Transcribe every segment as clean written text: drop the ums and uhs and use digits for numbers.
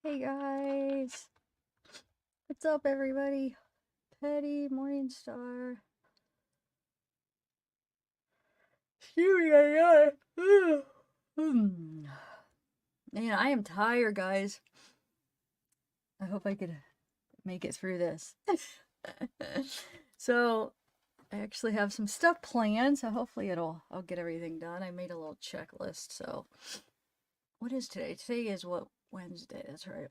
Hey guys, what's up everybody? Petty, Morningstar. Excuse me, I got Man, I am tired, guys. I hope I could make it through this. So, I actually have some stuff planned, so hopefully I'll get everything done. I made a little checklist, so what is today? Today is what, Wednesday, that's right.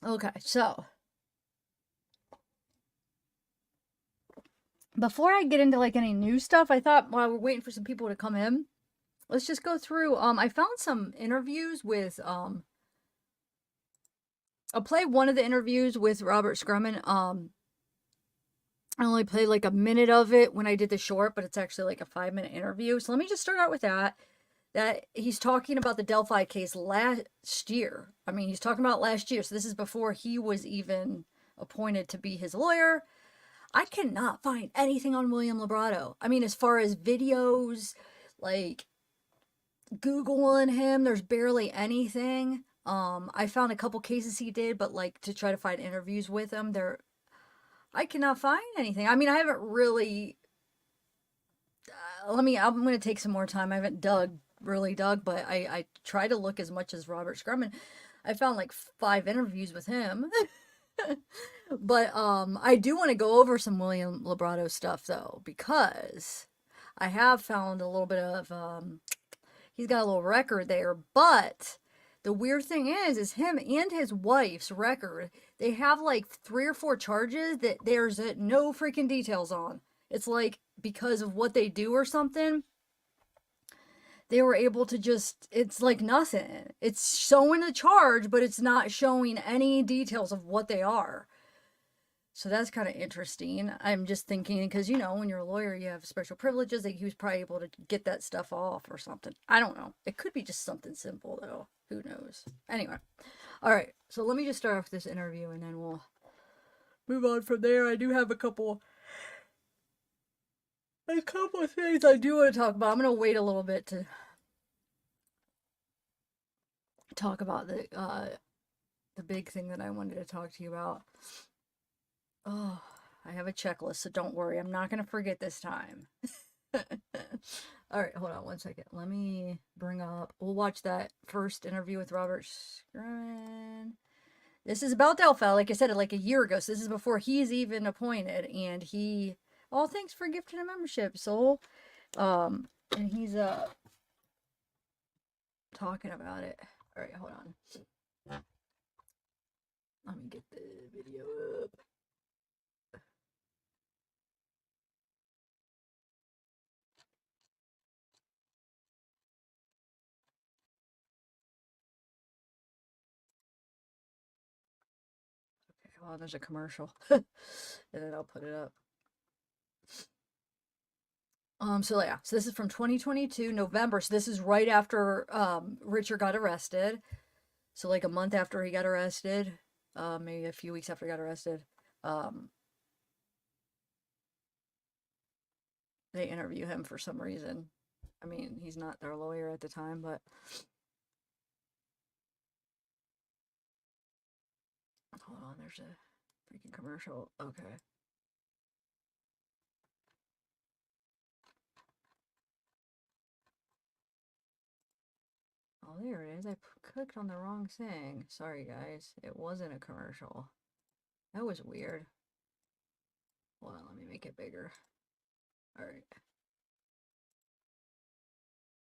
Okay, so before I get into like any new stuff, I thought while we're waiting for some people to come in, let's just go through. I found some interviews with I'll play one of the interviews with Robert Scremin. I only played like a minute of it when I did the short, but it's actually like a 5-minute interview. So let me just start out with that. That he's talking about the Delphi case last year. I mean, he's talking about last year. So this is before he was even appointed to be his lawyer. I cannot find anything on William Lebrato. I mean, as far as videos, like Googling him, there's barely anything. I found a couple cases he did, but like to try to find interviews with him, I cannot find anything. I mean, I haven't really. I'm gonna take some more time. I haven't really dug, but I try to look as much as Robert Scrummon. I found like 5 interviews with him. But I do want to go over some William Lebrato stuff though, because I have found a little bit of he's got a little record there, but the weird thing is him and his wife's record, they have like 3 or 4 charges that there's no freaking details on. It's like because of what they do or something, they were able to just, it's like nothing. It's showing a charge, but it's not showing any details of what they are. So that's kind of interesting. I'm just thinking because when you're a lawyer, you have special privileges. Like he was probably able to get that stuff off or something. I don't know. It could be just something simple though. Who knows? Anyway, all right. So let me just start off this interview and then we'll move on from there. I do have a couple of things I do want to talk about. I'm gonna wait a little bit to talk about the big thing that I wanted to talk to you about. Oh, I have a checklist, so don't worry. I'm not going to forget this time. All right, hold on 1 second. Let me bring up. We'll watch that first interview with Robert Scremin. This is about Delphi, like I said, like a year ago. So this is before he's even appointed, and he. Oh, thanks for gifting a membership, Soul. And he's talking about it. All right, hold on. Let me get the video up. Oh, there's a commercial. And then I'll put it up. So yeah, so this is from 2022, November. So this is right after Richard got arrested. So like a month after he got arrested, maybe a few weeks after he got arrested. Um, they interview him for some reason. I mean, he's not their lawyer at the time, but hold on, there's a freaking commercial. Okay. Oh, there it is. I clicked on the wrong thing. Sorry, guys. It wasn't a commercial. That was weird. Hold on, let me make it bigger. All right.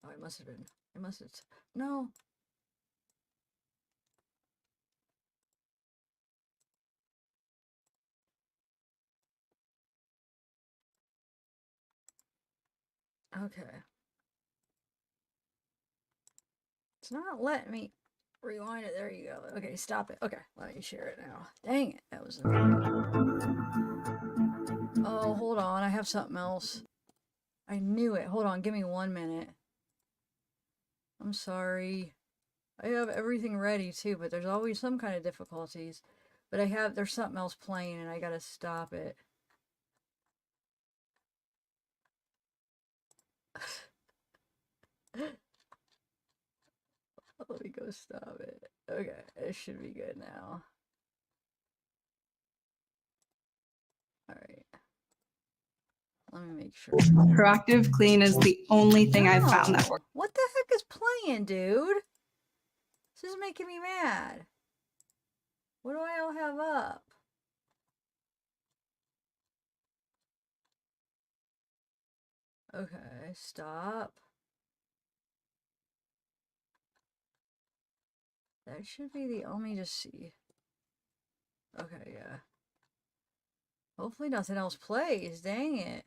Oh, it must have been. It must have. No. Okay. It's not letting me rewind it. There you go. Okay, stop it. Okay, let me share it now. Dang it. That was. Oh, hold on. I have something else. I knew it. Hold on. Give me 1 minute. I'm sorry. I have everything ready too, but there's always some kind of difficulties. But there's something else playing and I gotta stop it. stop it. Okay, it should be good now. All right. Let me make sure. Proactive clean is the only thing I've found that works. What the heck is playing, dude? This is making me mad. What do I all have up? Okay, stop. That should be the only, just see. Okay, yeah. Hopefully nothing else plays, dang it.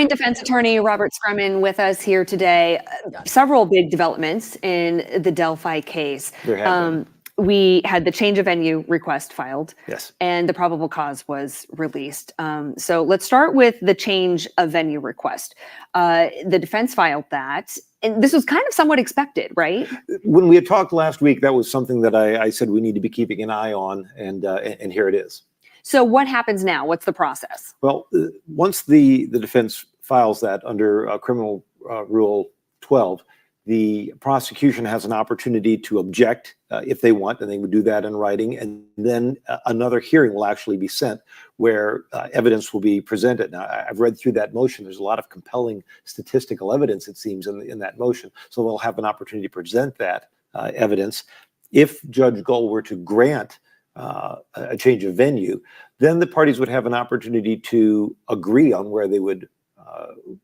Defense attorney Robert Scremin with us here today. Several big developments in the Delphi case. There have been. We had the change of venue request filed. Yes. And the probable cause was released. So let's start with the change of venue request. The defense filed that. And this was kind of somewhat expected, right? When we had talked last week, that was something that I said we need to be keeping an eye on, and here it is. So what happens now? What's the process? Well, once the defense files that under Criminal Rule 12, the prosecution has an opportunity to object if they want, and they would do that in writing. And then another hearing will actually be sent where evidence will be presented. Now, I've read through that motion. There's a lot of compelling statistical evidence, it seems, in that motion. So they'll have an opportunity to present that evidence. If Judge Gull were to grant a change of venue, then the parties would have an opportunity to agree on where they would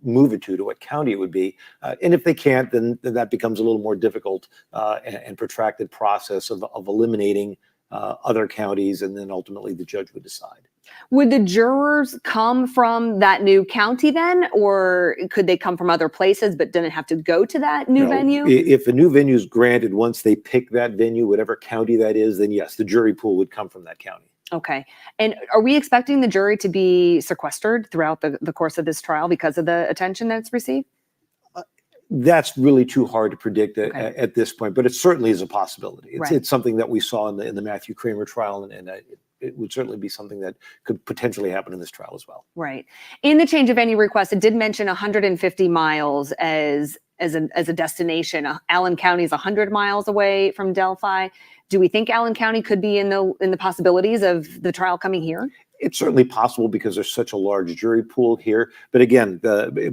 move it to what county it would be. And if they can't, then that becomes a little more difficult and protracted process of eliminating other counties, and then ultimately the judge would decide. Would the jurors come from that new county then, or could they come from other places but didn't have to go to that new venue? If a new venue is granted, once they pick that venue, whatever county that is, then yes, the jury pool would come from that county. Okay. And are we expecting the jury to be sequestered throughout the course of this trial because of the attention that it's received? That's really too hard to predict at this point, but it certainly is a possibility. It's something that we saw in the Matthew Kramer trial, and it would certainly be something that could potentially happen in this trial as well. Right. In the change of venue request, it did mention 150 miles as a destination. Allen County is 100 miles away from Delphi. Do we think Allen County could be in the possibilities of the trial coming here? It's certainly possible because there's such a large jury pool here. But again,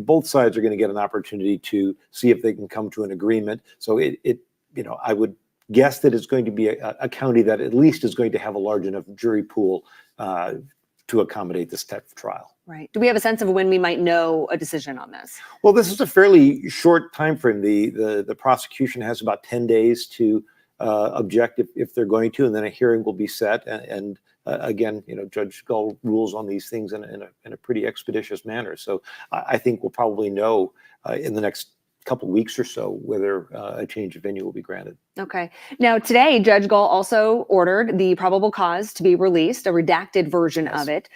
both sides are going to get an opportunity to see if they can come to an agreement. So I would guess that it's going to be a county that at least is going to have a large enough jury pool to accommodate this type of trial. Right. Do we have a sense of when we might know a decision on this? Well, this is a fairly short time frame. The prosecution has about 10 days to object if they're going to, and then a hearing will be set. And again, Judge Gull rules on these things in a pretty expeditious manner. So I think we'll probably know in the next couple of weeks or so whether a change of venue will be granted. Okay. Now, today, Judge Gull also ordered the probable cause to be released, a redacted version of it.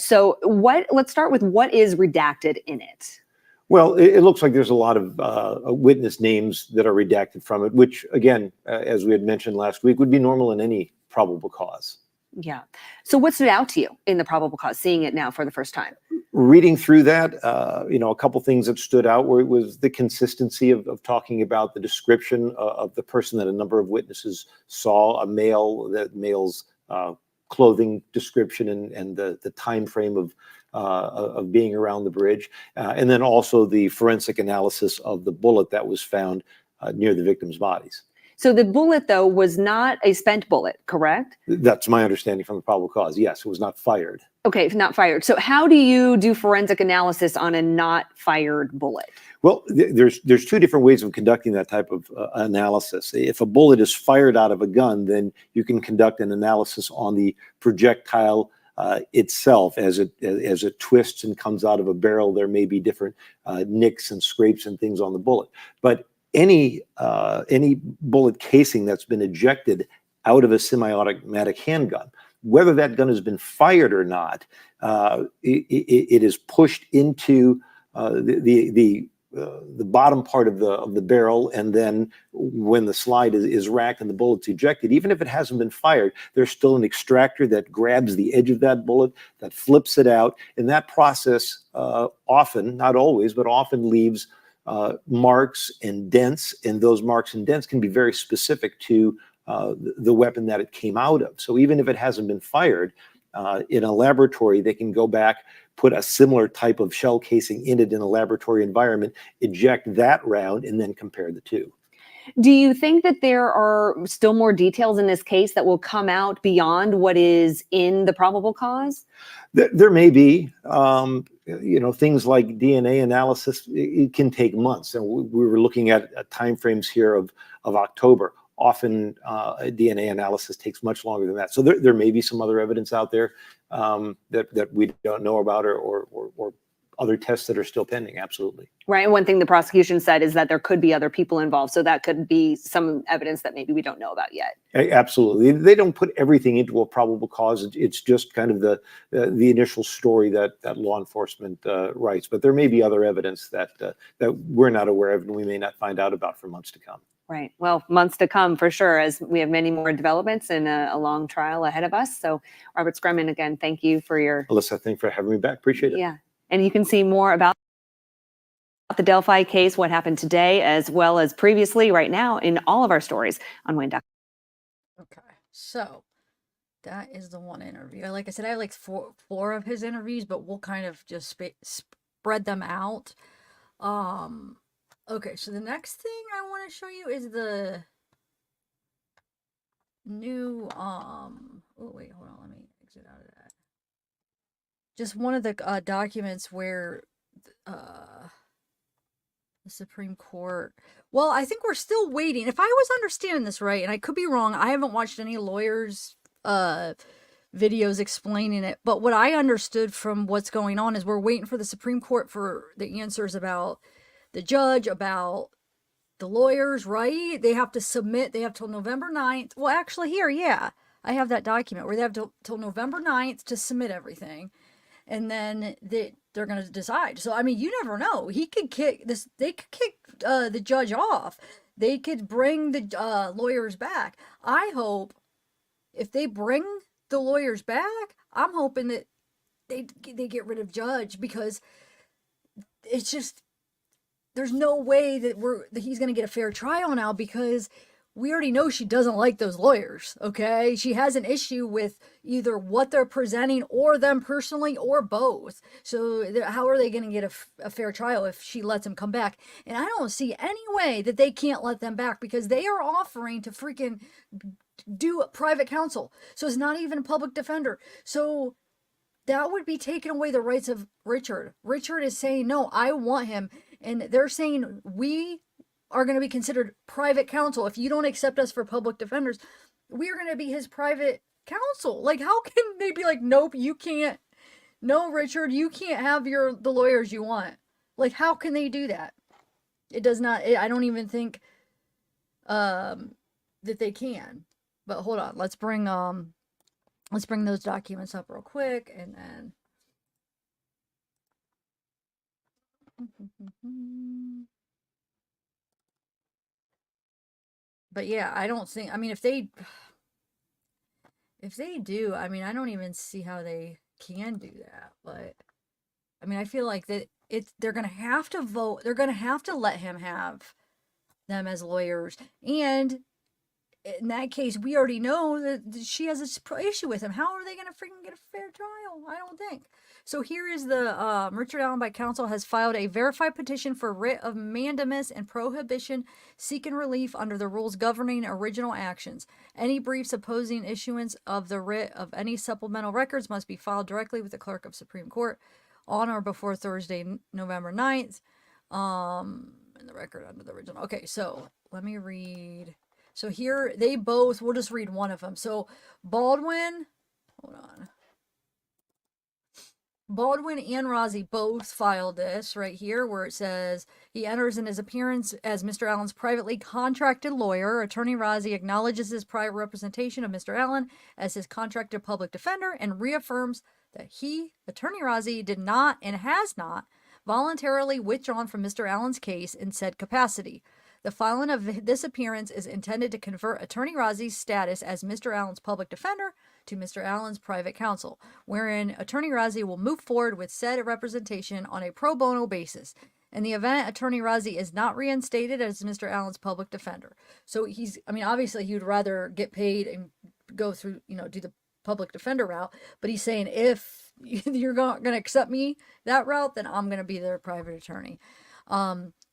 So let's start with what is redacted in it. Well, it looks like there's a lot of witness names that are redacted from it, which, again, as we had mentioned last week, would be normal in any probable cause. Yeah. So what stood out to you in the probable cause, seeing it now for the first time? Reading through that, a couple things that stood out was the consistency of talking about the description of the person that a number of witnesses saw, a male, that male's clothing description and the time frame of being around the bridge, and then also the forensic analysis of the bullet that was found near the victim's bodies. So the bullet, though, was not a spent bullet, correct? That's my understanding from the probable cause. Yes, it was not fired. Okay, not fired. So how do you do forensic analysis on a not fired bullet? Well, there's two different ways of conducting that type of analysis. If a bullet is fired out of a gun, then you can conduct an analysis on the projectile itself as it twists and comes out of a barrel. There may be different nicks and scrapes and things on the bullet, but any bullet casing that's been ejected out of a semi-automatic handgun, whether that gun has been fired or not, it is pushed into the bottom part of the barrel, and then when the slide is racked and the bullet's ejected, even if it hasn't been fired, there's still an extractor that grabs the edge of that bullet, that flips it out, and that process often, not always, but often leaves marks and dents, and those marks and dents can be very specific to the weapon that it came out of. So even if it hasn't been fired, in a laboratory, they can go back, put a similar type of shell casing in it in a laboratory environment, eject that round, and then compare the two. Do you think that there are still more details in this case that will come out beyond what is in the probable cause? There may be, things like DNA analysis. It can take months, and we were looking at timeframes here of October. Often, DNA analysis takes much longer than that. So there may be some other evidence out there that we don't know about, or other tests that are still pending. Absolutely. Right. And one thing the prosecution said is that there could be other people involved. So that could be some evidence that maybe we don't know about yet. Absolutely. They don't put everything into a probable cause. It's just kind of the initial story that law enforcement writes. But there may be other evidence that we're not aware of and we may not find out about for months to come. Right. Well, months to come for sure, as we have many more developments and a long trial ahead of us. So Robert Scremin, again, thank you for your... Alyssa, thank you for having me back. Appreciate it. Yeah. And you can see more about the Delphi case, what happened today, as well as previously, right now, in all of our stories on Wayne.com. Okay, so that is the one interview. Like I said, I have like four of his interviews, but we'll kind of just spread them out. Okay, so the next thing I want to show you is the new, oh wait, hold on, let me exit out of that. Just one of the documents where the Supreme Court, well, I think we're still waiting. If I was understanding this right, and I could be wrong, I haven't watched any lawyers' videos explaining it, but what I understood from what's going on is we're waiting for the Supreme Court for the answers about the judge, about the lawyers, right? They have to submit, they have till November 9th. Well, actually here, yeah, I have that document where they have till November 9th to submit everything. And then they're going to decide. So, I mean, you never know. He could kick this. They could kick the judge off. They could bring the lawyers back. I hope if they bring the lawyers back, I'm hoping that they get rid of judge, because it's just, there's no way that he's going to get a fair trial now, because we already know she doesn't like those lawyers, okay? She has an issue with either what they're presenting or them personally, or both. So how are they going to get a fair trial if she lets them come back? And I don't see any way that they can't let them back, because they are offering to freaking do a private counsel. So it's not even a public defender. So that would be taking away the rights of Richard. Richard is saying, no, I want him. And they're saying, we are going to be considered private counsel. If you don't accept us for public defenders, we are going to be his private counsel. Like, how can they be like, nope, you can't. No, Richard, you can't have the lawyers you want. Like, how can they do that? It does not, I don't even think that they can. But hold on, let's bring those documents up real quick, and then but yeah, I don't think, I mean, if they do, I mean, I don't even see how they can do that. But I mean, I feel like that they're going to have to vote. They're going to have to let him have them as lawyers. And in that case, we already know that she has a issue with him. How are they going to freaking get a fair trial? I don't think. So here is the Richard Allen by counsel has filed a verified petition for writ of mandamus and prohibition seeking relief under the rules governing original actions. Any briefs opposing issuance of the writ of any supplemental records must be filed directly with the clerk of Supreme Court on or before Thursday, November 9th. And the record under the original. Okay, so let me read. So here they both, we'll just read one of them. So Baldwin, hold on. Baldwin and Rozzi both filed this right here, where it says he enters in his appearance as Mr. Allen's privately contracted lawyer. Attorney Rozzi acknowledges his prior representation of Mr. Allen as his contracted public defender and reaffirms that he, Attorney Rozzi, did not and has not voluntarily withdrawn from Mr. Allen's case in said capacity. The filing of this appearance is intended to convert Attorney Rozzi's status as Mr. Allen's public defender to Mr. Allen's private counsel, wherein Attorney Rozzi will move forward with said representation on a pro bono basis. In the event Attorney Rozzi is not reinstated as Mr. Allen's public defender. So obviously he would rather get paid and go through, do the public defender route. But he's saying, if you're going to accept me that route, then I'm going to be their private attorney.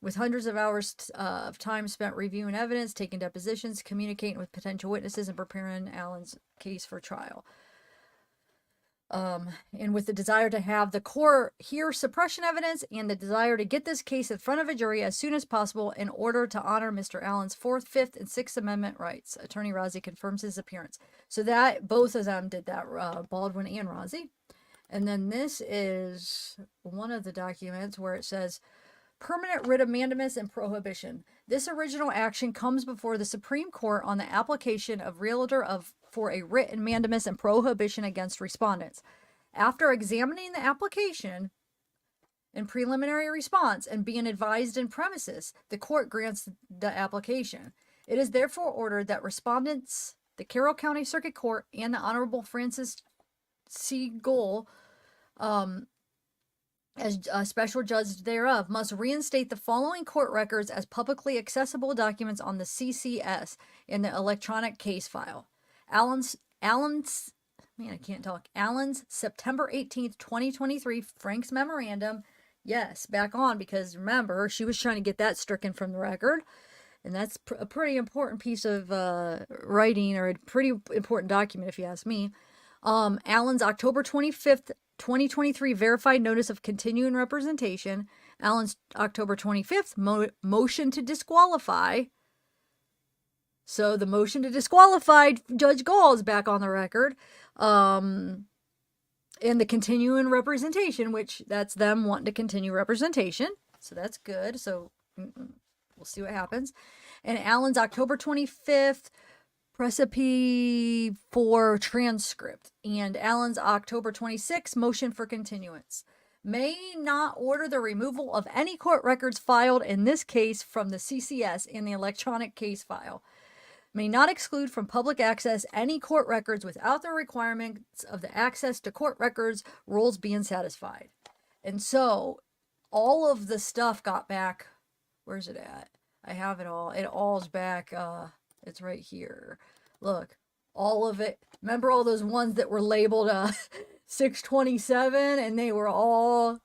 With hundreds of hours of time spent reviewing evidence, taking depositions, communicating with potential witnesses, and preparing Allen's case for trial. And with the desire to have the court hear suppression evidence and the desire to get this case in front of a jury as soon as possible in order to honor Mr. Allen's 4th, 5th, and 6th Amendment rights. Attorney Rozzi confirms his appearance. So that, both of them did that, Baldwin and Rozzi. And then this is one of the documents where it says, permanent writ of mandamus and prohibition. This original action comes before the Supreme Court on the application of realtor for a writ and mandamus and prohibition against respondents. After examining the application and preliminary response and being advised in premises, the court grants the application. It is therefore ordered that respondents, the Carroll County Circuit Court, and the Honorable Francis C. Gull, as a special judge thereof, must reinstate the following court records as publicly accessible documents on the CCS in the electronic case file. Allen's September 18th, 2023, Frank's memorandum. Yes, back on, because remember, she was trying to get that stricken from the record. And that's a pretty important piece of writing, or a pretty important document, if you ask me. Allen's October 25th, 2023, verified notice of continuing representation. Allen's October 25th, motion to disqualify. So the motion to disqualify Judge Gull is back on the record. And the continuing representation, which that's them wanting to continue representation. So that's good. So we'll see what happens. And Allen's October 25th, recipe for transcript. And Allen's October 26th, motion for continuance. May not order the removal of any court records filed in this case from the CCS in the electronic case file. May not exclude from public access any court records without the requirements of the access to court records rules being satisfied. And so all of the stuff got back. Where's it at? I have it all. It all's back. It's right here. Look, all of it. Remember all those ones that were labeled 627, and they were all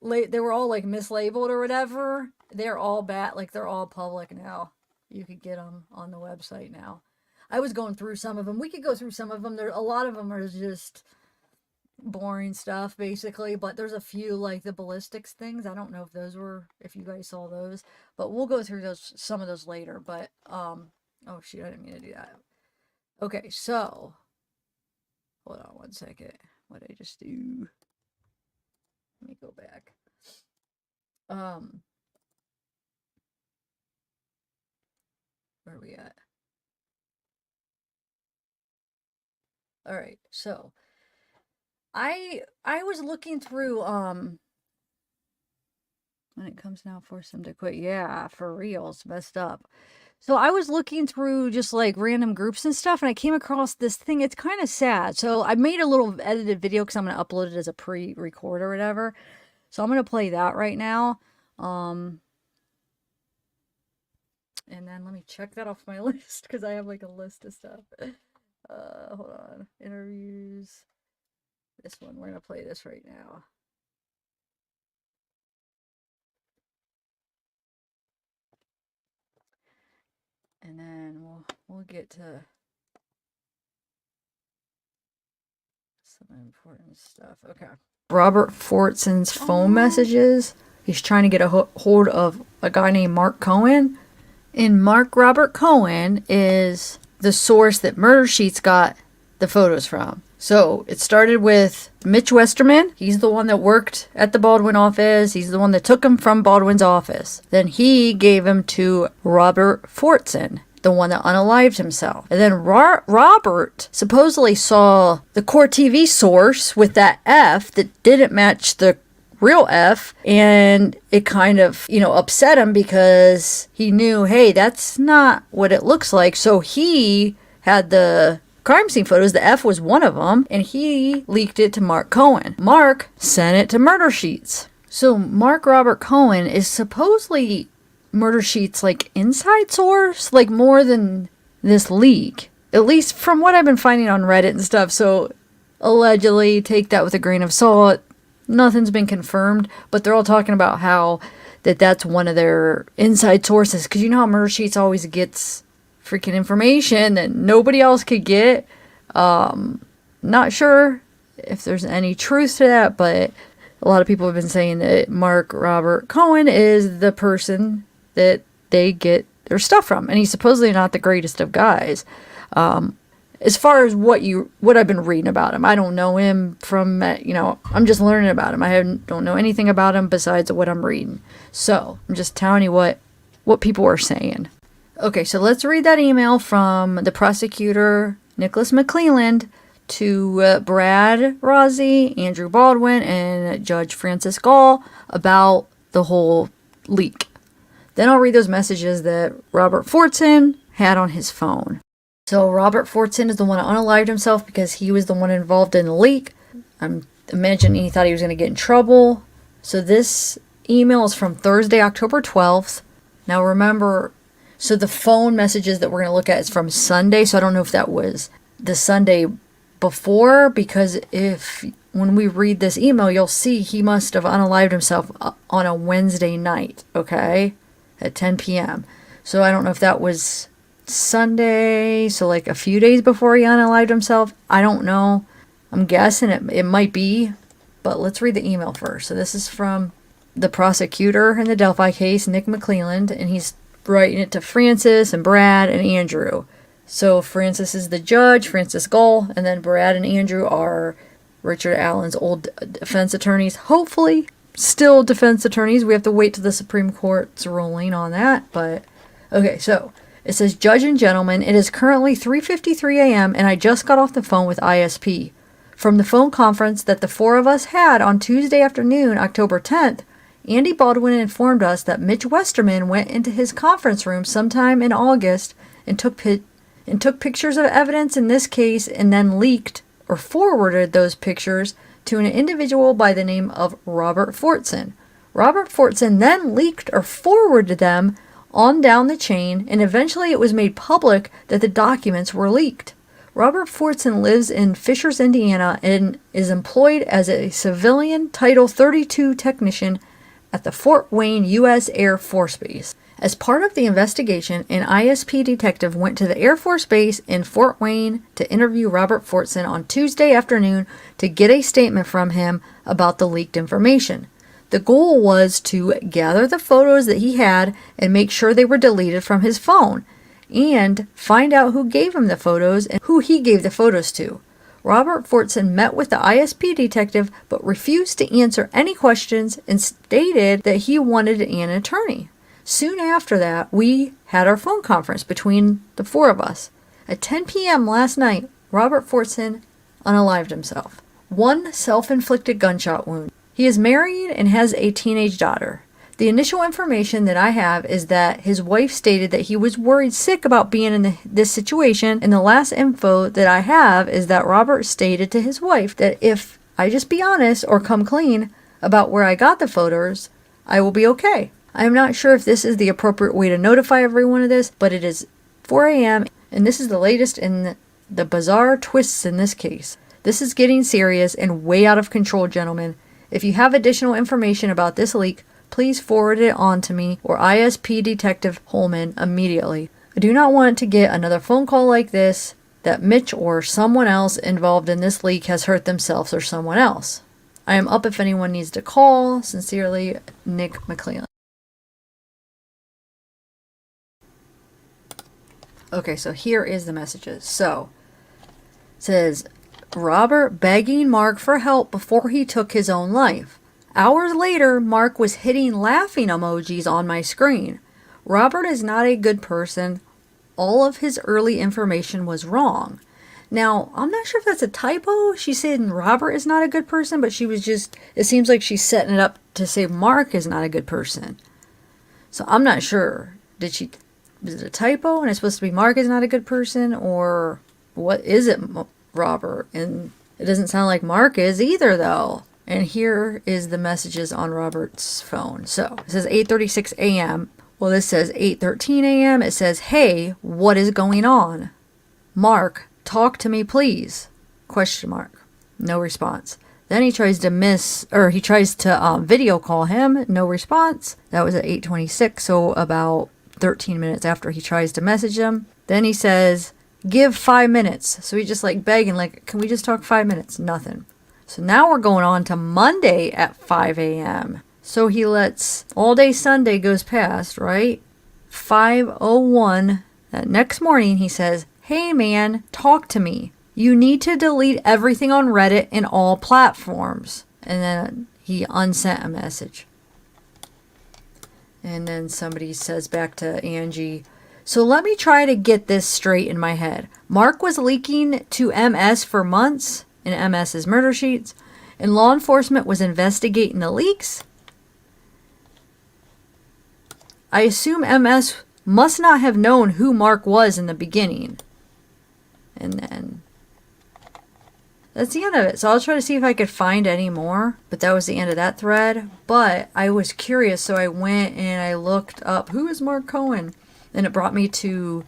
like mislabeled or whatever. They're all back. Like, they're all public now. You could get them on the website now. I was going through some of them. We could go through some of them. A lot of them are just boring stuff, basically. But there's a few, like the ballistics things. I don't know if you guys saw those. But we'll go through some of those later. But, oh shoot, I didn't mean to do that. Okay, so, hold on one second. What did I just do? Let me go back. Where are we at? All right, so I was looking through when it comes now, force them to quit. Yeah, for real, it's messed up. So I was looking through just like random groups and stuff, and I came across this thing. It's kind of sad. So I made a little edited video because I'm going to upload it as a pre-record or whatever. So I'm going to play that right now. And then let me check that off my list, because I have like a list of stuff. Hold on. Interviews. This one. We're going to play this right now. And then we'll get to some important stuff. Okay. Robert Fortson's phone messages. He's trying to get a hold of a guy named Mark Cohen. And Mark Robert Cohen is the source that Murder Sheets got the photos from. So it started with Mitch Westerman. He's the one that worked at the Baldwin office. He's the one that took him from Baldwin's office. Then he gave him to Robert Fortson, the one that unalived himself. And then Robert supposedly saw the Core TV source with that F that didn't match the real F, and it kind of, upset him, because he knew, hey, that's not what it looks like. So he had the crime scene photos. The F was one of them, and he leaked it to Mark Cohen. Mark sent it to Murder Sheets. So Mark Robert Cohen is supposedly Murder Sheet's like inside source, like more than this leak. At least from what I've been finding on Reddit and stuff. So allegedly, take that with a grain of salt. Nothing's been confirmed, but they're all talking about how that's one of their inside sources. Because you know how Murder Sheets always gets freaking information that nobody else could get. Not sure if there's any truth to that, but a lot of people have been saying that Mark Robert Cohen is the person that they get their stuff from, and he's supposedly not the greatest of guys. As far as what I've been reading about him, I don't know him from, I'm just learning about him. Don't know anything about him besides what I'm reading. So I'm just telling you what people are saying. Okay, so let's read that email from the prosecutor, Nicholas McClelland, to Brad Rozzi, Andrew Baldwin, and Judge Francis Gull about the whole leak. Then I'll read those messages that Robert Fortson had on his phone. So Robert Fortson is the one that unalived himself because he was the one involved in the leak. I'm imagining he thought he was going to get in trouble. So this email is from Thursday, October 12th. Now remember, so the phone messages that we're going to look at is from Sunday. So I don't know if that was the Sunday before, because when we read this email, you'll see he must have unalived himself on a Wednesday night, okay, at 10 p.m. So I don't know if that was Sunday, so like a few days before he unalived himself. I don't know. I'm guessing it might be, but let's read the email first. So this is from the prosecutor in the Delphi case, Nick McClelland, and he's writing it to Francis and Brad and Andrew. So Francis is the judge, Francis Gull, and then Brad and Andrew are Richard Allen's old defense attorneys. Hopefully still defense attorneys. We have to wait till the Supreme Court's ruling on that, but okay, so it says, Judge and gentlemen, it is currently 3:53 a.m. and I just got off the phone with ISP. From the phone conference that the four of us had on Tuesday afternoon, October 10th, Andy Baldwin informed us that Mitch Westerman went into his conference room sometime in August and took pictures of evidence in this case and then leaked or forwarded those pictures to an individual by the name of Robert Fortson. Robert Fortson then leaked or forwarded them on down the chain, and eventually it was made public that the documents were leaked. Robert Fortson lives in Fishers, Indiana, and is employed as a civilian Title 32 technician at the Fort Wayne U.S. Air Force Base. As part of the investigation, an ISP detective went to the Air Force Base in Fort Wayne to interview Robert Fortson on Tuesday afternoon to get a statement from him about the leaked information. The goal was to gather the photos that he had and make sure they were deleted from his phone, and find out who gave him the photos and who he gave the photos to. Robert Fortson met with the ISP detective but refused to answer any questions and stated that he wanted an attorney. Soon after that, we had our phone conference between the four of us. At 10 p.m. last night, Robert Fortson unalived himself. One self-inflicted gunshot wound. He is married and has a teenage daughter. The initial information that I have is that his wife stated that he was worried sick about being in this situation, and the last info that I have is that Robert stated to his wife that if I just be honest or come clean about where I got the photos, I will be okay. I am not sure if this is the appropriate way to notify everyone of this, but it is 4 a.m. and this is the latest in the bizarre twists in this case. This is getting serious and way out of control, gentlemen. If you have additional information about this leak, please forward it on to me or ISP Detective Holman immediately. I do not want to get another phone call like this that Mitch or someone else involved in this leak has hurt themselves or someone else. I am up if anyone needs to call. Sincerely, Nick McClelland. Okay, so here is the messages. So, it says, Robert begging Mark for help before he took his own life. Hours later, Mark was hitting laughing emojis on my screen. Robert is not a good person. All of his early information was wrong. Now, I'm not sure if that's a typo. She said Robert is not a good person, but she was just, it seems like she's setting it up to say Mark is not a good person. So I'm not sure. Is it a typo and it's supposed to be Mark is not a good person, or what is it, Robert? And it doesn't sound like Mark is either, though. And here is the messages on Robert's phone. So it says 8:36 a.m. Well, this says 8:13 a.m. It says, "Hey, what is going on? Mark, talk to me, please?" Question mark. No response. Then he tries to video call him. No response. That was at 8:26, so about 13 minutes after he tries to message him. Then he says, "Give 5 minutes." So he's just like begging, like, "Can we just talk 5 minutes?" Nothing. So now we're going on to Monday at 5 a.m. So he lets all day Sunday goes past, right? 5:01. That next morning he says, "Hey man, talk to me. You need to delete everything on Reddit and all platforms." And then he unsent a message. And then somebody says back to Angie, "So let me try to get this straight in my head. Mark was leaking to MS for months," in MS's murder sheets, "and law enforcement was investigating the leaks. I assume MS must not have known who Mark was in the beginning." And then that's the end of it. So I'll try to see if I could find any more. But that was the end of that thread. But I was curious, so I went and I looked up, who is Mark Cohen? And it brought me to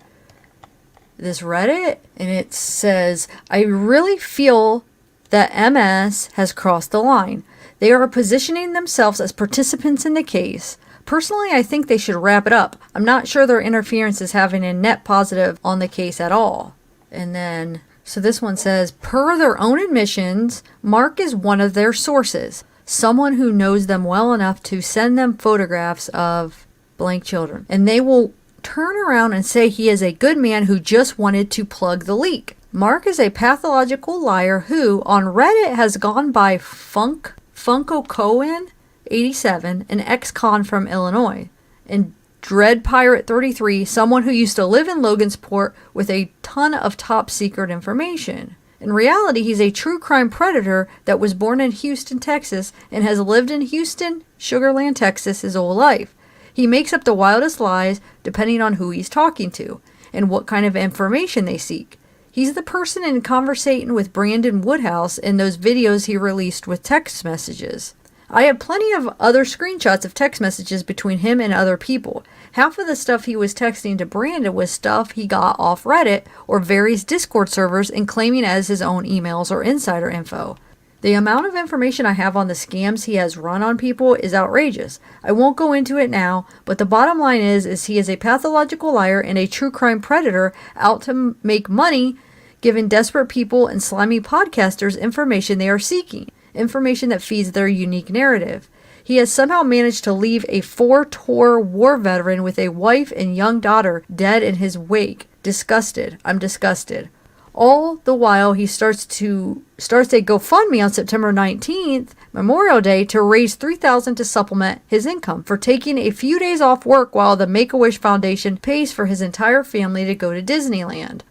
this Reddit. And it says, "I really feel that MS has crossed the line. They are positioning themselves as participants in the case. Personally, I think they should wrap it up. I'm not sure their interference is having a net positive on the case at all." And then, so this one says, "Per their own admissions, Mark is one of their sources. Someone who knows them well enough to send them photographs of blank children. And they will turn around and say he is a good man who just wanted to plug the leak. Mark is a pathological liar who, on Reddit, has gone by Funko Cohen 87, an ex-con from Illinois, and Dread Pirate 33, someone who used to live in Logansport with a ton of top secret information. In reality, he's a true crime predator that was born in Houston, Texas, and has lived in Houston, Sugarland, Texas his whole life. He makes up the wildest lies depending on who he's talking to and what kind of information they seek. He's the person in conversating with Brandon Woodhouse in those videos he released with text messages. I have plenty of other screenshots of text messages between him and other people. Half of the stuff he was texting to Brandon was stuff he got off Reddit or various Discord servers and claiming as his own emails or insider info. The amount of information I have on the scams he has run on people is outrageous. I won't go into it now, but the bottom line is he is a pathological liar and a true crime predator out to make money, giving desperate people and slimy podcasters information they are seeking. Information that feeds their unique narrative. He has somehow managed to leave a 4-tour war veteran with a wife and young daughter dead in his wake. Disgusted. I'm disgusted. All the while, he starts a GoFundMe on September 19th, Memorial Day, to raise $3,000 to supplement his income for taking a few days off work while the Make-A-Wish Foundation pays for his entire family to go to Disneyland.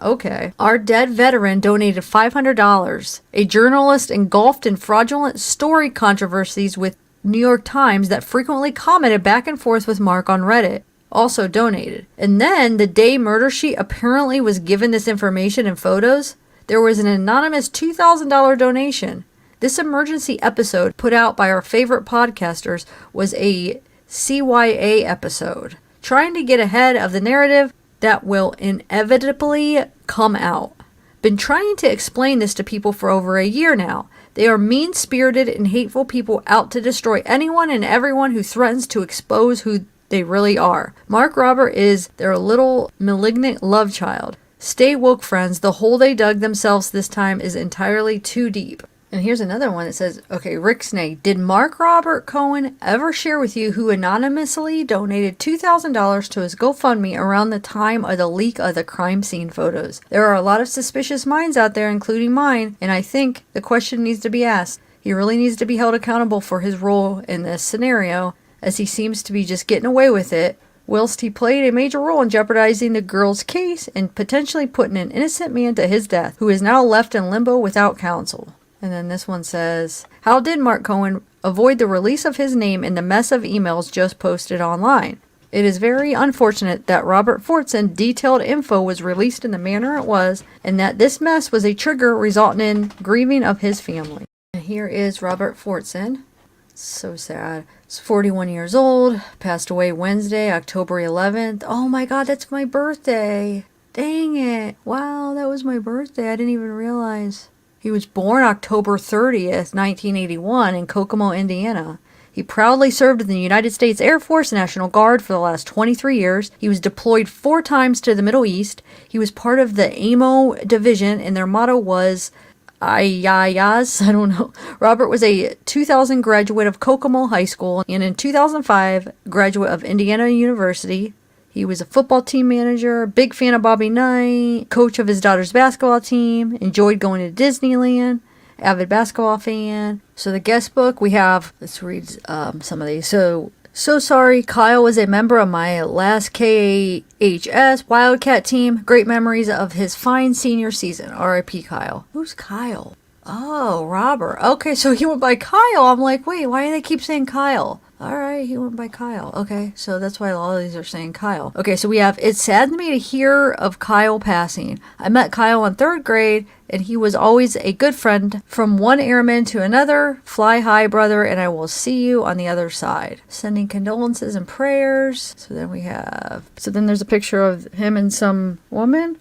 Okay. Our dead veteran donated $500. A journalist engulfed in fraudulent story controversies with New York Times that frequently commented back and forth with Mark on Reddit also donated. And then the day murder sheet apparently was given this information and photos, there was an anonymous $2,000 donation. This emergency episode put out by our favorite podcasters was a CYA episode, trying to get ahead of the narrative that will inevitably come out. Been trying to explain this to people for over a year now. They are mean-spirited and hateful people out to destroy anyone and everyone who threatens to expose who they really are. Mark Robert is their little malignant love child. Stay woke, friends. The hole they dug themselves this time is entirely too deep. And here's another one that says, okay, Rick Snake, did Mark Robert Cohen ever share with you who anonymously donated $2,000 to his GoFundMe around the time of the leak of the crime scene photos? There are a lot of suspicious minds out there, including mine, and I think the question needs to be asked. He really needs to be held accountable for his role in this scenario, as he seems to be just getting away with it, whilst he played a major role in jeopardizing the girl's case and potentially putting an innocent man to his death, who is now left in limbo without counsel. And then this one says, how did Mark Cohen avoid the release of his name in the mess of emails just posted online? It is very unfortunate that Robert Fortson detailed info was released in the manner it was, and that this mess was a trigger resulting in grieving of his family. And here is Robert Fortson. So sad. He's 41 years old. Passed away Wednesday, October 11th. Oh my God, that's my birthday. Dang it. Wow, that was my birthday. I didn't even realize. He was born October 30th, 1981 in Kokomo, Indiana. He proudly served in the United States Air Force National Guard for the last 23 years. He was deployed 4 times to the Middle East. He was part of the AMO division, and their motto was Ayayas. I don't know. Robert was a 2000 graduate of Kokomo High School and in 2005 graduate of Indiana University. He was a football team manager, big fan of Bobby Knight, coach of his daughter's basketball team, enjoyed going to Disneyland, avid basketball fan. So the guest book we have, let's read some of these. So sorry, Kyle was a member of my last KHS Wildcat team. Great memories of his fine senior season. R.I.P. Kyle. Who's Kyle? Oh, Robert. Okay, so he went by Kyle. I'm like, wait, why do they keep saying Kyle? All right, he went by Kyle. Okay, so that's why all of these are saying Kyle. Okay, so we have, it saddened me to hear of Kyle passing. I met Kyle in 3rd grade, and he was always a good friend. From one airman to another, fly high, brother, and I will see you on the other side. Sending condolences and prayers. So then there's a picture of him and some woman.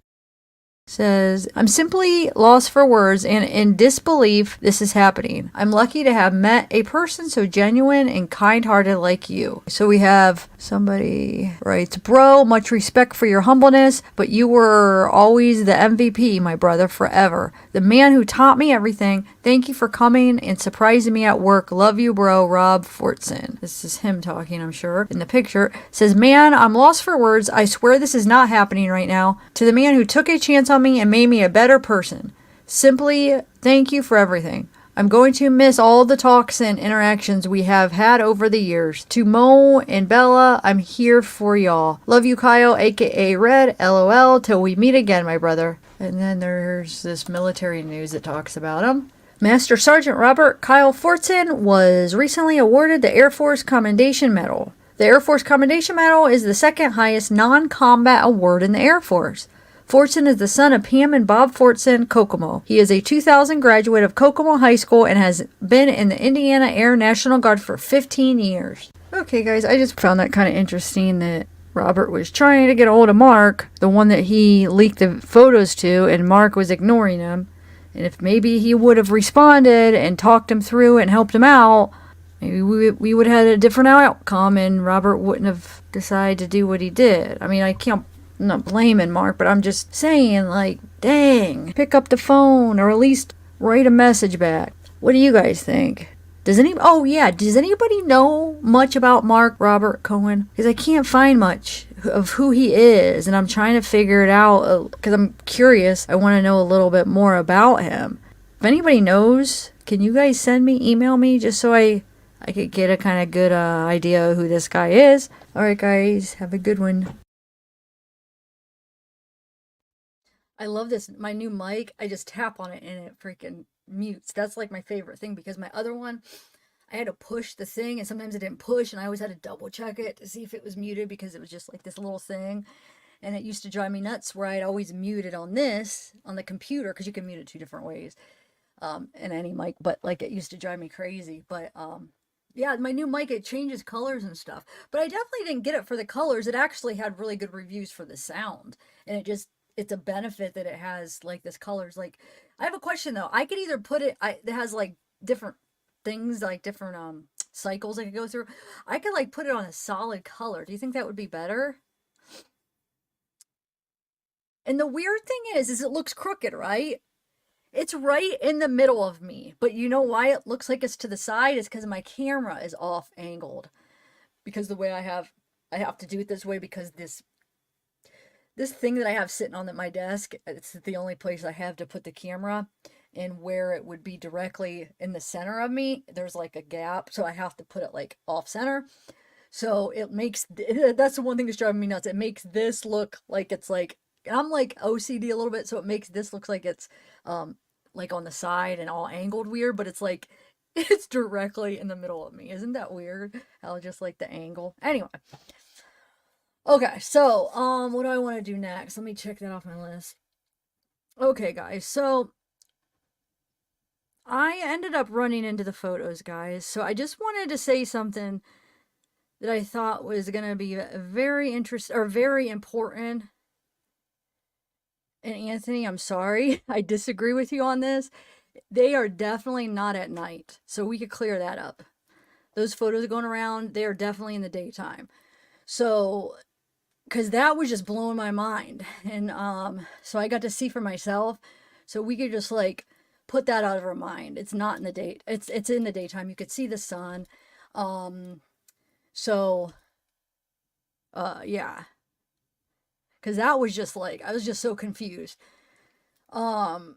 Says, I'm simply lost for words and in disbelief this is happening. I'm lucky to have met a person so genuine and kind-hearted like you. So we have somebody writes, bro, much respect for your humbleness, but you were always the MVP, my brother, forever. The man who taught me everything. Thank you for coming and surprising me at work. Love you, bro, Rob Fortson. This is him talking, I'm sure. In the picture, says, man, I'm lost for words. I swear this is not happening right now. To the man who took a chance on me and made me a better person. Simply, thank you for everything. I'm going to miss all the talks and interactions we have had over the years. To Mo and Bella, I'm here for y'all. Love you, Kyle, aka Red, LOL, till we meet again, my brother. And then there's this military news that talks about him. Master Sergeant Robert Kyle Fortson was recently awarded the Air Force Commendation Medal. The Air Force Commendation Medal is the second highest non-combat award in the Air Force. Fortson is the son of Pam and Bob Fortson, Kokomo. He is a 2000 graduate of Kokomo High School and has been in the Indiana Air National Guard for 15 years. Okay, guys, I just found that kind of interesting that Robert was trying to get a hold of Mark, the one that he leaked the photos to, and Mark was ignoring him. And if maybe he would have responded and talked him through it and helped him out, maybe we would have had a different outcome and Robert wouldn't have decided to do what he did. I mean, I'm not blaming Mark, but I'm just saying, like, dang, pick up the phone or at least write a message back. What do you guys think? Does anybody know much about Mark Robert Cohen? Because I can't find much of who he is, and I'm trying to figure it out because I'm curious. I want to know a little bit more about him. If anybody knows, can you guys email me just so I could get a kind of good idea of who this guy is? All right, guys, have a good one. I love this. My new mic, I just tap on it and it freaking mutes. That's like my favorite thing because my other one, I had to push the thing and sometimes it didn't push and I always had to double check it to see if it was muted because it was just like this little thing. And it used to drive me nuts where I'd always mute it on the computer, because you can mute it 2 different ways in any mic, but like it used to drive me crazy. But yeah, my new mic, it changes colors and stuff. But I definitely didn't get it for the colors. It actually had really good reviews for the sound. And it's a benefit that it has like this colors. Like, I have a question though. I could either put it, it has like different things, like different cycles I could go through. I could like put it on a solid color. Do you think that would be better? And the weird thing is it looks crooked, right? It's right in the middle of me. But you know why it looks like it's to the side? It's because my camera is off angled. Because the way I have to do it this way because this thing that I have sitting on my desk, it's the only place I have to put the camera, and where it would be directly in the center of me, there's like a gap, so I have to put it like off center. So that's the one thing that's driving me nuts. It makes this look like it's like, I'm like OCD a little bit, so it makes this look like it's like on the side and all angled weird, but it's like, it's directly in the middle of me. Isn't that weird? How just like the angle. Anyway. Okay, so, what do I want to do next? Let me check that off my list. Okay, guys, so, I ended up running into the photos, guys. So I just wanted to say something that I thought was going to be very interesting or very important. And Anthony, I'm sorry. I disagree with you on this. They are definitely not at night. So we could clear that up. Those photos going around, they are definitely in the daytime. So, because that was just blowing my mind. And so I got to see for myself. So we could just like put that out of our mind. It's not in the day. It's in the daytime. You could see the sun. So yeah. Because that was just like, I was just so confused. So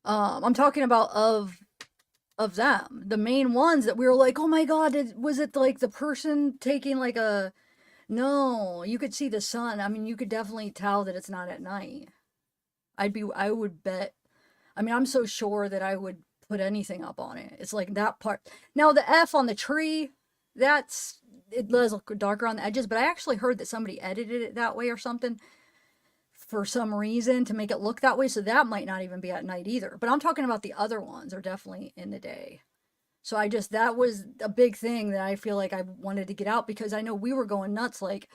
I'm talking about of them, the main ones that we were like, oh my god, was it like the person taking like a, no, you could see the sun. I mean, you could definitely tell that it's not at night. I would bet, I mean, I'm so sure that I would put anything up on it. It's like that part. Now the F on the tree, it does look darker on the edges, but I actually heard that somebody edited it that way or something for some reason to make it look that way. So that might not even be at night either. But I'm talking about the other ones are definitely in the day. So that was a big thing that I feel like I wanted to get out because I know we were going nuts. Like,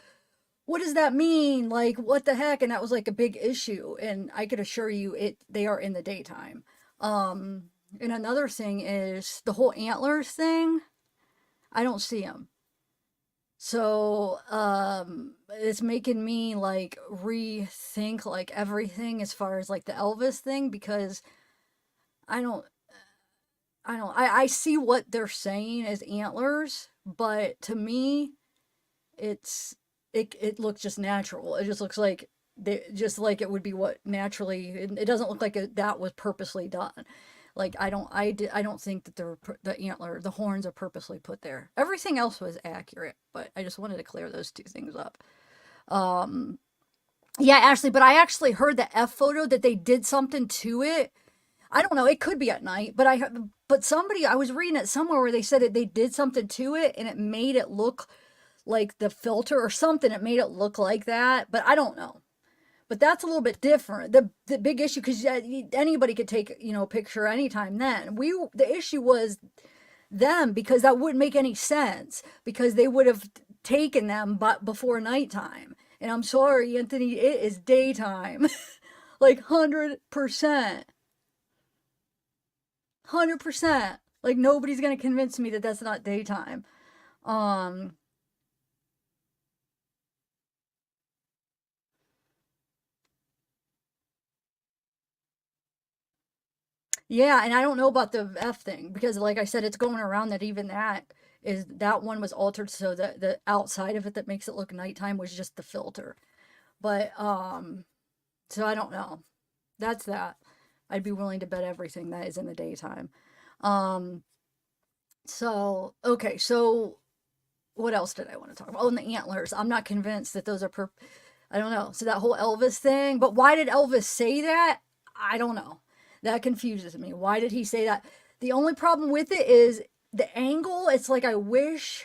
what does that mean? Like, what the heck? And that was like a big issue. And I could assure you they are in the daytime. And another thing is the whole antlers thing. I don't see them. So, it's making me like rethink like everything as far as like the Elvis thing because I see what they're saying as antlers, but to me, it looks just natural. It just looks like just like it would be what naturally, it doesn't look like that was purposely done. Like I don't think that the horns are purposely put there. Everything else was accurate, but I just wanted to clear those two things up. Yeah, Ashley, but I actually heard the F photo that they did something to it. I don't know, it could be at night, but I was reading it somewhere where they said that they did something to it and it made it look like the filter or something. It made it look like that, but I don't know. But that's a little bit different. The big issue, because anybody could take a picture anytime. Then the issue was them, because that wouldn't make any sense because they would have taken them but before nighttime. And I'm sorry, Anthony, it is daytime, like 100%, 100%. Like nobody's gonna convince me that that's not daytime. Yeah, and I don't know about the F thing because, like I said, it's going around that even that one was altered so that the outside of it that makes it look nighttime was just the filter. But so I don't know. That's that. I'd be willing to bet everything that is in the daytime. So okay, so what else did I want to talk about? Oh, and the antlers. I'm not convinced that those are I don't know. So that whole Elvis thing, but why did Elvis say that? I don't know. That confuses me. Why did he say that? The only problem with it is the angle. It's like I wish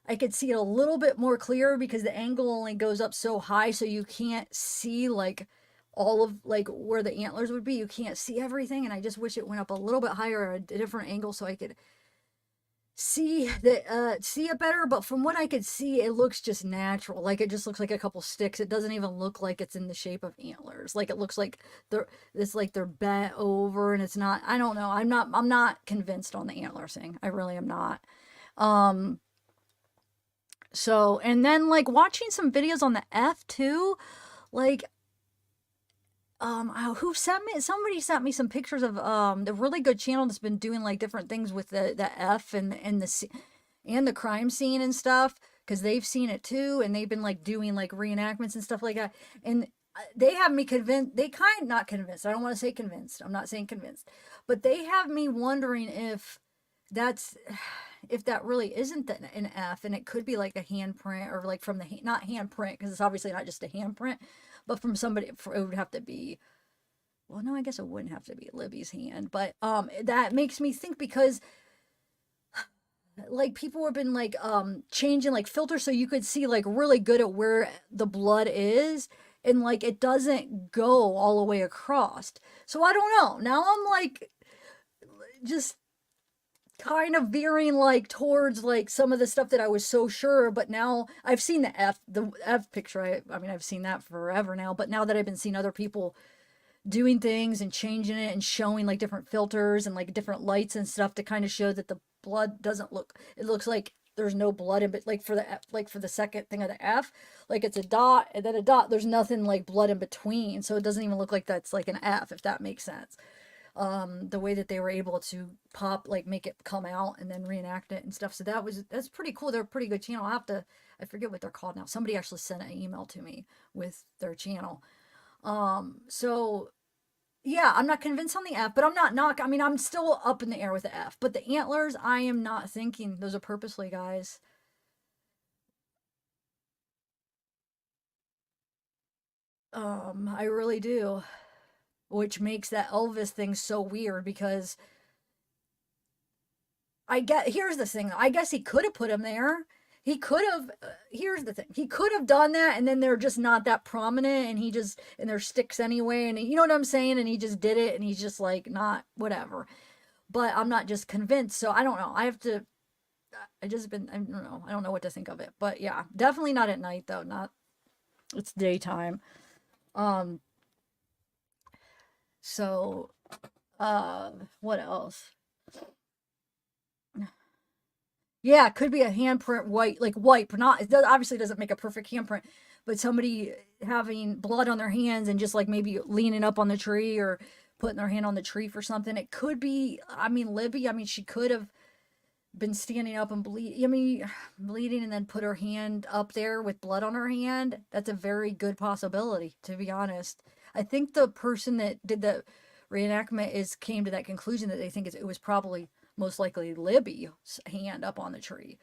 I could see it a little bit more clear because the angle only goes up so high so you can't see like all of like where the antlers would be. You can't see everything, and I just wish it went up a little bit higher, a different angle, so I could see it better. But from what I could see, it looks just natural. Like it just looks like a couple sticks. It doesn't even look like it's in the shape of antlers. Like it looks like they're bent over, and it's not. I don't know. I'm not convinced on the antler thing. I really am not. So, and then like watching some videos on the F too, like somebody sent me some pictures of the really good channel that's been doing like different things with the F and the crime scene and stuff, because they've seen it too, and they've been like doing like reenactments and stuff like that. And they have me convinced, not convinced. I don't want to say convinced. I'm not saying convinced, but they have me wondering if that really isn't an F, and it could be like a handprint, or like from not handprint, because it's obviously not just a handprint, but from somebody. It would have to be, well, no, I guess it wouldn't have to be Libby's hand, but that makes me think, because like people have been like changing like filters so you could see like really good at where the blood is, and like it doesn't go all the way across. So I don't know. Now I'm like just kind of veering like towards like some of the stuff that I was so sure, but now I've seen the F picture. I mean I've seen that forever now, but now that I've been seeing other people doing things and changing it and showing like different filters and like different lights and stuff to kind of show that the blood doesn't look, it looks like there's no blood in, but like for the like for the second thing of the F, like it's a dot and then a dot, there's nothing like blood in between, so it doesn't even look like that's like an F, if that makes sense. The way that they were able to pop, like make it come out and then reenact it and stuff, so that's pretty cool. They're a pretty good channel. I forget what they're called now. Somebody actually sent an email to me with their channel. So yeah, I'm not convinced on the F, but I mean, I'm still up in the air with the F, but the antlers, I am not thinking those are purposely, guys. I really do, which makes that Elvis thing so weird because here's the thing. I guess he could have put him there. He could have, here's the thing. He could have done that and then they're just not that prominent and they're sticks anyway. And you know what I'm saying? And he just did it and he's just like, not whatever. But I'm not just convinced. So I don't know. I don't know. I don't know what to think of it. But yeah, definitely not at night though. It's daytime. So, what else? Yeah, it could be a handprint white, but not, obviously doesn't make a perfect handprint, but somebody having blood on their hands and just like maybe leaning up on the tree or putting their hand on the tree for something. It could be, I mean, Libby, I mean, she could have been standing up and bleeding and then put her hand up there with blood on her hand. That's a very good possibility, to be honest. I think the person that did the reenactment came to that conclusion that they think it was probably most likely Libby's hand up on the tree.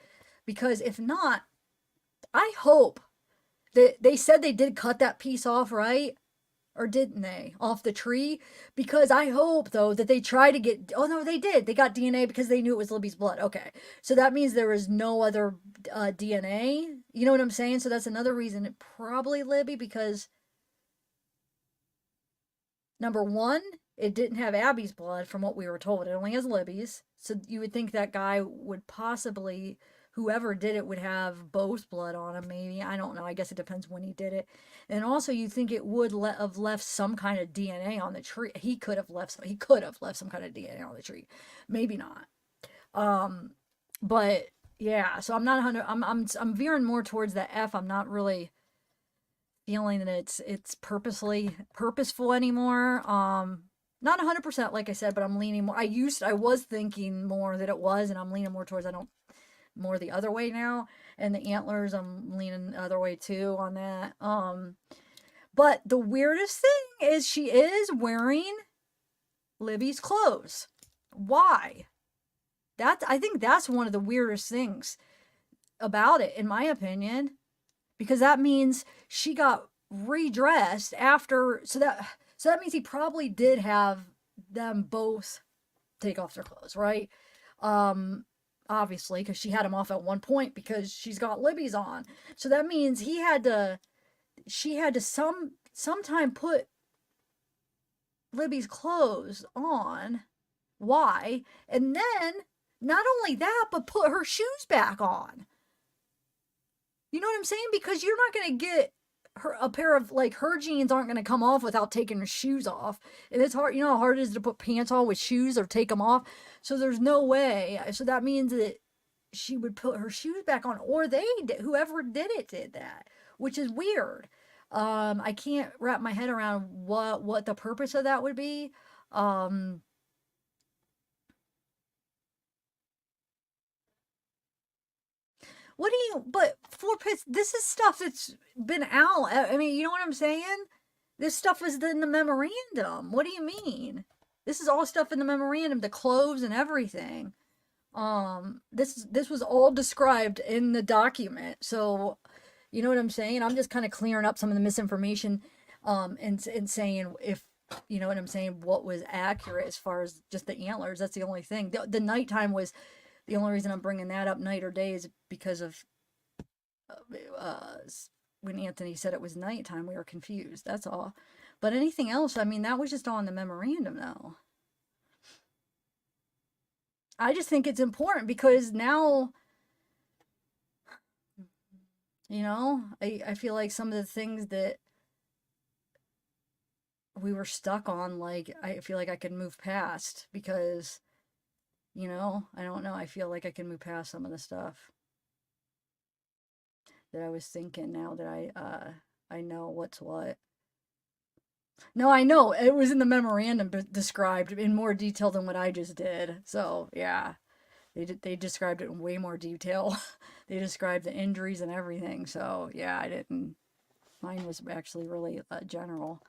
Because if not, I hope that they said they did cut that piece off, right? Or didn't they? Off the tree? Because I hope, though, that they try to get... Oh, no, they did. They got DNA because they knew it was Libby's blood. Okay. So that means there was no other DNA. You know what I'm saying? So that's another reason it probably Libby, because... Number one, it didn't have Abby's blood from what we were told. It only has Libby's. So you would think that guy would possibly, whoever did it would have both blood on him, maybe. I don't know. I guess it depends when he did it. And also you think it would have left some kind of DNA on the tree. He could have left some kind of DNA on the tree. Maybe not. But yeah, so I'm not 100, I'm veering more towards the F. I'm not really feeling that it's purposeful anymore. Not 100%, like I said, but I'm leaning more. I was thinking more that it was, and I'm leaning more towards more the other way now. And the antlers, I'm leaning the other way too on that. But the weirdest thing is she is wearing Libby's clothes. Why? I think that's one of the weirdest things about it, in my opinion, because that means she got redressed after, so that means he probably did have them both take off their clothes, right? Obviously, because she had him off at one point because she's got Libby's on. So that means she had to sometime put Libby's clothes on. Why? And then, not only that, but put her shoes back on. You know what I'm saying? Because you're not going to get a pair of, like, her jeans aren't going to come off without taking her shoes off. And it's hard, you know how hard it is to put pants on with shoes or take them off? So there's no way. So that means that she would put her shoes back on, or whoever did it did that, which is weird. I can't wrap my head around what the purpose of that would be. But this is stuff that's been out. I mean, you know what I'm saying? This stuff is in the memorandum. What do you mean? This is all stuff in the memorandum, the clothes and everything. This was all described in the document. So, you know what I'm saying? I'm just kind of clearing up some of the misinformation, and saying, if, you know what I'm saying, what was accurate as far as just the antlers. That's the only thing. The nighttime was... The only reason I'm bringing that up, night or day, is because of when Anthony said it was nighttime, we were confused. That's all. But anything else, I mean, that was just all in the memorandum, though. I just think it's important because now, you know, I feel like some of the things that we were stuck on, like, I feel like I could move past because, you know, I don't know. I feel like I can move past some of the stuff that I was thinking now that I know what's what. No, I know it was in the memorandum described in more detail than what I just did. So yeah, they described it in way more detail. They described the injuries and everything. So yeah, I didn't. Mine was actually really general.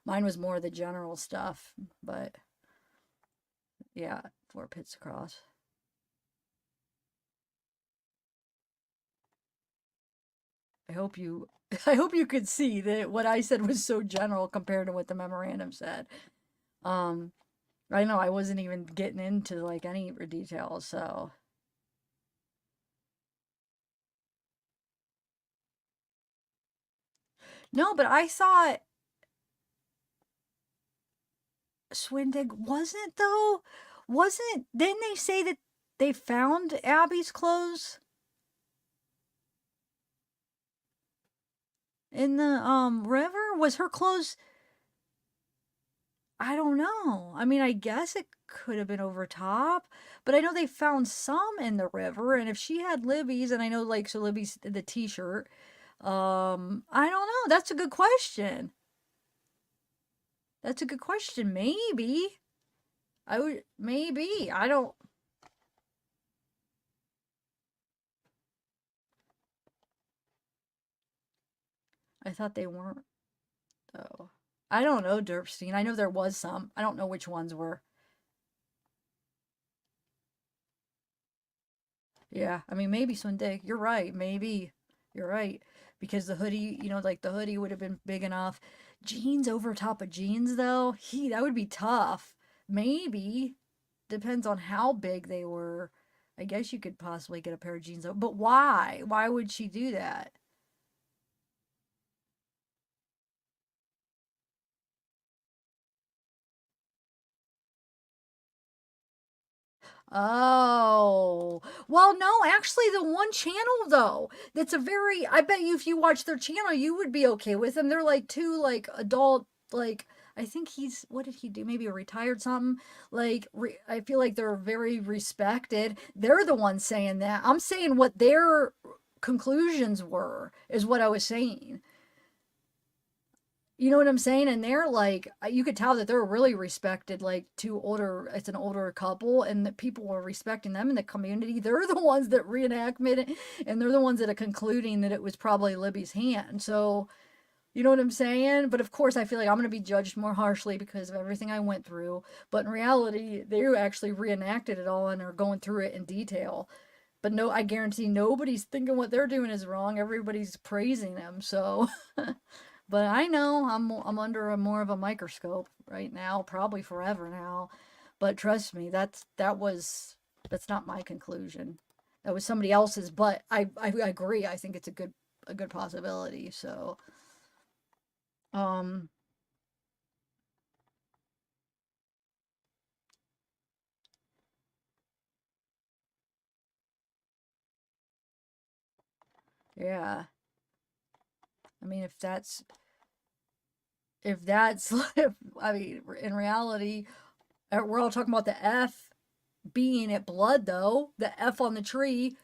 Mine was more the general stuff, but yeah, 4 pits across. I hope you I hope you could see that what I said was so general compared to what the memorandum said. Um I know I wasn't even getting into like any details, so no, but I thought Swindig wasn't though. Wasn't didn't they say that they found Abby's clothes in the river? Was her clothes, I don't know. I mean, I guess it could have been over top, but I know they found some in the river, and if she had Libby's, and I know like so Libby's the t-shirt, I don't know. That's a good question. That's a good question. Maybe. I would maybe. I don't I thought they weren't though. I don't know, Derpstein. I know there was some. I don't know which ones were. Yeah, I mean, maybe Swindig. You're right. Maybe you're right because the hoodie, you know, like the hoodie would have been big enough. Jeans over top of jeans, though, that would be tough. Maybe depends on how big they were. I guess you could possibly get a pair of jeans, but why? Why would she do that? Oh, well, no, actually, the one channel though, that's a very, I bet you if you watch their channel, you would be okay with them. They're like two, like adult, like, I think what did he do? Maybe a retired something. Like, I feel like they're very respected. They're the ones saying that. I'm saying what their conclusions were, is what I was saying. You know what I'm saying? And they're like, you could tell that they're really respected, like it's an older couple, and that people were respecting them in the community. They're the ones that reenactment it, and they're the ones that are concluding that it was probably Libby's hand. So, you know what I'm saying? But of course, I feel like I'm going to be judged more harshly because of everything I went through. But in reality, they actually reenacted it all and are going through it in detail. But no, I guarantee nobody's thinking what they're doing is wrong. Everybody's praising them. So. But I know I'm under more of a microscope right now, probably forever now. But trust me, that's not my conclusion. That was somebody else's, but I agree. I think it's a good possibility. So, um, yeah. I mean, if that's I mean, in reality, we're all talking about the F being at blood though, the F on the tree.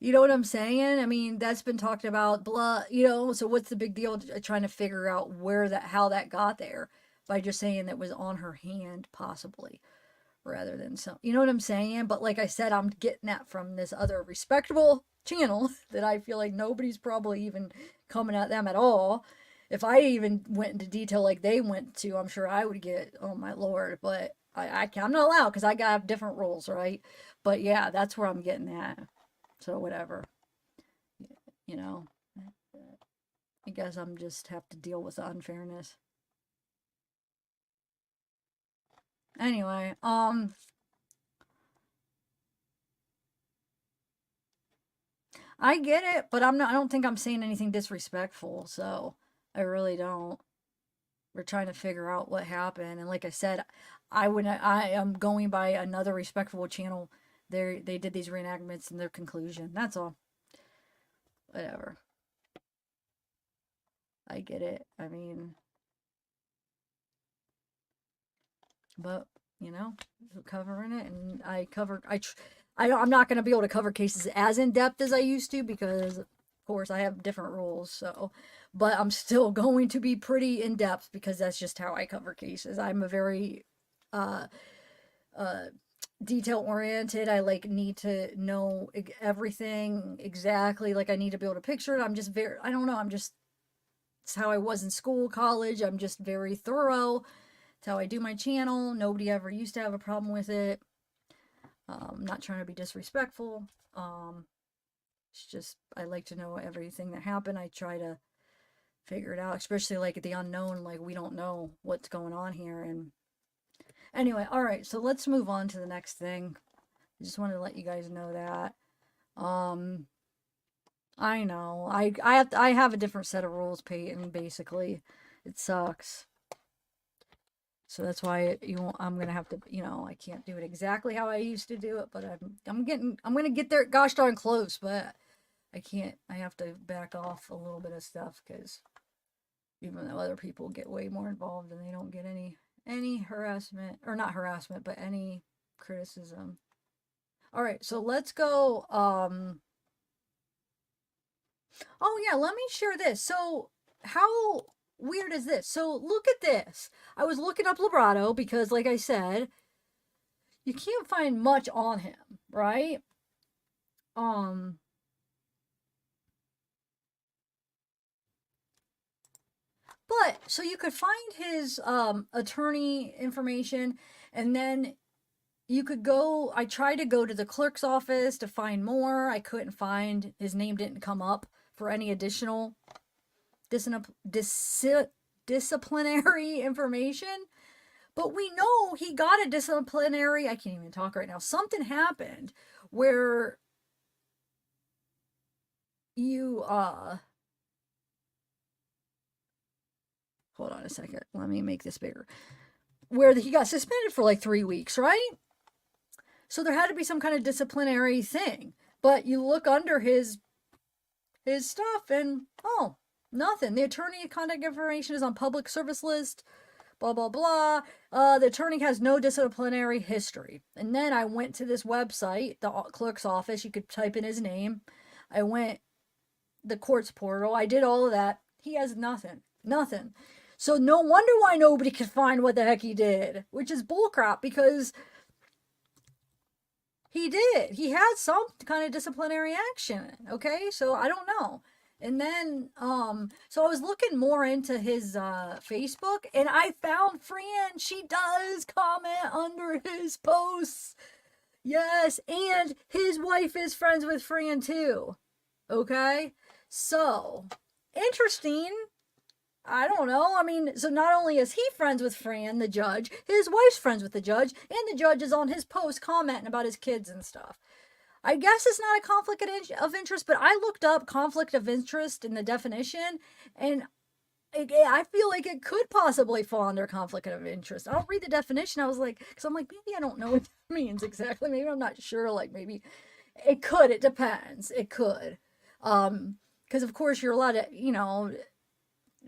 You know what I'm saying? I mean, that's been talked about blood, you know, so what's the big deal trying to figure out how that got there by just saying that was on her hand, possibly, rather than some, you know what I'm saying? But like I said, I'm getting that from this other respectable channel that I feel like nobody's probably even coming at them at all. If I even went into detail like they went to, I'm sure I would get, oh my Lord, but I'm not allowed because I got different rules, right? But yeah, that's where I'm getting at. So whatever, you know, I guess I'm just have to deal with the unfairness. Anyway, I get it, but I don't think I'm saying anything disrespectful, so I really don't. We're trying to figure out what happened, and like I said, I am going by another respectable channel. They did these reenactments and their conclusion. That's all. Whatever. I get it. I mean, but you know, covering it, and I'm not going to be able to cover cases as in depth as I used to because, of course, I have different rules. So, but I'm still going to be pretty in depth because that's just how I cover cases. I'm a very uh, detail oriented. I like need to know everything exactly. Like I need to be able to picture it. I don't know. It's how I was in school, college. I'm just very thorough. It's how I do my channel. Nobody ever used to have a problem with it. I'm not trying to be disrespectful. It's just, I like to know everything that happened. I try to figure it out, especially like at the unknown, like we don't know what's going on here. And anyway, all right, so let's move on to the next thing. I just wanted to let you guys know that. I know. I have a different set of rules, Peyton, basically. It sucks. So that's why I'm gonna have to, I can't do it exactly how I used to do it, but I'm gonna get there gosh darn close, but I have to back off a little bit of stuff because even though other people get way more involved and they don't get any harassment, or not harassment, but any criticism. All right, so let's go. Oh yeah, let me share this. So how weird is this? So look at this. I was looking up Lebrato because, like I said, you can't find much on him, right? But so you could find his attorney information, and then you could go. I tried to go to the clerk's office to find more. I couldn't find, his name didn't come up for any additional disciplinary information. But we know he got a disciplinary, I can't even talk right now. Something happened where you hold on a second. Let me make this bigger. Where he got suspended for like 3 weeks, right? So there had to be some kind of disciplinary thing. But you look under his stuff and oh, nothing. The attorney contact information is on public service list. Blah blah blah. The attorney has no disciplinary history. And then I went to this website, the clerk's office. You could type in his name. I went the courts portal. I did all of that. He has nothing. Nothing. So no wonder why nobody could find what the heck he did, which is bullcrap because he did. He had some kind of disciplinary action. Okay, so I don't know. And then, so I was looking more into his Facebook, and I found Fran. She does comment under his posts. Yes, and his wife is friends with Fran too. Okay, so interesting. I don't know. I mean, so not only is he friends with Fran, the judge, his wife's friends with the judge, and the judge is on his post commenting about his kids and stuff. I guess it's not a conflict of interest, but I looked up conflict of interest in the definition, and I feel like it could possibly fall under conflict of interest. I'll read the definition. I was like, because I'm like, maybe I don't know what that means exactly. Maybe I'm not sure. Like maybe it could. It depends. It could. Because of course you're allowed to,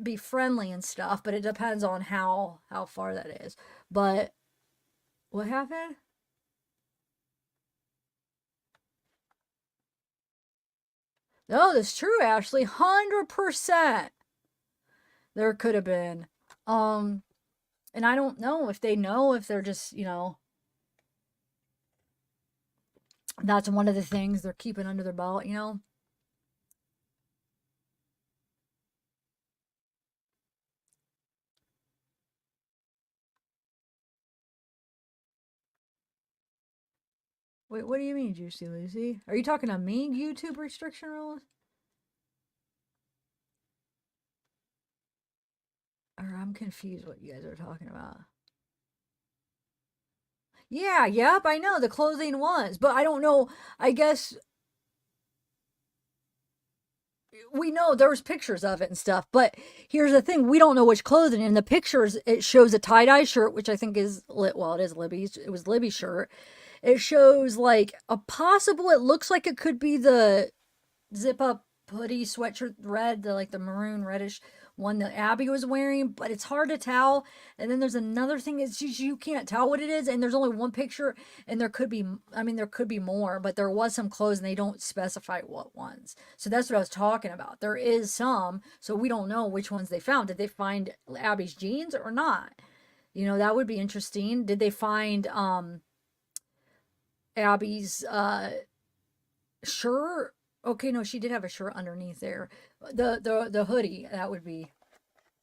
be friendly and stuff, but it depends on how far that is. But what happened? No, that's true, Ashley. 100%. There could have been. And I don't know if they know, if they're just, that's one of the things they're keeping under their belt, Wait, what do you mean, Juicy Lucy? Are you talking to me, YouTube restriction rules? Or I'm confused what you guys are talking about. Yeah, yep, I know the clothing was, but I don't know. I guess we know there was pictures of it and stuff, but here's the thing: we don't know which clothing. In the pictures, it shows a tie-dye shirt, which I think is well, it is Libby's. It was Libby's shirt. It shows like a possible. It looks like it could be the zip-up hoodie sweatshirt red, like the maroon reddish one that Abby was wearing, but it's hard to tell. And then there's another thing, it's just you can't tell what it is, and there's only one picture, and there could be, I mean, there could be more, but there was some clothes and they don't specify what ones. So that's what I was talking about. There is some, so we don't know which ones they found. Did they find Abby's jeans or not? You know, that would be interesting. Did they find Abby's shirt? Okay, no, she did have a shirt underneath there. The hoodie, that would be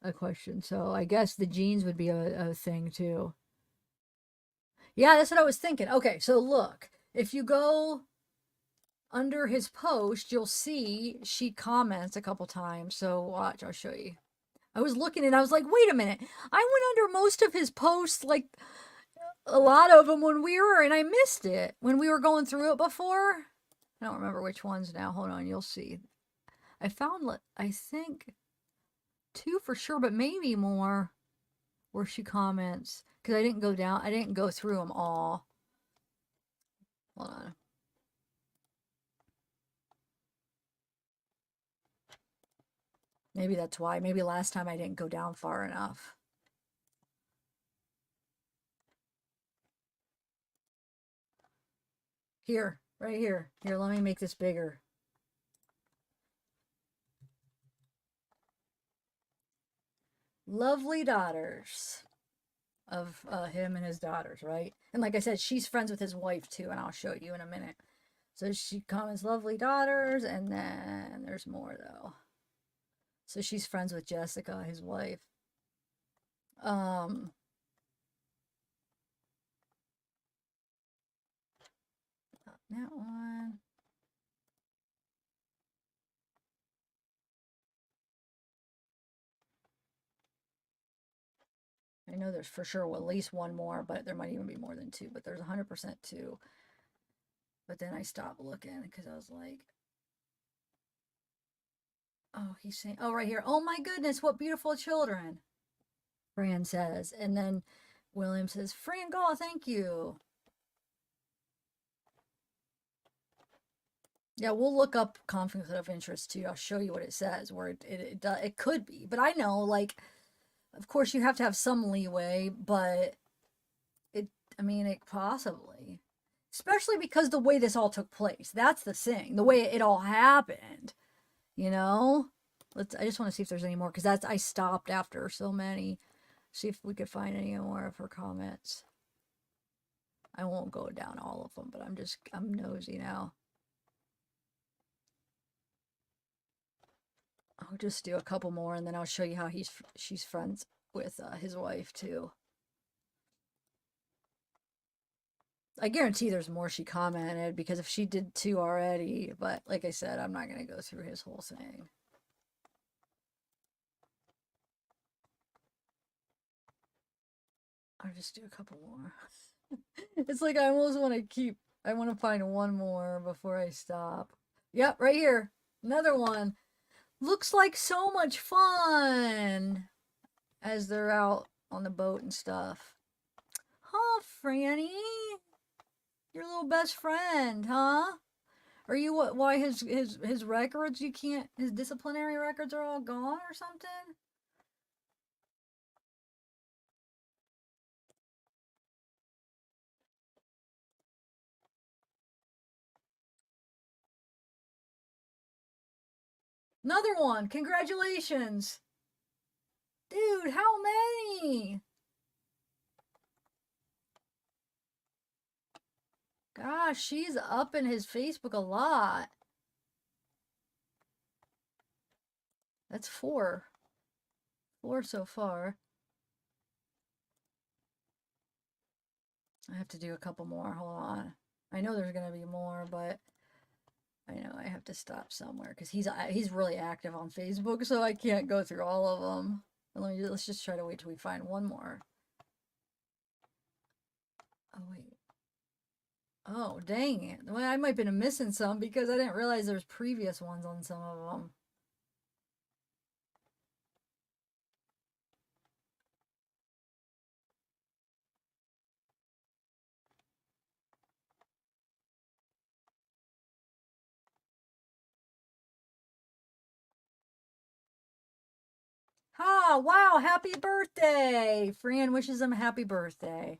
a question. So I guess the jeans would be a thing too. Yeah, that's what I was thinking. Okay, so look, if you go under his post, you'll see she comments a couple times. So watch, I'll show you. I was looking and I was like, wait a minute. I went under most of his posts, like a lot of them and I missed it when we were going through it before. I don't remember which ones now. Hold on, you'll see. I found, I think, 2 for sure, but maybe more where she comments. Because I didn't go through them all. Hold on. Maybe that's why. Maybe last time I didn't go down far enough. Here, right here. Here, let me make this bigger. Lovely daughters of him and his daughters, right? And like I said, she's friends with his wife too, and I'll show you in a minute. So she comments lovely daughters, and then there's more though. So she's friends with Jessica, his wife. That one. I know there's for sure at least one more, but there might even be more than 2, but there's 100% 2. But then I stopped looking because I was like, oh, he's saying, oh, right here. Oh my goodness, what beautiful children, Fran says. And then William says, Fran Gull, thank you. Yeah, we'll look up conflict of interest too. I'll show you what it says, where it could be. But I know, like, of course, you have to have some leeway, but it possibly. Especially because the way this all took place. That's the thing. The way it all happened. You know? I just want to see if there's any more, because I stopped after so many. See if we could find any more of her comments. I won't go down all of them, but I'm nosy now. I'll just do a couple more, and then I'll show you how she's friends with his wife too. I guarantee there's more she commented, because if she did 2 already, but like I said, I'm not going to go through his whole thing. I'll just do a couple more. It's like I almost want to find one more before I stop. Yep, right here. Another one. Looks like so much fun as they're out on the boat and stuff. Huh, Franny? Your little best friend, huh? Are you why his records his disciplinary records are all gone or something? Another one. Congratulations. Dude, how many? Gosh, she's up in his Facebook a lot. That's 4. 4 so far. I have to do a couple more. Hold on. I know there's going to be more, but I know I have to stop somewhere because he's really active on Facebook, so I can't go through all of them. Let's just try to wait till we find one more. Oh wait. Oh dang it! Well, I might have been missing some because I didn't realize there's previous ones on some of them. Ah, wow, happy birthday. Fran wishes him a happy birthday.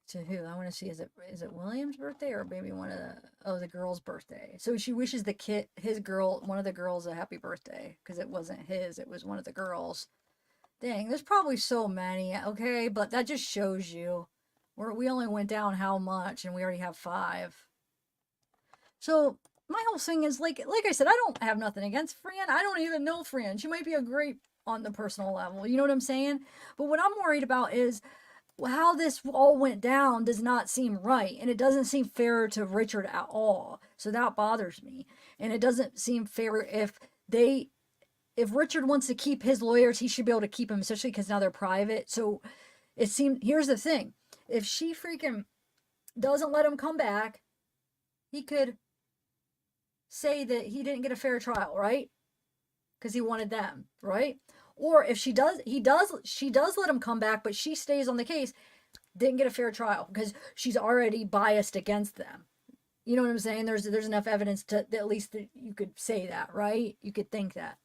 To who? I want to see, is it William's birthday or maybe the girl's birthday? So she wishes the kid, one of the girls, a happy birthday because it wasn't his, it was one of the girls. Dang, there's probably so many, okay? But that just shows you. We only went down how much and we already have 5. So my whole thing is like I said, I don't have nothing against Fran. I don't even know Fran. She might be a great on the personal level. You know what I'm saying? But what I'm worried about is how this all went down does not seem right. And it doesn't seem fair to Richard at all. So that bothers me. And it doesn't seem fair if Richard wants to keep his lawyers, he should be able to keep them, especially because now they're private. So here's the thing. If she freaking doesn't let him come back, he could say that he didn't get a fair trial, right? Because he wanted them, right? Or if she does let him come back, but she stays on the case, didn't get a fair trial because she's already biased against them. You know what I'm saying? There's enough evidence to at least that you could say that, right? You could think that.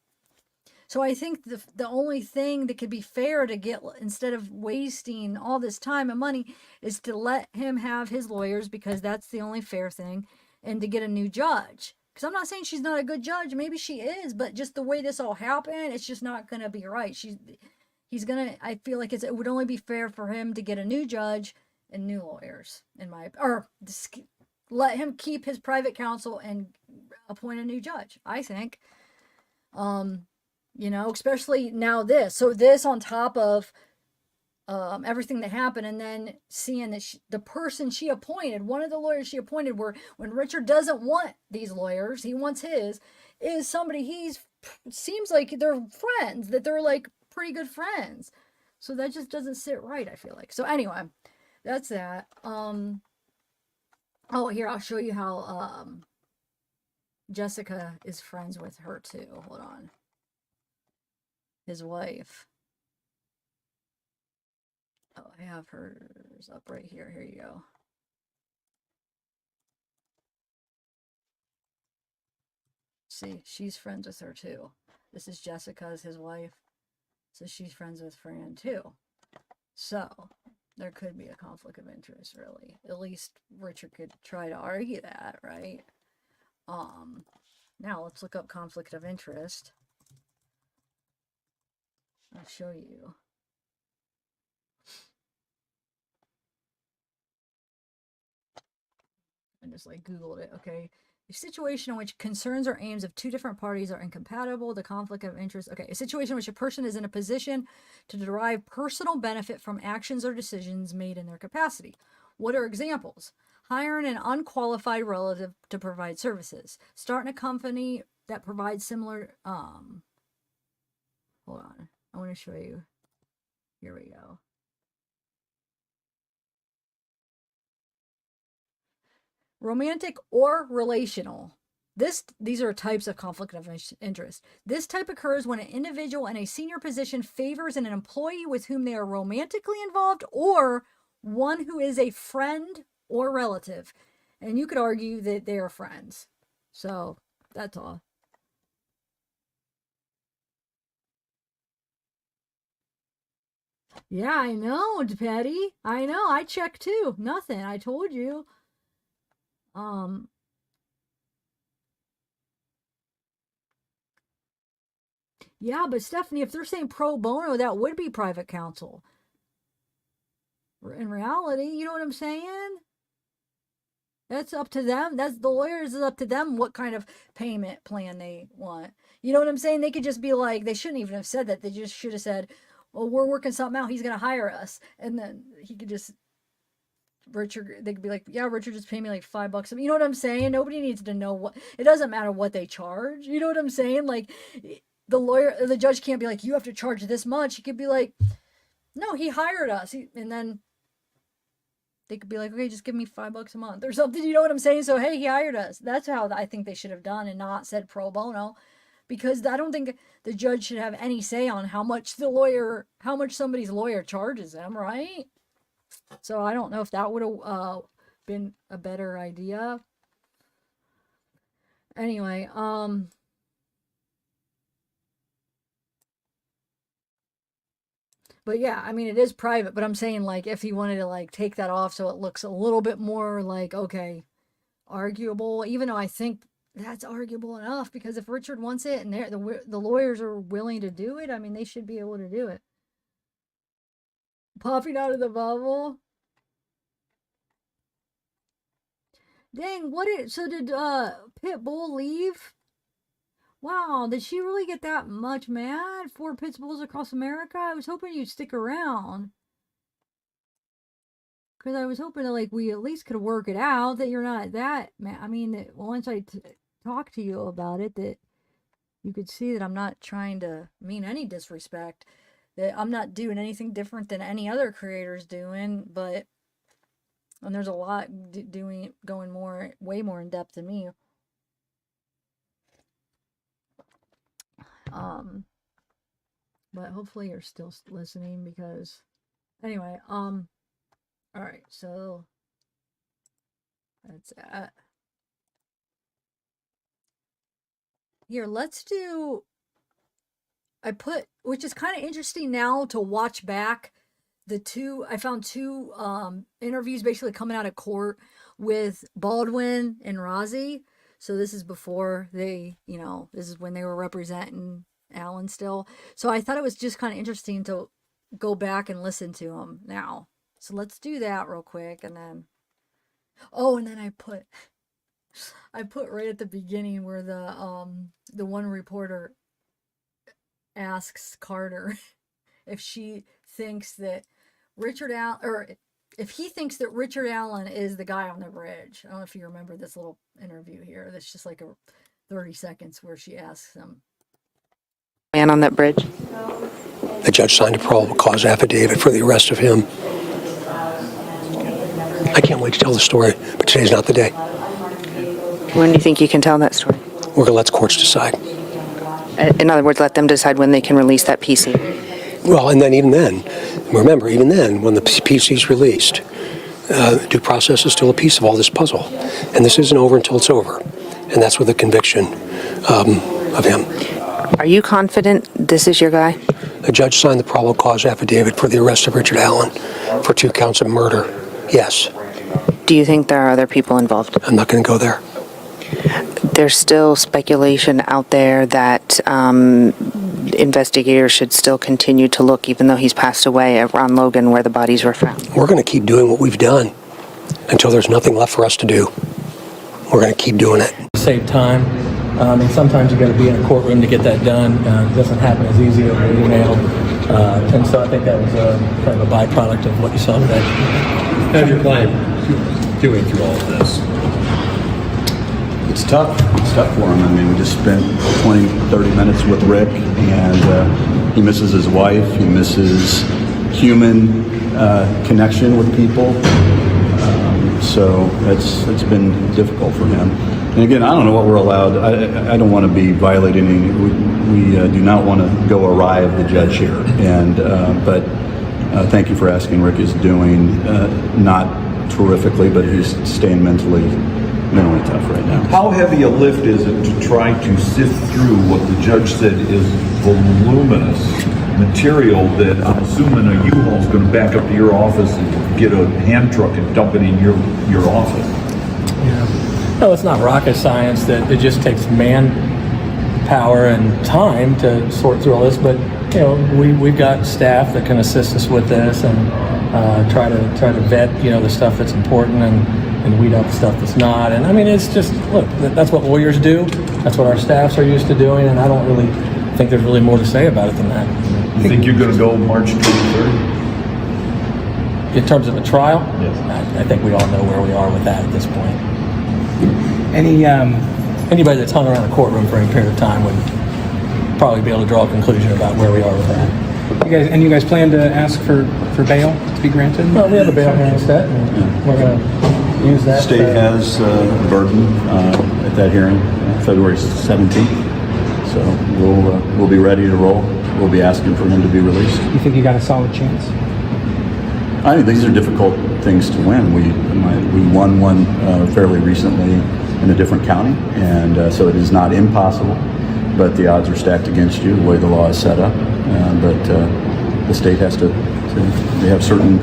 So I think the only thing that could be fair to get, instead of wasting all this time and money, is to let him have his lawyers because that's the only fair thing, and to get a new judge. Because I'm not saying she's not a good judge. Maybe she is, but just the way this all happened, it's just not going to be right. I feel like it would only be fair for him to get a new judge and new lawyers, let him keep his private counsel and appoint a new judge, I think. Especially now this. So this on top of everything that happened, and then seeing that the person she appointed, one of the lawyers she appointed, when Richard doesn't want these lawyers, he wants his, is somebody seems like they're friends, that they're like pretty good friends. So that just doesn't sit right, I feel like. So anyway, that's that. Here, I'll show you how Jessica is friends with her too. Hold on. His wife. Oh, I have hers up right here. Here you go. See, she's friends with her too. This is Jessica's, his wife. So she's friends with Fran too. So there could be a conflict of interest, really. At least Richard could try to argue that, right? Now let's look up conflict of interest. I'll show you. I just Googled it. Okay. A situation in which concerns or aims of two different parties are incompatible, the conflict of interest. Okay. A situation in which a person is in a position to derive personal benefit from actions or decisions made in their capacity. What are examples? Hiring an unqualified relative to provide services. Starting a company that provides similar, hold on. I want to show you. Here we go. Romantic or relational. These are types of conflict of interest. This type occurs when an individual in a senior position favors an employee with whom they are romantically involved, or one who is a friend or relative. And you could argue that they are friends. So that's all. Yeah, I know, Patty. I know. I checked too. Nothing. I told you. Yeah, but Stephanie, if they're saying pro bono, that would be private counsel. In reality, you know what I'm saying? That's up to them. That's the lawyers, is up to them what kind of payment plan they want. You know what I'm saying? They could just be like, they shouldn't even have said that. They just should have said, well, we're working something out. He's going to hire us. And then he could just, Richard, they could be like, yeah, Richard just paid me like $5. You know what I'm saying? Nobody needs to know it doesn't matter what they charge. You know what I'm saying? Like, the judge can't be like, you have to charge this much. He could be like, no, he hired us. And then they could be like, okay, just give me $5 a month or something. You know what I'm saying? So, hey, he hired us. That's how I think they should have done, and not said pro bono, because I don't think the judge should have any say on how much somebody's lawyer charges them, right? So I don't know if that would have been a better idea. Anyway, But yeah, I mean, it is private, but I'm saying like if he wanted to like take that off so it looks a little bit more like, okay, arguable, even though I think that's arguable enough, because if Richard wants it and the lawyers are willing to do it, I mean, they should be able to do it. Popping out of the bubble. Dang, so did Pitbull leave? Wow, did she really get that much mad for Pitbulls across America? I was hoping you'd stick around. Because I was hoping that, like, we at least could work it out, that you're not that mad. I mean, that once I talk to you about it, that you could see that I'm not trying to mean any disrespect. That I'm not doing anything different than any other creator's doing, but... And there's a lot going way more in depth than me. But hopefully you're still listening because, anyway, all right, so that's it. Here, let's do, which is kind of interesting now to watch back. I found two interviews basically coming out of court with Baldwin and Rozzi. So this is before this is when they were representing Alan still. So I thought it was just kind of interesting to go back and listen to them now. So let's do that real quick. And then, and then I put right at the beginning where the one reporter asks Carter if she thinks that Richard Allen, or if he thinks that Richard Allen is the guy on the bridge. I don't know if you remember this little interview here. That's just like a 30 seconds where she asks him. Man on that bridge. The judge signed a probable cause affidavit for the arrest of him. I can't wait to tell the story, but today's not the day. When do you think you can tell that story? We're going to let the courts decide. In other words, let them decide when they can release that PC. Well, and then even then, remember, even then, when the PC is released, due process is still a piece of all this puzzle. And this isn't over until it's over. And that's with the conviction of him. Are you confident this is your guy? The judge signed the probable cause affidavit for the arrest of Richard Allen for 2 counts of murder. Yes. Do you think there are other people involved? I'm not going to go there. There's still speculation out there that investigators should still continue to look, even though he's passed away, at Ron Logan, where the bodies were found. We're going to keep doing what we've done until there's nothing left for us to do. We're going to keep doing it. Save time. And sometimes you got to be in a courtroom to get that done. It doesn't happen as easy over email. And so I think that was kind of a byproduct of what you saw today. How do you plan doing through all of this? It's tough. It's tough for him. I mean, we just spent 20, 30 minutes with Rick, and he misses his wife. He misses human connection with people. So it's been difficult for him. And again, I don't know what we're allowed. I don't want to be violating any. We do not want to go awry of the judge here. And but thank you for asking. Rick is doing not terrifically, but he's staying mentally tough right now. How heavy a lift is it to try to sift through what the judge said is voluminous material that I'm assuming a U-Haul is going to back up to your office and get a hand truck and dump it in your office? Yeah. No, it's not rocket science. That it just takes manpower and time to sort through all this. But we've got staff that can assist us with this and try to vet the stuff that's important and weed out the stuff that's not. And I mean, it's just, look, that's what lawyers do. That's what our staffs are used to doing, and I don't really think there's really more to say about it than that. You think you're going to go March 23rd? In terms of a trial? Yes. I think we all know where we are with that at this point. Anybody that's hung around a courtroom for any period of time would probably be able to draw a conclusion about where we are with that. You guys plan to ask for bail to be granted? Well, we have a bail hearing set, and we're going to use that. State has the burden at that hearing, February 17th. So we'll be ready to roll. We'll be asking for him to be released. You think you got a solid chance? I mean, these are difficult things to win. We won one fairly recently in a different county, and so it is not impossible. But the odds are stacked against you the way the law is set up. But the state has to they have certain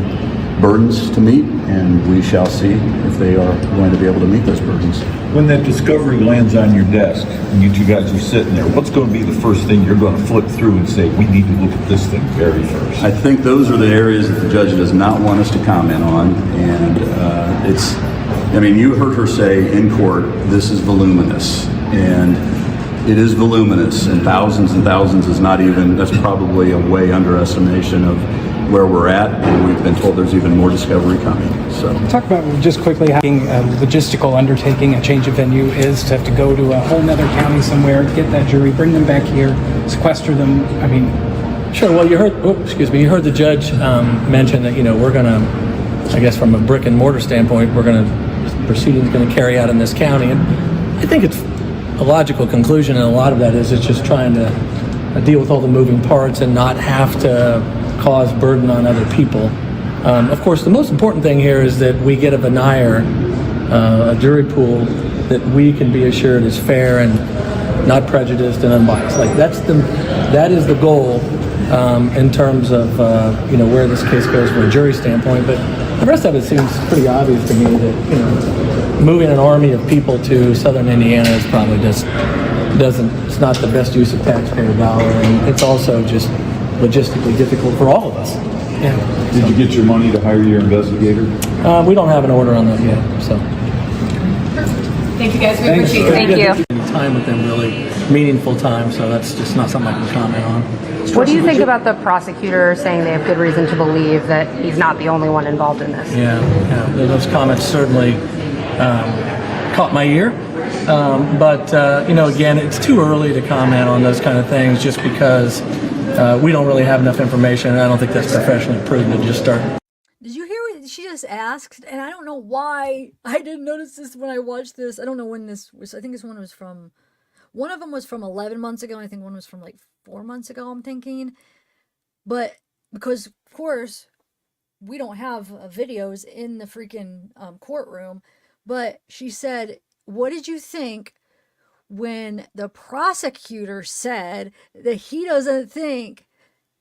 burdens to meet, and we shall see if they are going to be able to meet those burdens. When that discovery lands on your desk and you two guys are sitting there, what's going to be the first thing you're going to flip through and say, we need to look at this thing very first? I think those are the areas that the judge does not want us to comment on, and I mean, you heard her say in court, this is voluminous, and it is voluminous, and thousands is not even, that's probably a way underestimation of where we're at, and we've been told there's even more discovery coming. So Talk about just quickly how a logistical undertaking, a change of venue is to have to go to a whole nother county somewhere, get that jury, bring them back here, sequester them. I mean, Sure. Well, you heard the judge mention that, we're going to, I guess from a brick and mortar standpoint, proceedings going to carry out in this county. And I think it's a logical conclusion, and a lot of that is it's just trying to deal with all the moving parts and not have to cause burden on other people. Of course, the most important thing here is that we get a veneer, a jury pool that we can be assured is fair and not prejudiced and unbiased. Like that is the goal in terms of where this case goes from a jury standpoint. But the rest of it seems pretty obvious to me that moving an army of people to southern Indiana is probably it's not the best use of taxpayer dollar, and it's also just logistically difficult for all of us. yeah. Did you get your money to hire your investigator? We don't have an order on that yet, so. Thank you guys. We appreciate it. Thank you. Any time with them, really meaningful time, so that's just not something I can comment on. What do you think about the prosecutor saying they have good reason to believe that he's not the only one involved in this? Yeah, those comments certainly caught my ear. But again, it's too early to comment on those kind of things just because we don't really have enough information, and I don't think that's professionally prudent to just start. Did you hear what she just asked? And I don't know why I didn't notice this when I watched this. I don't know when this was. I think this one was from, one of them was from 11 months ago, and I think one was from like 4 months ago, I'm thinking. But because, of course, we don't have videos in the freaking courtroom. But she said, what did you think when the prosecutor said that he doesn't think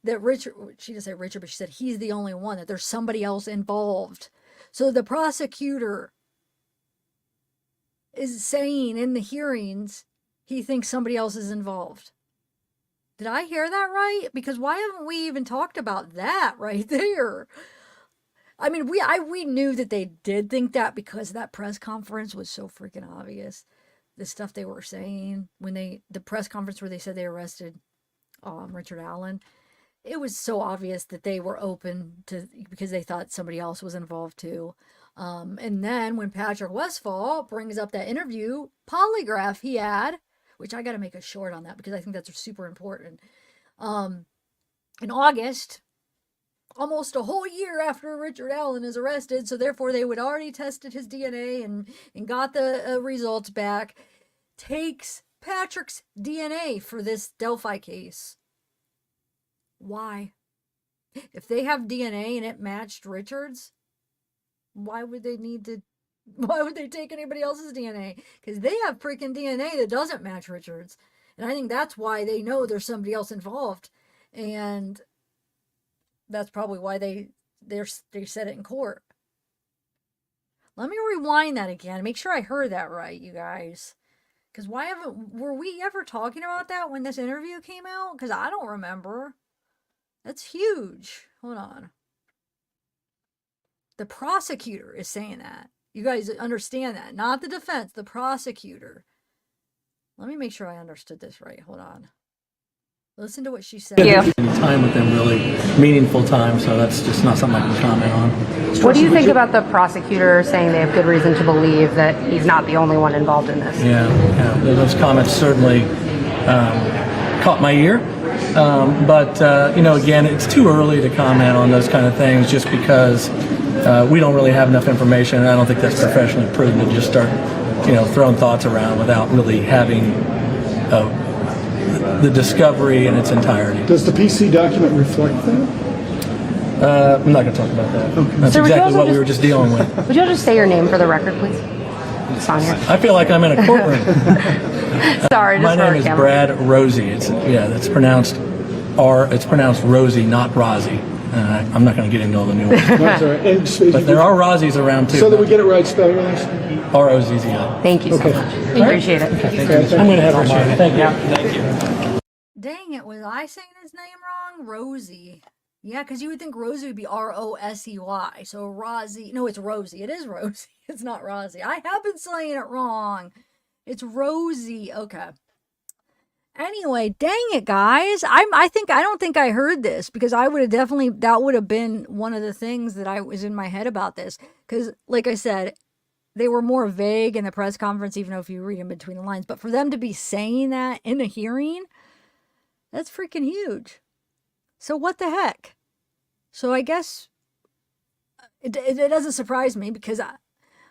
that Richard, she didn't say Richard, but she said he's the only one, that there's somebody else involved. So the prosecutor is saying in the hearings he thinks somebody else is involved. Did I hear that right? Because why haven't we even talked about that right there? I mean, we knew that they did think that because that press conference was so freaking obvious. The stuff they were saying when the press conference where they said they arrested Richard Allen, it was so obvious that they were open to, because they thought somebody else was involved too. And then when Patrick Westphal brings up that interview polygraph he had, which I got to make a short on that because I think that's super important. In August, almost a whole year after Richard Allen is arrested, so therefore they would already tested his DNA and got the results back, takes Patrick's DNA for this Delphi case. Why? If they have DNA and it matched Richard's, why would they take anybody else's DNA? Because they have freaking DNA that doesn't match Richard's. And I think that's why they know there's somebody else involved. And that's probably why they said it in court. Let me rewind that again. Make sure I heard that right, you guys. Because were we ever talking about that when this interview came out? Because I don't remember. That's huge. Hold on. The prosecutor is saying that. You guys understand that. Not the defense, the prosecutor. Let me make sure I understood this right. Hold on. Listen to what she said. Any time with them, really meaningful time, so that's just not something I can comment on. What do you think about the prosecutor saying they have good reason to believe that he's not the only one involved in this? Yeah. Those comments certainly caught my ear. But again, it's too early to comment on those kind of things just because we don't really have enough information, and I don't think that's professionally prudent to just start, throwing thoughts around without really having the discovery in its entirety. Does the PC document reflect that? I'm not going to talk about that. Okay. That's exactly what we were just dealing with. Would you all just say your name for the record, please? Sonia. I feel like I'm in a courtroom. Sorry, just my for our name is camera. Brad Rozzi. That's pronounced it's pronounced Rozzi, not Rozzi. I'm not going to get into all the nuances. That's all right. And But there are Rozzis around too. so that we get it right, spell your last. R-O-Z-Z-I. Thank you so Okay. much. Appreciate it. I'm going to head on. Thank you. Thank you. Dang it, was I saying his name wrong? Rosie. Yeah, because you would think Rosie would be R-O-S-E-Y. So Rozzi. No, it's Rosie. It is Rosie. It's not Rozzi. I have been saying it wrong. It's Rosie. Okay. Anyway, dang it, guys. I don't think I heard this, because I would have definitely, that would have been one of the things that I was in my head about this. Because, like I said, they were more vague in the press conference, even though if you read in between the lines. But for them to be saying that in a hearing, that's freaking huge. So what the heck? So I guess it doesn't surprise me, because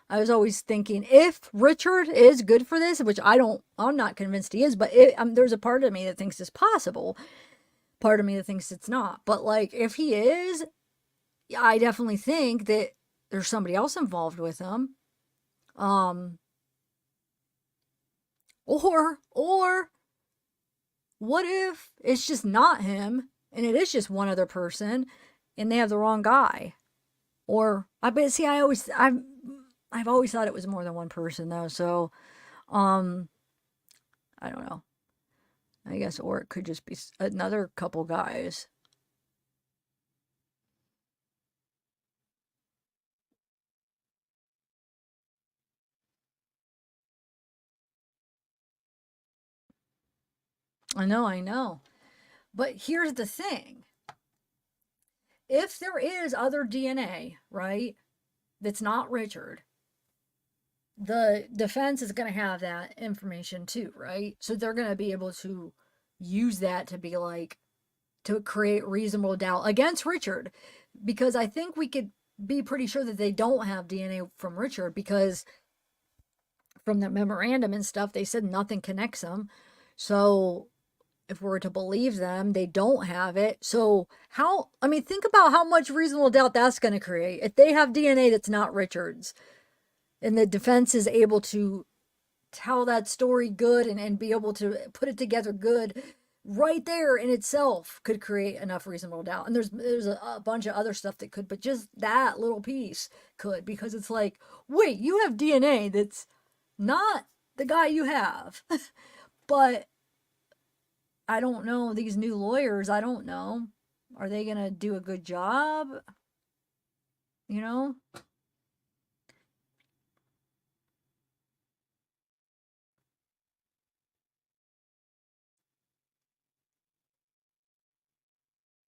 I was always thinking, if Richard is good for this, which I'm not convinced he is, but there's a part of me that thinks it's possible. Part of me that thinks it's not. But like, if he is, I definitely think that there's somebody else involved with him. Or what if it's just not him and it is just one other person and they have the wrong guy? Or I've always thought it was more than one person though. So, I don't know. I guess, or it could just be another couple guys. I know. But here's the thing. If there is other DNA, right, that's not Richard, the defense is going to have that information too, right? So they're going to be able to use that to be like, to create reasonable doubt against Richard. Because I think we could be pretty sure that they don't have DNA from Richard, because from the memorandum and stuff, they said nothing connects them. So if we're to believe them, they don't have it. So think about how much reasonable doubt that's going to create. If they have DNA that's not Richard's, and the defense is able to tell that story good and be able to put it together good, right there in itself could create enough reasonable doubt. And there's a bunch of other stuff that could, but just that little piece could, because it's like, wait, you have DNA that's not the guy you have. But I don't know, these new lawyers, I don't know. Are they going to do a good job? You know?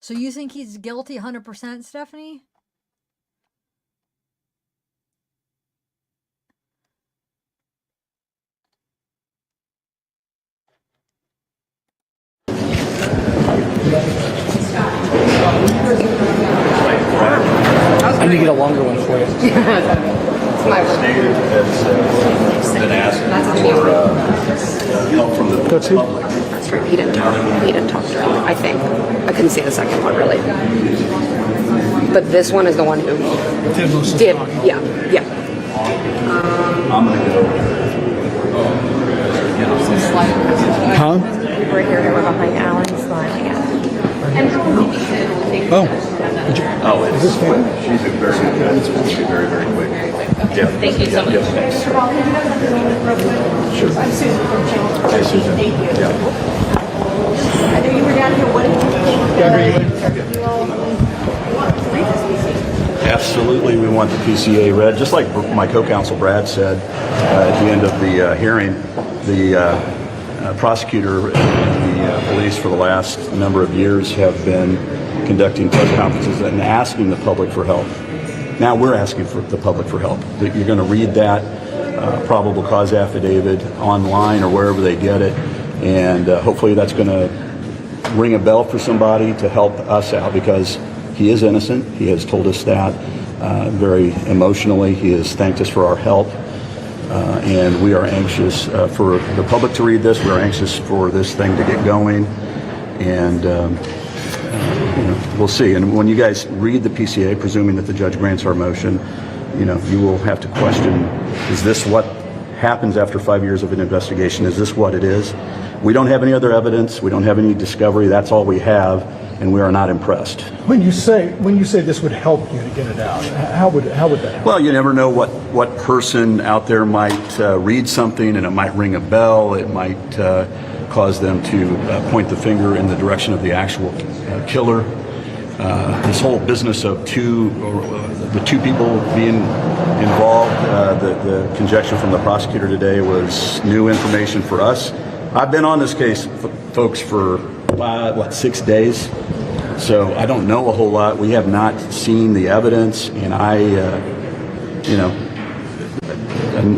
So you think he's guilty 100%, Stephanie? I need to get a longer one for you. It's my work. Been asking for help from the public. That's right. He didn't talk to her, I think. I couldn't see the second one, really. But this one is the one who did. Yeah. I'm gonna go. Huh? We're here, we're behind Alan, smiling at him. Oh, it's she's a very good. It's very, very quick. Yeah. Thank you so much. Mr. Baldwin, you have another Sure. I'm Susan from Channel. Hey, Susan. Thank you. Yeah. I know you were down here. What did you think? You all want to read this? Absolutely, we want the PCA read. Just like my co-counsel Brad said at the end of the hearing, the prosecutor and the police for the last number of years have been conducting press conferences and asking the public for help. Now we're asking for the public for help. You're going to read that probable cause affidavit online or wherever they get it, and hopefully that's going to ring a bell for somebody to help us out, because he is innocent. He has told us that very emotionally. He has thanked us for our help. And we are anxious for the public to read this. We're anxious for this thing to get going, and we'll see. And when you guys read the PCA, presuming that the judge grants our motion, you will have to question: is this what happens after 5 years of an investigation? Is this what it is? We don't have any other evidence. We don't have any discovery. That's all we have, and we are not impressed. When you say this would help you to get it out, how would that help? Well, you never know what person out there might read something, and it might ring a bell. It might cause them to point the finger in the direction of the actual killer. This whole business of the two people being involved, the conjecture from the prosecutor today was new information for us. I've been on this case, folks, for 6 days, so I don't know a whole lot. We have not seen the evidence, and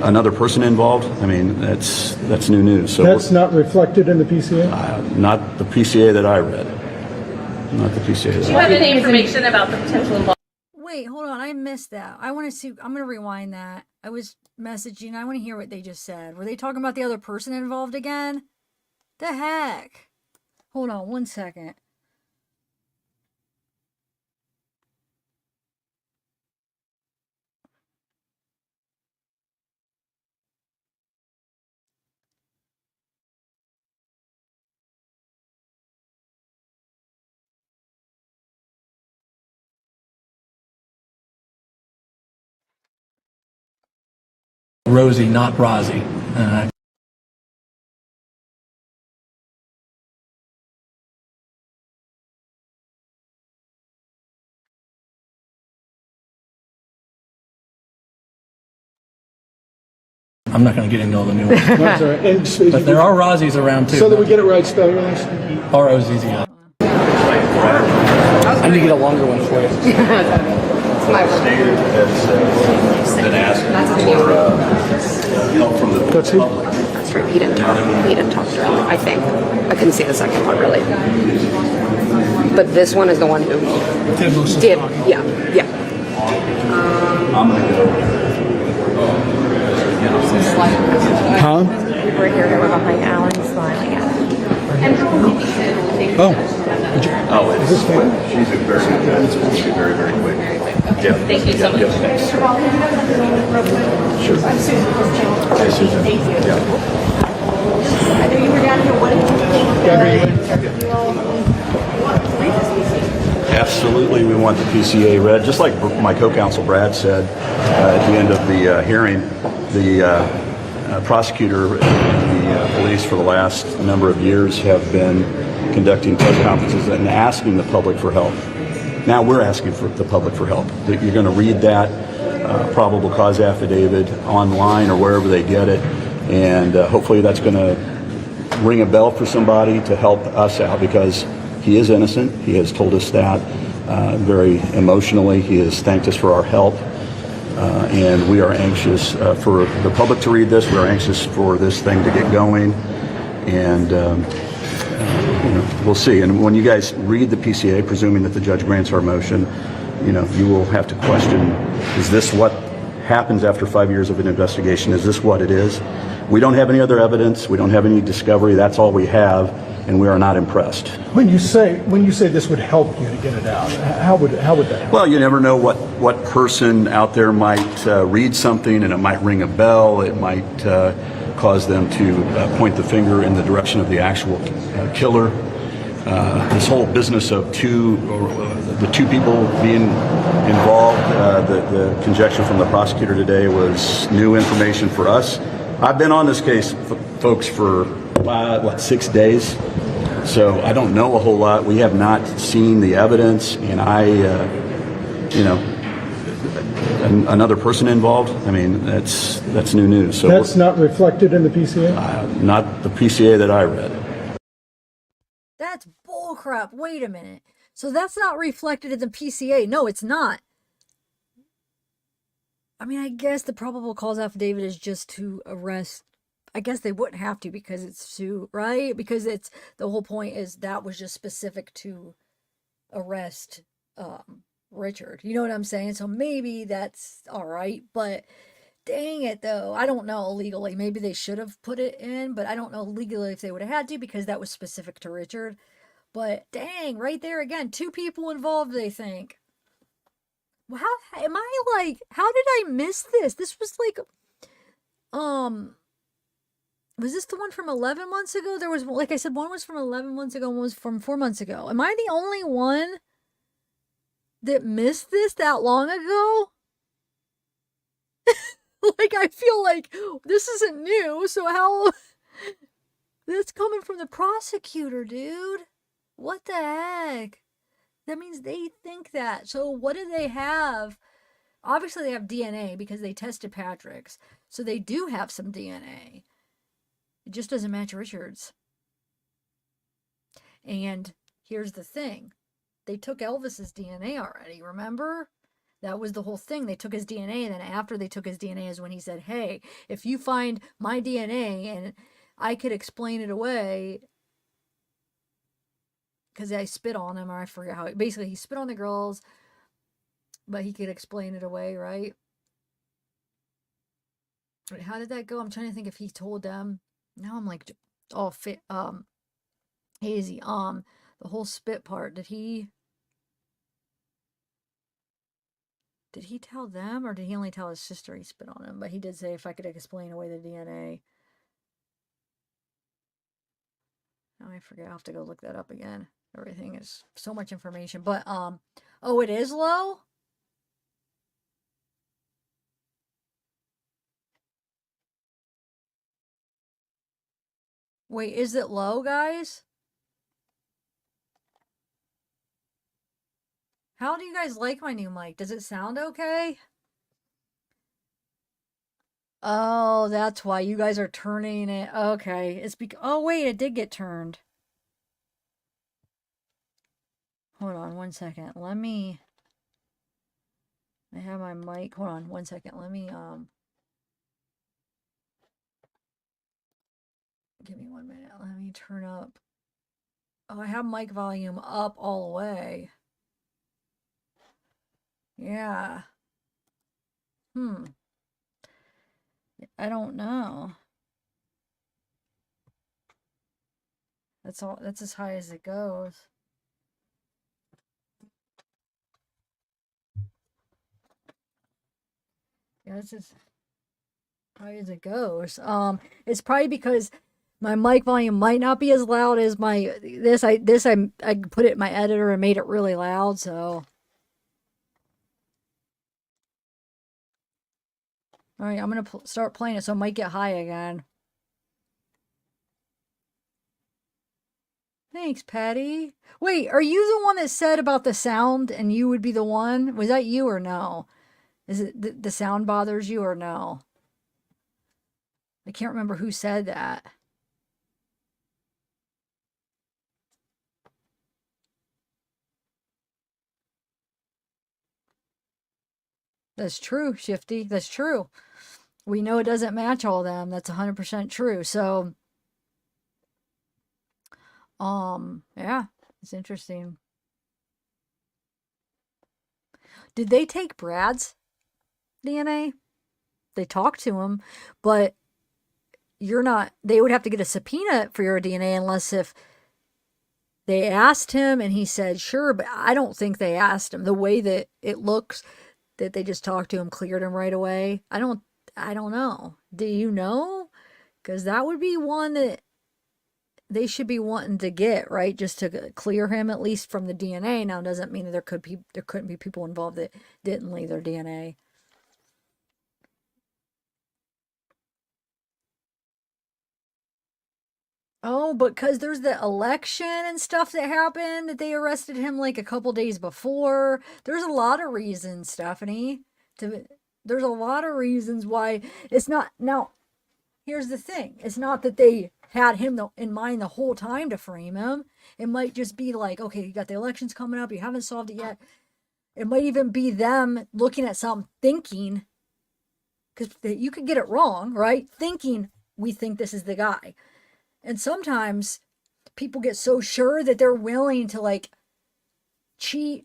another person involved. I mean, that's new news. So that's not reflected in the PCA? Not the PCA that I read. Not the PCA. Do you have any information about the potential involvement? Wait, hold on. I missed that. I want to see. I'm going to rewind that. I was messaging. I want to hear what they just said. Were they talking about the other person involved again? The heck? Hold on 1 second. Rozzi, not Rozzi. I'm not going to get into all the nuances. But there are Rozzis around too. So that we get it right, spell your last name. R-O-Z-Z-I. I need to get a longer one for you. It's my work. Been asking for help from the public. That's right. He didn't talk to her, I think. I couldn't see the second one, really. But this one is the one who did. Yeah, yeah. I'm going to go. Huh? We're here, we're behind Alan, smiling at him. Oh. Is this fun? She's a very good guy. It's supposed to be very, very quick. Yeah. Thank you so much. Sure. Hey, Susan. Yeah. I know you were down here. What did you think? Absolutely, we want the PCA read. Just like my co-counsel Brad said at the end of the hearing, the prosecutor and the police for the last number of years have been conducting press conferences and asking the public for help. Now we're asking for the public for help. You're going to read that probable cause affidavit online or wherever they get it, and hopefully that's going to ring a bell for somebody to help us out, because he is innocent. He has told us that very emotionally. He has thanked us for our help. And we are anxious for the public to read this. We are anxious for this thing to get going. And we'll see. And when you guys read the PCA, presuming that the judge grants our motion, you will have to question, is this what happens after 5 years of an investigation? Is this what it is? We don't have any other evidence. We don't have any discovery. That's all we have, and we are not impressed. When you say this would help you to get it out, how would that help? Well, you never know what person out there might read something, and it might ring a bell. It might cause them to point the finger in the direction of the actual killer. This whole business of the two people being involved, the conjecture from the prosecutor today was new information for us. I've been on this case, folks, for 6 days, so I don't know a whole lot. We have not seen the evidence, and another person involved. I mean, that's new news. So that's not reflected in the PCA? Not the PCA that I read. That's bullcrap. Wait a minute. So that's not reflected in the PCA. No, it's not. I mean, I guess the probable cause affidavit is just to arrest. I guess they wouldn't have to, because it's to, right? Because it's, the whole point is that was just specific to arrest Richard. You know what I'm saying? So maybe that's all right, but dang it though. I don't know legally. Maybe they should have put it in, but I don't know legally if they would have had to, because that was specific to Richard. But dang, right there again, two people involved, they think. Well, how am I like, how did I miss this? This was like, Was this the one from 11 months ago? There was, like I said, one was from 11 months ago, one was from 4 months ago. Am I the only one that missed this that long ago? Like, I feel like this isn't new, so how... That's coming from the prosecutor, dude. What the heck? That means they think that. So what do they have? Obviously, they have DNA because they tested Patrick's. So they do have some DNA. It just doesn't match Richard's. And here's the thing. They took Elvis's DNA already, remember? That was the whole thing. They took his DNA, and then after they took his DNA is when he said, hey, if you find my DNA and I could explain it away, because I spit on him, or I forget how, basically he spit on the girls, but he could explain it away, right? Wait, how did that go? I'm trying to think if he told them. Now I'm like, all hazy. The whole spit part, did he tell them, or did he only tell his sister he spit on him? But he did say if I could explain away the DNA. Oh, I forget. I'll have to go look that up again. Everything is so much information. But oh, it is low? Wait, is it low, guys? How do you guys like my new mic? Does it sound okay? Oh, that's why you guys are turning it. Okay. It's oh, wait, it did get turned. Hold on one second. I have my mic. Hold on one second. Give me 1 minute. Let me turn up. Oh, I have mic volume up all the way. Yeah. I don't know. That's all. That's as high as it goes. Yeah, that's as high as it goes. It's probably because my mic volume might not be as loud as my I put it in my editor and made it really loud, so. All right, I'm going to start playing it so it might get high again. Thanks, Patty. Wait, are you the one that said about the sound and you would be the one? Was that you or no? Is it the sound bothers you or no? I can't remember who said that. That's true, Shifty. That's true. We know it doesn't match all of them. That's 100% true. So, yeah, it's interesting. Did they take Brad's DNA? They talked to him, but they would have to get a subpoena for your DNA unless if they asked him and he said, sure, but I don't think they asked him. The way that it looks, that they just talked to him, cleared him right away. I don't know. Do you know? Because that would be one that they should be wanting to get, right? Just to clear him at least from the DNA. Now, doesn't mean that there couldn't be people involved that didn't leave their DNA. Oh, because there's the election and stuff that happened that they arrested him like a couple days before. There's a lot of reasons, Stephanie. There's a lot of reasons why it's not. Now, here's the thing. It's not that they had him in mind the whole time to frame him. It might just be like, okay, you got the elections coming up. You haven't solved it yet. It might even be them looking at something, thinking, because you could get it wrong, right? Thinking, we think this is the guy. And sometimes people get so sure that they're willing to like cheat,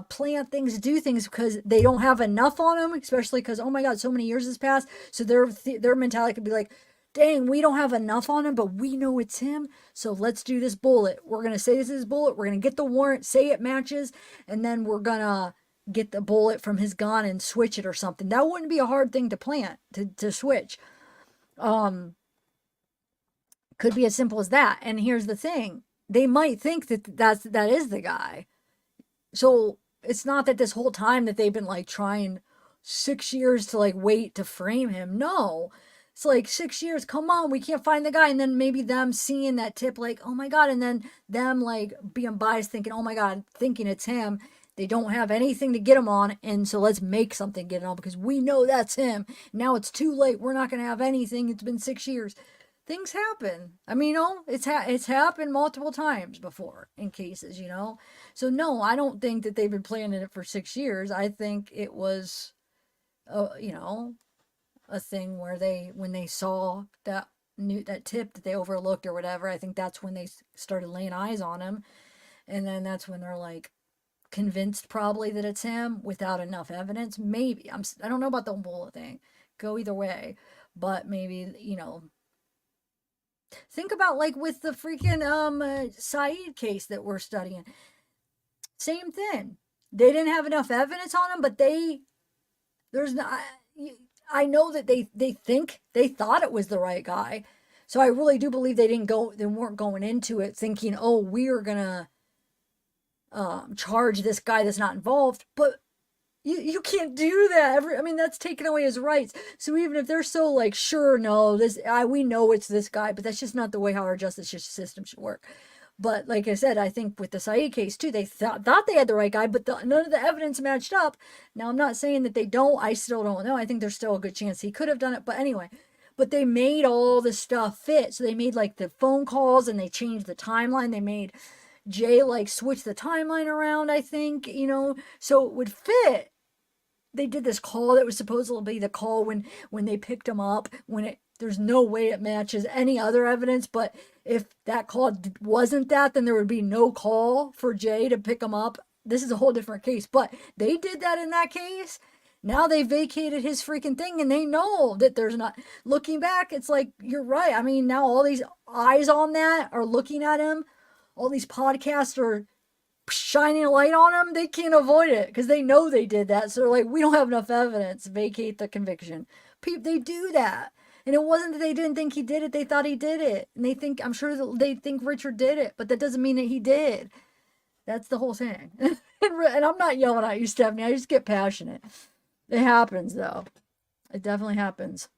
plan things, do things because they don't have enough on them, especially because, oh my God, so many years has passed. So their mentality could be like, dang, we don't have enough on him, but we know it's him. So let's do this bullet. We're going to say this is his bullet. We're going to get the warrant, say it matches, and then we're going to get the bullet from his gun and switch it or something. That wouldn't be a hard thing to switch. Could be as simple as that. And here's the thing. They might think that that is the guy. So it's not that this whole time that they've been like trying 6 years to like wait to frame him. No. It's like 6 years, come on, we can't find the guy. And then maybe them seeing that tip, like, oh my God. And then them like being biased, thinking, oh my God, thinking it's him. They don't have anything to get him on. And so let's make something get it on because we know that's him. Now it's too late. We're not going to have anything. It's been 6 years. Things happen. I mean, it's happened multiple times before in cases, So no, I don't think that they've been planning it for 6 years. I think it was, a thing where when they saw that tip that they overlooked or whatever, I think that's when they started laying eyes on him. And then that's when they're like convinced probably that it's him without enough evidence. Maybe I don't know about the bullet thing. Go either way, but maybe, think about like with the freaking Saeed case that we're studying. Same thing. They didn't have enough evidence on him, but I know that they thought it was the right guy. So I really do believe they weren't going into it thinking, oh, we're gonna charge this guy that's not involved. But you can't do that. That's taking away his rights. So even if they're so like, sure, no, we know it's this guy, but that's just not the way how our justice system should work. But like I said, I think with the Saeed case too, they thought they had the right guy, but none of the evidence matched up. Now, I'm not saying that they don't. I still don't know. I think there's still a good chance he could have done it. But anyway, but they made all the stuff fit. So they made like the phone calls and they changed the timeline. They made Jay like switch the timeline around, I think, so it would fit. They did this call that was supposed to be the call when they picked him up, there's no way it matches any other evidence. But if that call wasn't that, then there would be no call for Jay to pick him up. This is a whole different case. But they did that in that case. Now they vacated his freaking thing and they know that there's not. Looking back, it's like, you're right. Now all these eyes on that are looking at him. All these podcasts are shining a light on him. They can't avoid it because they know they did that. So they're like, we don't have enough evidence. Vacate the conviction. They do that. And it wasn't that they didn't think he did it. They thought he did it. And I'm sure that they think Richard did it, but that doesn't mean that he did. That's the whole thing. And I'm not yelling at you, Stephanie. I just get passionate. It happens, though. It definitely happens.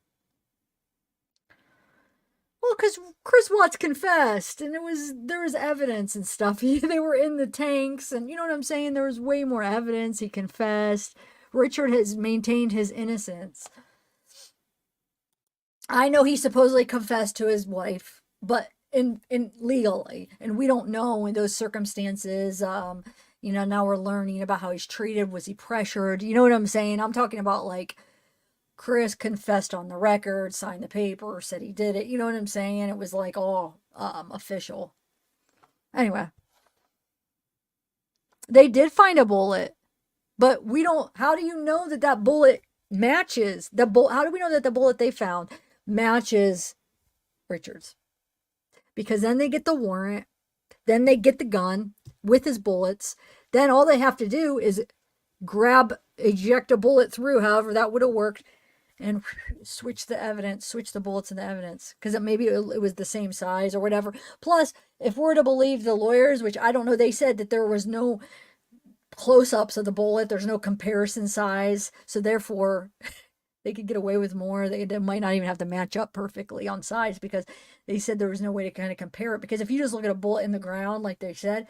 Well, because Chris Watts confessed, and there was evidence and stuff. They were in the tanks, and you know what I'm saying? There was way more evidence. He confessed. Richard has maintained his innocence. I know he supposedly confessed to his wife, but in legally, and we don't know in those circumstances. Now we're learning about how he's treated. Was he pressured? You know what I'm saying? I'm talking about like Chris confessed on the record, signed the paper, said he did it. You know what I'm saying? It was like all official. Anyway, they did find a bullet, but we don't. How do you know that bullet matches the bullet? How do we know that the bullet they found matches Richard's? Because then they get the warrant, then they get the gun with his bullets. Then all they have to do is eject a bullet through, however that would have worked, and switch the bullets in the evidence. Because maybe it was the same size or whatever. Plus, if we're to believe the lawyers, which I don't know, they said that there was no close-ups of the bullet. There's no comparison size. So therefore, they could get away with more. They might not even have to match up perfectly on size because they said there was no way to kind of compare it. Because if you just look at a bullet in the ground, like they said,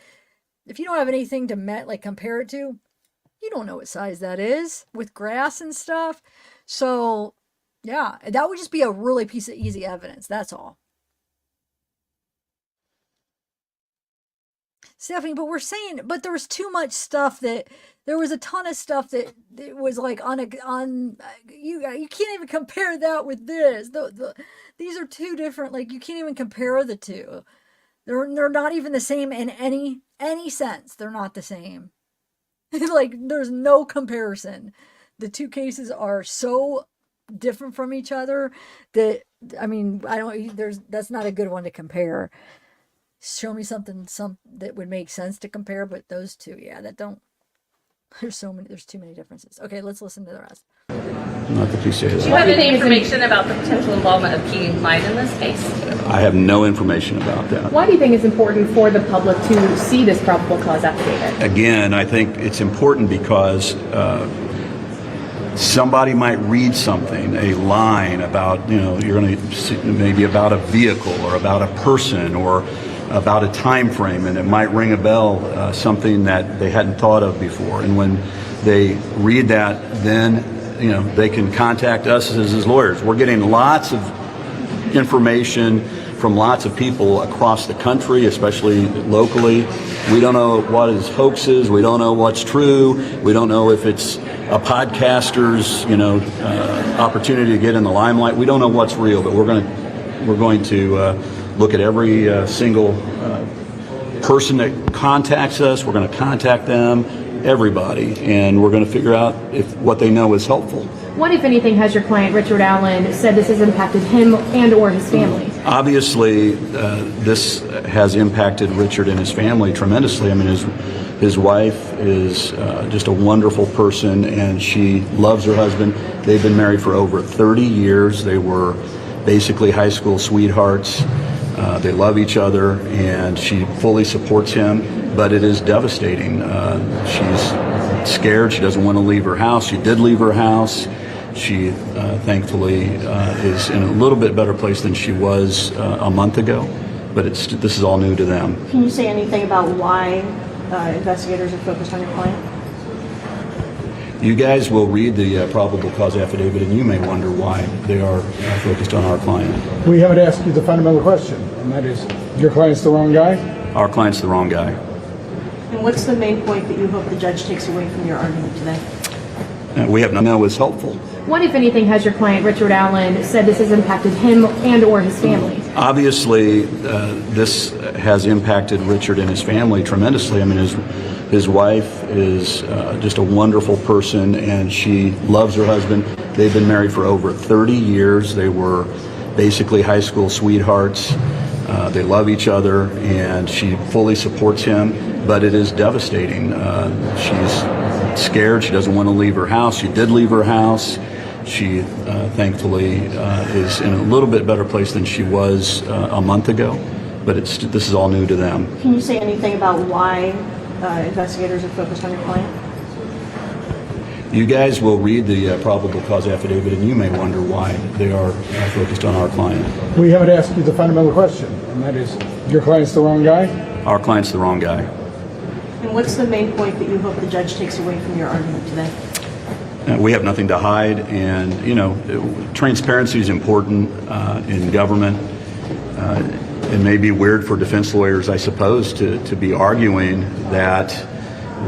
if you don't have anything to compare it to, you don't know what size that is with grass and stuff. So, yeah, that would just be a really piece of easy evidence. That's all. Stephanie, but there was too much stuff there was a ton of stuff that was like you can't even compare that with this. These are two different, like you can't even compare the two. They're not even the same in any sense. They're not the same. Like there's no comparison. The two cases are so different from each other that that's not a good one to compare. Show me something that would make sense to compare, but those two, yeah, that don't. There's too many differences. Okay, let's listen to the rest. Not that he says. Do you have any information about the potential involvement of Keating Clyde in this case? I have no information about that. Why do you think it's important for the public to see this probable cause affidavit? Again, I think it's important because somebody might read something, a line about, you're going to see maybe about a vehicle or about a person or about a time frame, and it might ring a bell, something that they hadn't thought of before. And when they read that, then they can contact us as his lawyers. We're getting lots of information from lots of people across the country, especially locally. We don't know what is hoaxes. We don't know what's true. We don't know if it's a podcaster's, opportunity to get in the limelight. We don't know what's real, but we're going to look at every single person that contacts us. We're going to contact them, everybody, and we're going to figure out if what they know is helpful. What, if anything, has your client, Richard Allen, said this has impacted him and or his family? Obviously, this has impacted Richard and his family tremendously. I mean, his wife is just a wonderful person, and she loves her husband. They've been married for over 30 years. They were basically high school sweethearts. They love each other, and she fully supports him, but it is devastating. She's scared. She doesn't want to leave her house. She did leave her house. She thankfully is in a little bit better place than she was a month ago, but this is all new to them. Can you say anything about why investigators are focused on your client? You guys will read the probable cause affidavit, and you may wonder why they are focused on our client. We haven't asked you the fundamental question, and that is, your client's the wrong guy? Our client's the wrong guy. And what's the main point that you hope the judge takes away from your argument today? We have none that was helpful. What, if anything, has your client, Richard Allen, said this has impacted him and or his family? Obviously, this has impacted Richard and his family tremendously. I mean, his wife is just a wonderful person, and she loves her husband. They've been married for over 30 years. They were basically high school sweethearts. They love each other, and she fully supports him, but it is devastating. She's scared. She doesn't want to leave her house. She did leave her house. She thankfully is in a little bit better place than she was a month ago, but this is all new to them. Can you say anything about why investigators are focused on your client? You guys will read the probable cause affidavit, and you may wonder why they are focused on our client. We haven't asked you the fundamental question, and that is, your client's the wrong guy? Our client's the wrong guy. And what's the main point that you hope the judge takes away from your argument today? We have nothing to hide, and transparency is important in government. It may be weird for defense lawyers, I suppose, to be arguing that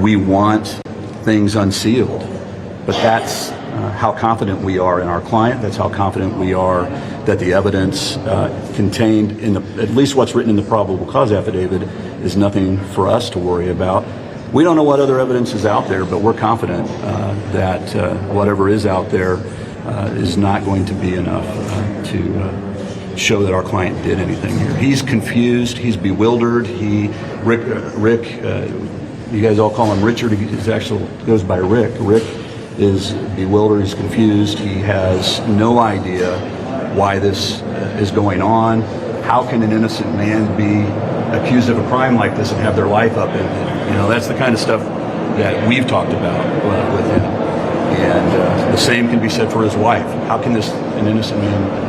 we want things unsealed, but that's how confident we are in our client. That's how confident we are that the evidence contained in at least what's written in the probable cause affidavit is nothing for us to worry about. We don't know what other evidence is out there, but we're confident that whatever is out there is not going to be enough to show that our client did anything here. He's confused. He's bewildered. Rick, you guys all call him Richard. He actually goes by Rick. Rick is bewildered. He's confused. He has no idea why this is going on. How can an innocent man be accused of a crime like this and have their life upended? That's the kind of stuff that we've talked about with him. And the same can be said for his wife. How can an innocent man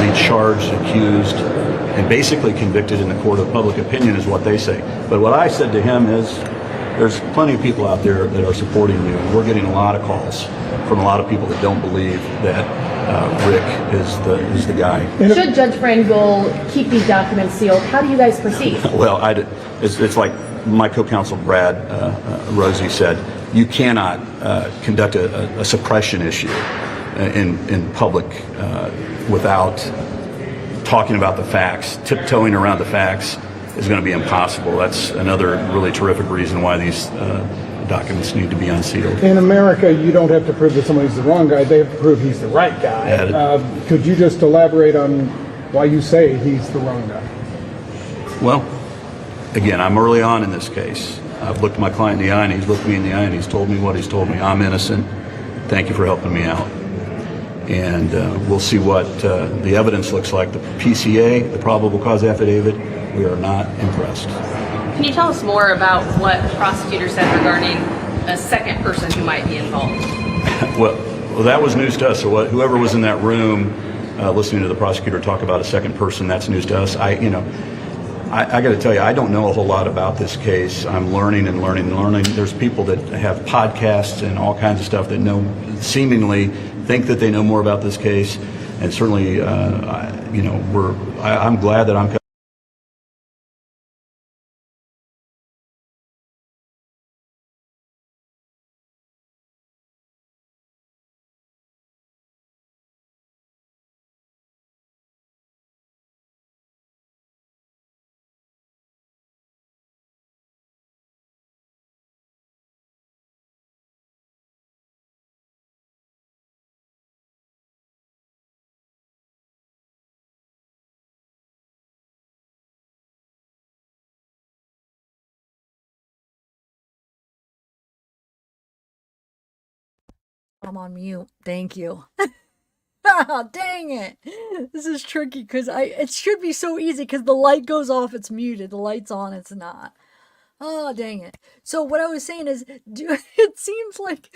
be charged, accused, and basically convicted in the court of public opinion is what they say. But what I said to him is, there's plenty of people out there that are supporting you, and we're getting a lot of calls from a lot of people that don't believe that Rick is the guy. Should Judge Fran Gull keep these documents sealed, how do you guys proceed? Well, it's like my co-counsel Brad Rozzi said, you cannot conduct a suppression issue in public without talking about the facts. Tiptoeing around the facts is going to be impossible. That's another really terrific reason why these documents need to be unsealed. In America, you don't have to prove that somebody's the wrong guy. They have to prove he's the right guy. Could you just elaborate on why you say he's the wrong guy? Well, again, I'm early on in this case. I've looked my client in the eye, and he's looked me in the eye, and he's told me what he's told me. I'm innocent. Thank you for helping me out. And we'll see what the evidence looks like. The PCA, the probable cause affidavit, we are not impressed. Can you tell us more about what the prosecutor said regarding a second person who might be involved? Well, that was news to us. So whoever was in that room listening to the prosecutor talk about a second person, that's news to us. I got to tell you, I don't know a whole lot about this case. I'm learning and learning and learning. There's people that have podcasts and all kinds of stuff that seemingly think that they know more about this case. And certainly, I'm glad that I'm I'm on mute. Thank you. Dang it. This is tricky because it should be so easy because the light goes off, it's muted. The light's on, it's not. Oh, dang it. So what I was saying is, it seems like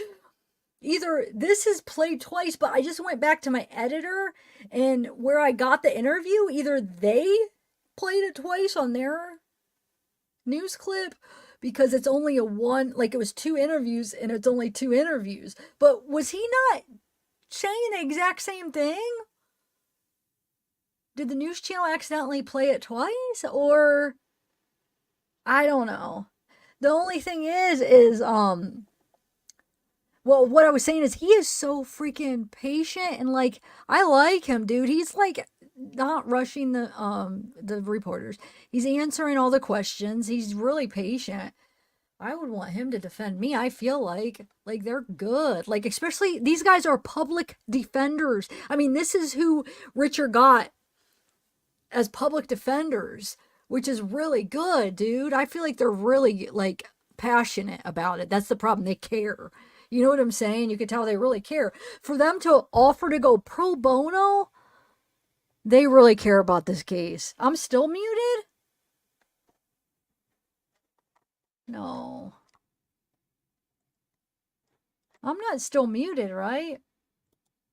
either this is played twice, but I just went back to my editor and where I got the interview, either they played it twice on their news clip because it's only it was 2 interviews and it's only 2 interviews. But was he not saying the exact same thing? Did the news channel accidentally play it twice? Or I don't know. The only thing is well, what I was saying is he is so freaking patient and I like him, dude. He's not rushing the reporters. He's answering all the questions. He's really patient. I would want him to defend me. I feel like they're good. Especially these guys are public defenders. I mean, this is who Richard got as public defenders, which is really good, dude. I feel like they're really passionate about it. That's the problem. They care. You know what I'm saying? You can tell they really care. For them to offer to go pro bono, they really care about this case. I'm still muted? No. I'm not still muted, right?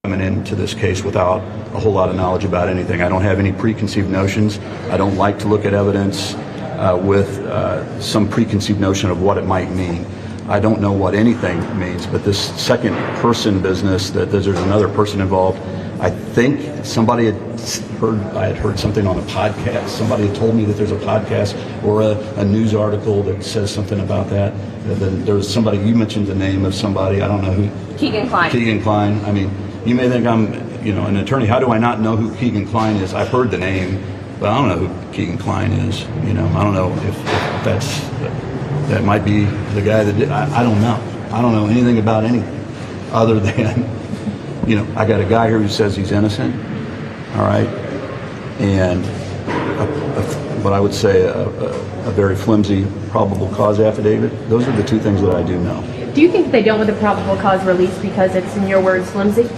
Coming into this case without a whole lot of knowledge about anything. I don't have any preconceived notions. I don't like to look at evidence with some preconceived notion of what it might mean. I don't know what anything means, but this second person business, that there's another person involved, I think I had heard something on a podcast. Somebody had told me that there's a podcast or a news article that says something about that. There was somebody, you mentioned the name of somebody, I don't know who. Keegan Kline. Keegan Kline. I mean, you may think I'm, an attorney. How do I not know who Keegan Kline is? I've heard the name, but I don't know who Keegan Kline is. I don't know if that might be the guy that did. I don't know. I don't know anything about anything other than, I got a guy here who says he's innocent, all right, and what I would say a very flimsy probable cause affidavit. Those are the 2 things that I do know. Do you think they don't want the probable cause release because it's, in your words, flimsy?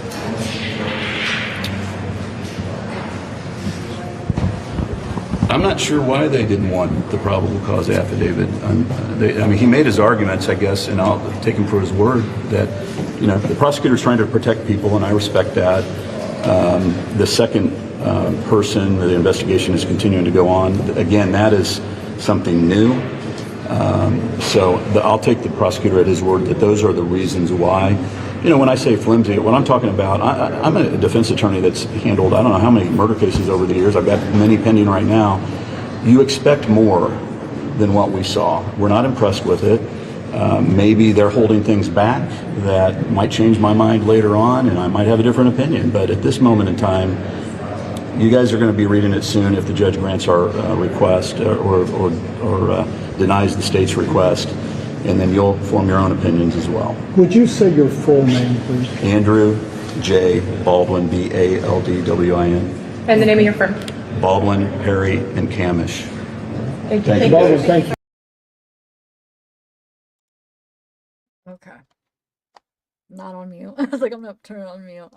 I'm not sure why they didn't want the probable cause affidavit. He made his arguments, I guess, and I'll take him for his word that, the prosecutor's trying to protect people, and I respect that. The second person, the investigation is continuing to go on. Again, that is something new. I'll take the prosecutor at his word that those are the reasons why. When I say flimsy, what I'm talking about, I'm a defense attorney that's handled, I don't know how many murder cases over the years. I've got many pending right now. You expect more than what we saw. We're not impressed with it. Maybe they're holding things back that might change my mind later on, and I might have a different opinion. But at this moment in time, you guys are going to be reading it soon if the judge grants our request or denies the state's request. And then you'll form your own opinions as well. Would you say your full name, please? Andrew J. Baldwin, Baldwin. And the name of your firm? Baldwin, Perry, and Camish. Thank you. Baldwin, thank you. Okay. Not on mute. I was like, I'm not turning on mute.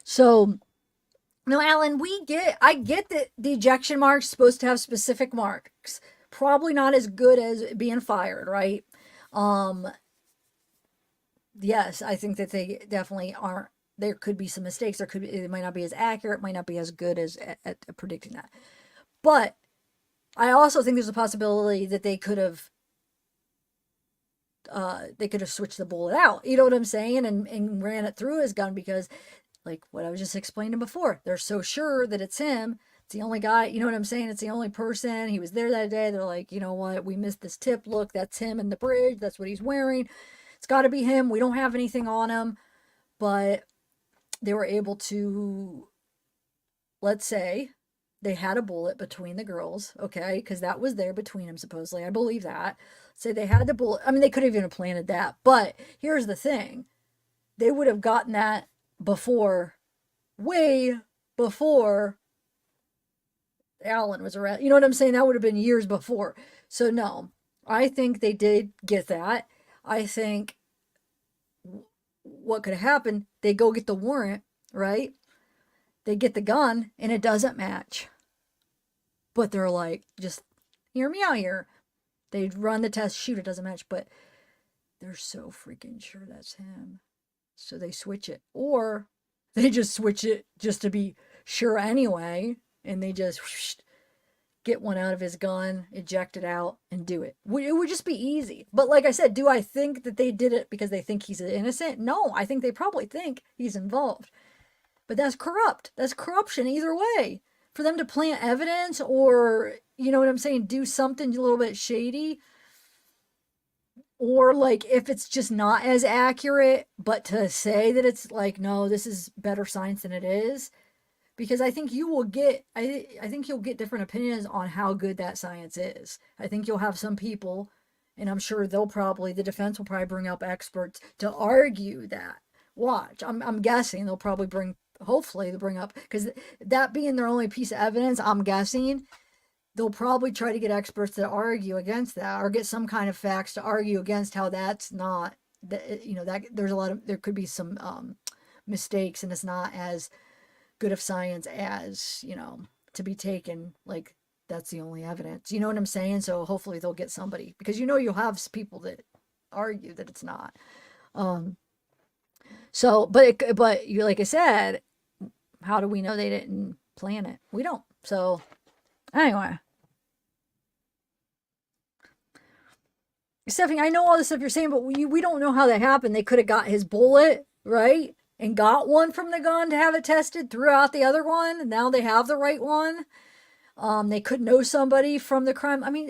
So no, Alan, I get that the ejection mark's supposed to have specific marks. Probably not as good as being fired, right? Yes, I think that they definitely aren't. There could be some mistakes. It might not be as accurate, might not be as good as at predicting that. But I also think there's a possibility that they could have switched the bullet out. You know what I'm saying? And ran it through his gun because, like what I was just explaining before, they're so sure that it's him. It's the only guy. You know what I'm saying? It's the only person. He was there that day. They're like, you know what? We missed this tip. Look, that's him in the bridge. That's what he's wearing. It's got to be him. We don't have anything on him. But they were able to, let's say, they had a bullet between the girls, okay? Because that was there between them, supposedly. I believe that. Say they had the bullet. I mean, they could have even planted that. But here's the thing. They would have gotten that before, way before Alan was arrested. You know what I'm saying? That would have been years before. So, no. I think they did get that. I think what could have happened, they go get the warrant, right? They get the gun, and it doesn't match. But they're like, just hear me out here. They run the test, shoot, it doesn't match. But they're so freaking sure that's him. So they switch it. Or they just switch it just to be sure anyway. And they just get one out of his gun, eject it out, and do it. It would just be easy. But like I said, do I think that they did it because they think he's innocent? No, I think they probably think he's involved. But that's corrupt. That's corruption either way. For them to plant evidence or, you know what I'm saying, do something a little bit shady. Or like if it's just not as accurate, but to say that it's like, no, this is better science than it is. Because I think you will get, I think you'll get different opinions on how good that science is. I think you'll have some people, and I'm sure the defense will probably bring up experts to argue that. Watch, I'm guessing hopefully they'll bring up, because that being their only piece of evidence, I'm guessing they'll probably try to get experts to argue against that, or get some kind of facts to argue against how that's not, that, you know, that there could be some mistakes, and it's not as good of science as, you know, to be taken like that's the only evidence. You know what I'm saying? So hopefully they'll get somebody, because you know you'll have people that argue that it's not. So, but you, like I said, how do we know they didn't plan it? We don't. So, anyway. Stephanie, I know all this stuff you're saying, but we don't know how that happened. They could have got his bullet, right? And got one from the gun to have it tested, threw out the other one. Now they have the right one. They could know somebody from the crime. I mean,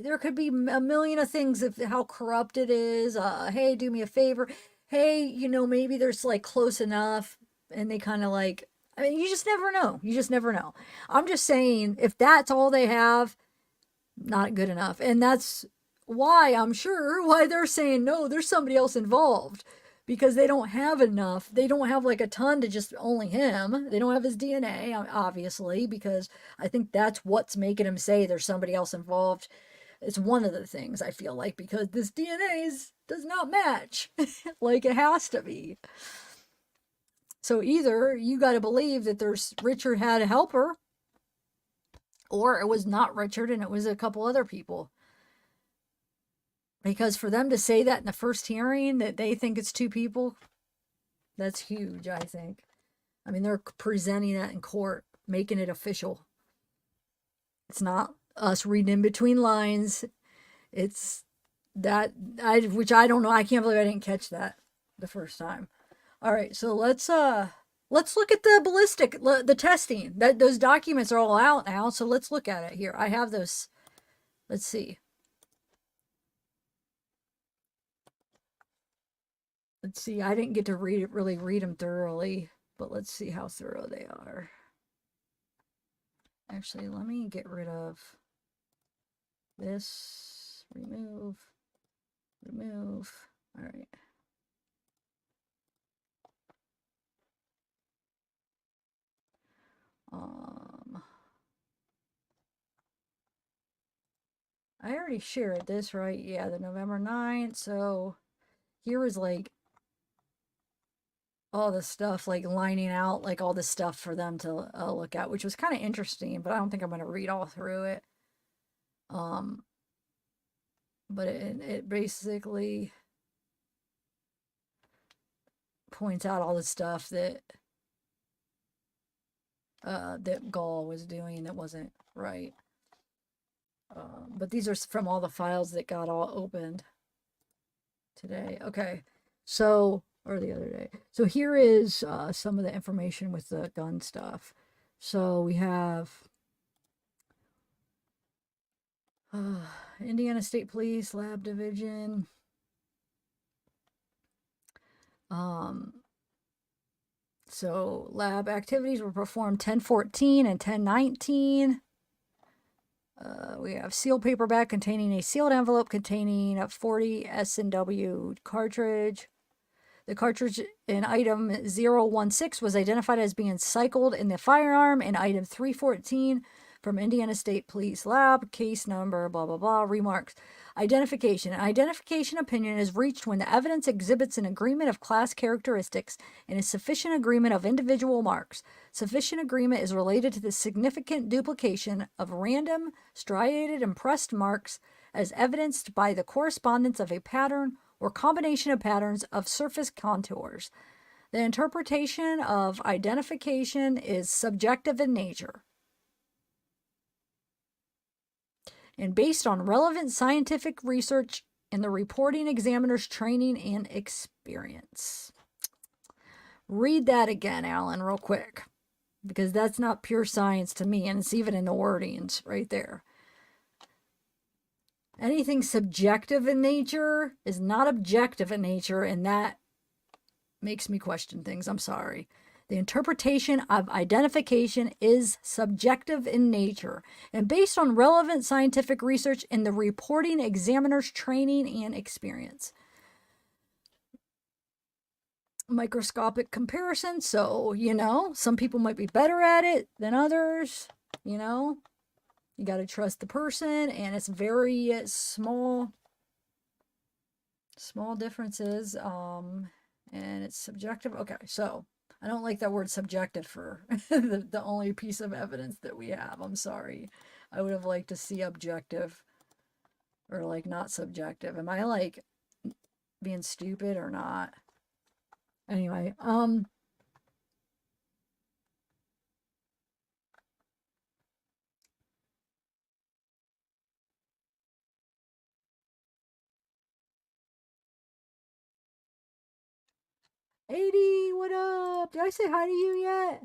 there could be a million of things of how corrupt it is. Hey, do me a favor. Hey, you know, maybe there's like close enough, and they kind of like, I mean, you just never know. You just never know. I'm just saying, if that's all they have, not good enough. And that's why I'm sure why they're saying, no, there's somebody else involved. Because they don't have enough. They don't have like a ton to just only him. They don't have his DNA, obviously, because I think that's what's making him say there's somebody else involved. It's one of the things I feel like, because this DNA does not match like it has to be. So either you got to believe that Richard had a helper, or it was not Richard and it was a couple other people. Because for them to say that in the first hearing, that they think it's two people, that's huge, I think. I mean, they're presenting that in court, making it official. It's not us reading in between lines. It's that, which I don't know. I can't believe I didn't catch that the first time. All right, so let's look at the ballistic, the testing. Those documents are all out now, so let's look at it here. I have those. Let's see. Let's see, I didn't get to really read them thoroughly, but let's see how thorough they are. Actually, let me get rid of this. Remove. All right. I already shared this, right? Yeah, the November 9th, so here is like all the stuff, like lining out like all the stuff for them to look at, which was kind of interesting, but I don't think I'm going to read all through it. But it basically points out all the stuff that that Gull was doing that wasn't right. But these are from all the files that got all opened today. Okay, so, or the other day. So here is some of the information with the gun stuff. So we have Indiana State Police Lab Division. So lab activities were performed 10/14 and 10/19. We have sealed paper bag containing a sealed envelope containing a 40 S&W cartridge. The cartridge in item 016 was identified as being cycled in the firearm, and item 314 from Indiana State Police Lab, case number, blah, blah, blah, remarks. Identification. An identification opinion is reached when the evidence exhibits an agreement of class characteristics and a sufficient agreement of individual marks. Sufficient agreement is related to the significant duplication of random, striated, and pressed marks as evidenced by the correspondence of a pattern or combination of patterns of surface contours. The interpretation of identification is subjective in nature and based on relevant scientific research and the reporting examiner's training and experience. Read that again, Alan, real quick, because that's not pure science to me, and it's even in the wordings right there. Anything subjective in nature is not objective in nature, and that makes me question things. I'm sorry. The interpretation of identification is subjective in nature and based on relevant scientific research and the reporting examiner's training and experience. Microscopic comparison. So, some people might be better at it than others, You got to trust the person, and it's very small differences, and it's subjective. Okay, so I don't like that word subjective for the only piece of evidence that we have. I'm sorry. I would have liked to see objective or like not subjective. Am I like being stupid or not? Anyway, 80, what up? Did I say hi to you yet?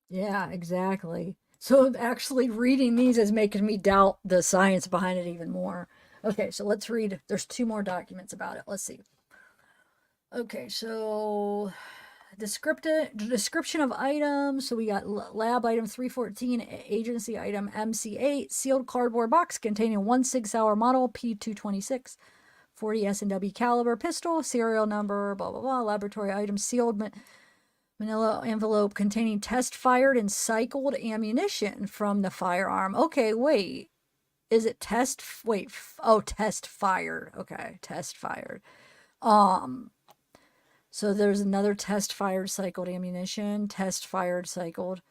Yeah, exactly. So actually reading these is making me doubt the science behind it even more. Okay, so let's read. There's 2 more documents about it. Let's see. Okay, so description of items. So we got lab item 314, agency item MC8, sealed cardboard box containing 1 Sig Sauer model P226, 40 S&W caliber pistol, serial number, blah, blah, blah, laboratory item sealed manila envelope containing test fired and cycled ammunition from the firearm. Okay, wait. Is it test? Wait. Test fired. Okay, test fired. So there's another test fired cycled ammunition, test fired cycled.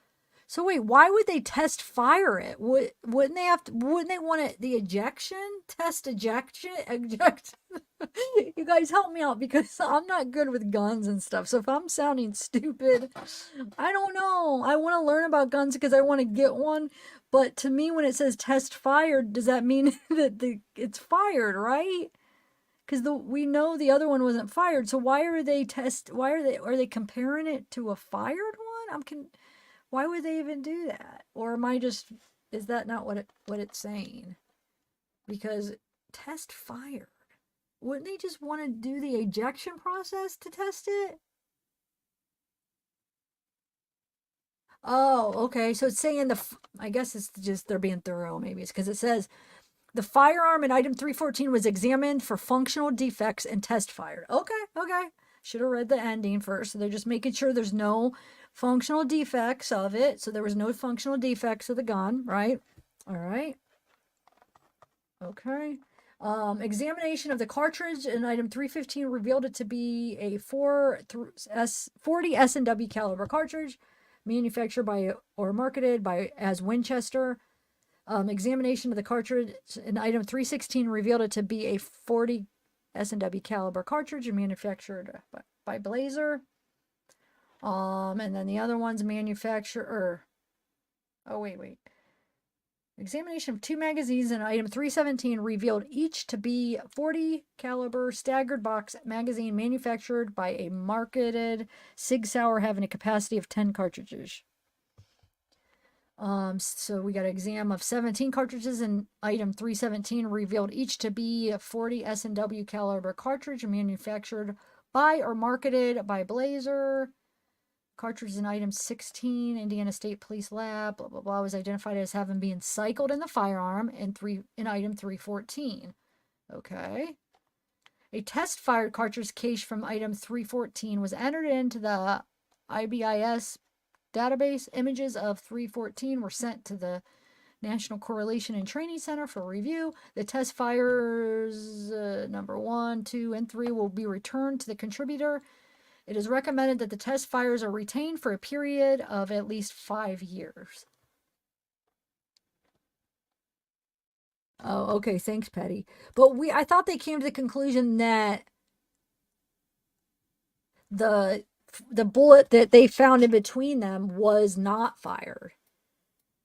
So wait, why would they test fire it? Wouldn't they want the ejection? Test ejection? You guys help me out because I'm not good with guns and stuff. So if I'm sounding stupid, I don't know. I want to learn about guns because I want to get one. But to me, when it says test fired, does that mean that it's fired, right? Because we know the other one wasn't fired. So why are they are they comparing it to a fired one? Why would they even do that? Or is that not what it's saying? Because test fired. Wouldn't they just want to do the ejection process to test it? Oh, okay. So it's saying I guess it's just they're being thorough. Maybe it's because it says the firearm in item 314 was examined for functional defects and test fired. Okay. Should have read the ending first. So they're just making sure there's no functional defects of it. So there was no functional defects of the gun, right? All right. Okay. Examination of the cartridge in item 315 revealed it to be a 40 S&W caliber cartridge manufactured by or marketed by as Winchester. Examination of the cartridge in item 316 revealed it to be a 40 S&W caliber cartridge manufactured by Blazer. And then the other one's manufacturer. Oh, wait. Examination of 2 magazines in item 317 revealed each to be 40 caliber staggered box magazine manufactured by a marketed Sig Sauer having a capacity of 10 cartridges. So we got an exam of 17 cartridges in item 317 revealed each to be a 40 S&W caliber cartridge manufactured by or marketed by Blazer. Cartridge in item 16, Indiana State Police Lab, blah, blah, blah, was identified as having been cycled in the firearm in item 314. Okay. A test-fired cartridge case from item 314 was entered into the IBIS database. Images of 314 were sent to the National Correlation and Training Center for review. The test fires number 1, 2, and 3 will be returned to the contributor. It is recommended that the test fires are retained for a period of at least 5 years. Oh, okay. Thanks, Patty. But I thought they came to the conclusion that the bullet that they found in between them was not fired.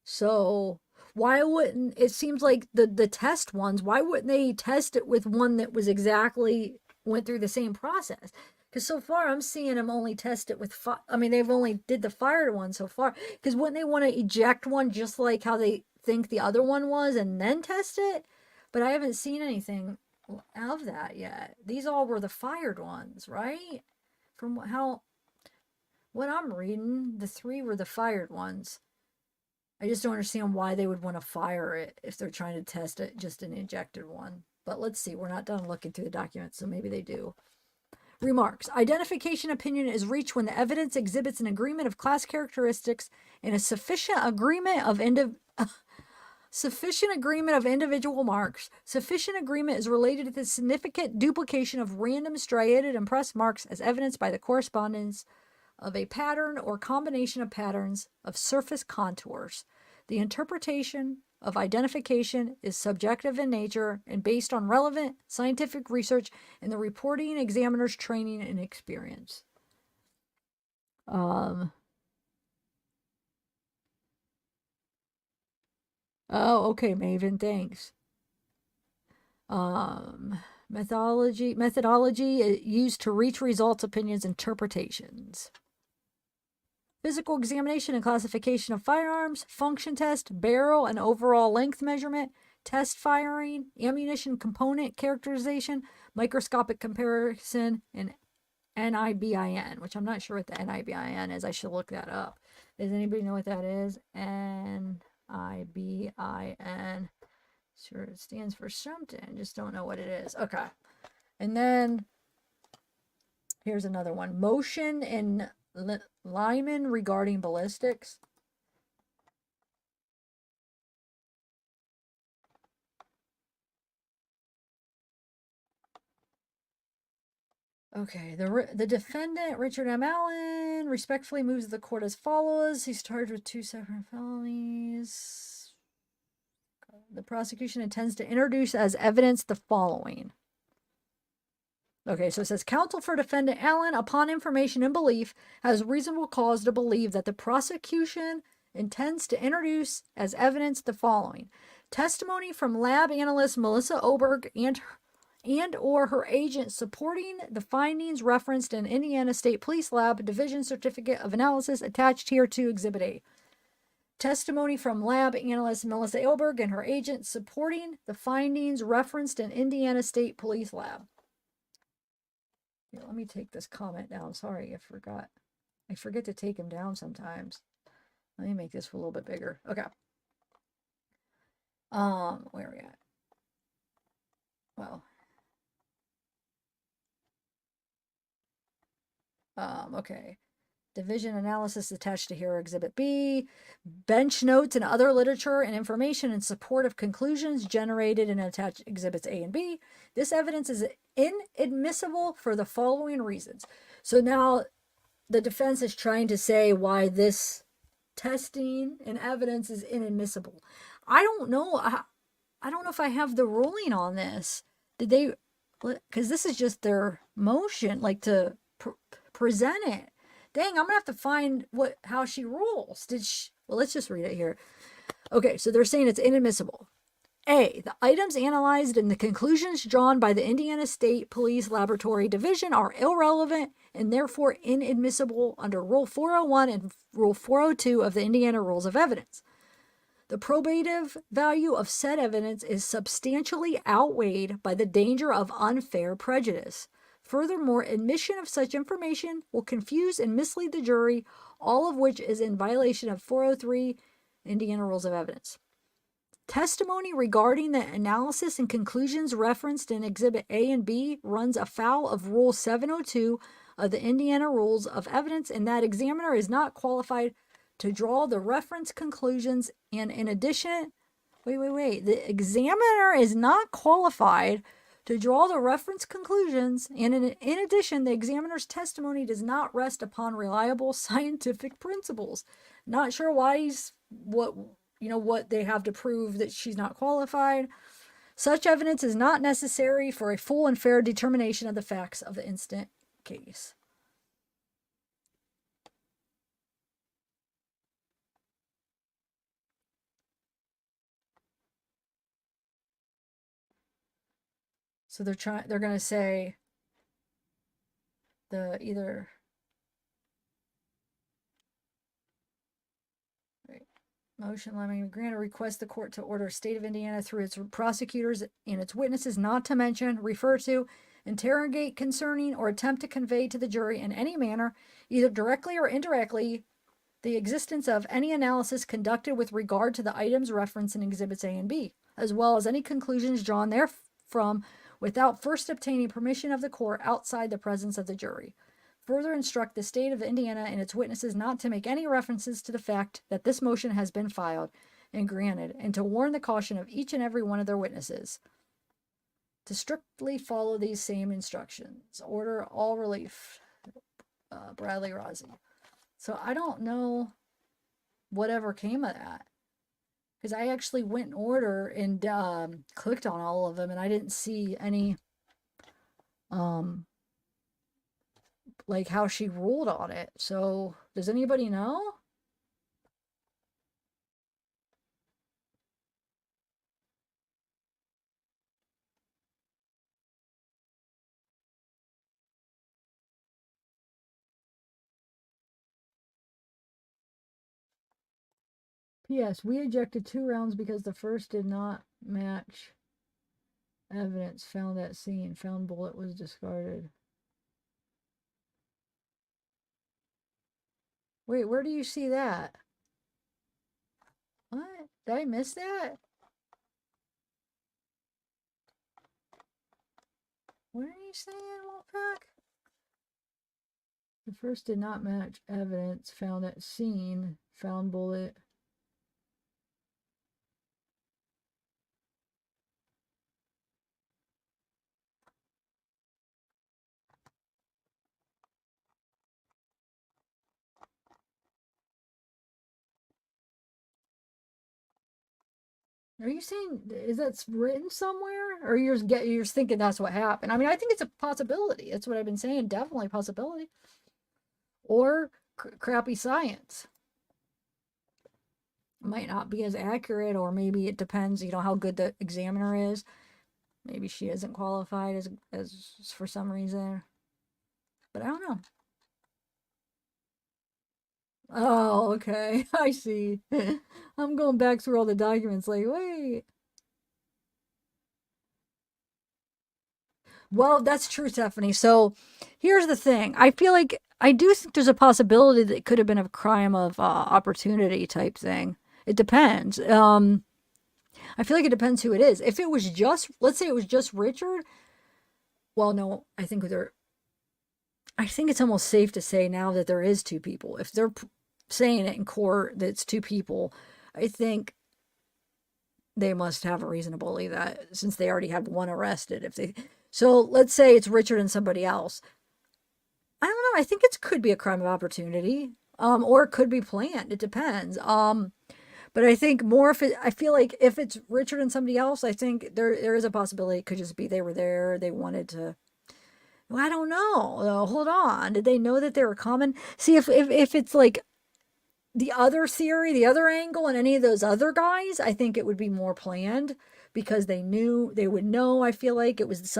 So why wouldn't it seems like the test ones? Why wouldn't they test it with one that was went through the same process? Because so far I'm seeing them only test it with they've only did the fired one so far. Because wouldn't they want to eject one just like how they think the other one was and then test it? But I haven't seen anything of that yet. These all were the fired ones, right? From what I'm reading, the 3 were the fired ones. I just don't understand why they would want to fire it if they're trying to test it, just an ejected one. But let's see. We're not done looking through the documents, so maybe they do. Remarks. Identification opinion is reached when the evidence exhibits an agreement of class characteristics and a sufficient agreement of individual marks. Sufficient agreement is related to the significant duplication of random striated impressed marks as evidenced by the correspondence of a pattern or combination of patterns of surface contours. The interpretation of identification is subjective in nature and based on relevant scientific research and the reporting examiner's training and experience. Oh, okay, Maven, thanks. Methodology used to reach results, opinions, interpretations. Physical examination and classification of firearms, function test, barrel and overall length measurement, test firing, ammunition component characterization, microscopic comparison, and NIBIN, which I'm not sure what the NIBIN is. I should look that up. Does anybody know what that is? NIBIN. Sure, it stands for something. Just don't know what it is. Okay. And then here's another one. Motion in Lyman regarding ballistics. Okay, the defendant, Richard M. Allen, respectfully moves the court as follows. He's charged with 2 separate felonies. The prosecution intends to introduce as evidence the following. Okay, so it says, counsel for defendant Allen, upon information and belief, has reasonable cause to believe that the prosecution intends to introduce as evidence the following. Testimony from lab analyst Melissa Oberg and or her agent supporting the findings referenced in Indiana State Police Lab Division Certificate of Analysis attached here to Exhibit A. Testimony from lab analyst Melissa Oberg and her agent supporting the findings referenced in Indiana State Police Lab. Here, let me take this comment down. Sorry, I forgot. I forget to take them down sometimes. Let me make this a little bit bigger. Okay. Where are we at? Well. Okay. Division analysis attached to here, Exhibit B, bench notes and other literature and information in support of conclusions generated in attached Exhibits A and B. This evidence is inadmissible for the following reasons. So now the defense is trying to say why this testing and evidence is inadmissible. I don't know. I don't know if I have the ruling on this. Did they, because this is just their motion, like to present it. Dang, I'm gonna have to find how she rules. Well, let's just read it here. Okay, so they're saying it's inadmissible. A, the items analyzed and the conclusions drawn by the Indiana State Police Laboratory Division are irrelevant and therefore inadmissible under Rule 401 and Rule 402 of the Indiana Rules of Evidence. The probative value of said evidence is substantially outweighed by the danger of unfair prejudice. Furthermore, admission of such information will confuse and mislead the jury, all of which is in violation of 403 Indiana Rules of Evidence. Testimony regarding the analysis and conclusions referenced in Exhibit A and B runs afoul of Rule 702 of the Indiana Rules of Evidence, and that examiner is not qualified to draw the reference conclusions, and in addition, the examiner is not qualified to draw the reference conclusions, and in addition, the examiner's testimony does not rest upon reliable scientific principles. Not sure why what they have to prove that she's not qualified. Such evidence is not necessary for a full and fair determination of the facts of the instant case. So they're going to say motion letting grant or request the court to order state of Indiana through its prosecutors and its witnesses not to mention, refer to, interrogate concerning, or attempt to convey to the jury in any manner, either directly or indirectly, the existence of any analysis conducted with regard to the items referenced in Exhibits A and B, as well as any conclusions drawn therefrom without first obtaining permission of the court outside the presence of the jury. Further instruct the state of Indiana and its witnesses not to make any references to the fact that this motion has been filed and granted, and to warn the caution of each and every one of their witnesses to strictly follow these same instructions. Order all relief. Bradley Rozzi. So I don't know whatever came of that, because I actually went in order and clicked on all of them, and I didn't see any like how she ruled on it. So does anybody know? P.S. We ejected 2 rounds because the first did not match evidence found at scene. Found bullet was discarded. Wait, where do you see that? What? Did I miss that? What are you saying, Wolfpack? The first did not match evidence found at scene. Found bullet. Are you saying, is that written somewhere? Or you're just thinking that's what happened? I mean, I think it's a possibility. That's what I've been saying. Definitely a possibility. Or crappy science. Might not be as accurate, or maybe it depends, how good the examiner is. Maybe she isn't qualified as for some reason. But I don't know. Oh, okay. I see. I'm going back through all the documents like, wait. Well, that's true, Stephanie. So here's the thing. I feel like I do think there's a possibility that it could have been a crime of opportunity type thing. It depends. I feel like it depends who it is. If it was just, let's say it was just Richard. Well, no, I think I think it's almost safe to say now that there is two people. If they're saying it in court that it's two people, I think they must have a reason to believe that, since they already had one arrested. So let's say it's Richard and somebody else. I don't know. I think it could be a crime of opportunity, or it could be planned. It depends. But I think more I feel like if it's Richard and somebody else, I think there is a possibility it could just be they were there, they wanted to. Well, I don't know. Though. Hold on. Did they know that they were coming? See, if it's like the other theory, the other angle, and any of those other guys, I think it would be more planned, because they would know. I feel like it was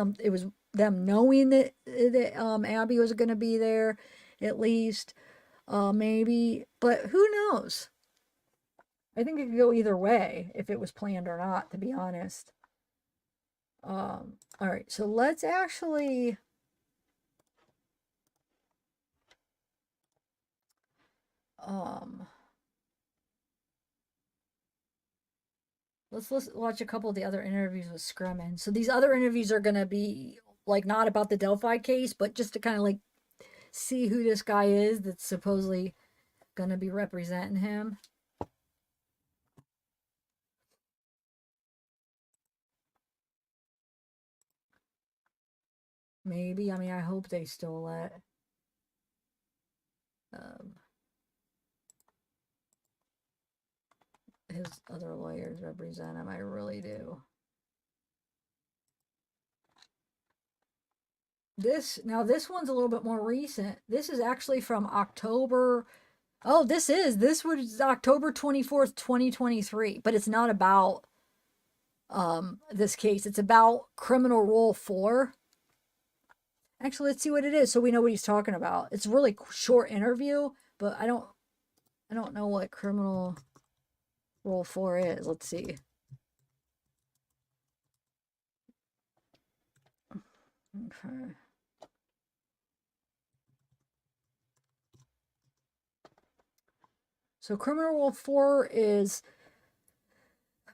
them knowing that Abby was going to be there, at least, maybe. But who knows? I think it could go either way if it was planned or not, to be honest. All right, so let's actually. Let's watch a couple of the other interviews with Scremin. So these other interviews are going to be like not about the Delphi case, but just to kind of like see who this guy is that's supposedly going to be representing him. Maybe. I mean, I hope they still let his other lawyers represent him. I really do. This one's a little bit more recent. This is actually from October. Oh, this was October 24th, 2023, but it's not about this case. It's about criminal rule 4. Actually, let's see what it is so we know what he's talking about. It's a really short interview, but I don't know what criminal rule 4 is. Let's see. Okay. So criminal rule 4 is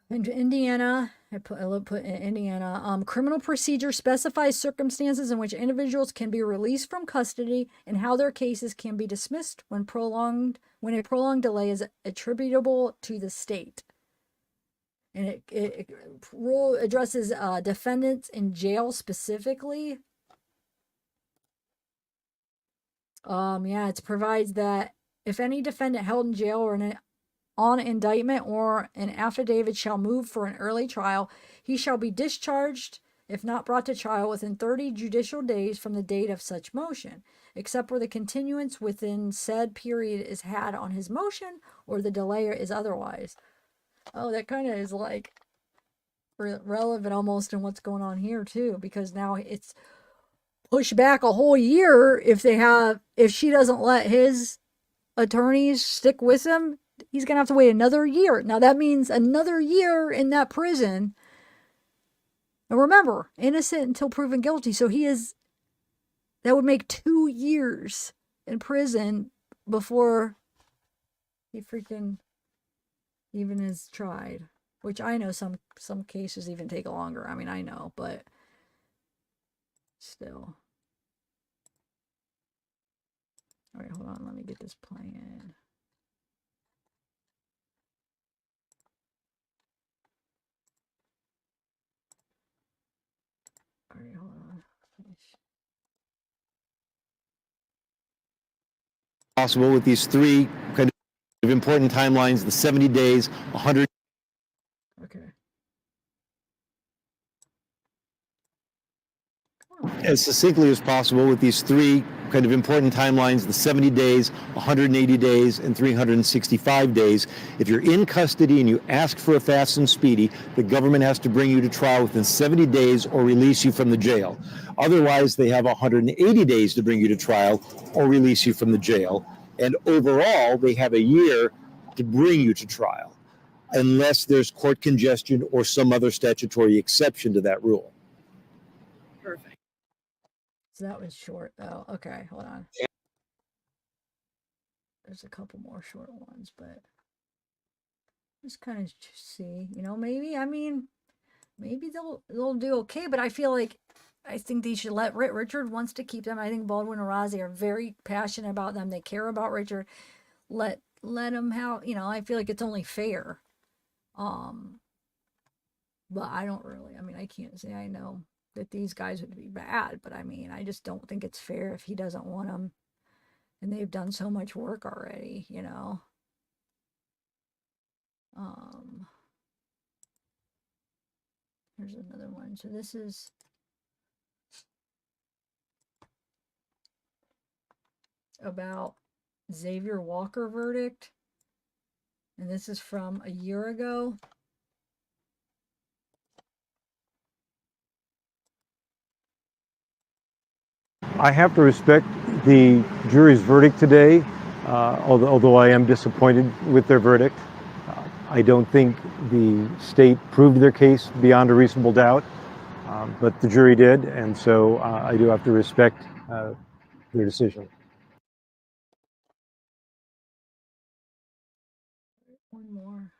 in Indiana. I put in Indiana. Criminal procedure specifies circumstances in which individuals can be released from custody and how their cases can be dismissed when a prolonged delay is attributable to the state. And it rule addresses defendants in jail specifically. Yeah, it provides that if any defendant held in jail or on indictment or an affidavit shall move for an early trial, he shall be discharged if not brought to trial within 30 judicial days from the date of such motion, except where the continuance within said period is had on his motion or the delay is otherwise. Oh, that kind of is like relevant almost in what's going on here too, because now it's pushed back a whole year if she doesn't let his attorneys stick with him. He's going to have to wait another year. Now, that means another year in that prison. And remember, innocent until proven guilty. So that would make 2 years in prison before he freaking even is tried. Which I know some cases even take longer. I mean, I know, but still. All right, hold on. Let me get this playing. All right, hold on. Possible with these 3 kind of important timelines, the 70 days, 100. Okay. As succinctly as possible with these 3 kind of important timelines, the 70 days, 180 days, and 365 days. If you're in custody and you ask for a fast and speedy, the government has to bring you to trial within 70 days or release you from the jail. Otherwise, they have 180 days to bring you to trial or release you from the jail. And overall, they have a year to bring you to trial, unless there's court congestion or some other statutory exception to that rule. Perfect. So that was short, though. Okay, hold on. There's a couple more short ones, but just kind of see, maybe they'll do okay, but I feel like I think they should let Richard wants to keep them. I think Baldwin and Rozzi are very passionate about them. They care about Richard. Let him have, I feel like it's only fair. But I don't really, I can't say I know that these guys would be bad, but I just don't think it's fair if he doesn't want them. And they've done so much work already, Here's another one. So this is about Xavier Walker verdict. And this is from a year ago. I have to respect the jury's verdict today, although I am disappointed with their verdict. I don't think the state proved their case beyond a reasonable doubt, but the jury did, and so I do have to respect their decision. One more.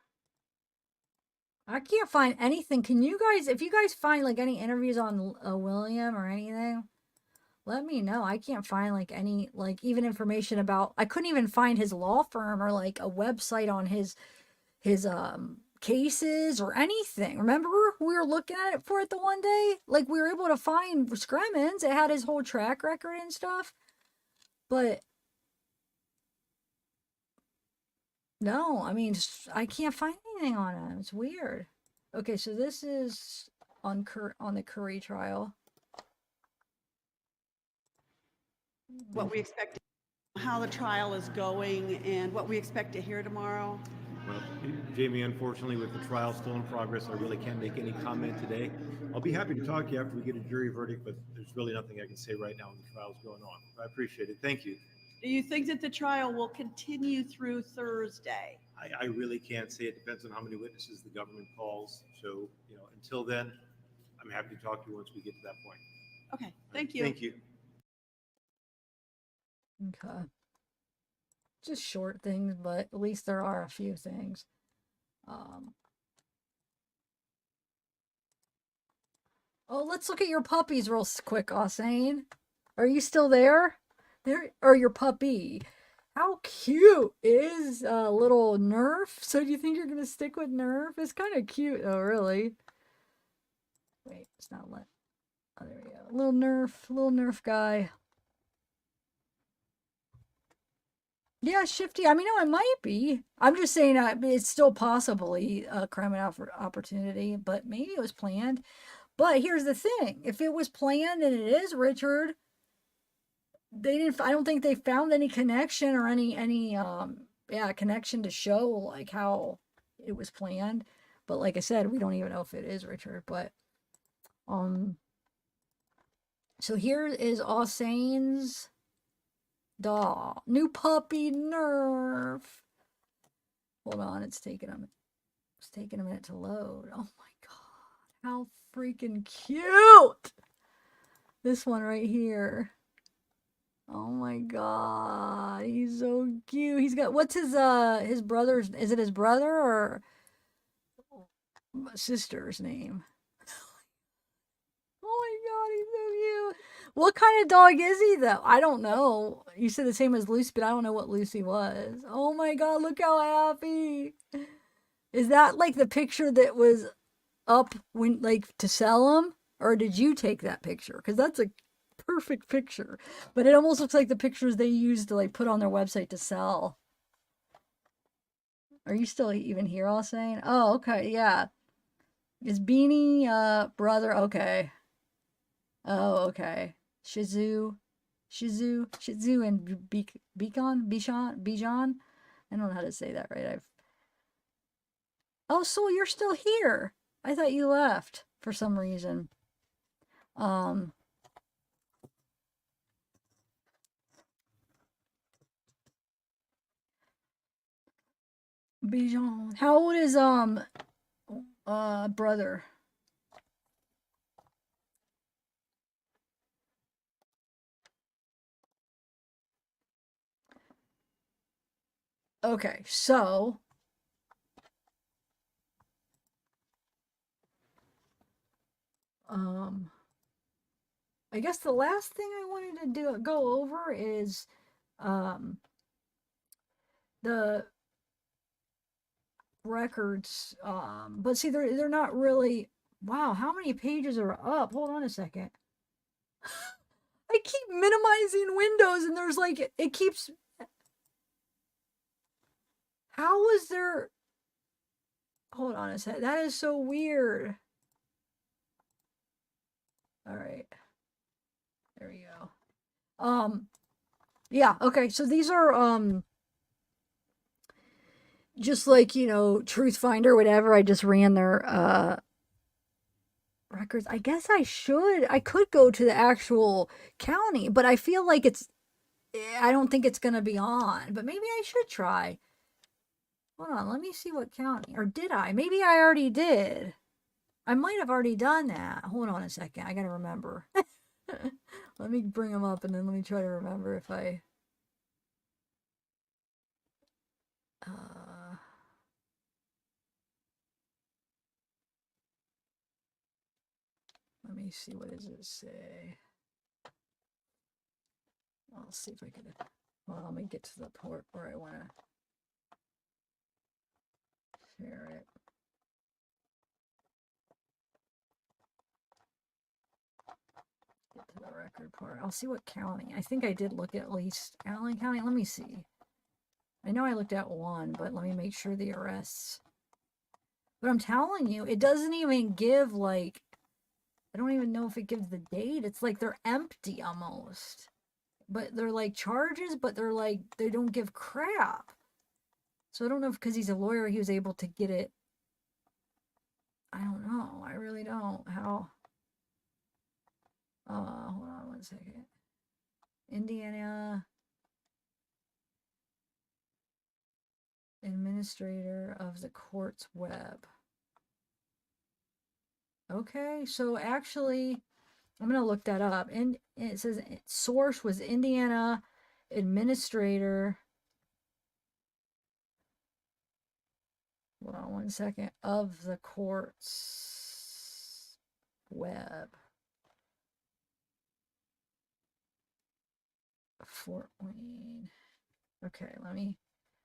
I can't find anything. Can you guys, if you guys find like any interviews on William or anything, let me know. I can't find like any, like even information about, I couldn't even find his law firm or like a website on his cases or anything. Remember we were looking at it for it the one day? Like we were able to find Scremin's. It had his whole track record and stuff. But no, I can't find anything on him. It's weird. Okay, so this is on the Curry trial. What we expect, how the trial is going, and what we expect to hear tomorrow. Well, Jamie, unfortunately, with the trial still in progress, I really can't make any comment today. I'll be happy to talk to you after we get a jury verdict, but there's really nothing I can say right now when the trial's going on. I appreciate it. Thank you. Do you think that the trial will continue through Thursday? I really can't say. It depends on how many witnesses the government calls. So, until then, I'm happy to talk to you once we get to that point. Okay, thank you. Thank you. Okay. Just short things, but at least there are a few things. Oh, let's look at your puppies real quick, Osane. Are you still there? There, or your puppy? How cute is little Nerf? So do you think you're gonna stick with Nerf? It's kind of cute. Oh, really? Wait, it's not let. Oh, there we go. Little Nerf guy. Yeah, Shifty. No, it might be. I'm just saying it's still possibly a crime opportunity, but maybe it was planned. But here's the thing. If it was planned and it is Richard, I don't think they found any connection or any connection to show like how it was planned. But like I said, we don't even know if it is Richard, but so here is Osane's doll. New puppy Nerf. Hold on, it's taking a minute to load. Oh my god. How freaking cute. This one right here. Oh my god. He's so cute. He's got, what's his brother's, is it his brother or sister's name? Oh my god, he's so cute. What kind of dog is he though? I don't know. You said the same as Lucy, but I don't know what Lucy was. Oh my god, look how happy. Is that like the picture that was up when like to sell them? Or did you take that picture? Because that's a perfect picture. But it almost looks like the pictures they used to like put on their website to sell. Are you still even here, all saying? Oh, okay, yeah. Is Beanie brother? Okay. Oh, okay. Shizu and Bijan. I don't know how to say that right. Oh, so you're still here. I thought you left for some reason. Bijan. How old is brother? Okay, so I guess the last thing I wanted to go over is the records. But see, they're not really. Wow, how many pages are up? Hold on a second. I keep minimizing windows, and there's like it keeps. How is there? Hold on a sec. That is so weird. All right. There we go. Yeah, okay. So these are just like, you know, Truth Finder, whatever. I just ran their records. I guess I could go to the actual county, but I feel like I don't think it's gonna be on, but maybe I should try. Hold on, let me see what county, or did I? Maybe I already did. I might have already done that. Hold on a second, I gotta remember. Let me bring them up and then let me try to remember if I... let me see, what does it say? I'll see if I can... well, let me get to the port where I want to share it. Get to the record part. I'll see what county. I think I did look at least Allen County. Let me see. I know I looked at one, but let me make sure the arrests. But I'm telling you, it doesn't even give, like, I don't even know if it gives the date. It's like they're empty almost. But they're like charges, but they're like, they don't give crap. So I don't know if because he's a lawyer, he was able to get it. I don't know. I really don't. How? Hold on one second. Indiana administrator of the court's web. Okay, so actually, I'm going to look that up. And it says source was Indiana administrator. Hold on one second. Of the court's web. Fort Wayne. Okay,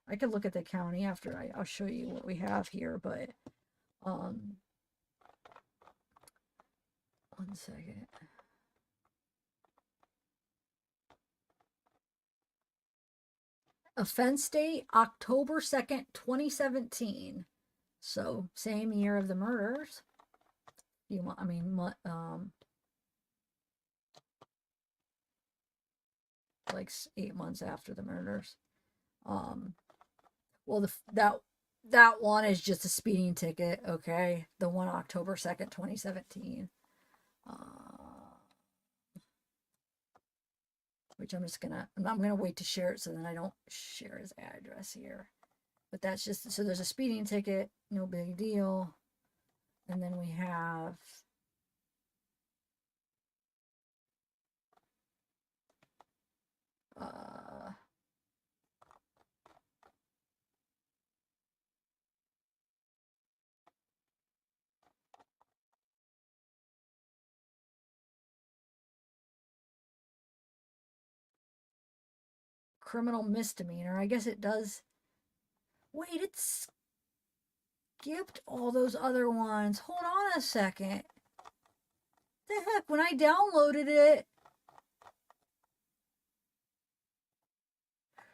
I could look at the county after I'll show you what we have here, but one second. Offense date October 2nd, 2017. So same year of the murders. Like 8 months after the murders. Well, that one is just a speeding ticket, okay? The one October 2nd, 2017. Which I'm gonna wait to share it so then I don't share his address here. But that's just, so there's a speeding ticket, no big deal. And then we have criminal misdemeanor. I guess it does. Wait, it skipped all those other ones. Hold on a second. The heck, when I downloaded it.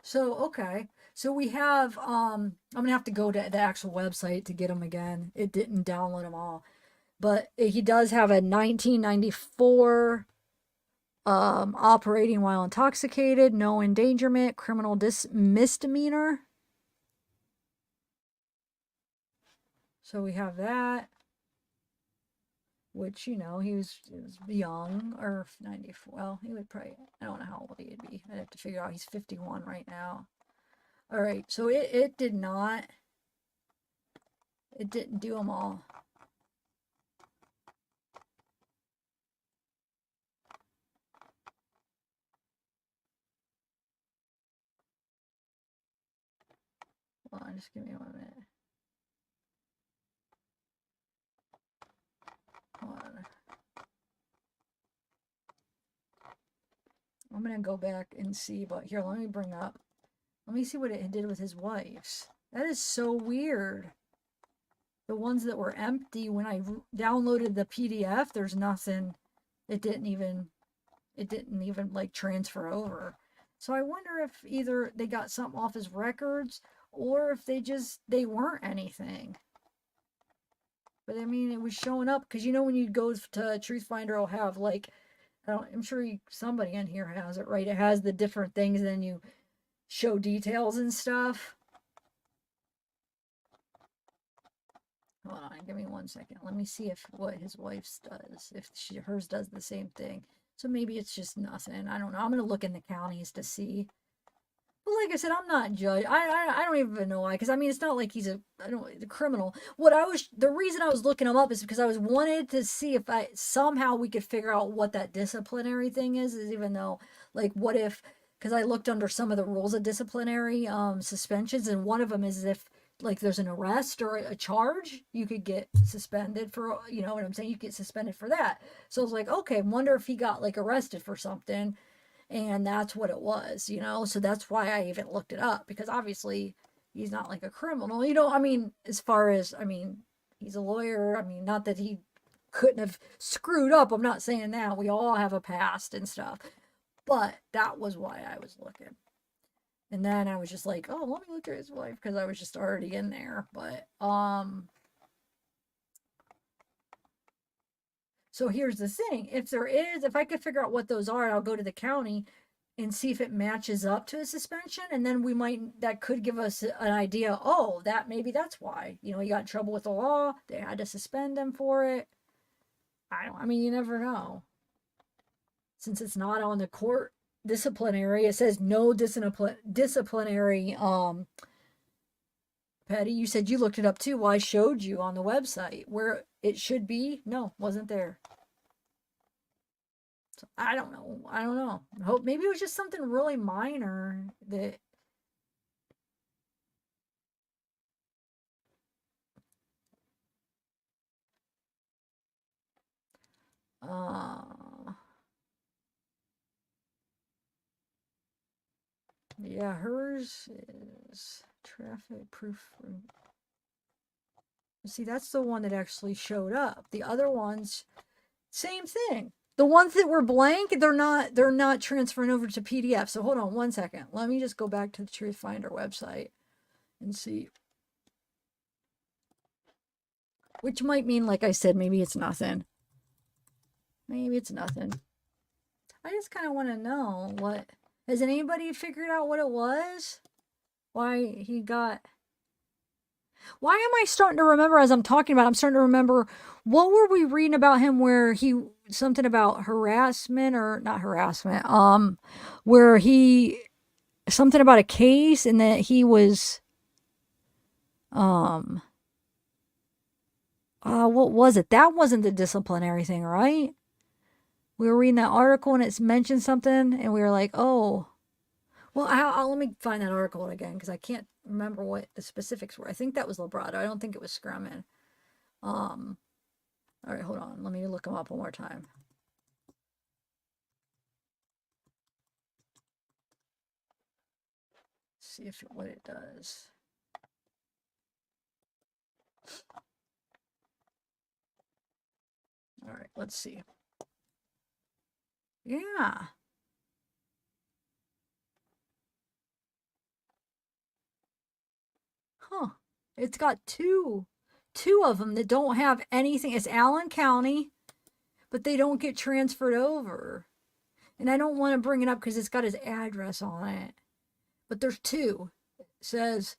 So, okay. So we have, I'm going to have to go to the actual website to get them again. It didn't download them all. But he does have a 1994 operating while intoxicated, no endangerment, criminal misdemeanor. So we have that, which, you know, he was young, or 94. Well, he would probably, I don't know how old he'd be. I'd have to figure out. He's 51 right now. All right, so it didn't do them all. Hold on, just give me 1 minute. Hold on. I'm gonna go back and see, but here, let me see what it did with his wife's. That is so weird. The ones that were empty, when I downloaded the PDF, there's nothing. It didn't even like transfer over. So I wonder if either they got something off his records or if they weren't anything. But I mean, it was showing up because you know when you go to Truth Finder, it'll have like, I'm sure somebody in here has it, right? It has the different things, and then you show details and stuff. Hold on, give me 1 second. Let me see what his wife's does. If hers does the same thing. So maybe it's just nothing. I don't know. I'm gonna look in the counties to see. But like I said, I'm not judged. I don't even know why. Because I mean, it's not like he's a criminal. The reason I was looking him up is because I wanted to see if somehow we could figure out what that disciplinary thing is even though, like, what if? Because I looked under some of the rules of disciplinary suspensions, and one of them is if, like, there's an arrest or a charge, you could get suspended for, you know what I'm saying? You get suspended for that. So I was like, okay, wonder if he got, like, arrested for something, and that's what it was, you know? So that's why I even looked it up, because obviously he's not, like, a criminal, you know? I mean, as far as, I mean, he's a lawyer. I mean, not that he couldn't have screwed up. I'm not saying that. We all have a past and stuff. But that was why I was looking. And then I was just like, oh, let me look at his wife, because I was just already in there. But, so here's the thing. If I could figure out what those are, I'll go to the county and see if it matches up to a suspension. And then that could give us an idea. Oh, maybe that's why, you know, he got in trouble with the law. They had to suspend him for it. I mean, you never know. Since it's not on the court disciplinary, it says no disciplinary. Patty, you said you looked it up too. Well, I showed you on the website where it should be. No, wasn't there. So I don't know. I hope maybe it was just something really minor that. Yeah, hers is traffic proof. See, that's the one that actually showed up. The other ones, same thing. The ones that were blank, they're not transferring over to PDF. So hold on 1 second. Let me just go back to the Truth Finder website and see. Which might mean, like I said, maybe it's nothing. Maybe it's nothing. I just kind of want to know what. Has anybody figured out what it was? Why he got... Why am I starting to remember as I'm talking about? I'm starting to remember, what were we reading about him where something about harassment or not harassment, where something about a case and that he was, what was it? That wasn't the disciplinary thing, right? We were reading that article and it's mentioned something and we were like, oh, well, let me find that article again because I can't remember what the specifics were. I think that was Lebrato. I don't think it was Scremin. All right, hold on. Let me look them up one more time. See what it does. All right, let's see. Yeah. Huh. It's got two of them that don't have anything. It's Allen County, but they don't get transferred over. And I don't want to bring it up because it's got his address on it. But there's two. It says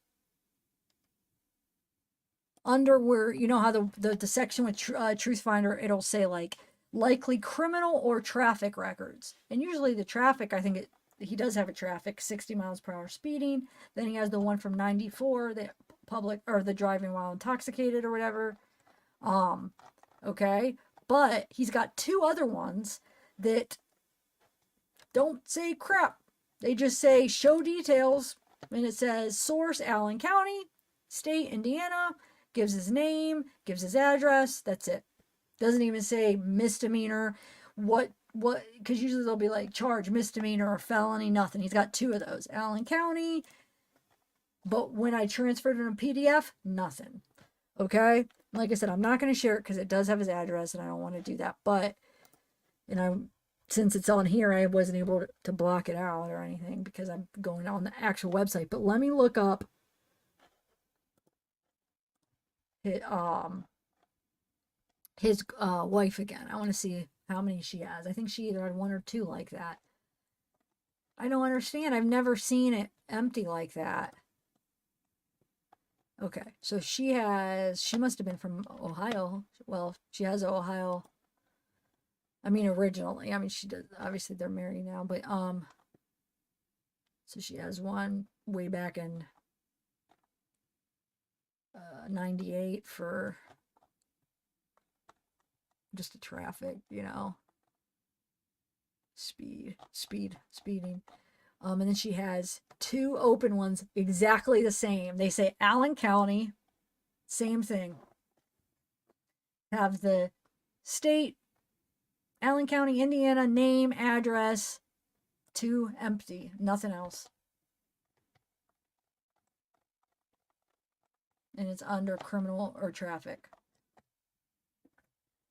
under where, you know how the section with Truth Finder, it'll say like likely criminal or traffic records. And usually the traffic, I think he does have a traffic, 60 miles per hour speeding. Then he has the one from 94, the public, or the driving while intoxicated or whatever. Okay. But he's got two other ones that don't say crap. They just say show details. And it says source Allen County, state Indiana, gives his name, gives his address. That's it. Doesn't even say misdemeanor, what what, because usually they'll be like charge misdemeanor or felony, nothing. He's got 2 of those. Allen County, but when I transferred it in a PDF, nothing. Okay? Like I said, I'm not going to share it because it does have his address and I don't want to do that. But, since it's on here, I wasn't able to block it out or anything because I'm going on the actual website. But let me look up his wife again. I want to see how many she has. I think she either had 1 or 2 like that. I don't understand. I've never seen it empty like that. Okay, so she must have been from Ohio. Well, she has Ohio. I mean, originally. I mean, she does, obviously they're married now, but, so she has one way back in 98 for just a traffic, speeding. And then she has 2 open ones, exactly the same. They say Allen County, same thing. Have the state, Allen County, Indiana, name, address, 2 empty, nothing else. And it's under criminal or traffic.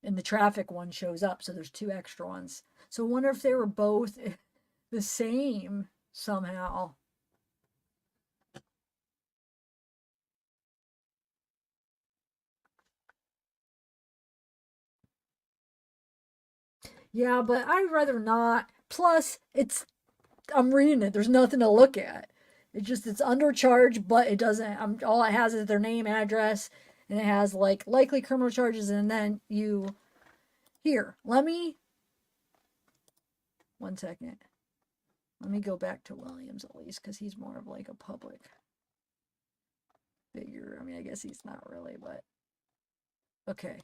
And the traffic one shows up, so there's 2 extra ones. So I wonder if they were both the same somehow. Yeah, but I'd rather not. Plus, I'm reading it. There's nothing to look at. It's undercharged, but it doesn't, all it has is their name, address, and it has like likely criminal charges, and then one second. Let me go back to Williams at least, because he's more of like a public figure. I mean, I guess he's not really, but okay.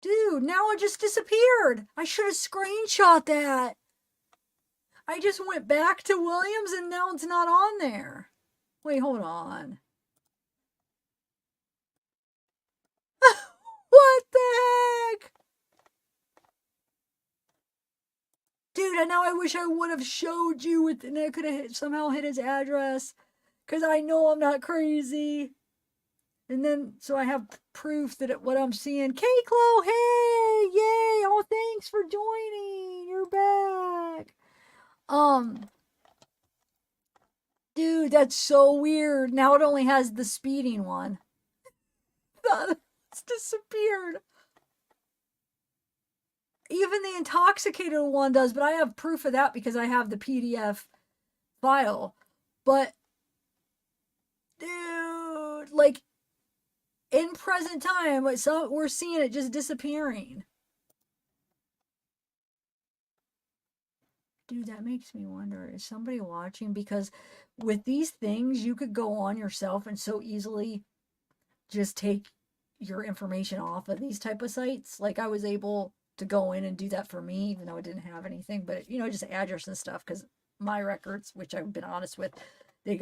Dude, now it just disappeared. I should have screenshot that. I just went back to Williams and now it's not on there. Wait, hold on. What the heck? Dude, and now I wish I would have showed you and I could have somehow hit his address. Because I know I'm not crazy. And then, so I have proof that what I'm seeing. K-Clo, hey, yay, oh, thanks for joining. You're back. Dude, that's so weird. Now it only has the speeding one. It's disappeared. Even the intoxicated one does, but I have proof of that because I have the PDF file. But, dude, like, in present time, we're seeing it just disappearing. Dude, that makes me wonder, is somebody watching? Because with these things, you could go on yourself and so easily just take your information off of these type of sites. Like I was able to go in and do that for me, even though I didn't have anything, but just address and stuff, because my records, which I've been honest with, they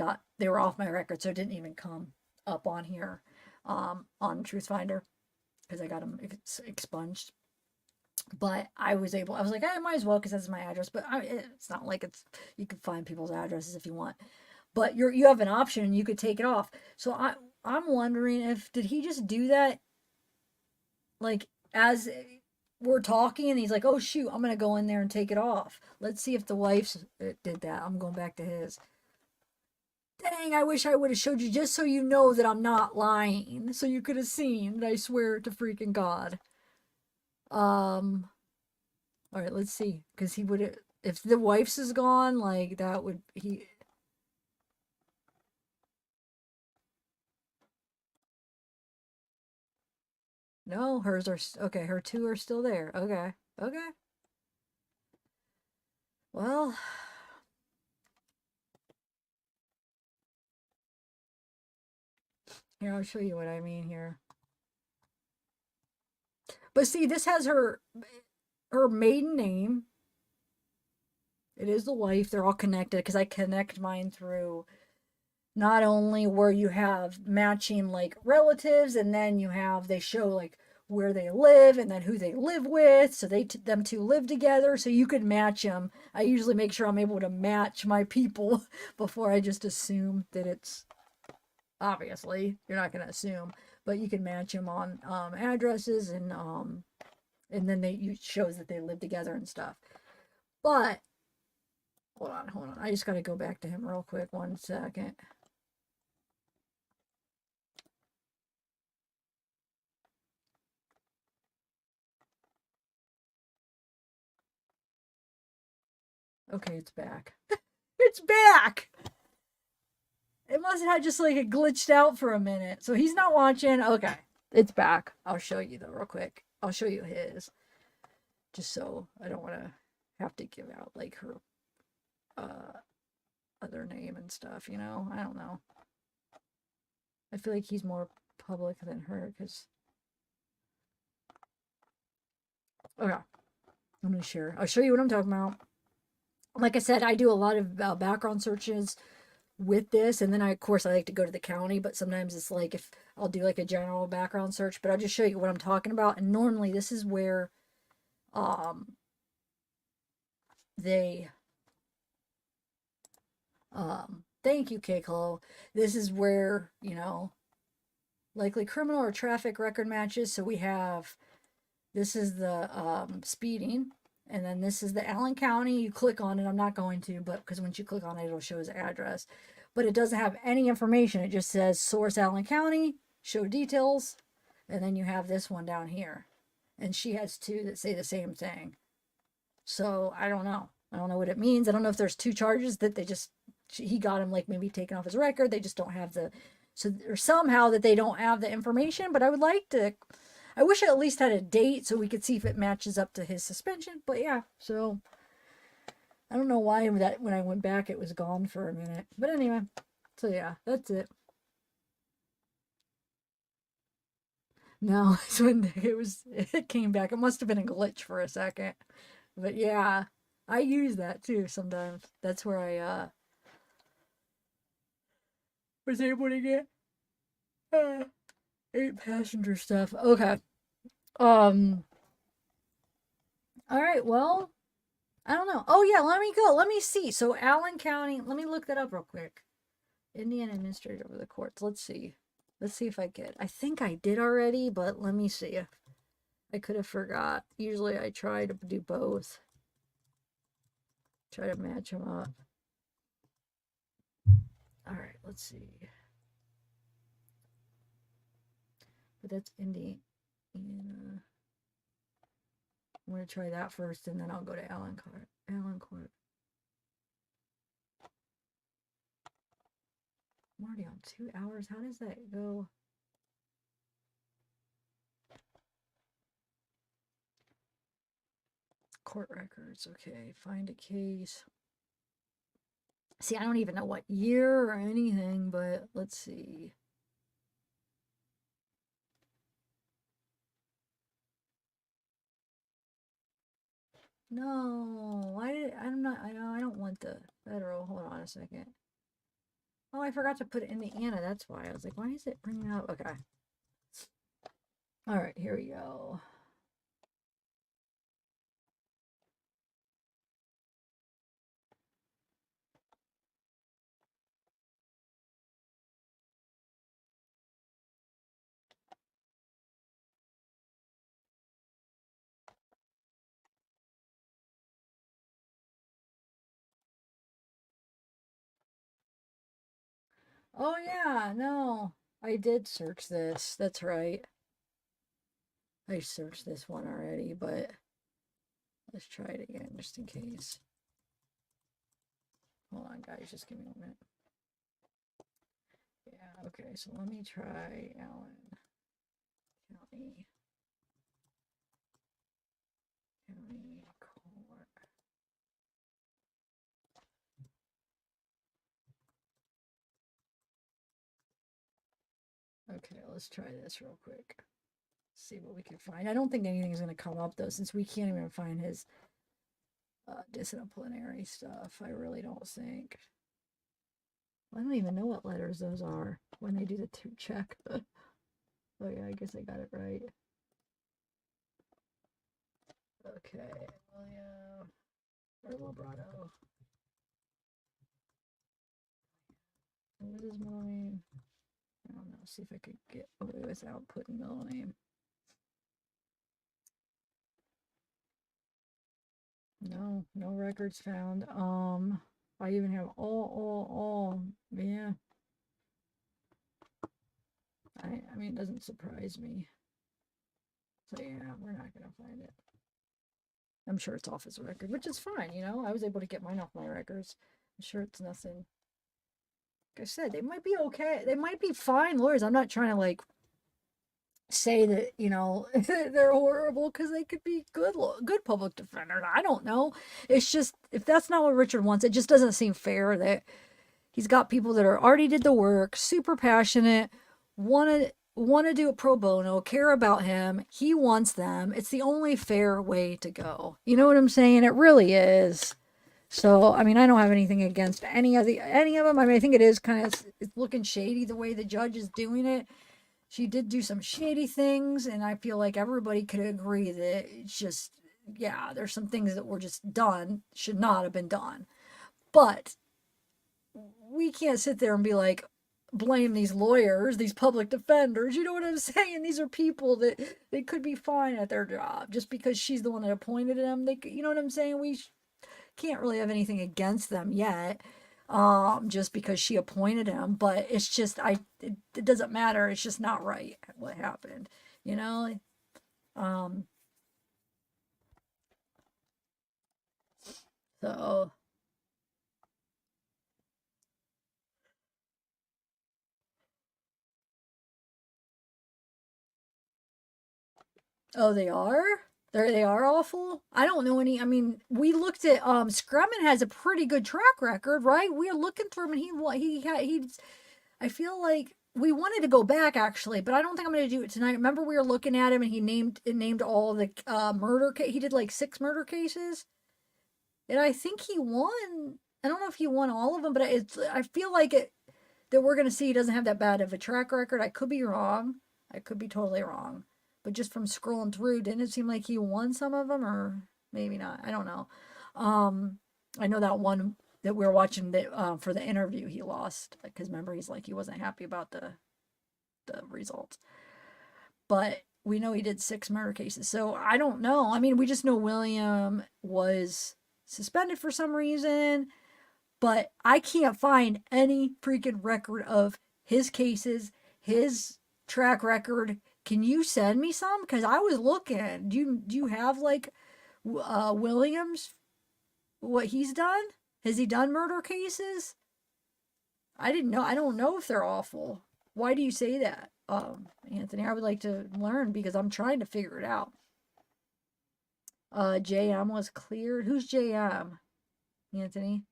were off my record, so it didn't even come up on here, on Truth Finder, because I got them expunged. But I was like, I might as well, because that's my address. But it's not like you can find people's addresses if you want. But you have an option, and you could take it off. So I'm wondering did he just do that, like, as we're talking, and he's like, oh, shoot, I'm going to go in there and take it off. Let's see if the wife did that. I'm going back to his. Dang, I wish I would have showed you just so you know that I'm not lying. So you could have seen that I swear to freaking God. All right, let's see. Because he would, if the wife's is gone, like, that would, no, hers are, okay, her 2 are still there. Okay, okay. Well, Here, I'll show you what I mean here. But see, this has her maiden name. It is the wife. They're all connected because I connect mine through not only where you have matching like relatives, and then they show like where they live and then who they live with. So them two live together. So you could match them. I usually make sure I'm able to match my people before I just assume that it's, obviously you're not going to assume, but you can match them on addresses, and then it shows that they live together and stuff. But hold on. I just got to go back to him real quick. 1 second. Okay, it's back. It's back! It must have had just like it glitched out for a minute. So he's not watching. Okay, it's back. I'll show you though real quick. I'll show you his. Just so I don't want to have to give out like her other name and stuff, you know? I don't know. I feel like he's more public than her because... Okay. I'm going to share. I'll show you what I'm talking about. Like I said, I do a lot of background searches with this, and then of course I like to go to the county, but sometimes it's like if I'll do like a general background search, but I'll just show you what I'm talking about. And normally this is where they thank you, K-Clo. This is where, you know, likely criminal or traffic record matches. So we have, this is the speeding, and then this is the Allen County. You click on it. I'm not going to, but because once you click on it, it'll show his address. But it doesn't have any information. It just says source Allen County, show details, and then you have this one down here. And she has two that say the same thing. So I don't know. I don't know what it means. I don't know if there's two charges that he got him like maybe taken off his record. They just don't have or somehow that they don't have the information. But I would like to, I wish I at least had a date so we could see if it matches up to his suspension. But yeah, so I don't know why when I went back it was gone for a minute. But anyway, so yeah, that's it. No, it's when it came back. It must have been a glitch for a second. But yeah, I use that too sometimes. That's where I was able to get 8 passenger stuff. Okay. All right, well, I don't know. Oh yeah, let me go. Let me see. So Allen County, let me look that up real quick. Indian Administrator of the Courts. Let's see. Let's see if I I think I did already, but let me see. I could have forgot. Usually I try to do both. Try to match them up. All right, let's see. But that's Indiana. I'm going to try that first, and then I'll go to Allen Court. I'm already on 2 hours. How does that go? Court records. Okay, find a case. See, I don't even know what year or anything, but let's see. No, I'm not, I don't want the federal. Hold on a second. Oh, I forgot to put Indiana. That's why. I was like, why is it bringing up? Okay. All right, here we go. Oh yeah, no. I did search this. That's right. I searched this one already, but let's try it again just in case. Hold on, guys. Just give me a minute. Yeah, okay. So let me try Allen County. Court. Okay, let's try this real quick. See what we can find. I don't think anything's going to come up though, since we can't even find his disciplinary stuff. I really don't think. I don't even know what letters those are when they do the check. Oh yeah, I guess I got it right. Okay, William or Lebrato. What is his middle name? I don't know. See if I could get away without putting middle name. No, no records found. I even have all. Yeah. I mean, it doesn't surprise me. So yeah, we're not gonna find it. I'm sure it's off his record, which is fine, you know. I was able to get mine off my records. I'm sure it's nothing. Like I said, they might be okay. They might be fine lawyers. I'm not trying to like say that, you know, they're horrible, because they could be good public defenders. I don't know. It's just, if that's not what Richard wants, it just doesn't seem fair that he's got people that are already did the work, super passionate, want to do it pro bono, care about him. He wants them. It's the only fair way to go. You know what I'm saying? It really is. So, I mean, I don't have anything against any of them. I mean, I think it is kind of, it's looking shady the way the judge is doing it. She did do some shady things, and I feel like everybody could agree that it's just, yeah, there's some things that were just done, should not have been done. But we can't sit there and be like, blame these lawyers, these public defenders. You know what I'm saying? These are people that they could be fine at their job just because she's the one that appointed them. They, you know what I'm saying? We can't really have anything against them yet, just because she appointed him. But it's just, it doesn't matter. It's just not right what happened, you know. So. Oh, they are? They are awful? I don't know any. I mean, we looked at, Scremin has a pretty good track record, right? We are looking through him, and I feel like we wanted to go back actually, but I don't think I'm going to do it tonight. Remember we were looking at him and he named all the murder he did like 6 murder cases. And I think he won. I don't know if he won all of them, but I feel like that we're going to see he doesn't have that bad of a track record. I could be wrong. I could be totally wrong. But just from scrolling through, didn't it seem like he won some of them, or maybe not? I don't know. I know that one that we were watching that for the interview he lost, because remember he's like he wasn't happy about the results. But we know he did 6 murder cases, so I don't know. I mean, we just know William was suspended for some reason, but I can't find any freaking record of his cases, his track record. Can you send me some? Because I was looking. Do you have like Williams, what he's done? Has he done murder cases? I didn't know. I don't know if they're awful. Why do you say that, Anthony? I would like to learn because I'm trying to figure it out. JM was cleared. Who's JM? Anthony?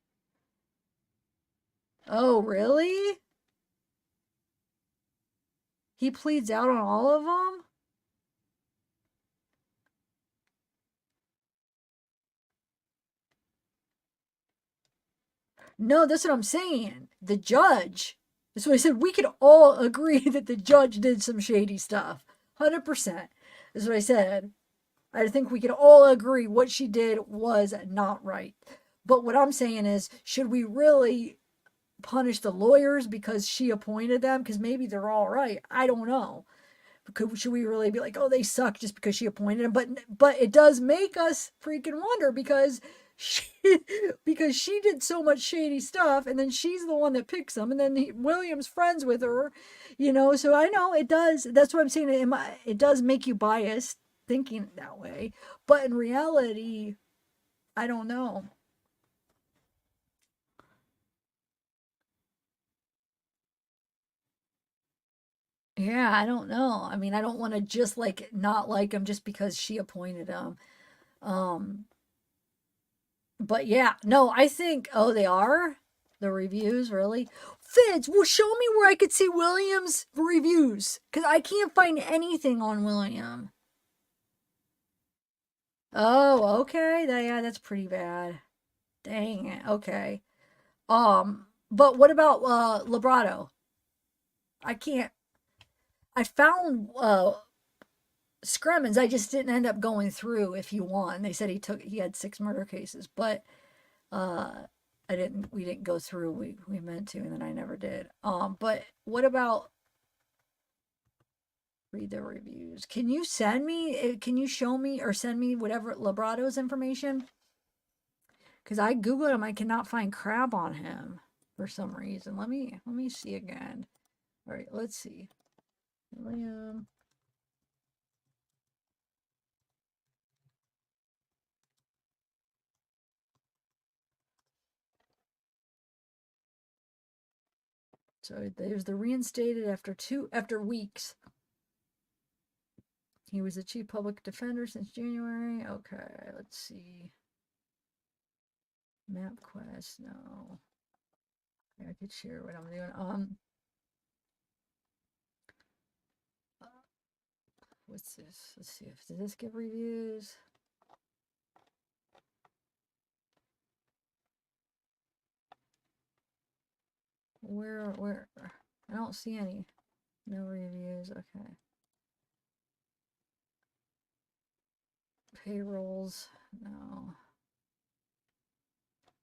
Oh, really? He pleads out on all of them? No, that's what I'm saying. The judge. That's what I said. We could all agree that the judge did some shady stuff. 100%. That's what I said. I think we could all agree what she did was not right. But what I'm saying is, should we really punish the lawyers because she appointed them? Because maybe they're all right. I don't know. Should we really be like, oh, they suck just because she appointed them? But it does make us freaking wonder because she did so much shady stuff, and then she's the one that picks them, and then William's friends with her, you know. So I know it does. That's what I'm saying. It does make you biased thinking that way. But in reality, I don't know. Yeah, I don't know. I mean, I don't want to just like not like him just because she appointed him. But yeah, no, I think, oh, they are? The reviews, really? Fitz, well, show me where I could see William's reviews. Because I can't find anything on William. Oh, okay. Yeah, that's pretty bad. Dang it. Okay. But what about Lebrato? I can't. I found Scremin's. I just didn't end up going through if he won. They said he had 6 murder cases, but we didn't go through. We meant to, and then I never did. But what about read the reviews? Can you show me or send me whatever Lebrato's information? Because I googled him, I cannot find crap on him for some reason. Let me see again. All right, let's see. William. So there's the reinstated after weeks. He was the chief public defender since January. Okay, let's see. MapQuest, no. I could share what I'm doing. What's this? Let's see did this give reviews? Where? I don't see any. No reviews. Okay. Payrolls. No.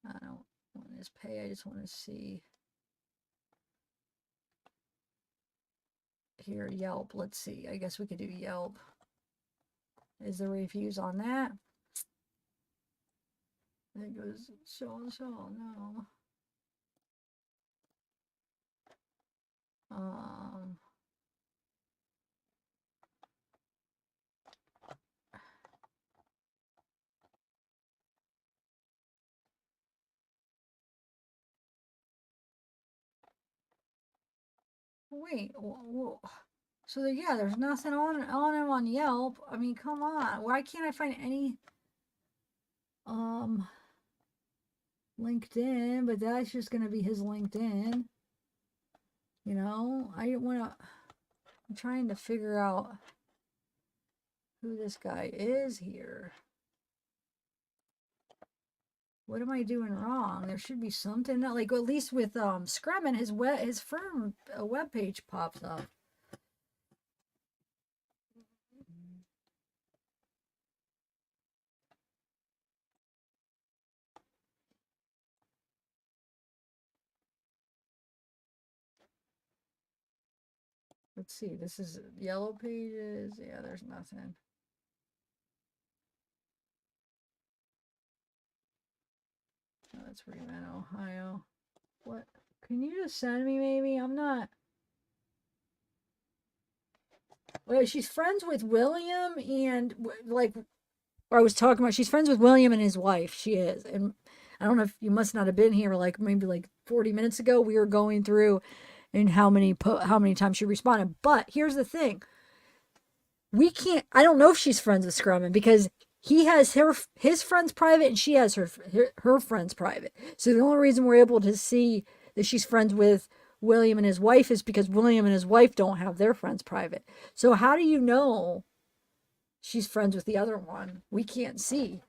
I don't want his pay. I just want to see. Here, Yelp. Let's see. I guess we could do Yelp. Is there reviews on that? It goes so no. Wait, so yeah, there's nothing on him on Yelp. I mean, come on. Why can't I find any LinkedIn? But that's just gonna be his LinkedIn. You know, I didn't want to. I'm trying to figure out who this guy is here. What am I doing wrong? There should be something like at least with Scremin, his firm webpage pops up. Let's see. This is Yellow Pages. Yeah, there's nothing. Oh, that's where you meant Ohio. What? Can you just send me maybe? I'm not. Well, she's friends with William and like, or I was talking about, she's friends with William and his wife. She is. And I don't know if you must not have been here, like maybe like 40 minutes ago, we were going through and how many times she responded. But here's the thing. I don't know if she's friends with Scremin because he has his friends private and she has her friends private. So the only reason we're able to see that she's friends with William and his wife is because William and his wife don't have their friends private. So how do you know she's friends with the other one? We can't see.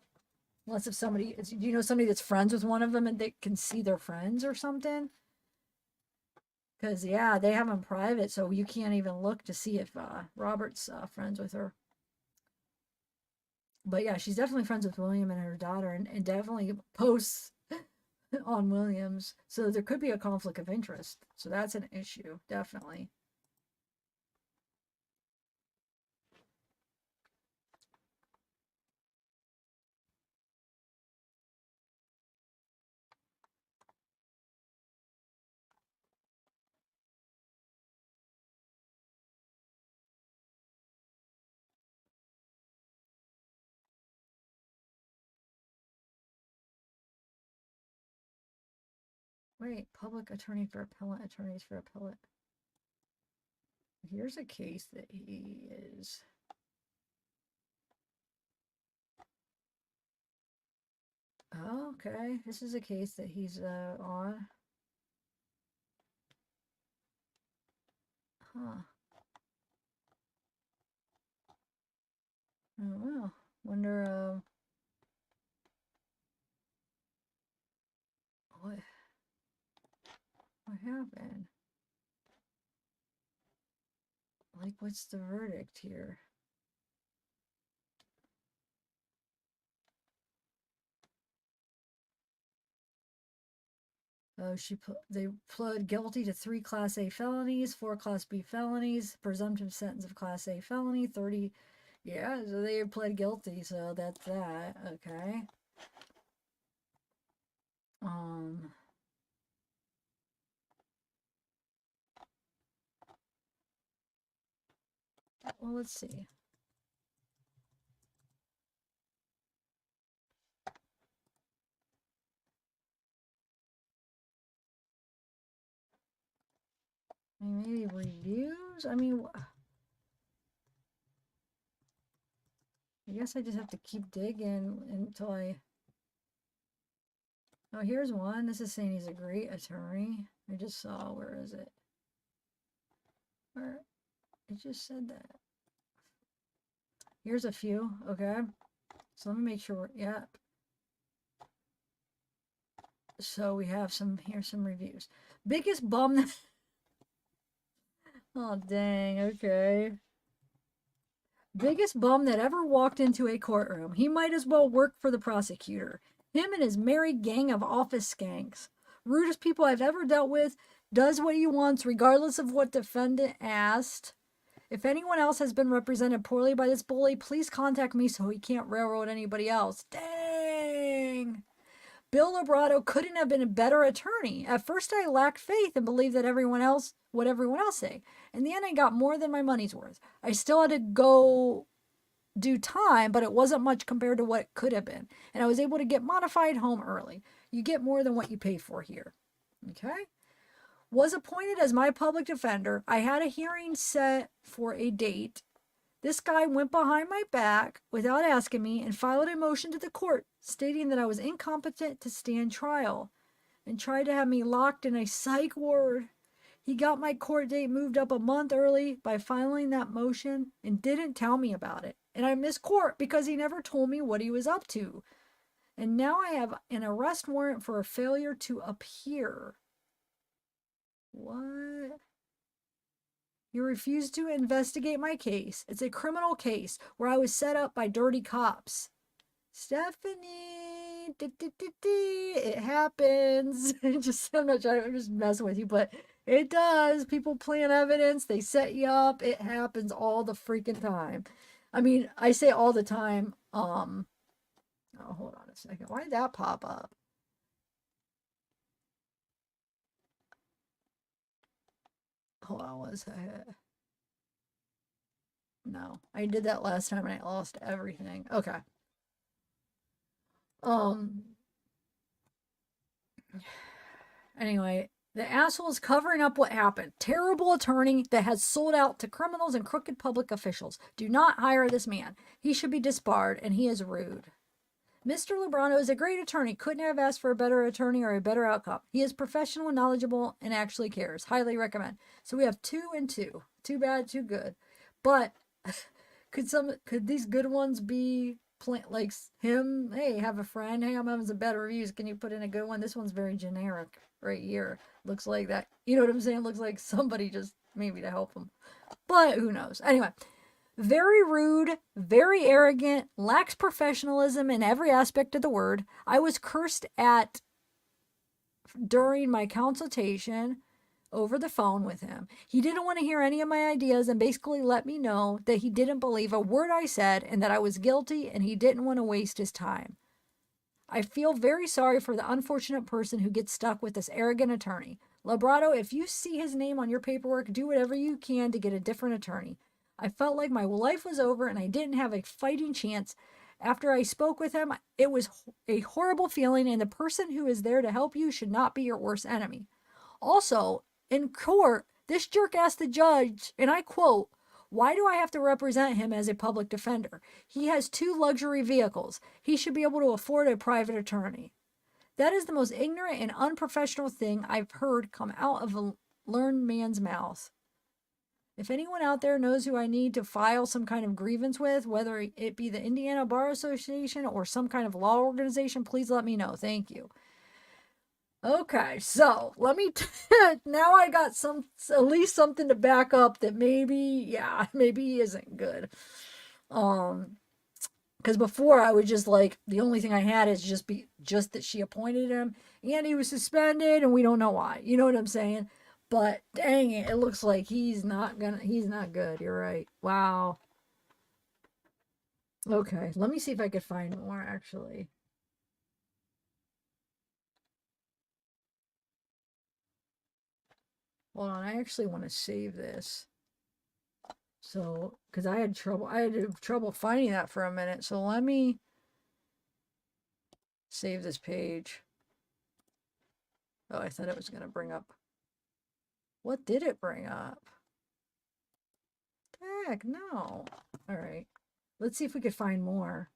Unless if somebody, do you know somebody that's friends with one of them and they can see their friends or something? Because, yeah, they have them private, so you can't even look to see if Robert's friends with her. But, yeah, she's definitely friends with William and her daughter and definitely posts on William's. So there could be a conflict of interest. So that's an issue, definitely. Wait, public attorney for appellant, attorneys for appellate. Here's a case that he is. Oh, okay. This is a case that he's on. Huh. Oh, well. Wonder, what happened? Like, what's the verdict here? Oh, they pled guilty to 3 Class A felonies, 4 Class B felonies, presumptive sentence of Class A felony, 30. Yeah, so they pled guilty, so that's that. Okay. Well, let's see. Maybe reviews? I mean, I guess I just have to keep digging until I... Oh, here's one. This is saying he's a great attorney. I just saw, where is it? Where? It just said that. Here's a few, okay? So let me make sure, yeah. So we have here's some reviews. Biggest bum that... Oh, dang, okay. Biggest bum that ever walked into a courtroom. He might as well work for the prosecutor. Him and his merry gang of office skanks. Rudest people I've ever dealt with. Does what he wants regardless of what defendant asked. If anyone else has been represented poorly by this bully, please contact me so he can't railroad anybody else. Dang! Bill Lebrato couldn't have been a better attorney. At first I lacked faith and believed that everyone else say. In the end, I got more than my money's worth. I still had to go do time, but it wasn't much compared to what it could have been. And I was able to get modified home early. You get more than what you pay for here. Okay? Was appointed as my public defender. I had a hearing set for a date. This guy went behind my back without asking me and filed a motion to the court stating that I was incompetent to stand trial and tried to have me locked in a psych ward. He got my court date moved up a month early by filing that motion and didn't tell me about it. And I missed court because he never told me what he was up to. And now I have an arrest warrant for a failure to appear. What? You refused to investigate my case. It's a criminal case where I was set up by dirty cops. Stephanie, it happens. I'm just messing with you, but it does. People plant evidence. They set you up. It happens all the freaking time. I mean, I say all the time. Oh, hold on a second. Why did that pop up? Hold on one second. No, I did that last time and I lost everything. Okay. Anyway, the asshole is covering up what happened. Terrible attorney that has sold out to criminals and crooked public officials. Do not hire this man. He should be disbarred and he is rude. Mr. Lebrato is a great attorney. Couldn't have asked for a better attorney or a better outcome. He is professional and knowledgeable and actually cares. Highly recommend. So we have 2 and 2. Too bad, too good. But could these good ones be like him? Hey, have a friend. Hey, I'm having some bad reviews. Can you put in a good one? This one's very generic right here. Looks like that. You know what I'm saying? Looks like somebody just maybe to help him. But who knows? Anyway. Very rude, very arrogant, lacks professionalism in every aspect of the word. I was cursed at during my consultation over the phone with him. He didn't want to hear any of my ideas and basically let me know that he didn't believe a word I said and that I was guilty and he didn't want to waste his time. I feel very sorry for the unfortunate person who gets stuck with this arrogant attorney. Lebrato, if you see his name on your paperwork, do whatever you can to get a different attorney. I felt like my life was over and I didn't have a fighting chance. After I spoke with him, it was a horrible feeling, and the person who is there to help you should not be your worst enemy. Also, in court, this jerk asked the judge, and I quote, "Why do I have to represent him as a public defender? He has 2 luxury vehicles. He should be able to afford a private attorney." That is the most ignorant and unprofessional thing I've heard come out of a learned man's mouth. If anyone out there knows who I need to file some kind of grievance with, whether it be the Indiana Bar Association or some kind of law organization, please let me know. Thank you. Okay, so let me now I got at least something to back up that maybe he isn't good. Because before I was just like, the only thing I had is just that she appointed him and he was suspended and we don't know why. You know what I'm saying? But dang it, it looks like he's not good. You're right. Wow. Okay, let me see if I could find more actually. Hold on, I actually want to save this. So, because I had trouble finding that for a minute. So let me save this page. Oh, I thought it was going to bring up. What did it bring up? Heck, no. All right. Let's see if we could find more.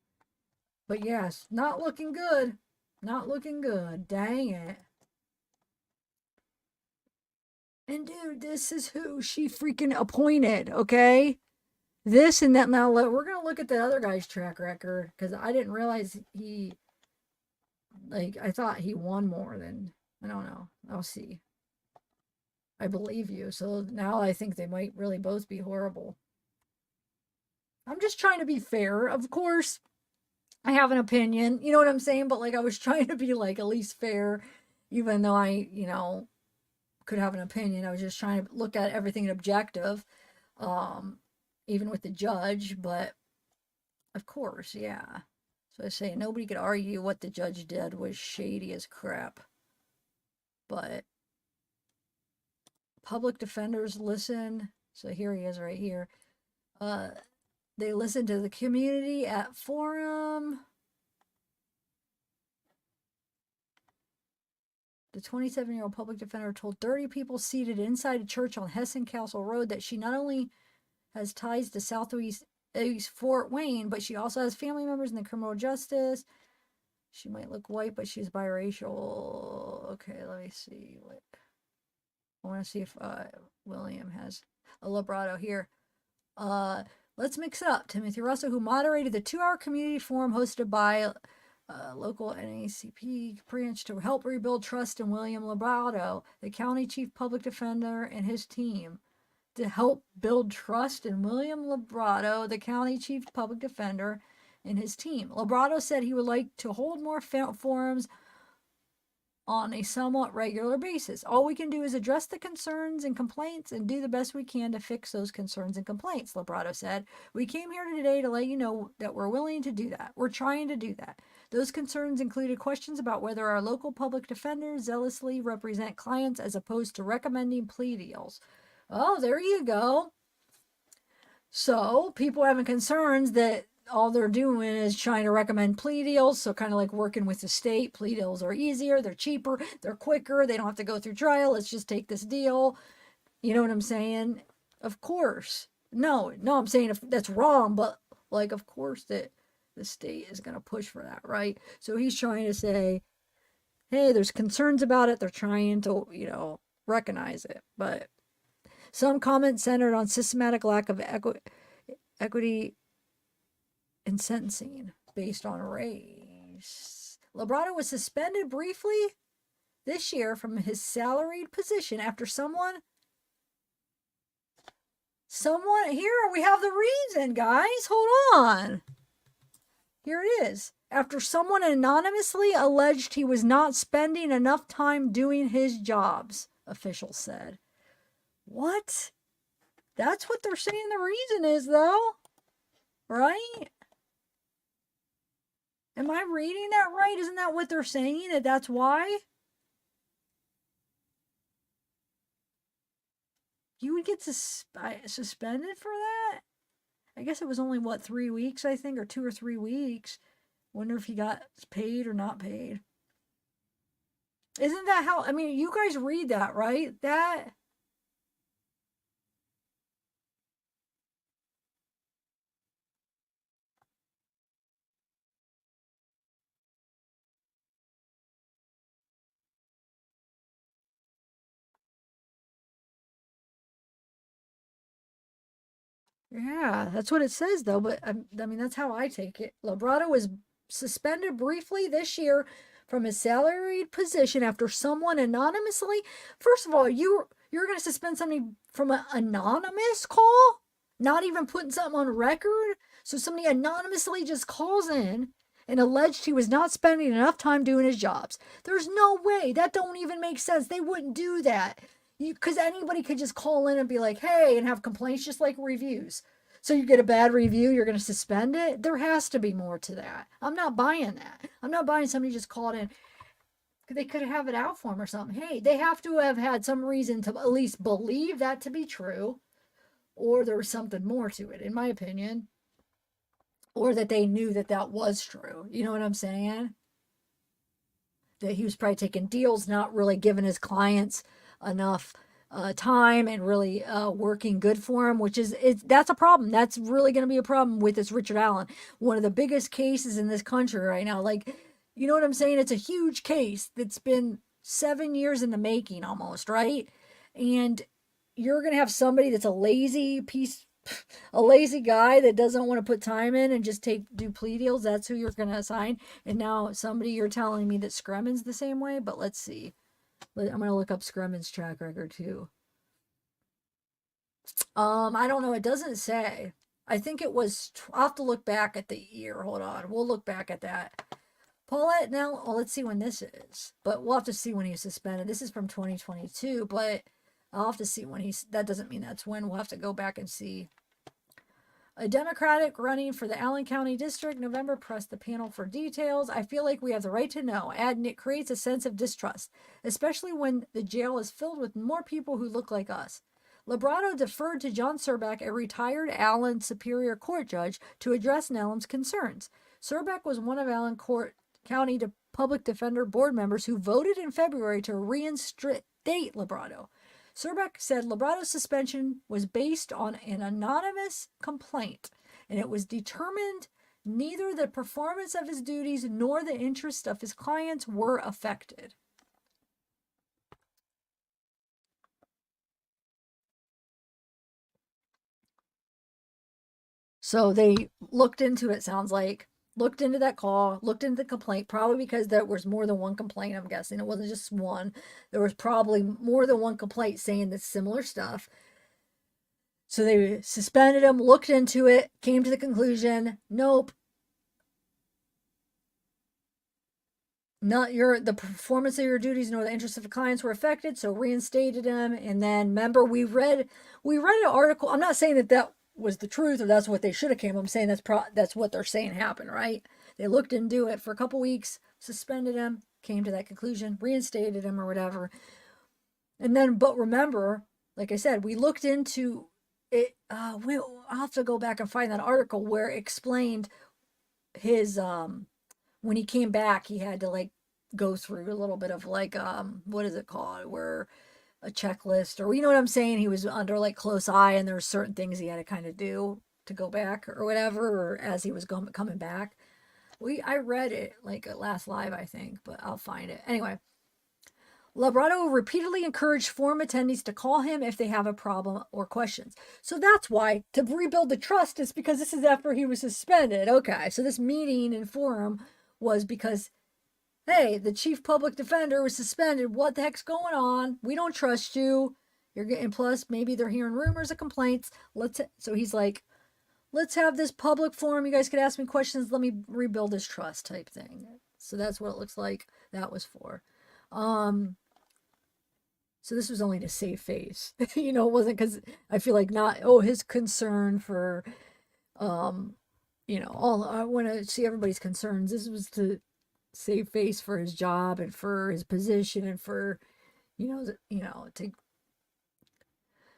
But yes, not looking good. Not looking good. Dang it. And dude, this is who she freaking appointed, okay? This and that. Now, we're going to look at the other guy's track record because I didn't realize I thought he won more than, I don't know. I'll see. I believe you. So now I think they might really both be horrible. I'm just trying to be fair. Of course, I have an opinion. You know what I'm saying? But I was trying to be at least fair, even though I, could have an opinion. I was just trying to look at everything objective, even with the judge. But of course, yeah. So I say nobody could argue what the judge did was shady as crap. But public defenders listen. So here he is right here. They listen to the community at forum. The 27-year-old public defender told 30 people seated inside a church on Hessen Castle Road that she not only has ties to Southeast Fort Wayne, but she also has family members in the criminal justice. She might look white, but she's biracial. Okay, let me see. I want to see if William has a Lebrato here. Let's mix it up. Timothy Russell, who moderated the 2-hour community forum hosted by local NACP branch to help rebuild trust in William Lebrato, the county chief public defender, and his team. To help build trust in William Lebrato, the county chief public defender, and his team. Lebrato said he would like to hold more forums on a somewhat regular basis. All we can do is address the concerns and complaints and do the best we can to fix those concerns and complaints, Lebrato said. We came here today to let you know that we're willing to do that. We're trying to do that. Those concerns included questions about whether our local public defenders zealously represent clients as opposed to recommending plea deals. Oh, there you go. So people having concerns that all they're doing is trying to recommend plea deals. So kind of like working with the state. Plea deals are easier, they're cheaper, they're quicker, they don't have to go through trial. Let's just take this deal. You know what I'm saying? Of course. No, I'm saying if that's wrong, but of course that the state is going to push for that, right? So he's trying to say, hey, there's concerns about it. They're trying to, recognize it. But some comments centered on systematic lack of equity in sentencing based on race. Lebrato was suspended briefly this year from his salaried position after someone, here we have the reason, guys. Hold on. Here it is. After someone anonymously alleged he was not spending enough time doing his jobs, officials said. What? That's what they're saying the reason is, though. Right? Am I reading that right? Isn't that what they're saying? That's why? You would get suspended for that? I guess it was only, 3 weeks, I think, or 2 or 3 weeks. Wonder if he got paid or not paid. Isn't that how, you guys read that, right? That Yeah, that's what it says though. But I mean, that's how I take it. Lebrato was suspended briefly this year from his salaried position after someone anonymously. First of all, you're going to suspend somebody from an anonymous call, not even putting something on record. So somebody anonymously just calls in and alleged he was not spending enough time doing his jobs. There's no way. That don't even make sense. They wouldn't do that. Because anybody could just call in and be like, hey, and have complaints just like reviews. So you get a bad review, you're going to suspend it? There has to be more to that. I'm not buying that. I'm not buying somebody just called in. They could have it out for him or something. Hey, they have to have had some reason to at least believe that to be true. Or there was something more to it, in my opinion. Or that they knew that that was true. You know what I'm saying? That he was probably taking deals, not really giving his clients enough time and really working good for him, which is that's a problem. That's really going to be a problem with this Richard Allen, one of the biggest cases in this country right now. Like, you know what I'm saying? It's a huge case that's been 7 years in the making almost, right? And you're going to have somebody that's a lazy guy that doesn't want to put time in and just do plea deals. That's who you're going to assign. And now somebody, you're telling me that Scremin's the same way, but let's see. I'm going to look up Scremin's track record too. I don't know. It doesn't say. I think it was, I'll have to look back at the year. Hold on. We'll look back at that. Paulette, now, well, let's see when this is. But we'll have to see when he was suspended. This is from 2022, but I'll have to see when that doesn't mean that's when. We'll have to go back and see. A Democratic running for the Allen County District, November, press the panel for details. I feel like we have the right to know, and it creates a sense of distrust, especially when the jail is filled with more people who look like us. Lebrato deferred to John Surback, a retired Allen Superior Court judge, to address Nelum's concerns. Surback was one of Allen County Public Defender board members who voted in February to reinstate Lebrato. Surback said Lebrato's suspension was based on an anonymous complaint, and it was determined neither the performance of his duties nor the interest of his clients were affected. So they looked into it, sounds like. Looked into that call, looked into the complaint, probably because there was more than one complaint, I'm guessing. It wasn't just one. There was probably more than one complaint saying this similar stuff. So they suspended him, looked into it, came to the conclusion, nope. Not the performance of your duties nor the interests of the clients were affected, so reinstated him. And then remember, we read an article. I'm not saying that was the truth or that's what they should have came. I'm saying that's what they're saying happened, right? They looked into it for a couple weeks, suspended him, came to that conclusion, reinstated him or whatever. And then, but remember, like I said, we looked into it. I'll have to go back and find that article where it explained his when he came back, he had to like go through a little bit of like what is it called, where a checklist, or you know what I'm saying, he was under like close eye and there were certain things he had to kind of do to go back or whatever, or as he was coming back. I read it like at last live, I think, but I'll find it anyway. Lebrato repeatedly encouraged forum attendees to call him if they have a problem or questions. So that's why, to rebuild the trust, is because this is after he was suspended. Okay, so this meeting in forum was because, hey, the chief public defender was suspended. What the heck's going on? We don't trust you. You're getting, plus maybe they're hearing rumors of complaints. So he's like, let's have this public forum. You guys could ask me questions. Let me rebuild this trust type thing. So that's what it looks like that was for. So this was only to save face. You know, it wasn't because I feel like his concern for, you know, I want to see everybody's concerns. This was to save face for his job and for his position and for,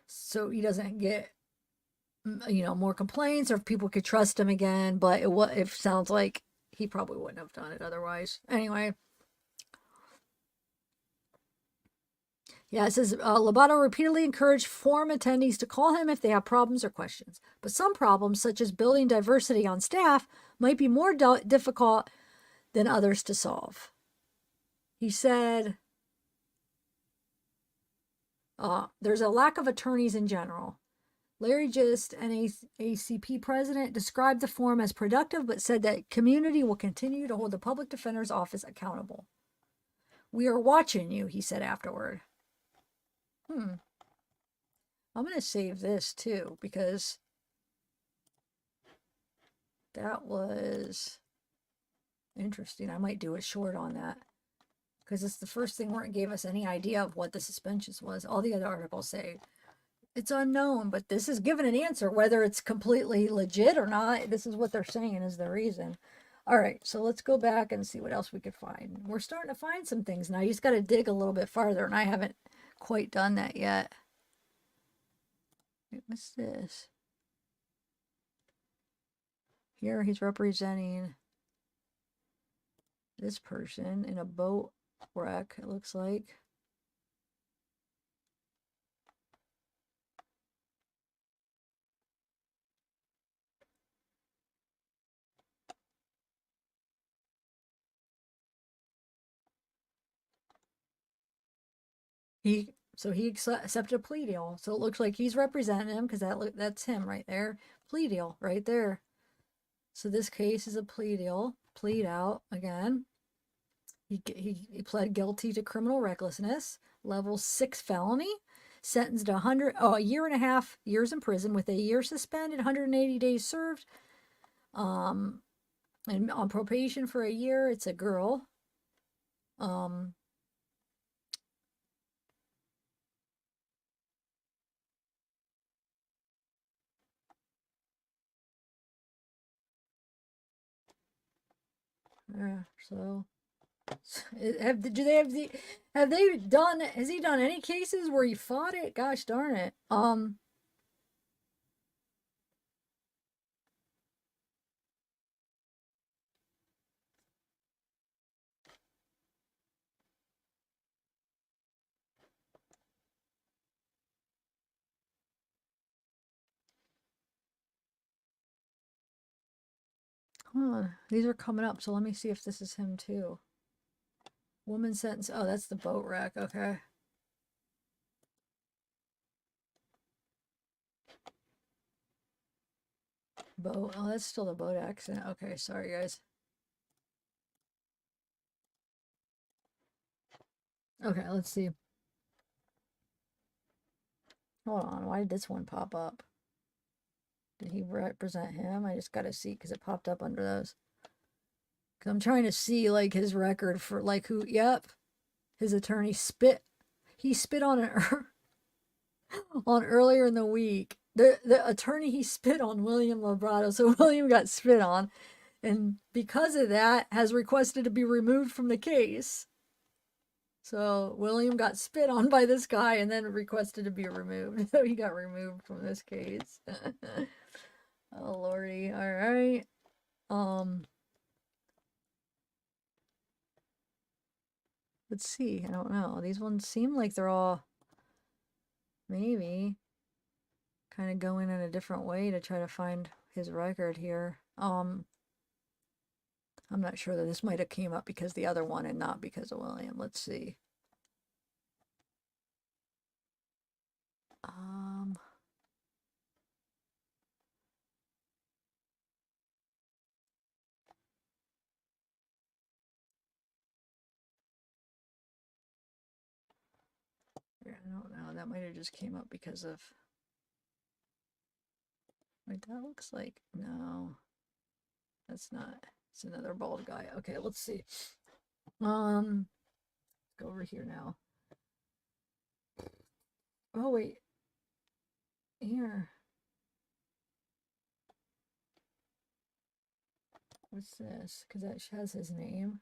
so he doesn't get, more complaints or if people could trust him again. But it sounds like he probably wouldn't have done it otherwise. Anyway. Yeah, it says, Lebrato repeatedly encouraged forum attendees to call him if they have problems or questions. But some problems, such as building diversity on staff, might be more difficult than others to solve. He said, there's a lack of attorneys in general. Larry Gist, NAACP president, described the forum as productive, but said that community will continue to hold the public defender's office accountable. We are watching you, he said afterward. I'm going to save this too, because that was interesting. I might do a short on that, because it's the first thing where it gave us any idea of what the suspensions was. All the other articles say it's unknown, but this is given an answer, whether it's completely legit or not. This is what they're saying is the reason. All right, so let's go back and see what else we could find. We're starting to find some things now. You just got to dig a little bit farther, and I haven't quite done that yet. Wait, what's this? Here he's representing this person in a boat wreck, it looks like. He accepted a plea deal. So it looks like he's representing him, because that's him right there. Plea deal right there. So this case is a plea deal. Plead out again. He pled guilty to criminal recklessness, level 6 felony, sentenced to a year and a half years in prison with a year suspended, 180 days served, and on probation for a year. It's a girl. Yeah, so has he done any cases where he fought it? Gosh darn it. Hold on. These are coming up, so let me see if this is him too. Woman sentence. Oh, that's the boat wreck. Okay. Boat. Oh, that's still the boat accident. Okay, sorry guys. Okay, let's see. Hold on. Why did this one pop up? Did he represent him? I just got to see, because it popped up under those. Because I'm trying to see, like, his record for, like, who, yep. His attorney spit. He spit on it on earlier in the week. The attorney he spit on, William Lebrato. So William got spit on. And because of that, has requested to be removed from the case. So William got spit on by this guy and then requested to be removed. So he got removed from this case. Oh lordy. All right. Let's see. I don't know. These ones seem like they're all maybe kind of going in a different way to try to find his record here. I'm not sure that this might have came up because the other one and not because of William. Let's see. I don't know. That might have just came up because of. Wait, that looks like no. That's not. It's another bald guy. Okay, let's see. Go over here now. Oh wait. Here. What's this? Because that has his name.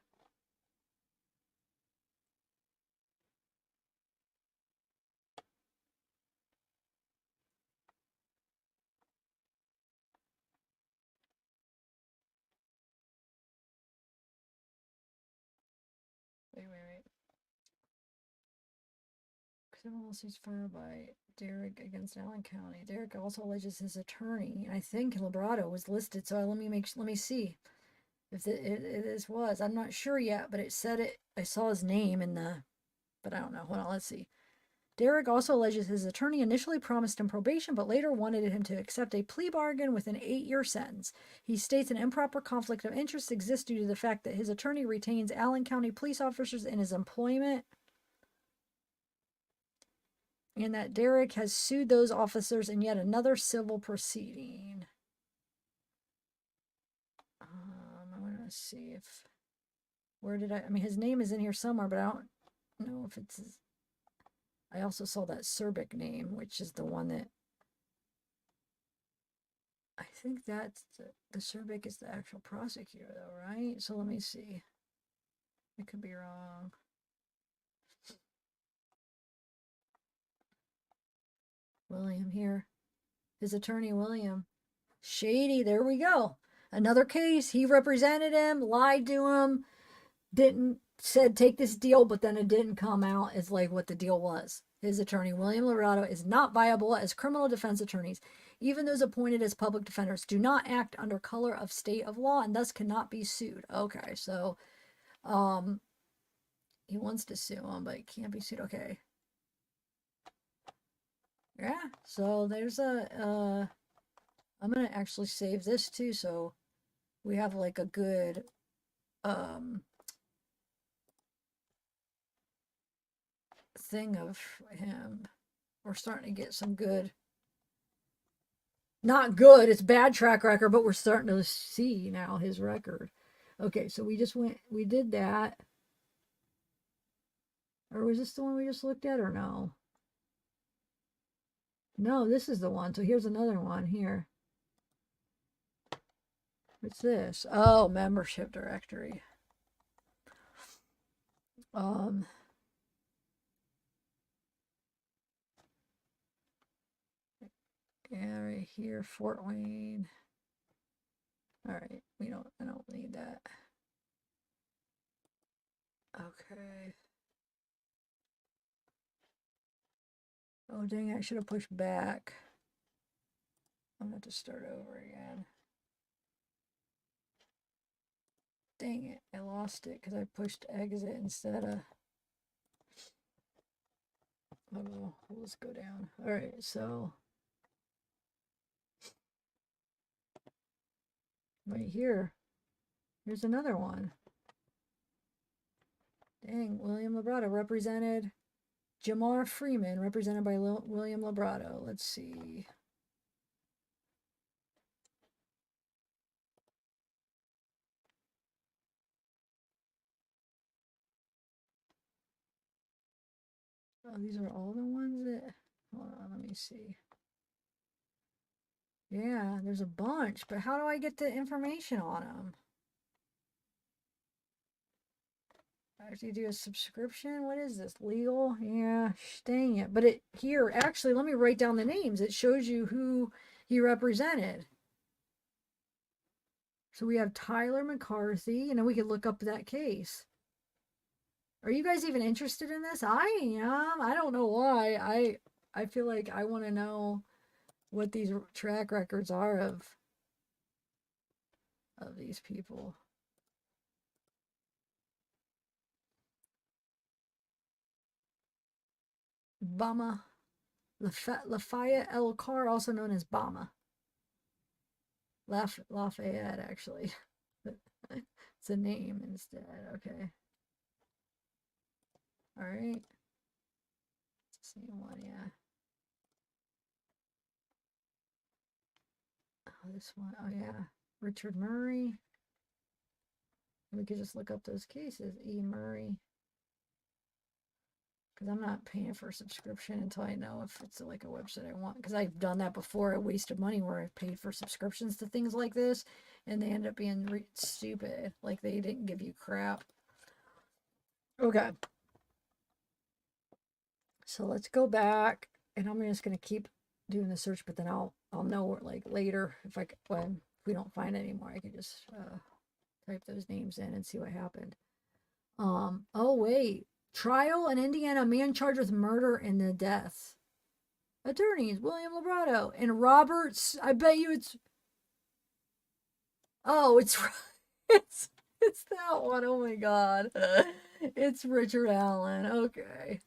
Wait. Criminal lawsuits filed by Derek against Allen County. Derek also alleges his attorney, and I think Lebrato was listed. So let me see if it was. I'm not sure yet, but it said it. I saw his name in the, but I don't know. Hold on, let's see. Derek also alleges his attorney initially promised him probation, but later wanted him to accept a plea bargain with an 8-year sentence. He states an improper conflict of interest exists due to the fact that his attorney retains Allen County police officers in his employment, and that Derek has sued those officers in yet another civil proceeding. I want to see if... I mean, his name is in here somewhere, but I don't know if it's his... I also saw that Serbic name, which is the one that... I think that's... The Serbic is the actual prosecutor, though, right? So let me see. I could be wrong. William here. His attorney, William. Shady, there we go. Another case. He represented him, lied to him, said take this deal, but then it didn't come out as like what the deal was. His attorney, William Lebrato, is not viable as criminal defense attorneys. Even those appointed as public defenders do not act under color of state of law and thus cannot be sued. Okay, so he wants to sue him, but he can't be sued. Okay. Yeah, so there's a I'm gonna actually save this too, so we have like a good thing of him. We're starting to get some good, not good, it's bad track record, but we're starting to see now his record. Okay, so we did that. Or was this the one we just looked at, or no? No, this is the one. So here's another one here. What's this? Oh, membership directory. Yeah, right here, Fort Wayne. All right, I don't need that. Okay. Oh, dang, I should have pushed back. I'm going to have to start over again. Dang it, I lost it because I pushed exit instead of... Oh, let's go down. All right, so... Right here. Here's another one. Dang, William Lebrato represented Jamar Freeman, represented by William Lebrato. Let's see. Oh, these are all the ones that... Hold on, let me see. Yeah, there's a bunch, but how do I get the information on them? I have to do a subscription? What is this? Legal? Yeah, dang it. But it here, actually, let me write down the names. It shows you who he represented. So we have Tyler McCarthy, and then we could look up that case. Are you guys even interested in this? I am. I don't know why. I feel like I want to know what these track records are of these people. Bama. Lafayette L. Carr, also known as Bama. Lafayette, actually. It's a name instead. Okay. All right. It's the same one, yeah. Oh, this one. Oh, yeah. Richard Murray. We could just look up those cases. E. Murray. Because I'm not paying for a subscription until I know if it's like a website I want. Because I've done that before. I wasted money where I paid for subscriptions to things like this. And they end up being stupid. Like they didn't give you crap. Okay. So let's go back. And I'm just going to keep doing the search. But then I'll know like later if we don't find it anymore. I can just type those names in and see what happened. Oh, wait. Trial in Indiana, man charged with murder and the deaths. Attorneys, William Lebrato and Roberts. I bet you it's... Oh, it's that one. Oh my God. It's Richard Allen. Okay.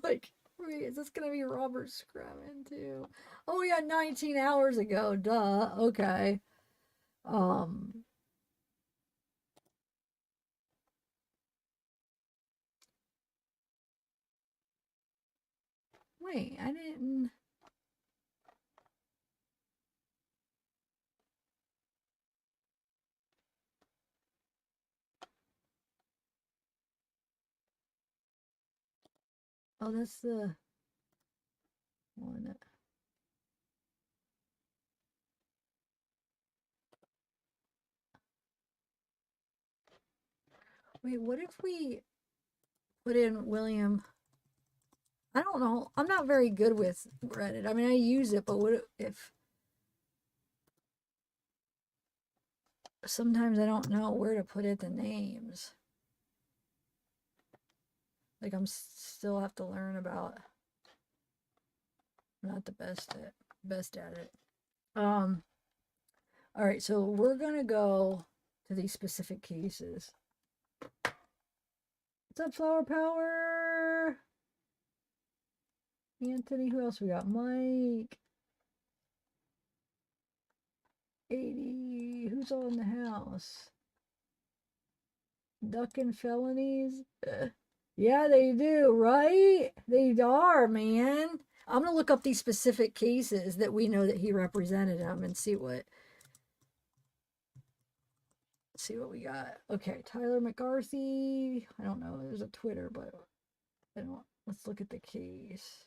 Like, Wait, is this gonna be Robert Scremin too? Oh yeah, 19 hours ago. Duh. Okay. Um. Wait, I didn't. Oh, that's the one. Wait, what if we put in William? I don't know. I'm not very good with Reddit. I mean, I use it, but what if sometimes I don't know where to put it, the names. Like still have to learn about. I'm not the best at it. All right, so we're gonna go to these specific cases. What's up, Flower Power? Anthony, who else we got? Mike. 80. Who's all in the house? Ducking felonies? Yeah, they do, right? They are, man. I'm gonna look up these specific cases that we know that he represented him and see what we got. Okay, Tyler McCarthy. I don't know. There's a Twitter, but I don't. Let's look at the case.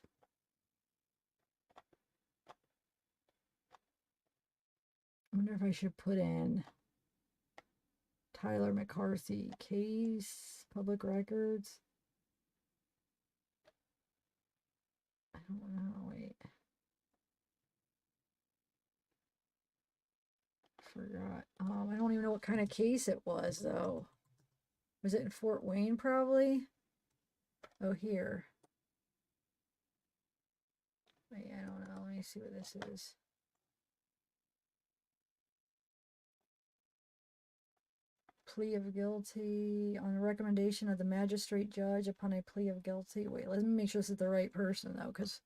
I wonder if I should put in Tyler McCarthy case, public records. I don't know. Wait. Forgot. I don't even know what kind of case it was, though. Was it in Fort Wayne, probably? Oh, here. Wait, I don't know. Let me see what this is. Plea of guilty on the recommendation of the magistrate judge upon a plea of guilty. Wait, let me make sure this is the right person, though, because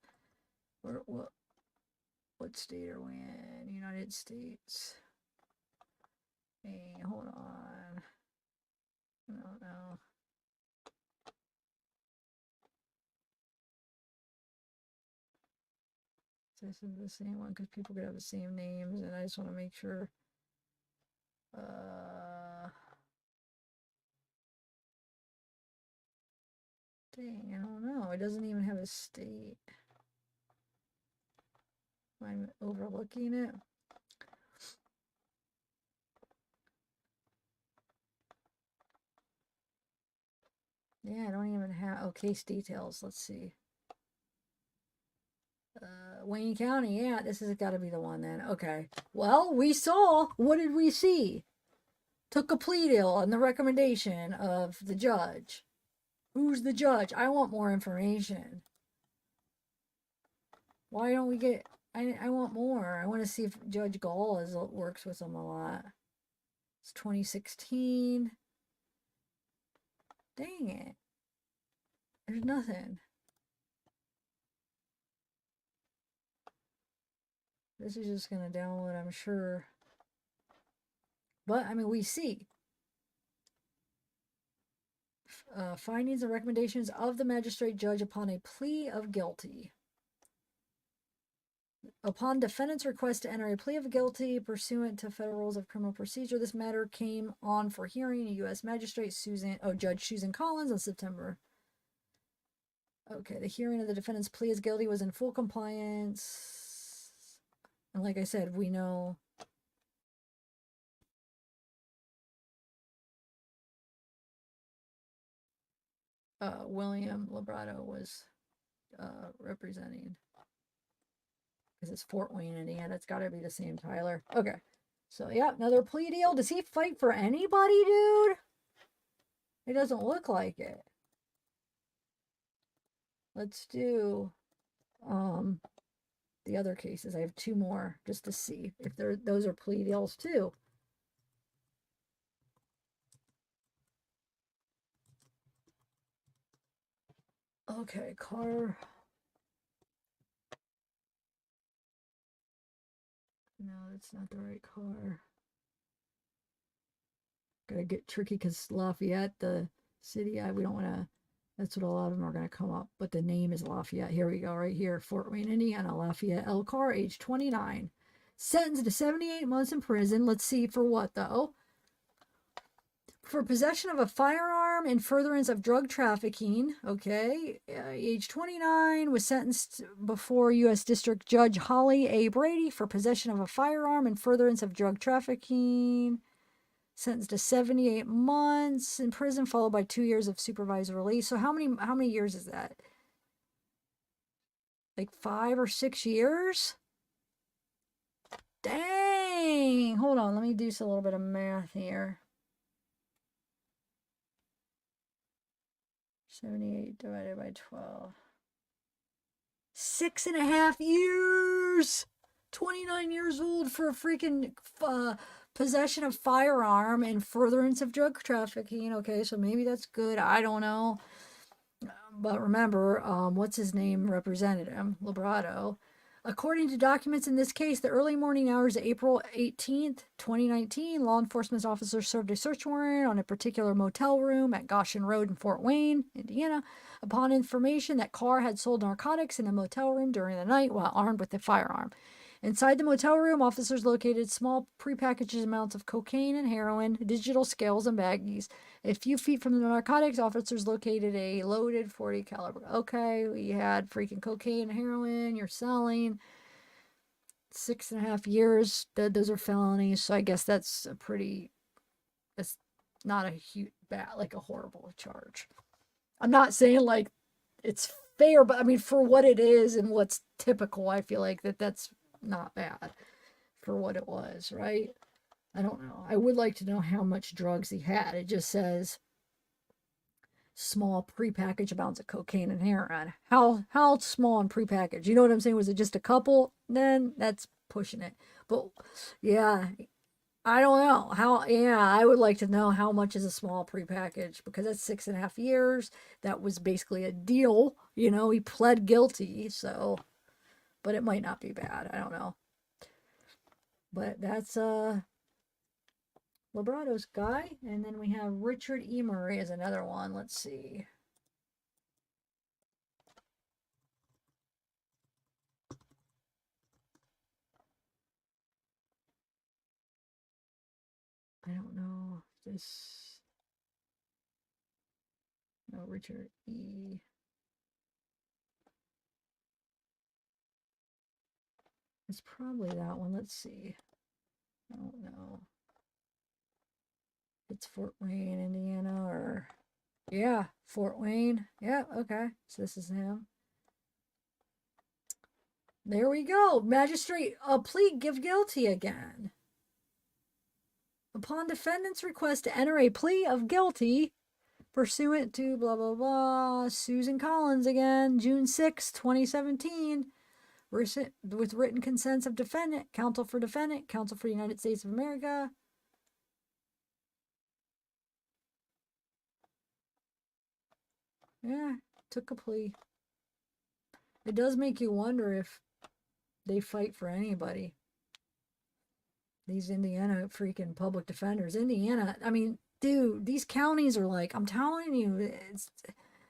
what state are we in? United States. Hey, hold on. I don't know. This is the same one because people could have the same names, and I just want to make sure. Dang, I don't know. It doesn't even have a state. I'm overlooking it. Yeah, I don't even have. Oh, case details. Let's see. Wayne County. Yeah, this has got to be the one then. Okay. Well, we saw. What did we see? Took a plea deal on the recommendation of the judge. Who's the judge? I want more information. Why don't we get... I want more. I want to see if Judge Gull works with them a lot. It's 2016. Dang it. There's nothing. This is just going to download, I'm sure. But, I mean, we see. Findings and recommendations of the magistrate judge upon a plea of guilty. Upon defendant's request to enter a plea of guilty pursuant to federal rules of criminal procedure, this matter came on for hearing a U.S. magistrate Judge Susan Collins on September. Okay, the hearing of the defendant's plea as guilty was in full compliance. And like I said, we know William Lebrato was representing. Because it's Fort Wayne, Indiana. It's got to be the same Tyler. Okay. So, yeah, another plea deal. Does he fight for anybody, dude? It doesn't look like it. Let's do the other cases. I have two more just to see if those are plea deals too. Okay, car No, that's not the right car. Gotta get tricky because Lafayette, the city, we don't want to, that's what a lot of them are going to come up. But the name is Lafayette. Here we go, right here. Fort Wayne, Indiana. Lafayette L. Carr, age 29. Sentenced to 78 months in prison. Let's see for what, though. For possession of a firearm in furtherance of drug trafficking. Okay. Age 29, was sentenced before U.S. District Judge Holly A. Brady for possession of a firearm in furtherance of drug trafficking. Sentenced to 78 months in prison, followed by 2 years of supervised release. So how many years is that? Like 5 or 6 years? Dang! Hold on, let me do a little bit of math here. 78 divided by 12. 6.5 years! 29 years old for a freaking possession of firearm and furtherance of drug trafficking. Okay, so maybe that's good. I don't know. But remember, what's his name represented him? Lebrato. According to documents in this case, the early morning hours of April 18th, 2019, law enforcement officers served a search warrant on a particular motel room at Goshen Road in Fort Wayne, Indiana, upon information that Carr had sold narcotics in a motel room during the night while armed with a firearm. Inside the motel room, officers located small prepackaged amounts of cocaine and heroin, digital scales, and baggies. A few feet from the narcotics, officers located a loaded .40 caliber. Okay, we had freaking cocaine and heroin. You're selling 6.5 years. Those are felonies, so I guess that's that's not a huge, bad, like a horrible charge. I'm not saying like it's fair, but I mean for what it is and what's typical, I feel like that's not bad for what it was, right? I don't know. I would like to know how much drugs he had. It just says small prepackaged amounts of cocaine and heroin. How small and prepackaged? You know what I'm saying? Was it just a couple? Then that's pushing it. But yeah, I don't know how. Yeah, I would like to know how much is a small prepackaged, because that's 6.5 years. That was basically a deal. You know, he pled guilty, so. But it might not be bad. I don't know. But that's Lebrato's guy. And then we have Richard E. Murray as another one. Let's see. I don't know if this. No, Richard E. It's probably that one. Let's see. I don't know. It's Fort Wayne, Indiana, or yeah, Fort Wayne. Yeah, okay. So this is him. There we go. Magistrate, give guilty again. Upon defendant's request to enter a plea of guilty pursuant to blah, blah, blah, Susan Collins again, June 6, 2017, with written consents of defendant, counsel for the United States of America. Yeah, took a plea. It does make you wonder if they fight for anybody. These Indiana freaking public defenders. Indiana, I mean, dude, these counties are like, I'm telling you,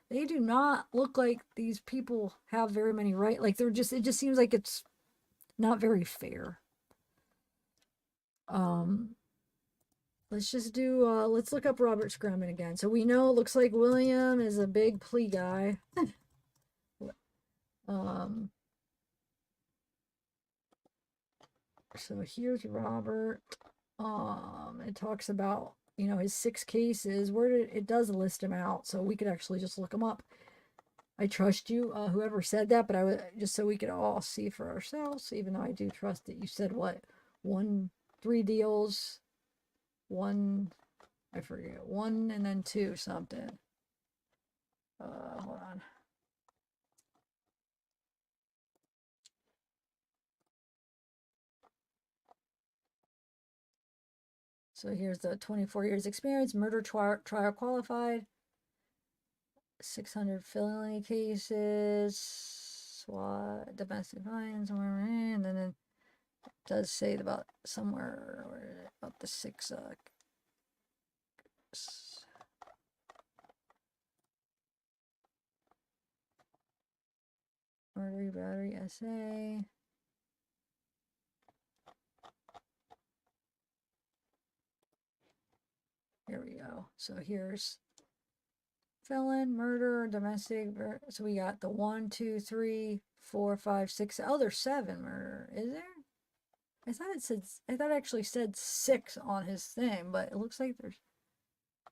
they do not look like these people have very many rights. Like it just seems like it's not very fair. Let's just do, let's look up Robert Scremin again. So we know it looks like William is a big plea guy. So here's Robert. It talks about, his 6 cases. It does list them out, so we could actually just look them up. I trust you, whoever said that, but I would just so we could all see for ourselves, even though I do trust that you said what? 3 deals, 1, I forget, 1 and then 2 something. Hold on. So here's the 24 years experience, murder trial qualified, 600 felony cases, SWAT, domestic violence, and then It does say about somewhere about the 6 artery battery essay. Here we go. So here's felon, murder, domestic. So we got the 1, 2, 3, 4, 5, 6. Oh, there's 7 murder. Is there? I thought it said. I thought it actually said 6 on his thing, but it looks like there's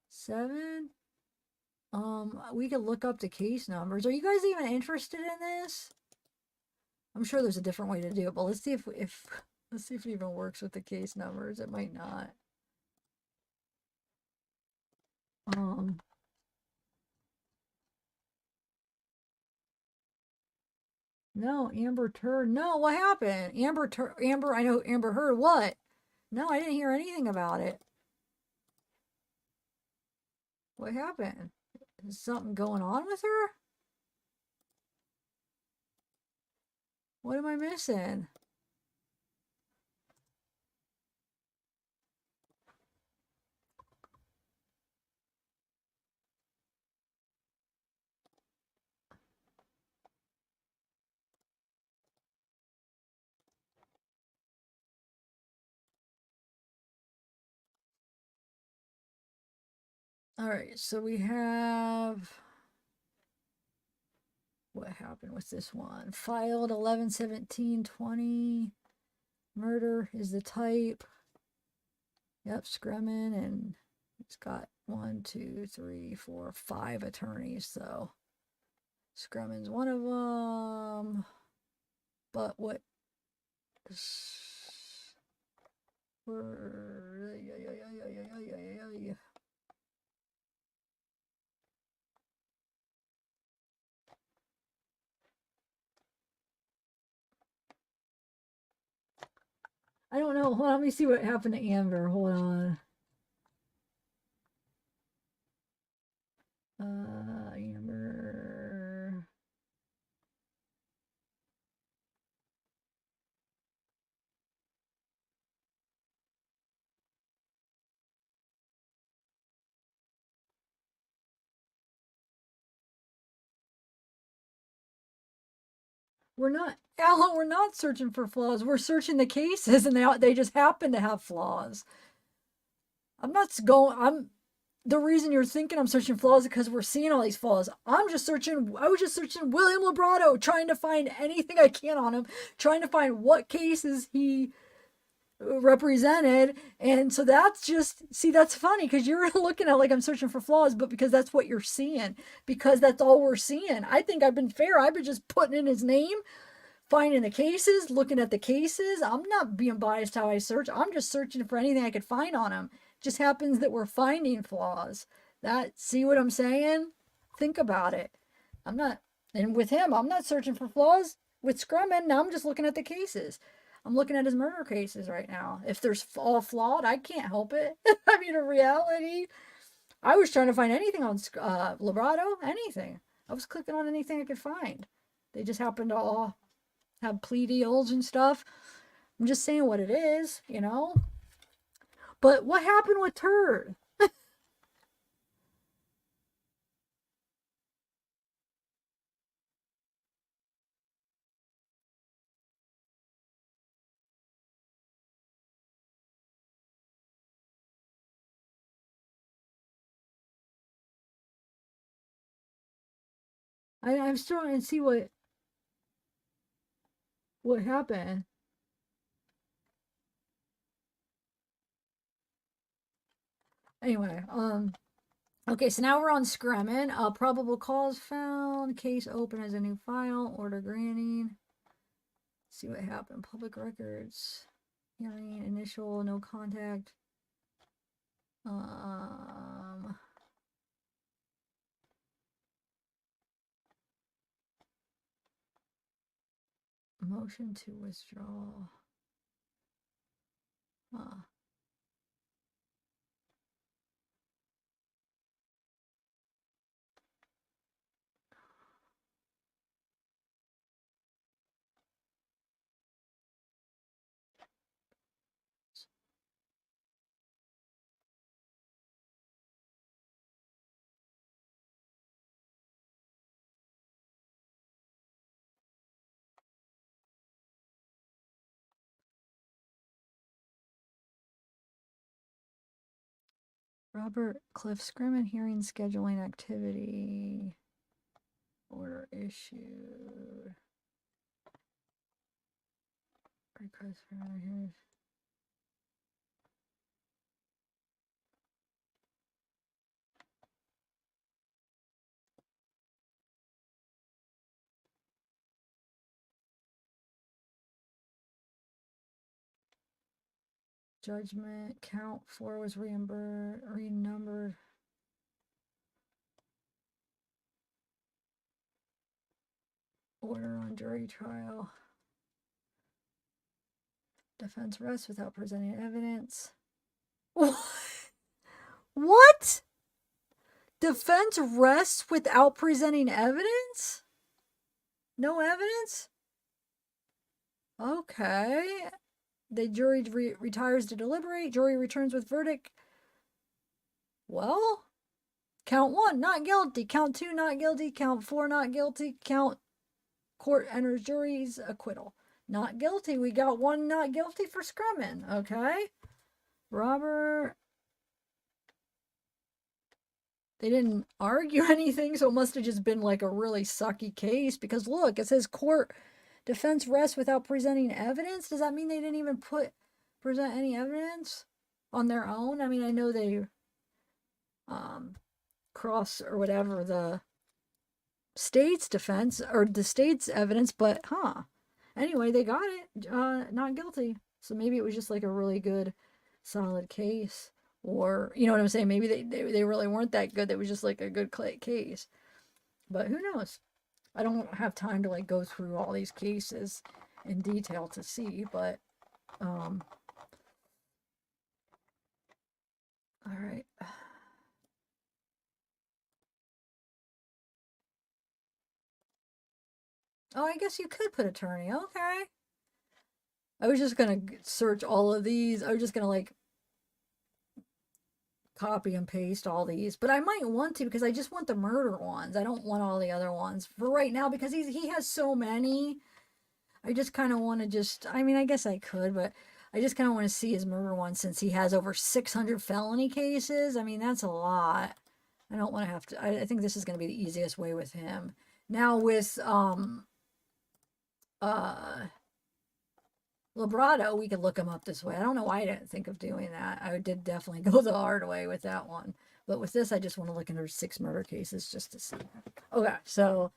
7. We could look up the case numbers. Are you guys even interested in this? I'm sure there's a different way to do it, but let's see if let's see if it even works with the case numbers. It might not. No, Amber Turd. No, what happened? Amber, I know Amber Heard. What? No, I didn't hear anything about it. What happened? Is something going on with her? What am I missing? All right, so we have, what happened with this one? Filed 11/17/20. Murder is the type. Yep, Scremin, and it's got 1, 2, 3, 4, 5 attorneys. So Scremin's one of them. But what? I don't know. Hold on, let me see what happened to Amber. Hold on. Amber. We're not, Alan, we're not searching for flaws. We're searching the cases, and they just happen to have flaws. The reason you're thinking I'm searching flaws is because we're seeing all these flaws. I was just searching William Lebrato, trying to find anything I can on him, trying to find what cases he represented. And so that's funny because you're looking at like I'm searching for flaws, but because that's what you're seeing, because that's all we're seeing. I think I've been fair. I've been just putting in his name, finding the cases, looking at the cases. I'm not being biased how I search. I'm just searching for anything I could find on him. It just happens that we're finding flaws. See what I'm saying? Think about it. And with him, I'm not searching for flaws. With Scremin, now I'm just looking at the cases. I'm looking at his murder cases right now. If there's all flawed, I can't help it. I mean, in reality, I was trying to find anything on Lebrato, anything. I was clicking on anything I could find. They just happened to all have plea deals and stuff. I'm just saying what it is, you know? But what happened with Turd? I'm still trying to see what happened. Anyway, okay, so now we're on Scremin. Probable cause found. Case open as a new file. Order granting. Let's see what happened. Public records. Hearing. Initial. No contact. Motion to withdraw. Robert Cliff Scremin hearing scheduling activity. Order issued. Request for hearings. Judgment count 4 was renumbered. Order on jury trial. Defense rests without presenting evidence. What? Defense rests without presenting evidence? No evidence? Okay. The jury retires to deliberate. Jury returns with verdict. Well, count 1, not guilty. Count 2, not guilty. Count 4, not guilty. Court enters jury's acquittal. Not guilty. We got 1 not guilty for Scremin. Okay. Robert. They didn't argue anything, so it must have just been like a really sucky case. Because look, it says court defense rests without presenting evidence. Does that mean they didn't even present any evidence on their own? I mean, I know they cross or whatever the state's defense or the state's evidence, but anyway, they got it not guilty. So maybe it was just like a really good solid case, or you know what I'm saying, maybe they really weren't that good. It was just like a good case, but who knows. I don't have time to like go through all these cases in detail to see, but all right. Oh, I guess you could put attorney. Okay. I was just going to search all of these. I was just going to like copy and paste all these, but I might want to because I just want the murder ones. I don't want all the other ones for right now because he has so many. I just kind of want to I mean, I guess I could, but I just kind of want to see his murder one since he has over 600 felony cases. I mean, that's a lot. I don't want to have to. I think this is going to be the easiest way with him. Now with Lebrato, we could look him up this way. I don't know why I didn't think of doing that. I did definitely go the hard way with that one. But with this, I just want to look into 6 murder cases just to see. Okay, so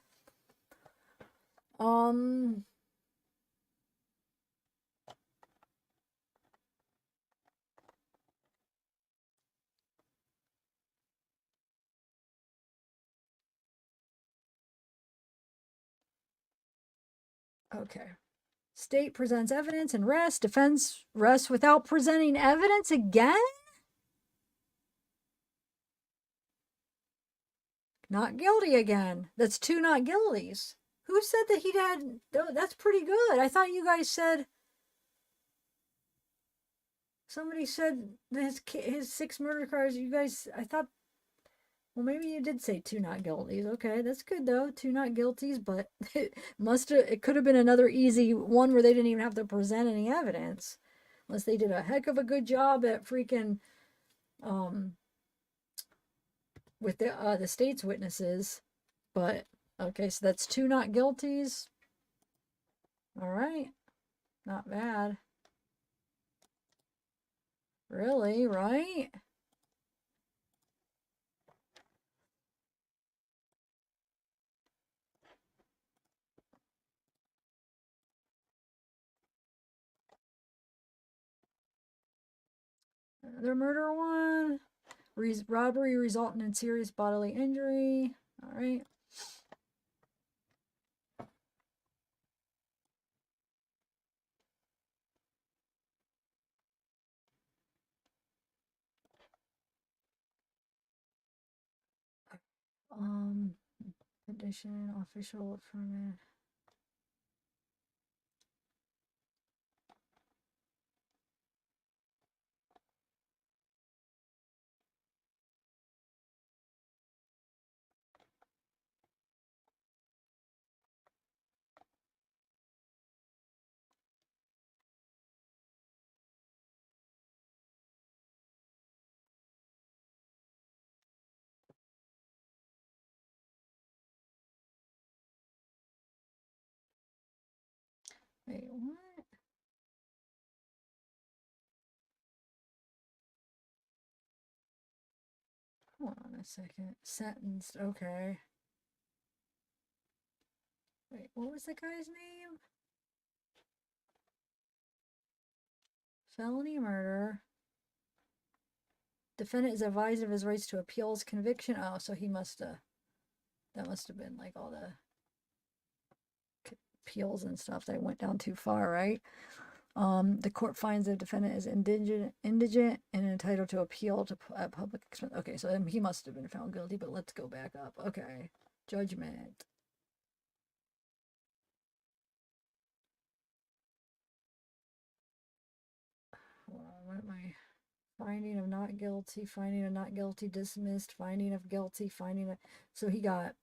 okay. State presents evidence and rests. Defense rests without presenting evidence again? Not guilty again. That's 2 not guilties. Who said that he had... That's pretty good. I thought you guys said... Somebody said his 6 murder cars, you guys... I thought... Well, maybe you did say 2 not guilties. Okay, that's good though. 2 not guilties, but it could have been another easy one where they didn't even have to present any evidence. Unless they did a heck of a good job at freaking with the state's witnesses. But okay, so that's 2 not guilties. All right. Not bad. Really, right? Another murder one. Robbery resulting in serious bodily injury. All right. Condition, official affirmative. Wait, what? Hold on a second. Sentenced, okay. Wait, what was the guy's name? Felony murder. Defendant is advised of his rights to appeal his conviction. Oh, so he must have, that must have been like all the appeals and stuff that went down too far, right? The court finds the defendant is indigent and entitled to appeal to at public expense. Okay, so he must have been found guilty, but let's go back up. Okay, judgment. Hold on, what am I? Finding of not guilty, finding of not guilty, dismissed, finding of guilty, finding of... So he got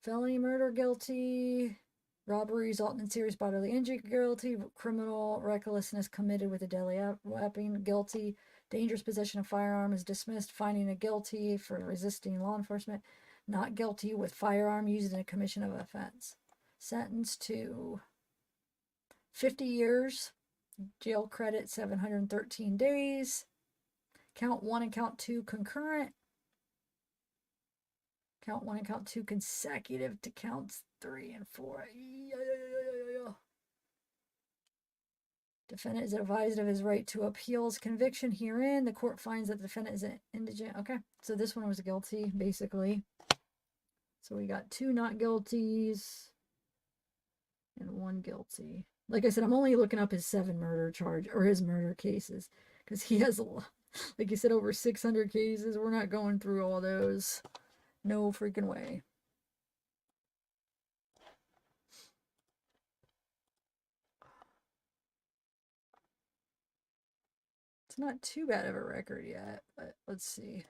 felony murder guilty, robbery resulting in serious bodily injury guilty, criminal recklessness committed with a deadly weapon guilty, dangerous possession of firearm is dismissed, finding of guilty for resisting law enforcement, not guilty with firearm used in a commission of offense. Sentenced to 50 years. Jail credit 713 days. Count 1 and count 2 concurrent. Count 1 and count 2 consecutive to counts 3 and 4. Defendant is advised of his right to appeal his conviction herein. The court finds that the defendant is indigent. Okay, so this one was guilty, basically. So we got 2 not guilties and 1 guilty. Like I said, I'm only looking up his 7 murder charge or his murder cases because he has a lot, like you said, over 600 cases. We're not going through all those. No freaking way. It's not too bad of a record yet, but let's see.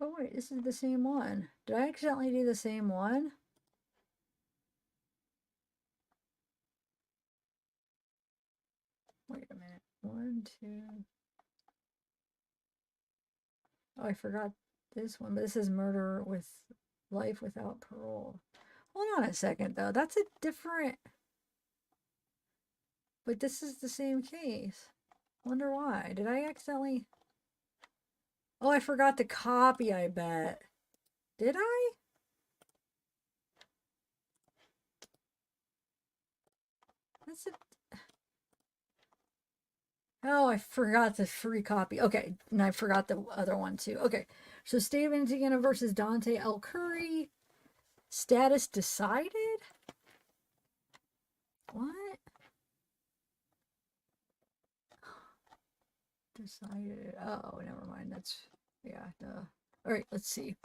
Oh wait, this is the same one. Did I accidentally do the same one? Wait a minute. 1, 2. Oh, I forgot this one, but this is murder with life without parole. Hold on a second though. That's a different... But this is the same case. Wonder why. Did I accidentally... Oh, I forgot the copy, I bet. Did I? That's it. Oh, I forgot the free copy. Okay, and I forgot the other one too. Okay, so State of Indiana versus Dante L. Curry. Status decided? What? Decided. Oh, never mind. That's, yeah, duh. All right, let's see.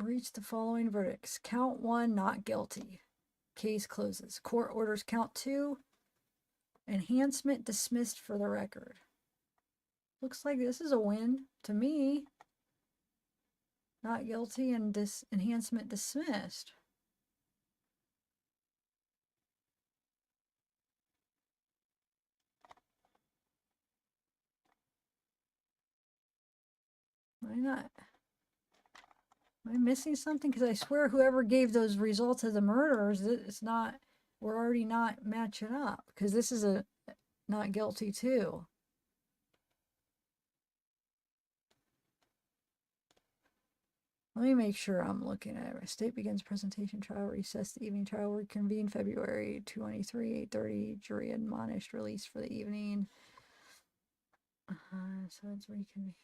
Reach the following verdicts. Count 1, not guilty. Case closes. Court orders count 2. Enhancement dismissed for the record. Looks like this is a win to me. Not guilty and enhancement dismissed. Why not? Am I missing something? Because I swear whoever gave those results of the murderers, it's not, we're already not matching up. Because this is a not guilty too. Let me make sure I'm looking at it. State begins presentation, trial recess. The evening trial will convene February 23, 8:30. Jury admonished, released for the evening. So it's reconvened.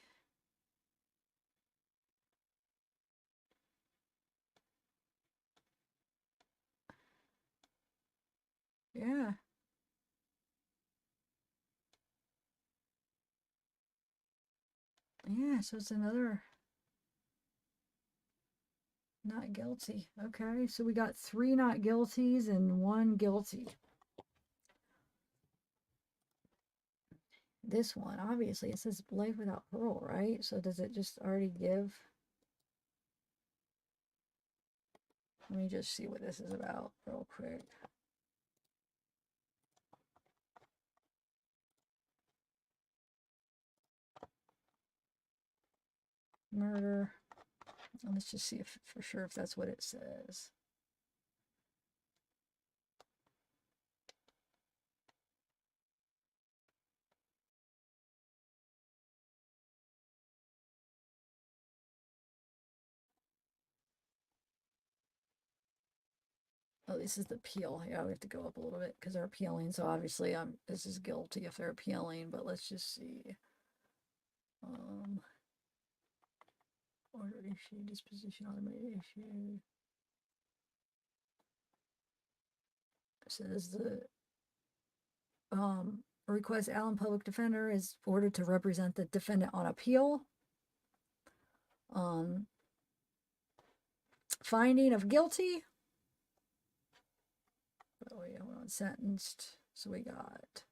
Yeah. Yeah, so it's another not guilty. Okay, so we got 3 not guilties and 1 guilty. This one, obviously, it says life without parole, right? So does it just already give? Let me just see what this is about real quick. Murder. Let's just see if for sure if that's what it says. Oh, this is the appeal. Yeah, we have to go up a little bit because they're appealing. So obviously, this is guilty if they're appealing. But let's just see. Order issue, disposition, automated issue. Says the request Allen Public Defender is ordered to represent the defendant on appeal. Finding of guilty. Oh yeah, we're on sentenced. So we got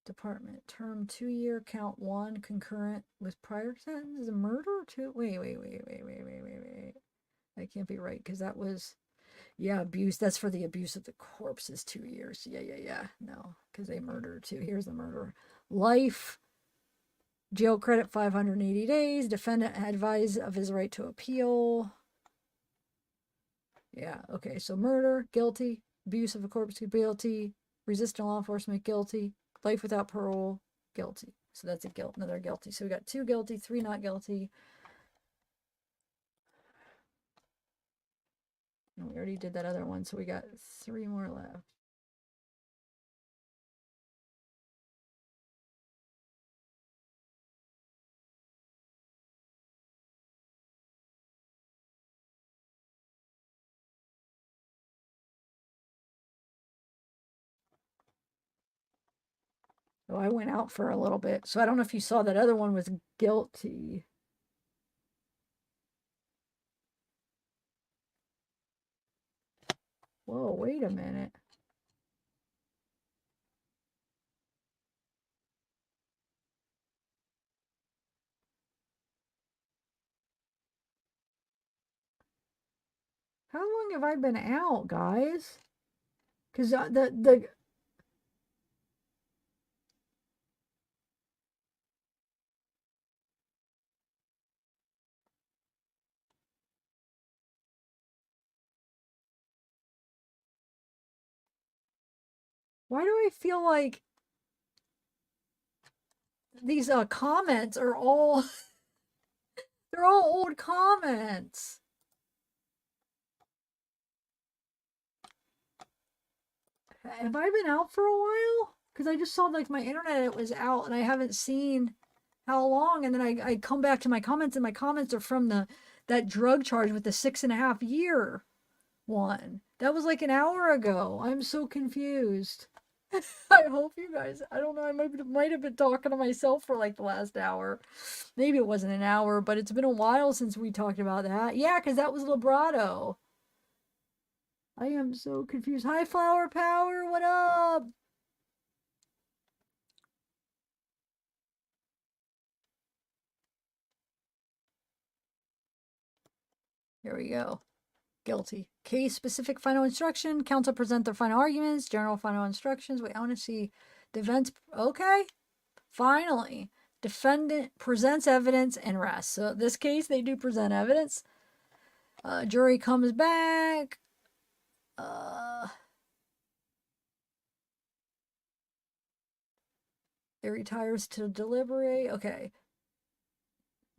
department term 2-year, count 1, concurrent with prior sentence. Is a murder too? Wait. That can't be right because that was, yeah, abuse. That's for the abuse of the corpse is 2 years. Yeah. No, because they murdered too. Here's the murder. Life. Jail credit 580 days. Defendant advised of his right to appeal. Yeah, okay. So murder, guilty. Abuse of a corpse, guilty. Resisting law enforcement, guilty. Life without parole, guilty. So that's a guilt, another guilty. So we got 2 guilty, 3 not guilty. And we already did that other one, so we got 3 more left. Oh, I went out for a little bit. So I don't know if you saw that other one was guilty. Whoa, wait a minute. How long have I been out, guys? Because why do I feel like these comments are all they're all old comments. Have I been out for a while? Because I just saw like my internet was out and I haven't seen how long. And then I come back to my comments and my comments are from that drug charge with the 6.5 year one. That was like an hour ago. I'm so confused. I hope you guys, I don't know, I might have been talking to myself for like the last hour. Maybe it wasn't an hour, but it's been a while since we talked about that. Yeah, because that was Lebrato. I am so confused. Hi, Flower Power, what up? Here we go. Guilty. Case specific final instruction. Counsel present their final arguments. General final instructions. Wait, I want to see defense. Okay. Finally. Defendant presents evidence and rests. So this case, they do present evidence. Jury comes back. It retires to deliberate. Okay.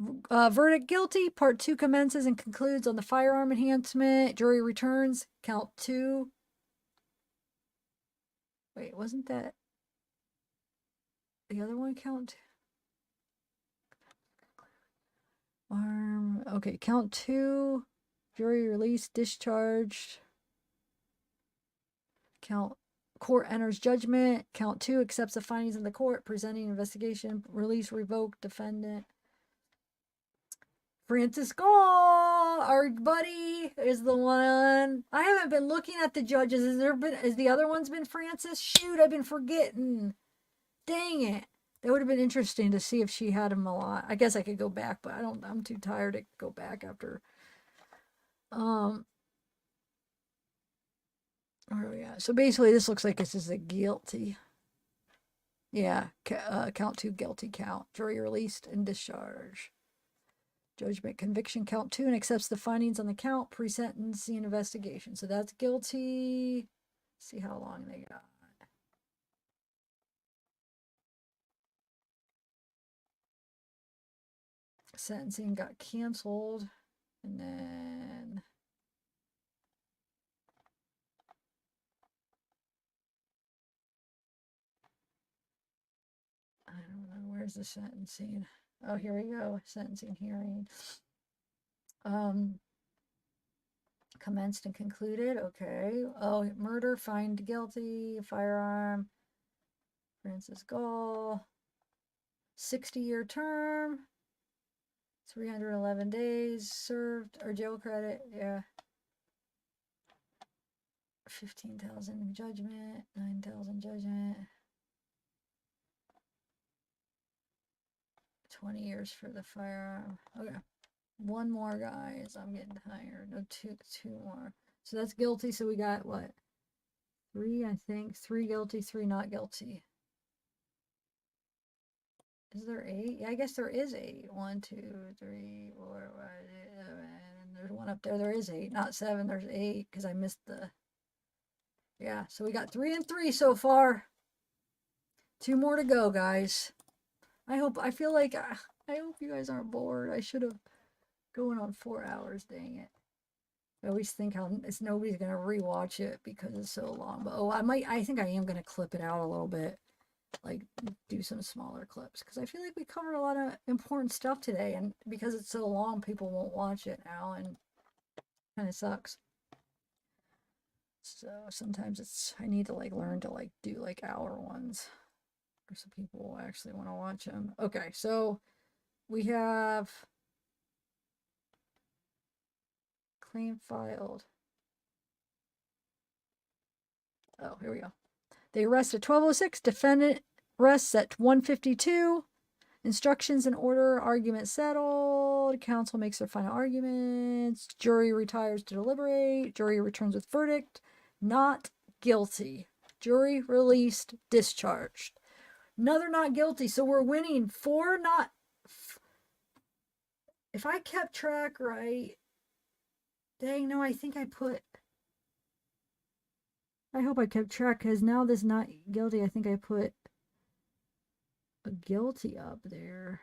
Verdict guilty. Part 2 commences and concludes on the firearm enhancement. Jury returns. Count 2. Wait, wasn't that the other one? Count arm. Okay, count 2. Jury released, discharged. Count court enters judgment. Count 2 accepts the findings in the court, presenting investigation, release, revoked, defendant. Francis Gull, our buddy, is the one. I haven't been looking at the judges. Has the other one's been Francis? Shoot, I've been forgetting. Dang it. That would have been interesting to see if she had him a lot. I guess I could go back, but I'm too tired to go back after. Where are we at? So basically this looks like this is a guilty. Yeah, count 2 guilty count. Jury released and discharged. Judgment conviction count 2 and accepts the findings on the count, pre-sentencing investigation. So that's guilty. See how long they got. Sentencing got canceled. And then I don't know, where's the sentencing? Oh, here we go. Sentencing hearing. Commenced and concluded. Okay. Oh, murder, found guilty, firearm. Francis Gull. 60-year term. 311 days served, or jail credit. Yeah. 15,000 judgment, 9,000 judgment. 20 years for the firearm. Okay. One more, guys. I'm getting tired. No, two more. So that's guilty. So we got what? 3, I think. 3 guilty, 3 not guilty. Is there 8? Yeah, I guess there is 8. 1, 2, 3, 4, 5, 6, 7. And there's one up there. There is 8, not 7. There's 8 because I missed the. Yeah, so we got 3 and 3 so far. 2 more to go, guys. I hope you guys aren't bored. I should have going on 4 hours, dang it. I always think nobody's gonna rewatch it because it's so long. But I think I am gonna clip it out a little bit. Like do some smaller clips. Because I feel like we covered a lot of important stuff today, and because it's so long, people won't watch it now, and kinda sucks. So sometimes I need to learn to do hour ones. So people will actually want to watch them. Okay, so we have claim filed. Oh, here we go. They arrest at 12:06. Defendant arrests at 1:52. Instructions and order. Argument settled. Counsel makes their final arguments. Jury retires to deliberate. Jury returns with verdict. Not guilty. Jury released. Discharged. Another not guilty, so we're winning 4 not. If I kept track right, dang, no, I think I hope I kept track, because now this not guilty, I think I put a guilty up there.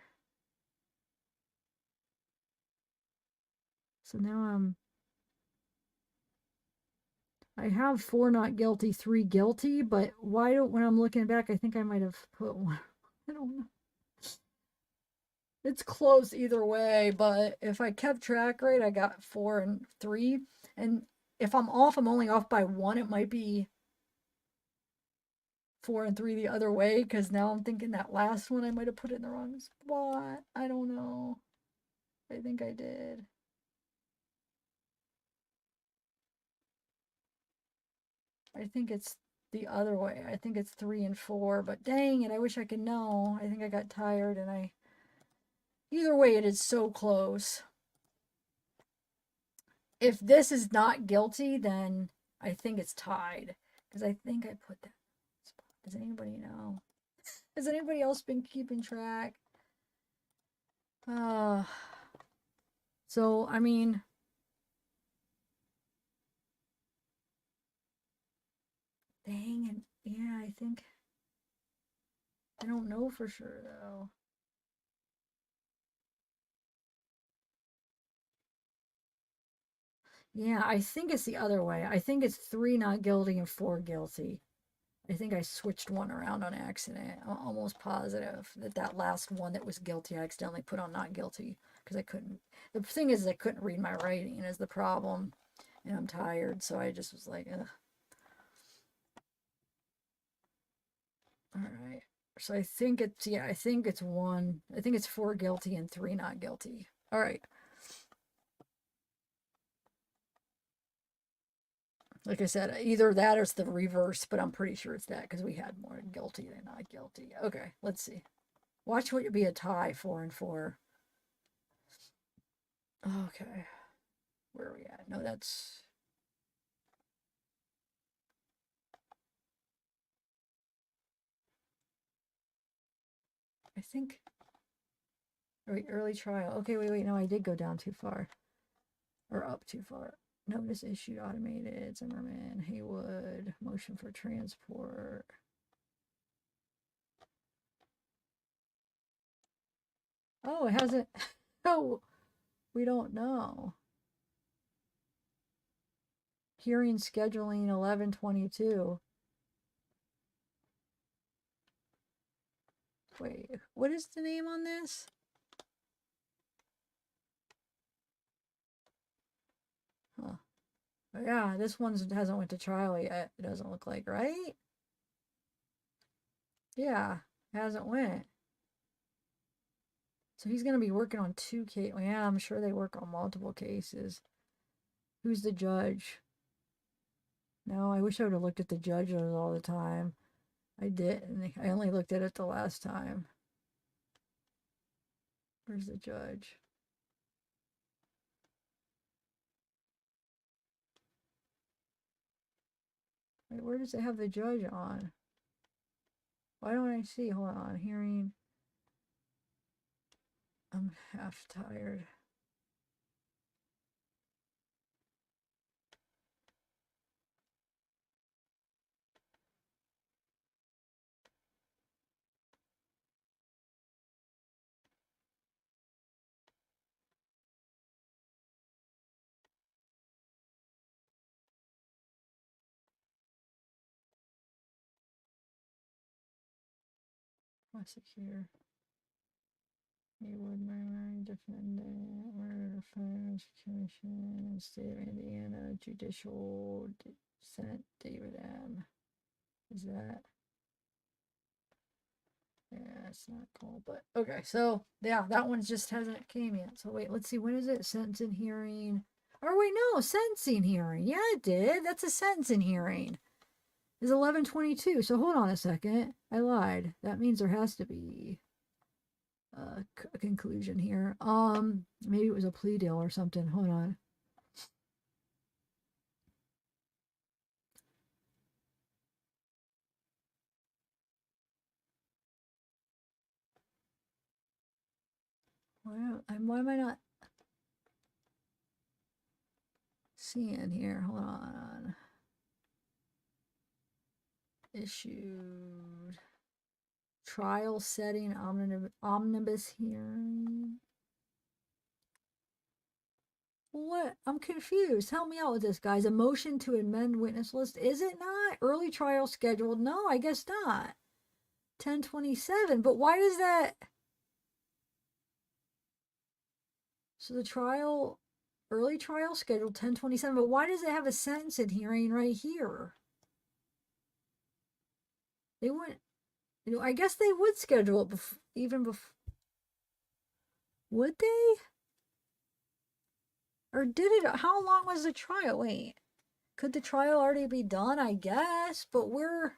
So now I have 4 not guilty, 3 guilty, but when I'm looking back, I think I might have put 1. I don't know. It's close either way, but if I kept track right, I got 4 and 3. And if I'm off, I'm only off by 1. It might be 4 and 3 the other way, because now I'm thinking that last one I might have put it in the wrong spot. I don't know. I think I did. I think it's the other way. I think it's 3 and 4, but dang it, I wish I could know. I think I got tired and either way, it is so close. If this is not guilty, then I think it's tied, because I think I put that spot. Does anybody know? Has anybody else been keeping track? So, I mean, dang it. Yeah, I don't know for sure, though. Yeah, I think it's the other way. I think it's 3 not guilty and 4 guilty. I think I switched one around on accident. I'm almost positive that that last one that was guilty, I accidentally put on not guilty because I couldn't. The thing is, I couldn't read my writing is the problem, and I'm tired, so I just was like, ugh. All right. So I think it's, yeah, I think it's 4 guilty and 3 not guilty. All right. Like I said, either that or it's the reverse, but I'm pretty sure it's that because we had more guilty than not guilty. Okay, let's see. Watch what would be a tie, 4 and 4. Okay. Where are we at? No, that's... I think... Early trial. Okay, wait, no, I did go down too far. Or up too far. Notice issued, automated, Zimmerman, Haywood, motion for transport. Oh, it hasn't... Oh, we don't know. Hearing scheduling 11/22. Wait, what is the name on this? Huh. Oh, yeah, this one hasn't went to trial yet. It doesn't look like, right? Yeah, hasn't went. So he's gonna be working on 2 cases. Well, yeah, I'm sure they work on multiple cases. Who's the judge? No, I wish I would have looked at the judges all the time. I didn't. I only looked at it the last time. Where's the judge? Wait, where does it have the judge on? Why don't I see? Hold on. Hearing. I'm half tired. Prosecutor. Haywood murder, defendant, murder defense commission, state of Indiana, judicial Senate, David M. Is that? Yeah, it's not cool, but okay. So yeah, that one just hasn't came yet. So wait, let's see. When is it? Sentencing hearing. Or wait, no, sentencing hearing. Yeah, it did. That's a sentencing hearing. It's 11/22. So hold on a second. I lied. That means there has to be a conclusion here. Maybe it was a plea deal or something. Hold on. Why am I not seeing here? Hold on. Issued. Trial setting, omnibus hearing. What? I'm confused. Help me out with this, guys. A motion to amend witness list. Is it not? Early trial scheduled. No, I guess not. 10/27. But why does that... So the trial, early trial scheduled 10/27. But why does it have a sentencing hearing right here? They wouldn't... You know, I guess they would schedule it even before. Would they? Or did it? How long was the trial? Wait. Could the trial already be done? I guess. But why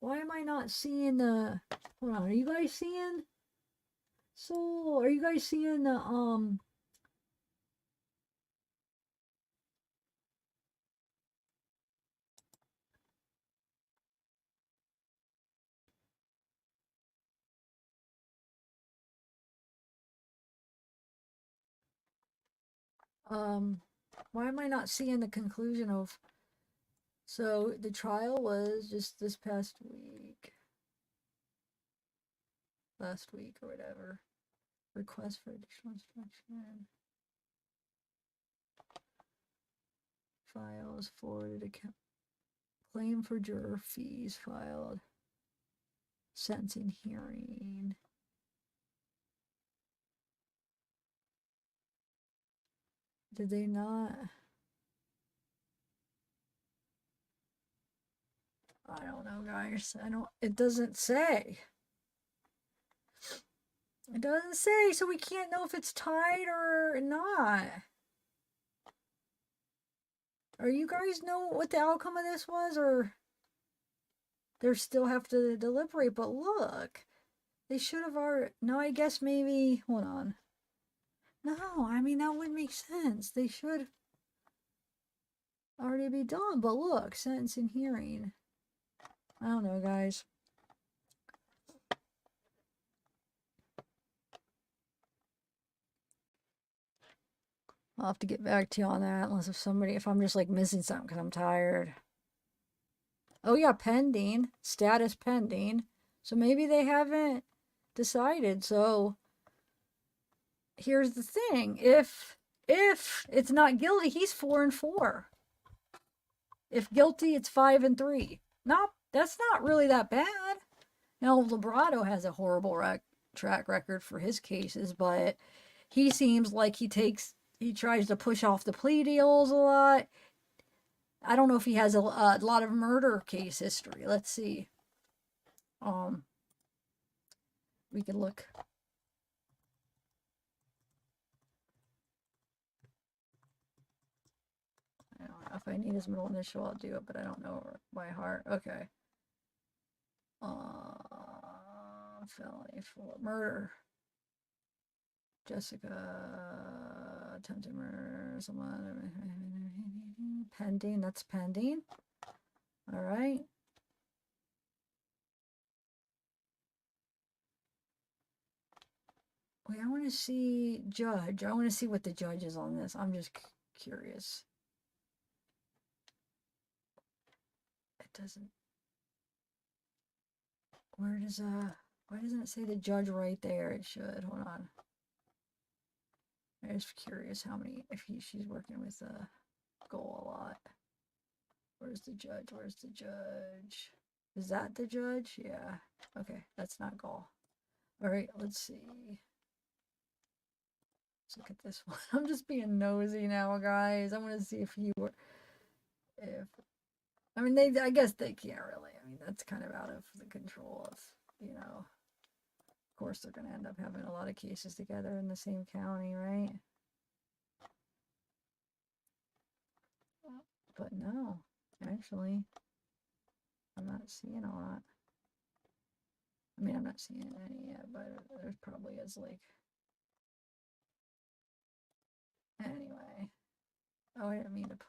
am I not seeing the... Hold on. Are you guys seeing? So, are you guys seeing the, why am I not seeing the conclusion of... So the trial was just this past week. Last week or whatever. Request for additional instruction. files forwarded account. Claim for juror fees filed. Sentencing hearing. Did they not? I don't know, guys. It doesn't say. It doesn't say, so we can't know if it's tied or not. Or you guys know what the outcome of this was, or they still have to deliberate? But look, they should have already. No, I guess maybe. Hold on. No, I mean that wouldn't make sense. They should already be done. But look, sentencing hearing. I don't know, guys. I'll have to get back to you on that, unless if I'm just like missing something because I'm tired. Oh yeah, pending. Status pending. So maybe they haven't decided. So here's the thing. If it's not guilty, he's 4-4. If guilty, it's 5-3. No, that's not really that bad. Now, Lebrato has a horrible track record for his cases, but he seems like he tries to push off the plea deals a lot. I don't know if he has a lot of murder case history. Let's see. We can look. I don't know if I need his middle initial, I'll do it, but I don't know by heart. Okay. Felony for murder. Jessica attempted murder. Someone pending. That's pending. All right. Wait, I want to see judge. I want to see what the judge is on this. I'm just curious. It doesn't. Where does why doesn't it say the judge right there? It should. Hold on. I'm just curious how many, if she's working with Gull a lot. Where's the judge? Where's the judge? Is that the judge? Yeah. Okay, that's not Gull. All right, let's see. Let's look at this one. I'm just being nosy now, guys. I want to see if he were, I mean, I guess they can't really. I mean, that's kind of out of the control of, of course, they're going to end up having a lot of cases together in the same county, right? But no, actually, I'm not seeing a lot. I mean, I'm not seeing any yet, but there's probably is like. Anyway. Oh, I didn't mean to put.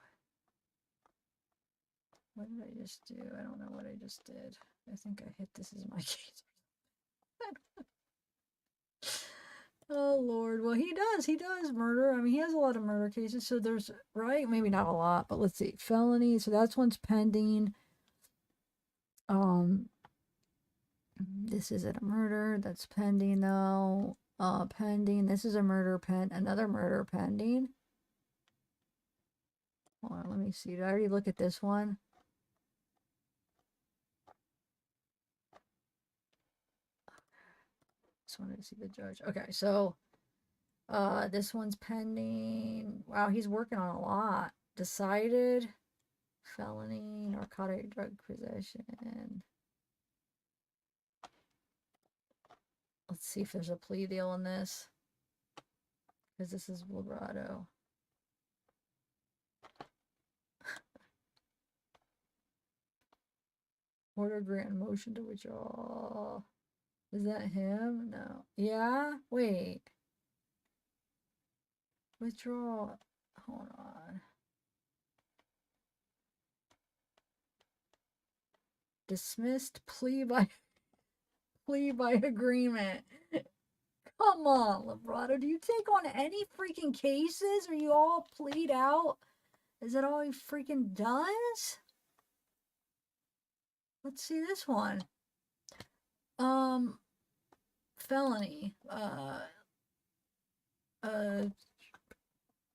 What did I just do? I don't know what I just did. I think I hit this is my case. Oh, Lord. Well, he does murder. I mean, he has a lot of murder cases. So there's, right? Maybe not a lot, but let's see. Felony. So that's one's pending. This isn't a murder. That's pending, though. Pending. This is a murder another murder pending. Hold on, let me see. Did I already look at this one? Just wanted to see the judge. Okay, so this one's pending. Wow, he's working on a lot. Decided. Felony, narcotic drug possession. Let's see if there's a plea deal in this. Because this is Lebrato. Order grant motion to withdraw. Is that him? No. Yeah? Wait. Withdraw. Hold on. Dismissed plea by agreement. Come on, Lebrato. Do you take on any freaking cases? Are you all plead out? Is that all he freaking does? Let's see this one. Felony.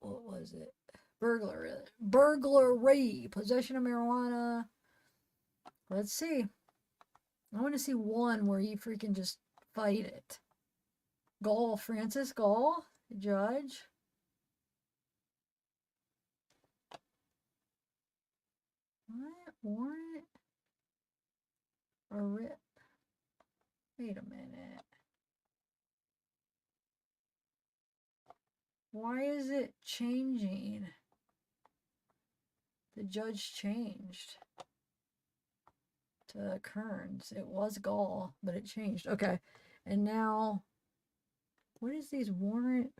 What was it? burglary, possession of marijuana. Let's see. I want to see one where you freaking just fight it. Gull, Francis Gull, judge. What? Warrant? Or writ? Wait a minute. Why is it changing? The judge changed to Kearns. It was Gull, but it changed. Okay. And now, what is these warrant?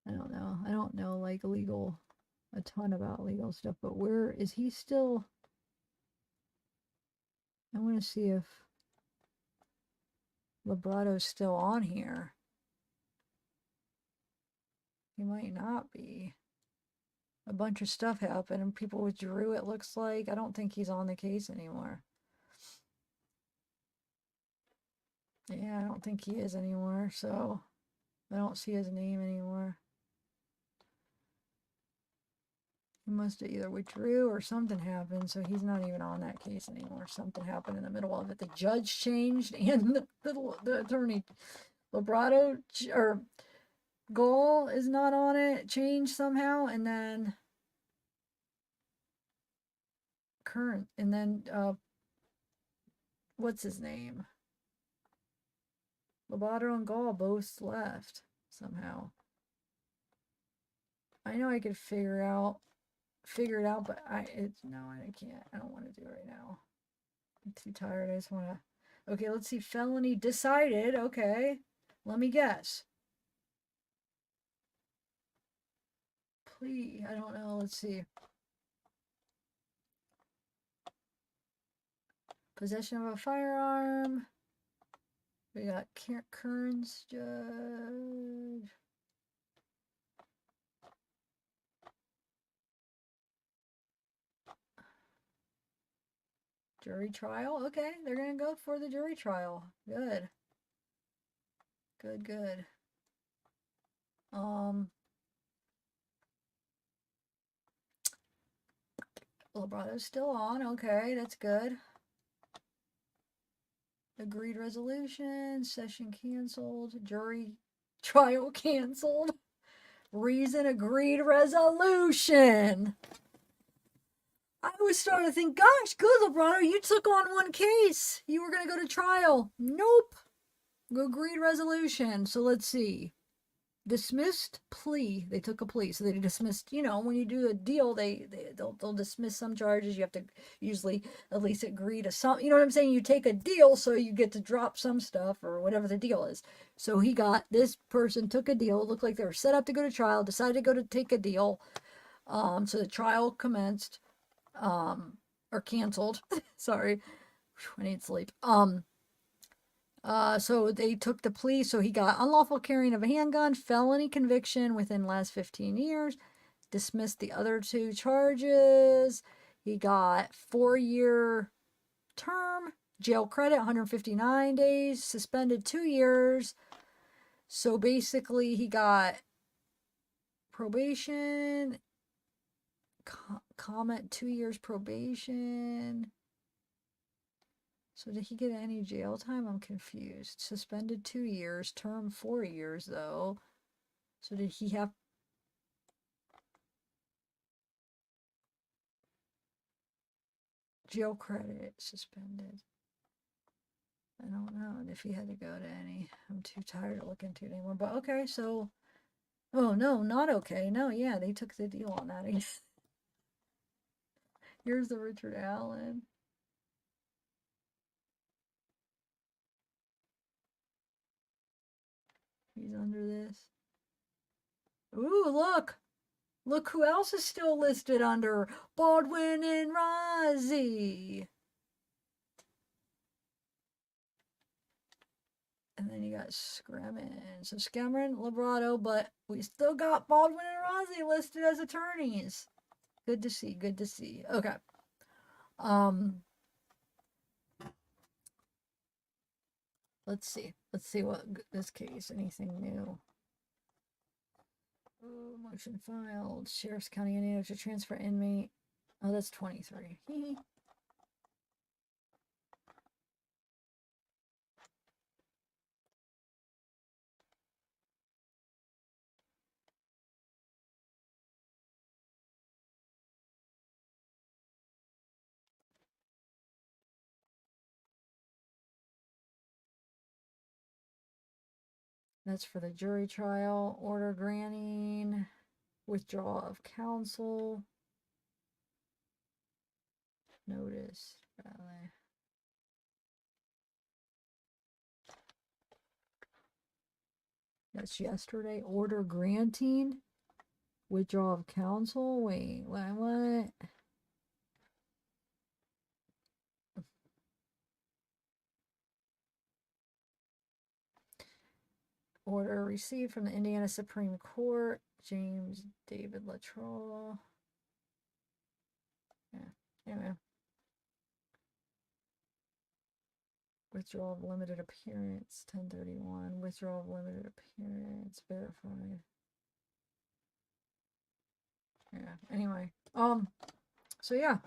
I don't know. I don't know like a ton about legal stuff, but where is he still? I want to see if Lebrato's still on here. He might not be. A bunch of stuff happened and people withdrew, it looks like. I don't think he's on the case anymore. Yeah, I don't think he is anymore, so I don't see his name anymore. He must have either withdrew or something happened, so he's not even on that case anymore. Something happened in the middle of it. The judge changed and the attorney. Lebrato, or Gull is not on it, changed somehow, and then current, and then what's his name? Lebrato and Gull both left somehow. I know I could figure it out, but I can't. I don't want to do it right now. I'm too tired. I just want to. Okay, let's see. Felony decided. Okay, let me guess. Plea. I don't know. Let's see. Possession of a firearm. We got Kearns judge. Jury trial. Okay, they're gonna go for the jury trial. Good. Good. Lebrato's still on. Okay, that's good. Agreed resolution. Session canceled. Jury trial canceled. Reason agreed resolution. I was starting to think, gosh, good, Lebrato, you took on one case. You were going to go to trial. Nope. Agreed resolution. So let's see. Dismissed plea. They took a plea. So they dismissed, when you do a deal, they'll dismiss some charges. You have to usually at least agree to some, you know what I'm saying? You take a deal, so you get to drop some stuff or whatever the deal is. So this person took a deal. It looked like they were set up to go to trial, decided to go to take a deal. So the trial commenced, or canceled. Sorry. I need sleep. So they took the plea. So he got unlawful carrying of a handgun, felony conviction within the last 15 years, dismissed the other 2 charges. He got 4-year term, jail credit, 159 days, suspended 2 years. So basically he got probation, comment 2 years probation. So did he get any jail time? I'm confused. Suspended 2 years, term 4 years though. So did he have jail credit suspended? I don't know if he had to go to any. I'm too tired to look into it anymore. But okay, so oh no, not okay. No, yeah, they took the deal on that. Here's the Richard Allen. He's under this. Ooh, look! Look who else is still listed under Baldwin and Rozzi. And then you got Scremin. So Scremin, Lebrato, but we still got Baldwin and Rozzi listed as attorneys. Good to see, good to see. Okay. Let's see what this case, anything new. Motion filed. Sheriff's County, Indiana to transfer inmate. Oh, that's 23. That's for the jury trial. Order granting. Withdrawal of counsel. Notice. That's yesterday. Order granting. Withdrawal of counsel. Wait, what? Order received from the Indiana Supreme Court. James David Latrell. Yeah, anyway. Withdrawal of limited appearance. 1031. Withdrawal of limited appearance. Verified. Yeah, anyway. So yeah.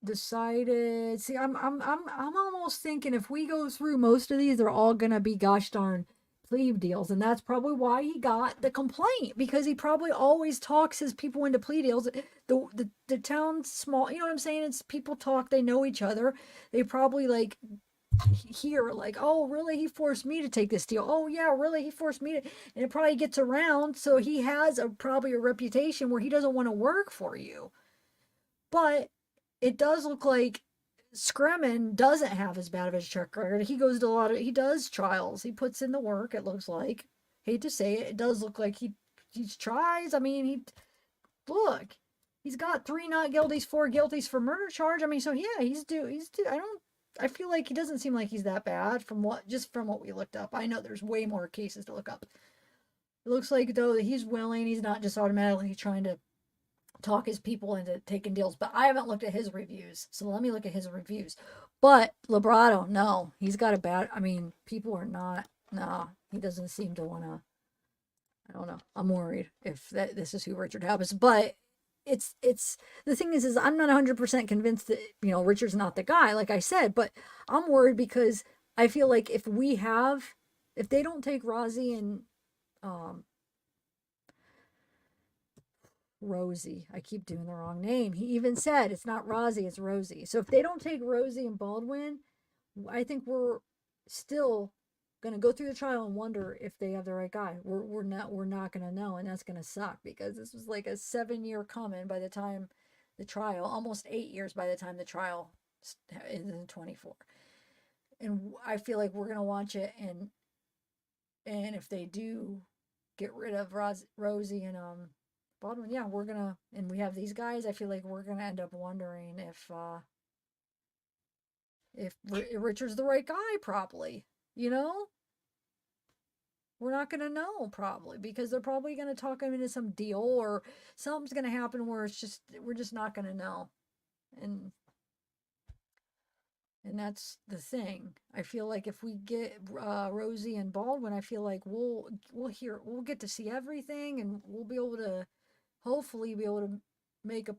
Decided. See, I'm almost thinking if we go through most of these, they're all gonna be gosh darn plea deals, and that's probably why he got the complaint, because he probably always talks his people into plea deals. The town's small, you know what I'm saying? It's people talk, they know each other. They probably like hear like, oh really, he forced me to take this deal. Oh yeah, really, he forced me to, and it probably gets around. So he has probably a reputation where he doesn't want to work for you, but it does look like Scremin doesn't have as bad of a track record. He goes to he does trials. He puts in the work, it looks like. Hate to say it, it does look like he tries. I mean, he's got 3 not guilties, 4 guilties for murder charge. I mean, so yeah, I feel like he doesn't seem like he's that bad from what we looked up. I know there's way more cases to look up. It looks like though that he's willing, he's not just automatically trying to talk his people into taking deals, but I haven't looked at his reviews, so let me look at his reviews. But Lebrato, no, he's got a bad, I mean, people are not, no, he doesn't seem to want to, I don't know, I'm worried if this is who Richard Howell is, but it's, the thing is I'm not 100% convinced that, Richard's not the guy, like I said, but I'm worried because I feel like if they don't take Rozzi and, Rozzi. I keep doing the wrong name. He even said it's not Rozzi, it's Rosie. So if they don't take Rozzi and Baldwin, I think we're still gonna go through the trial and wonder if they have the right guy. We're not gonna know, and that's gonna suck because this was like a 7-year coming by the time the trial, almost 8 years by the time the trial is in 24. And I feel like we're gonna watch it, and if they do get rid of Rosie and Baldwin, yeah, and we have these guys, I feel like we're gonna end up wondering if Richard's the right guy, probably, we're not gonna know probably, because they're probably gonna talk him into some deal, or something's gonna happen where we're just not gonna know, and that's the thing. I feel like if we get Rosie and Baldwin, I feel like we'll get to see everything, and we'll be able to hopefully be able to make a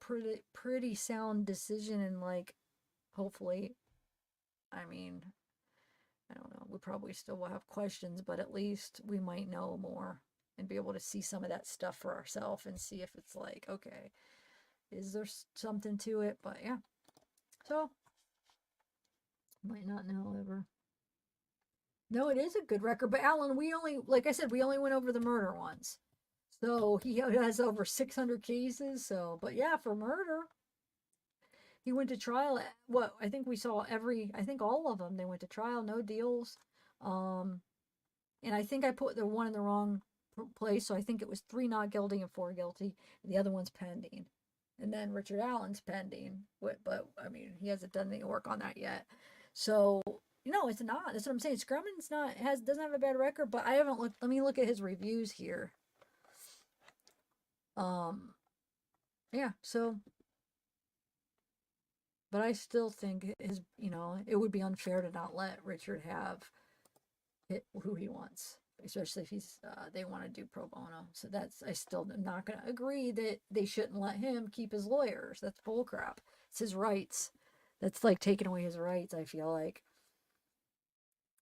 pretty sound decision, and like hopefully, I mean, I don't know, we probably still will have questions, but at least we might know more and be able to see some of that stuff for ourselves and see if it's like, okay, is there something to it? But yeah, so might not know ever. No, it is a good record, but Alan, like I said, we only went over the murder ones. So he has over 600 cases. So, but yeah, for murder, he went to trial. I think we saw I think all of them, they went to trial, no deals. And I think I put the one in the wrong place. So I think it was 3 not guilty and 4 guilty. And the other one's pending. And then Richard Allen's pending. But I mean, he hasn't done any work on that yet. So, it's not. That's what I'm saying. Scremin's doesn't have a bad record, but I haven't looked. Let me look at his reviews here. Yeah, so, but I still think it would be unfair to not let Richard have who he wants. especially if he's they want to do pro bono. So that's, I still am not going to agree that they shouldn't let him keep his lawyers. That's bullcrap. It's his rights. That's like taking away his rights, I feel like.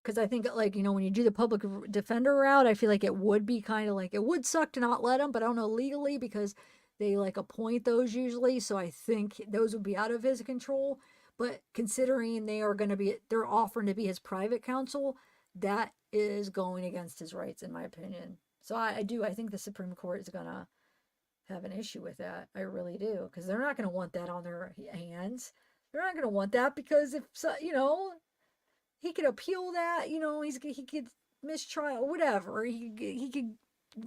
Because I think, like, you know, when you do the public defender route, I feel like it would be kind of like, it would suck to not let him, but I don't know legally because they like appoint those usually. So I think those would be out of his control. But considering they are going to be, they're offering to be his private counsel, that is going against his rights, in my opinion. So I think the Supreme Court is going to have an issue with that. I really do. Because they're not going to want that on their hands. They're not going to want that because if, you know, he could appeal that, you know, he could mistrial, whatever. He could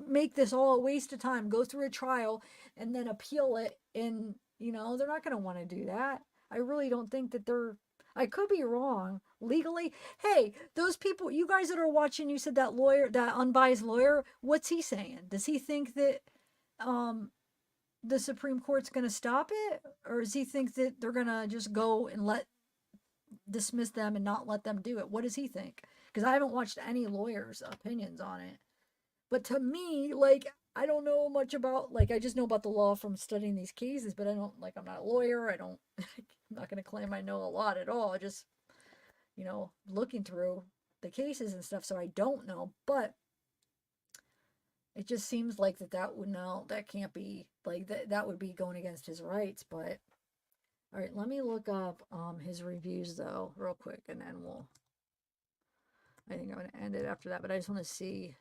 make this all a waste of time, go through a trial and then appeal it. And, you know, they're not going to want to do that. I really don't think that I could be wrong legally. Hey, those people, you guys that are watching, you said that lawyer, that unbiased lawyer, what's he saying? Does he think that the Supreme Court's going to stop it? Or does he think that they're going to just go and dismiss them and not let them do it? What does he think? Because I haven't watched any lawyers' opinions on it. But to me, like, I don't know much about, like, I just know about the law from studying these cases, but I don't, like, I'm not a lawyer. I'm not going to claim I know a lot at all. Just, you know, looking through the cases and stuff. So I don't know, but it just seems like that can't be, like, that would be going against his rights. But all right, let me look up his reviews though, real quick, and then I think I'm going to end it after that, but I just want to see.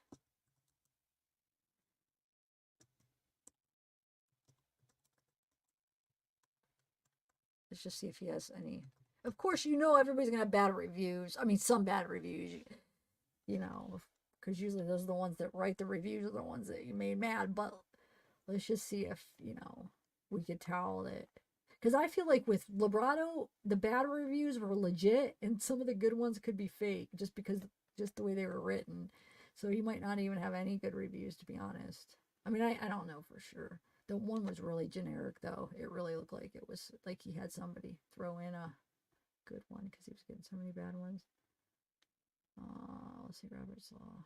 Let's just see if he has any. Of course, you know, everybody's going to have bad reviews. I mean, some bad reviews, you know, because usually those are the ones that write the reviews are the ones that you made mad. But let's just see if, you know, we could tell that. Because I feel like with Lebrato, the bad reviews were legit and some of the good ones could be fake just the way they were written. So he might not even have any good reviews, to be honest. I mean, I don't know for sure. The one was really generic, though. It really looked like it was like he had somebody throw in a good one because he was getting so many bad ones. Let's see, Robert's Law.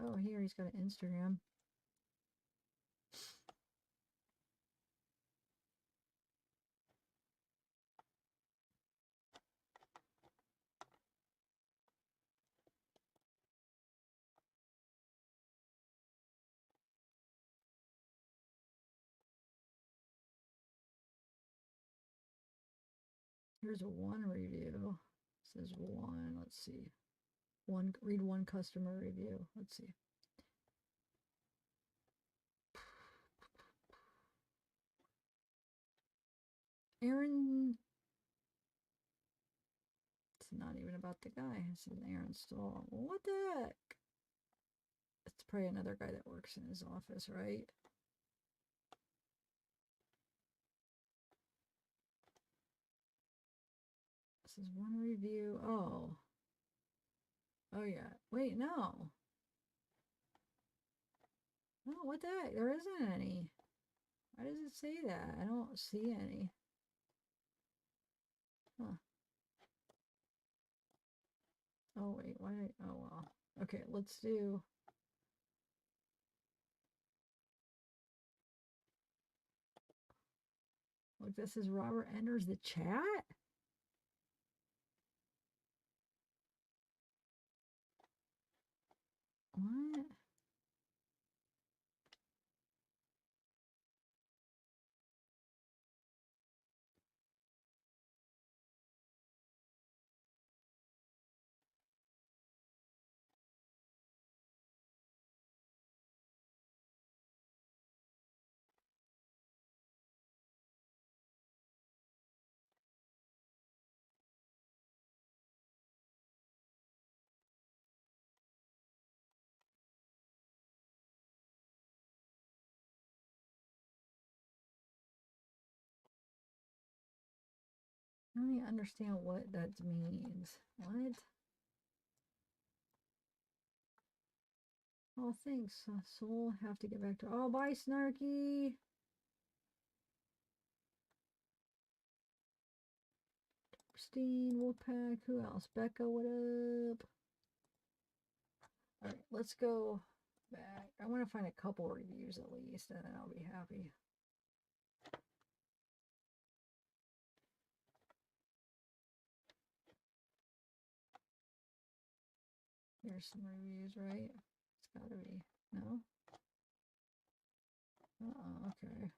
Oh, here he's got an Instagram. Here's a one review. It says one. Let's see. Read one customer review. Let's see. Aaron. It's not even about the guy. It's an Aaron Stahl. Well, what the heck? It's probably another guy that works in his office, right? This is one review. Oh. Oh, yeah. Wait, no. No, what the heck? There isn't any. Why does it say that? I don't see any. Huh. Oh, wait. Why? Oh, well. Okay, let's do. Look, this is Robert enters the chat. What? I don't even understand what that means. What? Oh, thanks. So we'll have to get back to. Oh, bye, Snarky. Goldstein, Wolfpack, who else? Becca, what up? All right, let's go back. I want to find a couple reviews at least, and then I'll be happy. Here's some reviews, right? It's gotta be. No? Okay.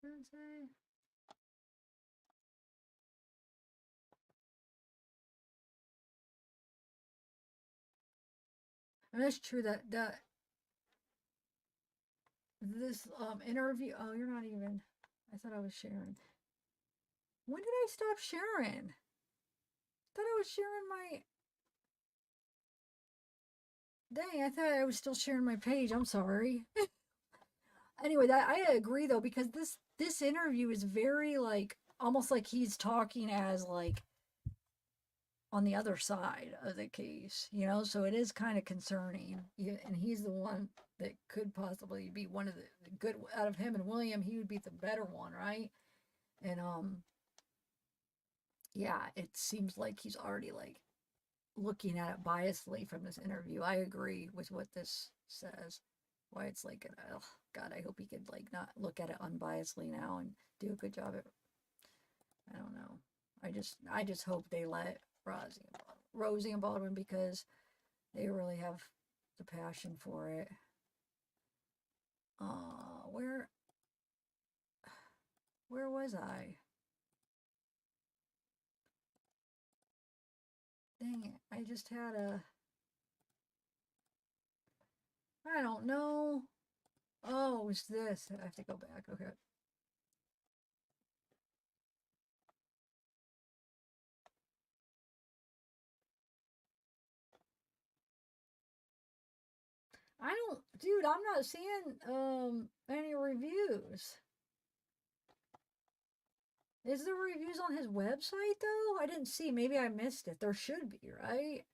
What did it say? And that's true that this interview. Oh, you're not even. I thought I was sharing. When did I stop sharing? I thought I was sharing my. Dang, I thought I was still sharing my page. I'm sorry. Anyway, that I agree though, because this interview is very like almost like he's talking as like on the other side of the case, you know, so it is kind of concerning. And he's the one that could possibly be one of the good out of him and William. He would be the better one, right? And yeah, it seems like he's already like looking at it biasly from this interview. I agree with what this says. Why it's like, oh God, I hope he could like not look at it unbiasedly now and do a good job at. I don't know. I just hope they let Rozzi and Baldwin, because they really have the passion for it. Where was I? Dang it! I just had a. I don't know. Oh, it's this. I have to go back. Okay. I don't, dude, I'm not seeing any reviews. Is there reviews on his website though? I didn't see. Maybe I missed it. There should be, right?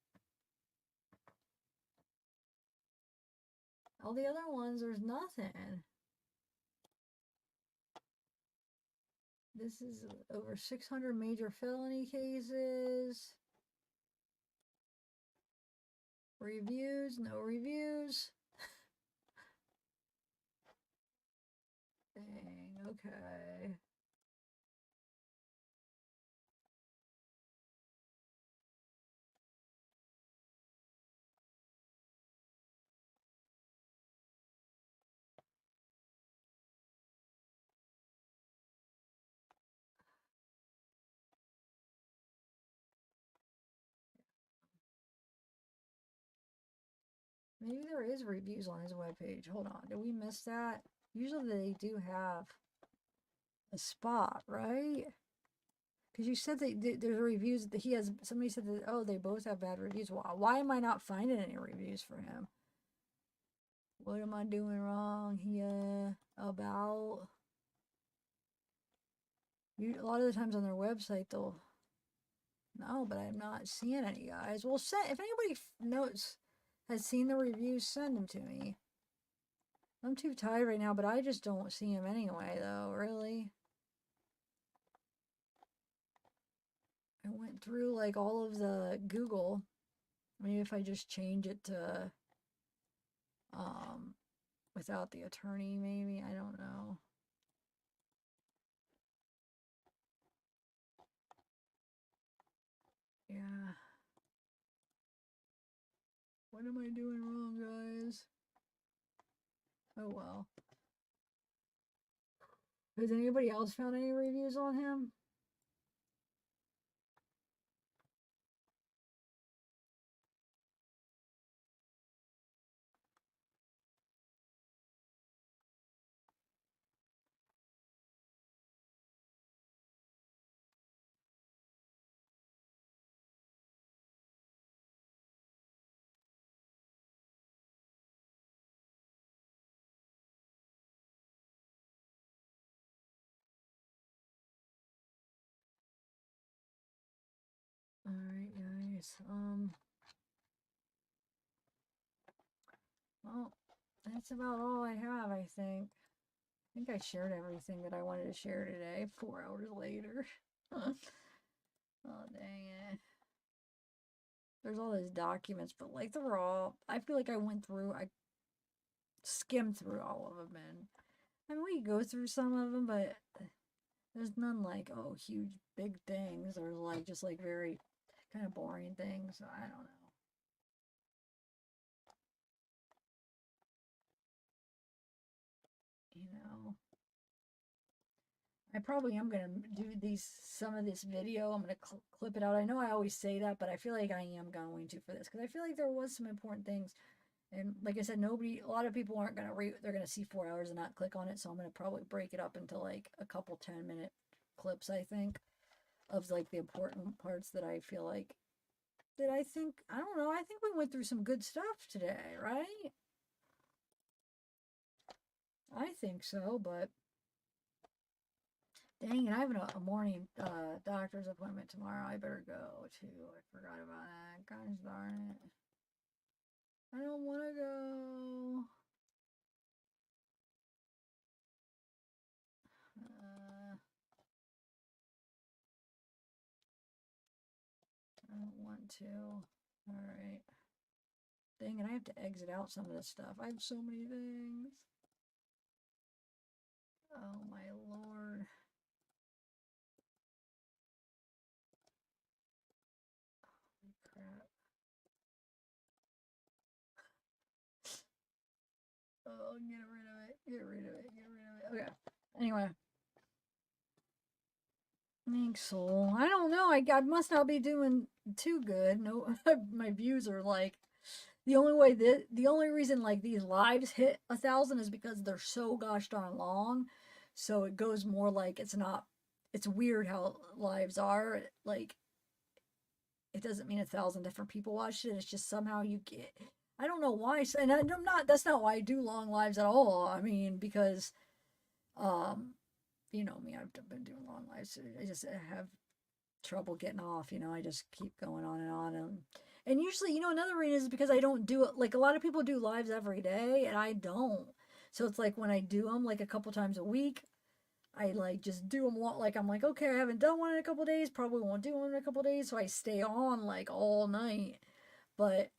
All the other ones, there's nothing. This is over 600 major felony cases. Reviews, no reviews. Dang, okay. Maybe there is reviews on his webpage. Hold on, did we miss that? Usually they do have a spot, right? Because you said that there's reviews that he has. Somebody said that, oh, they both have bad reviews. Why am I not finding any reviews for him? What am I doing wrong here? About a lot of the times on their website, they'll No, but I'm not seeing any, guys. Well, if anybody knows, has seen the reviews, send them to me. I'm too tired right now, but I just don't see them anyway, though, really. I went through, like, all of the Google. Maybe if I just change it to, without the attorney, maybe. I don't know. Yeah. What am I doing wrong, guys? Oh, well. Has anybody else found any reviews on him? Alright, guys. Well, that's about all I have, I think. I think I shared everything that I wanted to share today, 4 hours later. Oh, dang it. There's all those documents, but like they're all, I feel like I skimmed through all of them, and I mean, we go through some of them, but there's none like, oh, huge, big things, or like just like very kind of boring things. So I don't know. You know, I probably am gonna do some of this video. I'm gonna clip it out. I know I always say that, but I feel like I am going to for this because I feel like there was some important things. And like I said, a lot of people aren't gonna they're gonna see 4 hours and not click on it. So I'm gonna probably break it up into like a couple 10-minute clips. I think of like the important parts that I feel like I don't know. I think we went through some good stuff today, right? I think so, but dang it, I have a morning doctor's appointment tomorrow. I better go too. I forgot about that. Gosh darn it. I don't want to go. I don't want to. Alright. Dang it, I have to exit out some of this stuff. I have so many things. Oh my lord. Holy crap. Oh, get rid of it. Get rid of it. Get rid of it. Okay. Anyway. Thanks, Soul. I don't know. I must not be doing too good. No, my views are like the only reason like these lives hit 1,000 is because they're so gosh darn long. So it goes more like it's weird how lives are. Like it doesn't mean 1,000 different people watched it. It's just somehow you get, I don't know why. And that's not why I do long lives at all. I mean, because, you know me, I've been doing long lives. I just have trouble getting off, I just keep going on and on. And usually, another reason is because I don't do it. Like a lot of people do lives every day and I don't. So it's like when I do them like a couple times a week, I like just do them like I'm like, okay, I haven't done one in a couple days, probably won't do one in a couple days. So I stay on like all night. But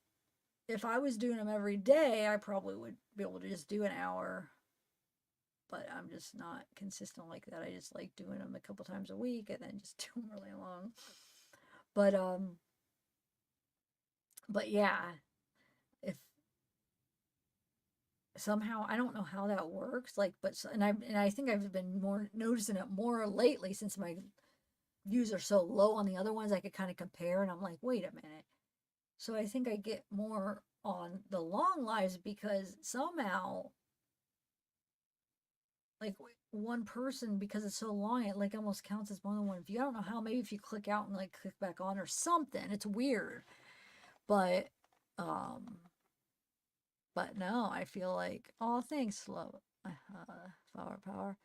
if I was doing them every day, I probably would be able to just do an hour. But I'm just not consistent like that. I just like doing them a couple times a week and then just do them really long. But yeah, if somehow I don't know how that works, like, and I think I've been more noticing it more lately since my views are so low on the other ones. I could kind of compare, and I'm like, wait a minute. So I think I get more on the long lives because somehow, like one person, because it's so long, it like almost counts as more than one view. I don't know how. Maybe if you click out and like click back on or something, it's weird. But no, I feel like, oh, thanks, Slow Flower Power.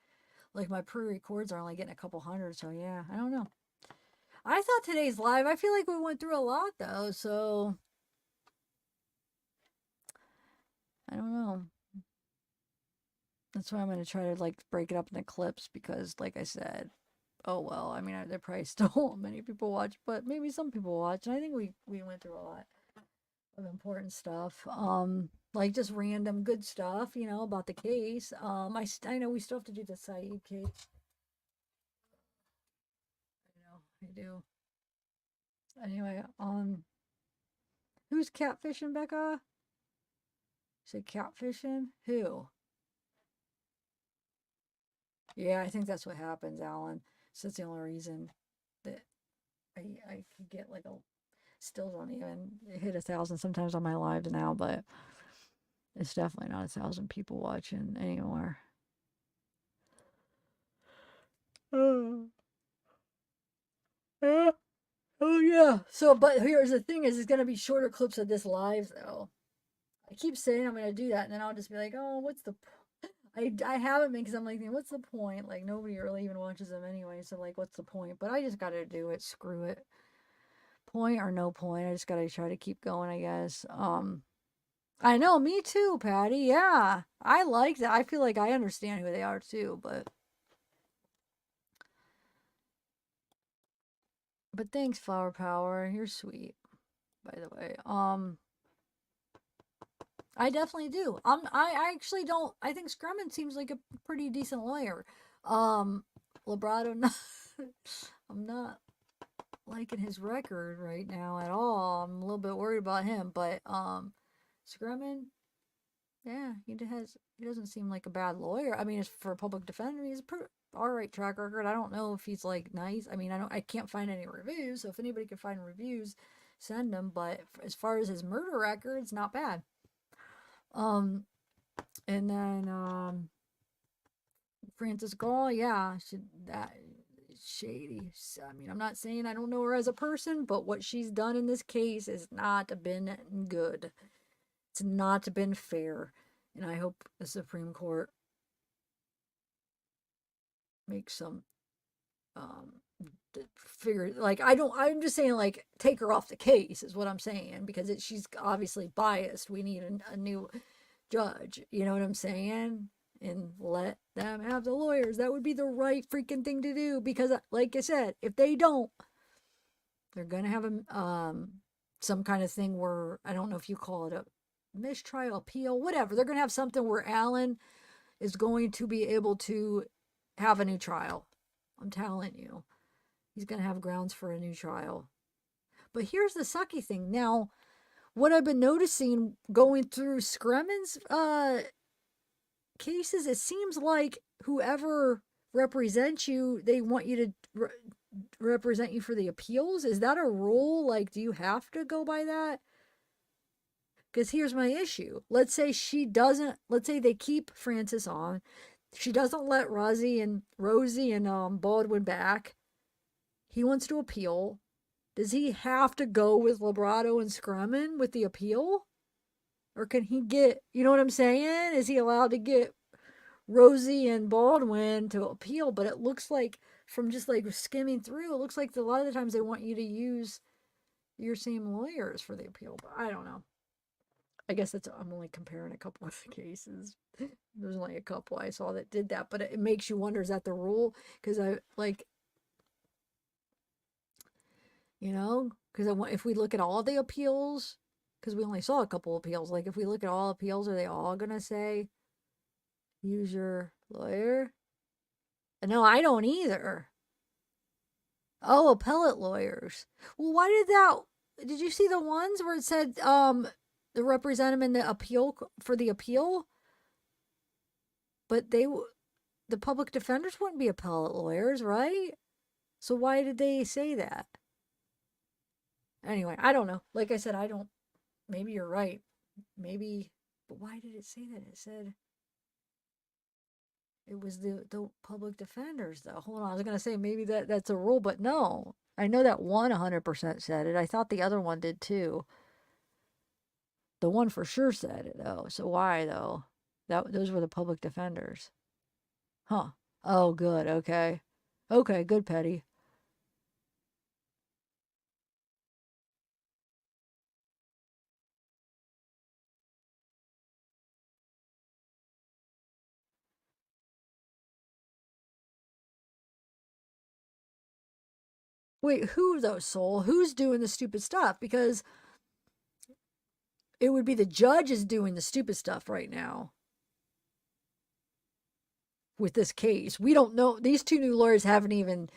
Like my pre-records are only getting a couple hundred, so yeah, I don't know. I thought today's live, I feel like we went through a lot though, so I don't know. That's why I'm going to try to like break it up into clips because like I said, oh well, I mean, there probably still many people watch, but maybe some people watch. And I think we went through a lot of important stuff. Like just random good stuff, you know, about the case. I know we still have to do the Saeed case. I do. Anyway, who's catfishing, Becca? Say catfishing? Who? Yeah, I think that's what happens, Alan. So that's the only reason that I could get like a still don't even hit 1,000 sometimes on my lives now, but it's definitely not 1,000 people watching anymore. Oh. Yeah. Oh yeah. So, but here's the thing: is it's gonna be shorter clips of this live though. I keep saying I'm gonna do that, and then I'll just be like, oh, what's the I haven't been because I'm like, what's the point? Like nobody really even watches them anyway, so like, what's the point? But I just gotta do it. Screw it. Point or no point, I just gotta try to keep going, I guess. I know, me too, Patty. Yeah, I like that. I feel like I understand who they are too, but thanks, Flower Power. You're sweet, by the way. I definitely do. I actually don't. I think Scremin seems like a pretty decent lawyer. Lebrato, not, I'm not liking his record right now at all. I'm a little bit worried about him, but Scremin, yeah, he doesn't seem like a bad lawyer. I mean, as for a public defender, he's a pretty all right track record. I don't know if he's like nice. I mean, I can't find any reviews. So if anybody can find reviews, send them. But as far as his murder record, it's not bad. And then Francis Gull, yeah, that shady. I mean, I'm not saying I don't know her as a person, but what she's done in this case has not been good. It's not been fair, and I hope the Supreme Court makes some figure. Like I'm just saying, like, take her off the case is what I'm saying, because she's obviously biased. We need a new judge, you know what I'm saying? And let them have the lawyers. That would be the right freaking thing to do, because like I said, if they don't, they're gonna have some kind of thing where, I don't know if you call it a mistrial, appeal, whatever. They're gonna have something where Alan is going to be able to have a new trial. I'm telling you, he's gonna have grounds for a new trial. But here's the sucky thing. Now, what I've been noticing going through Scremin's cases, it seems like whoever represents you, they want you to represent you for the appeals. Is that a rule? Like, do you have to go by that? Because here's my issue. Let's say let's say they keep Francis on. She doesn't let Rozzi and Baldwin back. He wants to appeal. Does he have to go with Lebrato and Scremin with the appeal? Or can he get, you know what I'm saying? Is he allowed to get Rozzi and Baldwin to appeal? But it looks like, from just like skimming through, it looks like a lot of the times they want you to use your same lawyers for the appeal. But I don't know. I guess I'm only comparing a couple of cases. There's only a couple I saw that did that, but it makes you wonder, is that the rule? Because if we look at all the appeals, because we only saw a couple appeals, like if we look at all appeals, are they all going to say, use your lawyer? No, I don't either. Oh, appellate lawyers. Well, did you see the ones where it said, the represent him in the appeal for the appeal? But the public defenders wouldn't be appellate lawyers, right? So why did they say that? Anyway, I don't know. Like I said, maybe you're right. Maybe, but why did it say that? It said it was the public defenders, though. Hold on, I was going to say maybe that's a rule, but no. I know that one 100% said it. I thought the other one did too. The one for sure said it, though. So why, though? Those were the public defenders. Huh. Oh, good. Okay. Okay, good, Petty. Wait, who though, Soul? Who's doing the stupid stuff? Because it would be the judge is doing the stupid stuff right now with this case. We don't know. These two new lawyers haven't even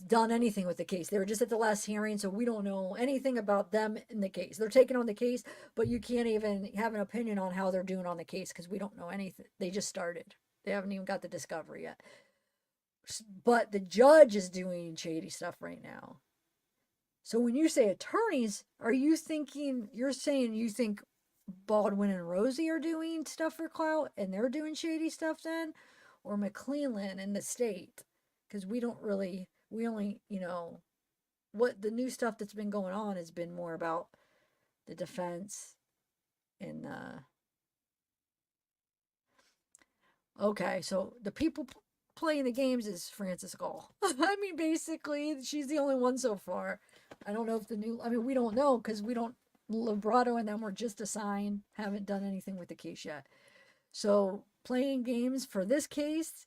done anything with the case. They were just at the last hearing, so we don't know anything about them in the case. They're taking on the case, but you can't even have an opinion on how they're doing on the case because we don't know anything. They just started. They haven't even got the discovery yet. But the judge is doing shady stuff right now. So when you say attorneys, are you thinking, you're saying you think Baldwin and Rozzi are doing stuff for clout and they're doing shady stuff then? Or McClellan and the state? Because we only, what the new stuff that's been going on has been more about the defense and, okay, so the people playing the games is Francis Gull. I mean, basically, she's the only one so far. I don't know if we don't know because Lebrato and them were just assigned, haven't done anything with the case yet. So playing games for this case,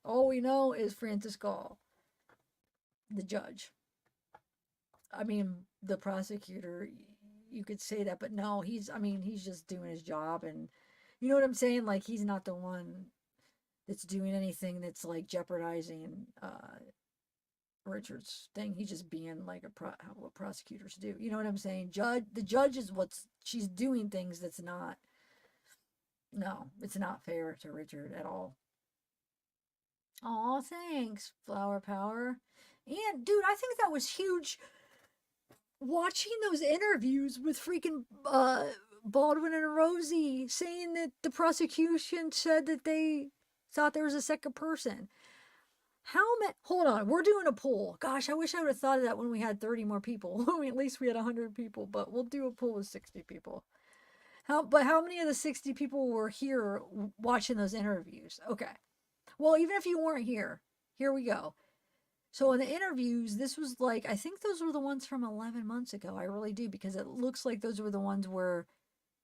all we know is Francis Gull, the judge. I mean, the prosecutor, you could say that, but no, he's just doing his job. And you know what I'm saying? Like, he's not the one that's doing anything that's like jeopardizing Richard's thing. He's just being like what prosecutors do. You know what I'm saying? The judge is she's doing things that's not. No, it's not fair to Richard at all. Oh, thanks, Flower Power. And dude, I think that was huge. Watching those interviews with freaking Baldwin and Rozzi saying that the prosecution said that they thought there was a second person. Hold on, we're doing a poll. Gosh, I wish I would have thought of that when we had 30 more people. At least we had 100 people, but we'll do a poll with 60 people. How many of the 60 people were here watching those interviews? Okay. Well, even if you weren't here we go. So in the interviews, this was like, I think those were the ones from 11 months ago. I really do, because it looks like those were the ones where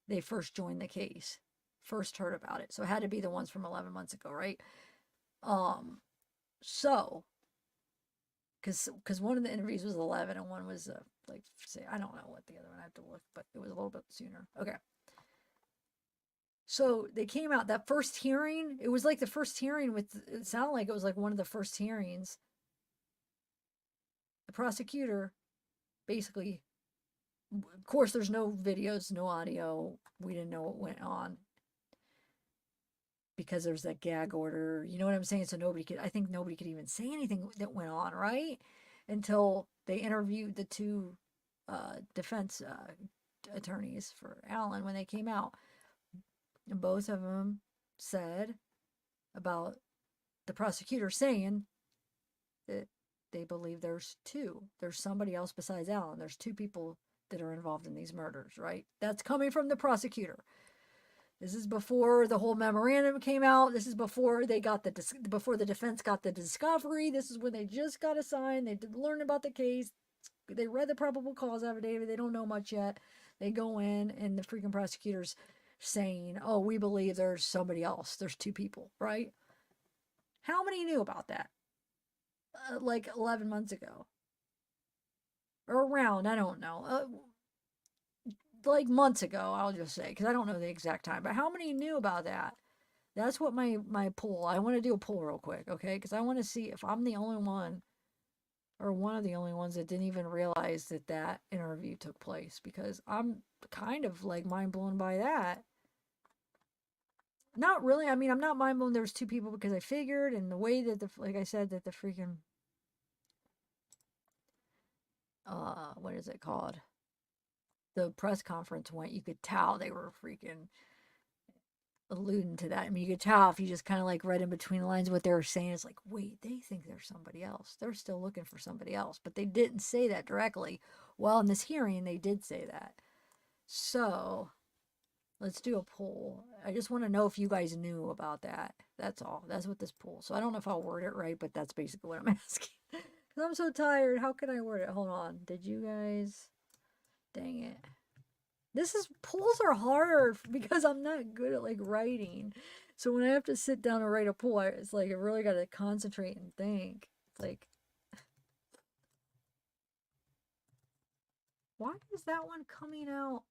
they first joined the case, first heard about it. So it had to be the ones from 11 months ago, right? So, because one of the interviews was 11 and one was say, I don't know what the other one, I have to look, but it was a little bit sooner. Okay. So they came out, that first hearing, it was like the first hearing it sounded like it was like one of the first hearings. The prosecutor basically, of course, there's no videos, no audio. We didn't know what went on because there's that gag order. You know what I'm saying? So I think nobody could even say anything that went on, right? Until they interviewed the two defense attorneys for Alan when they came out. And both of them said about the prosecutor saying that they believe there's somebody else besides Alan. There's two people that are involved in these murders, right? That's coming from the prosecutor. This is before the whole memorandum came out. This is before before the defense got the discovery. This is when they just got assigned. They learned about the case. They read the probable cause affidavit. They don't know much yet. They go in and the freaking prosecutor's saying, oh, we believe there's somebody else. There's two people, right? How many knew about that? Like 11 months ago. Or around, I don't know. Like months ago, I'll just say, because I don't know the exact time. But how many knew about that? That's what my poll. I want to do a poll real quick, okay? Because I want to see if I'm the only one or one of the only ones that didn't even realize that interview took place. Because I'm kind of like mind blown by that. Not really. I mean, I'm not mind blown there was two people because I figured, and the way that like I said, that the freaking what is it called? The press conference went, you could tell they were freaking alluding to that. I mean, you could tell if you just kind of like read in between the lines what they were saying. It's like, wait, they think there's somebody else. They're still looking for somebody else, but they didn't say that directly. Well, in this hearing, they did say that. So let's do a poll. I just want to know if you guys knew about that. That's all. That's what this poll. So I don't know if I'll word it right, but that's basically what I'm asking. Because I'm so tired. How can I word it? Hold on. Did you guys? Dang it. Polls are hard because I'm not good at like writing. So when I have to sit down and write a poll, it's like I really got to concentrate and think. It's like, Why is that one coming out?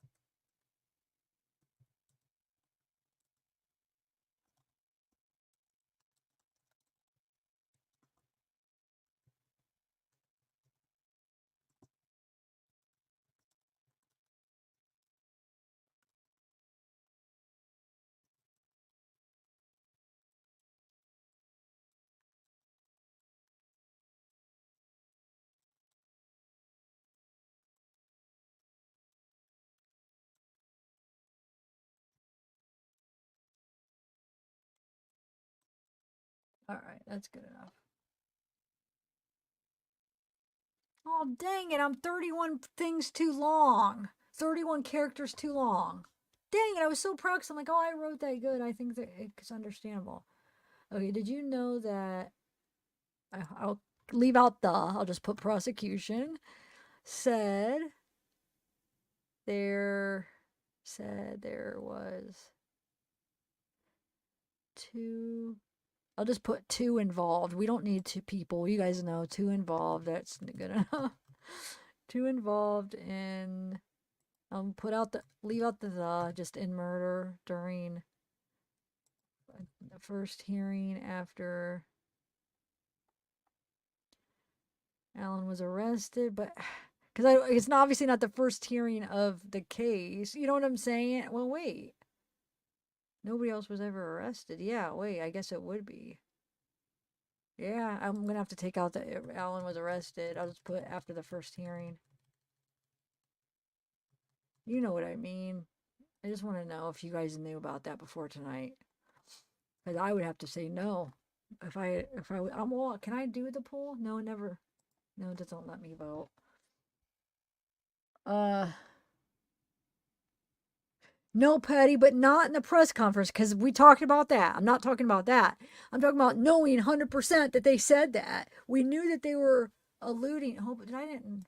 All right, that's good enough. Oh, dang it, I'm 31 things too long. 31 characters too long. Dang it, I was so proud because I'm like, oh, I wrote that good. I think that it's understandable. Okay, did you know that I'll leave out I'll just put prosecution, said there was two, I'll just put two involved. We don't need two people. You guys know two involved. That's good enough. Two involved in, leave out the just in murder during the first hearing after Alan was arrested, but because it's obviously not the first hearing of the case. You know what I'm saying? Well, wait. Nobody else was ever arrested. Yeah, wait, I guess it would be. Yeah, I'm going to have to take out that Alan was arrested. I'll just put after the first hearing. You know what I mean. I just want to know if you guys knew about that before tonight. Because I would have to say no. Can I do the poll? No, never. No, it doesn't let me vote. No, Patty, but not in the press conference because we talked about that. I'm not talking about that. I'm talking about knowing 100% that they said that. We knew that they were alluding. Oh, but I didn't.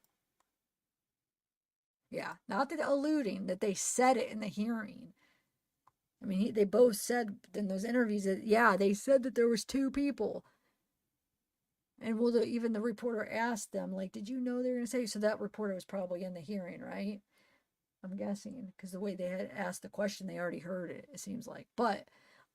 Yeah, not that alluding, that they said it in the hearing. I mean, they both said in those interviews that, yeah, they said that there was two people. And even the reporter asked them, like, did you know they were going to say? So that reporter was probably in the hearing, right? I'm guessing, because the way they had asked the question, they already heard it, it seems like. But,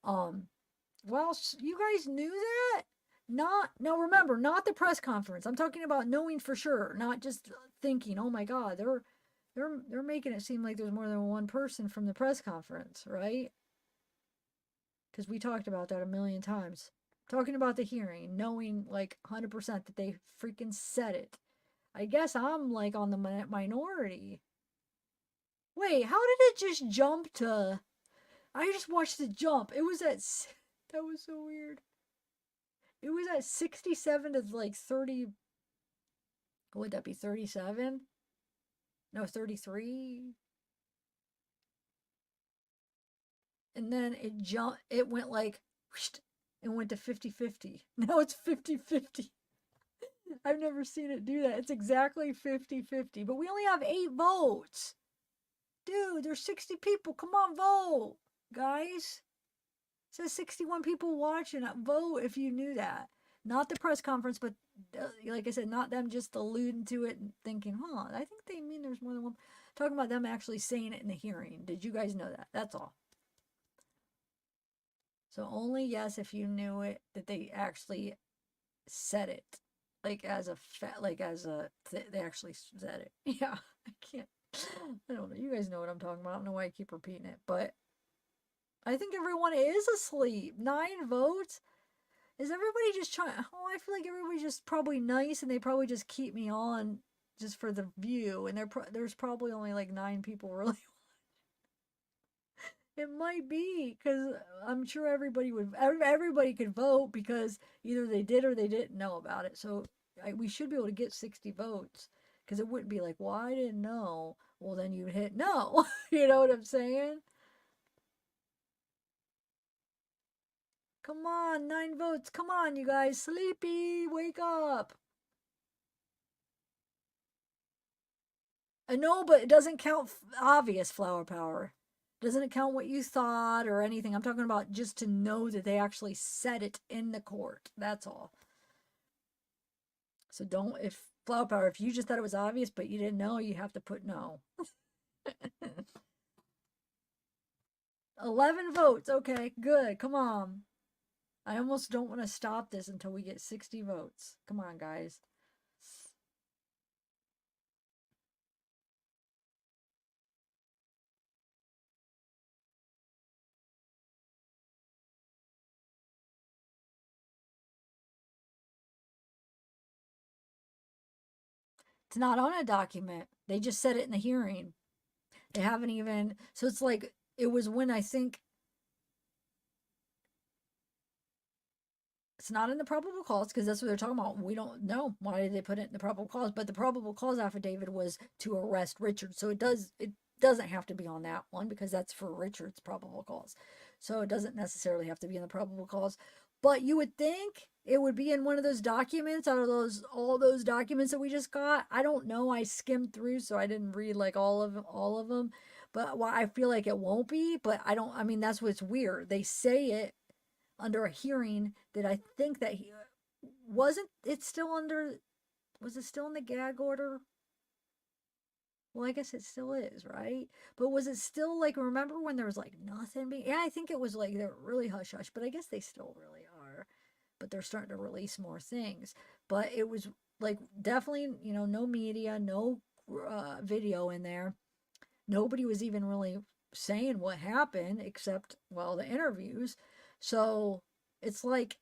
well, you guys knew that? Now remember, not the press conference. I'm talking about knowing for sure, not just thinking, oh my God, they're making it seem like there's more than one person from the press conference, right? Because we talked about that a million times. Talking about the hearing, knowing like 100% that they freaking said it. I guess I'm like on the minority. Wait, how did it just jump to... I just watched it jump. It was at... That was so weird. It was at 67 to like 30... What would that be, 37? No, 33? And then it jumped... It went like... It went to 50-50. Now it's 50-50. I've never seen it do that. It's exactly 50-50. But we only have 8 votes. Dude, there's 60 people. Come on, vote, guys. It says 61 people watching. Vote if you knew that. Not the press conference, but like I said, not them just alluding to it and thinking, I think they mean there's more than one. Talking about them actually saying it in the hearing. Did you guys know that? That's all. So only yes if you knew it, that they actually said it. Like as a they actually said it. Yeah, I can't. I don't know. You guys know what I'm talking about. I don't know why I keep repeating it, but I think everyone is asleep. 9 votes. Is everybody just trying? Oh, I feel like everybody's just probably nice, and they probably just keep me on just for the view. And there's probably only like 9 people really. It might be because I'm sure everybody could vote because either they did or they didn't know about it. So we should be able to get 60 votes because it wouldn't be like, well, I didn't know. Well, then you'd hit no. You know what I'm saying? Come on, 9 votes. Come on, you guys. Sleepy, wake up. I know, but it doesn't count obvious flower power. Doesn't count what you thought or anything. I'm talking about just to know that they actually said it in the court. That's all. So don't, if flower power. If you just thought it was obvious, but you didn't know, you have to put no. 11 votes. Okay, good. Come on. I almost don't want to stop this until we get 60 votes. Come on, guys. It's not on a document. They just said it in the hearing. They haven't even, so it's like, it was when I think, it's not in the probable cause because that's what they're talking about. We don't know why did they put it in the probable cause, but the probable cause affidavit was to arrest Richard. So it doesn't have to be on that one because that's for Richard's probable cause. So it doesn't necessarily have to be in the probable cause. But you would think it would be in one of those documents out of all those documents that we just got. I don't know. I skimmed through, so I didn't read like all of them. But I feel like it won't be. But I mean, that's what's weird. They say it under a hearing that I think that he wasn't. It's still under. Was it still in the gag order? Well, I guess it still is, right? But was it still like, remember when there was like nothing being, yeah, I think it was like, they're really hush hush, but I guess they still really are. But they're starting to release more things. But it was like, definitely, no media, no video in there. Nobody was even really saying what happened except, well, the interviews. So it's like,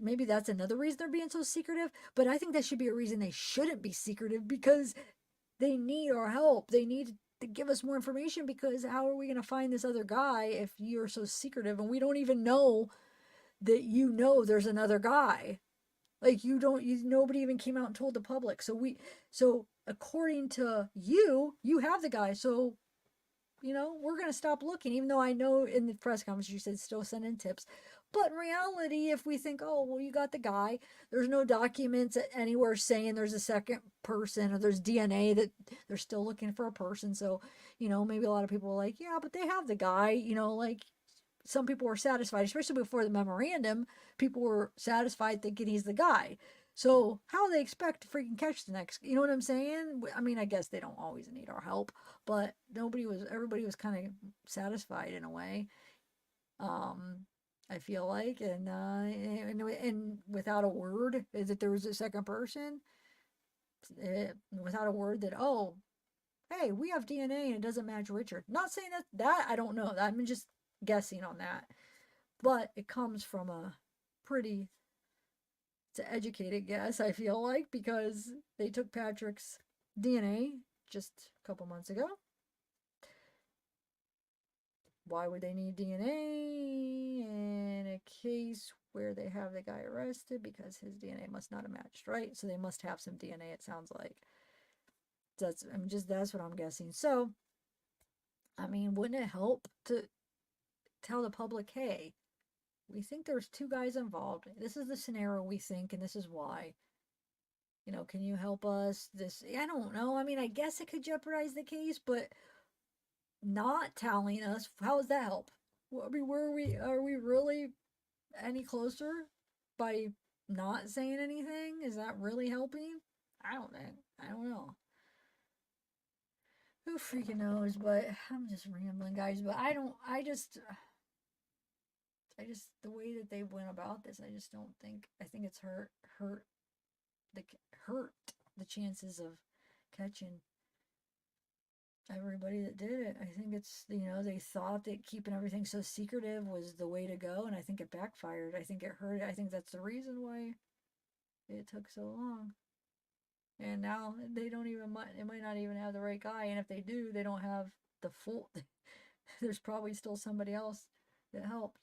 maybe that's another reason they're being so secretive. But I think that should be a reason they shouldn't be secretive because they need our help. They need to give us more information because how are we going to find this other guy if you're so secretive and we don't even know that there's another guy. Like nobody even came out and told the public. So according to you have the guy. So, we're going to stop looking, even though I know in the press conference you said still send in tips. But in reality, if we think, oh, well, you got the guy, there's no documents anywhere saying there's a second person or there's DNA that they're still looking for a person. So, maybe a lot of people are like, yeah, but they have the guy, like some people were satisfied, especially before the memorandum, people were satisfied thinking he's the guy. So how they expect to freaking catch the next, you know what I'm saying? I mean, I guess they don't always need our help, but everybody was kind of satisfied in a way. I feel like, and without a word that there was a second person, without a word that, oh, hey, we have DNA and it doesn't match Richard. Not saying that I don't know. I'm just guessing on that, but it comes from a pretty educated guess, I feel like, because they took Patrick's DNA just a couple months ago. Why would they need DNA in a case where they have the guy arrested? Because his DNA must not have matched, right? So they must have some DNA, it sounds like. That's what I'm guessing. So, I mean, wouldn't it help to tell the public, hey, we think there's two guys involved. This is the scenario we think, and this is why. Can you help us? I don't know. I mean, I guess it could jeopardize the case, but not telling us, how does that help? I mean, are we really any closer by not saying anything? Is that really helping? I don't know. Who freaking knows? But I'm just rambling, guys. But I just the way that they went about this, I just don't think. I think it's hurt the chances of catching everybody that did it. I think it's, they thought that keeping everything so secretive was the way to go, and I think it backfired. I think it hurt. I think that's the reason why it took so long. And now they might not even have the right guy, and if they do, they don't have the full. There's probably still somebody else that helped.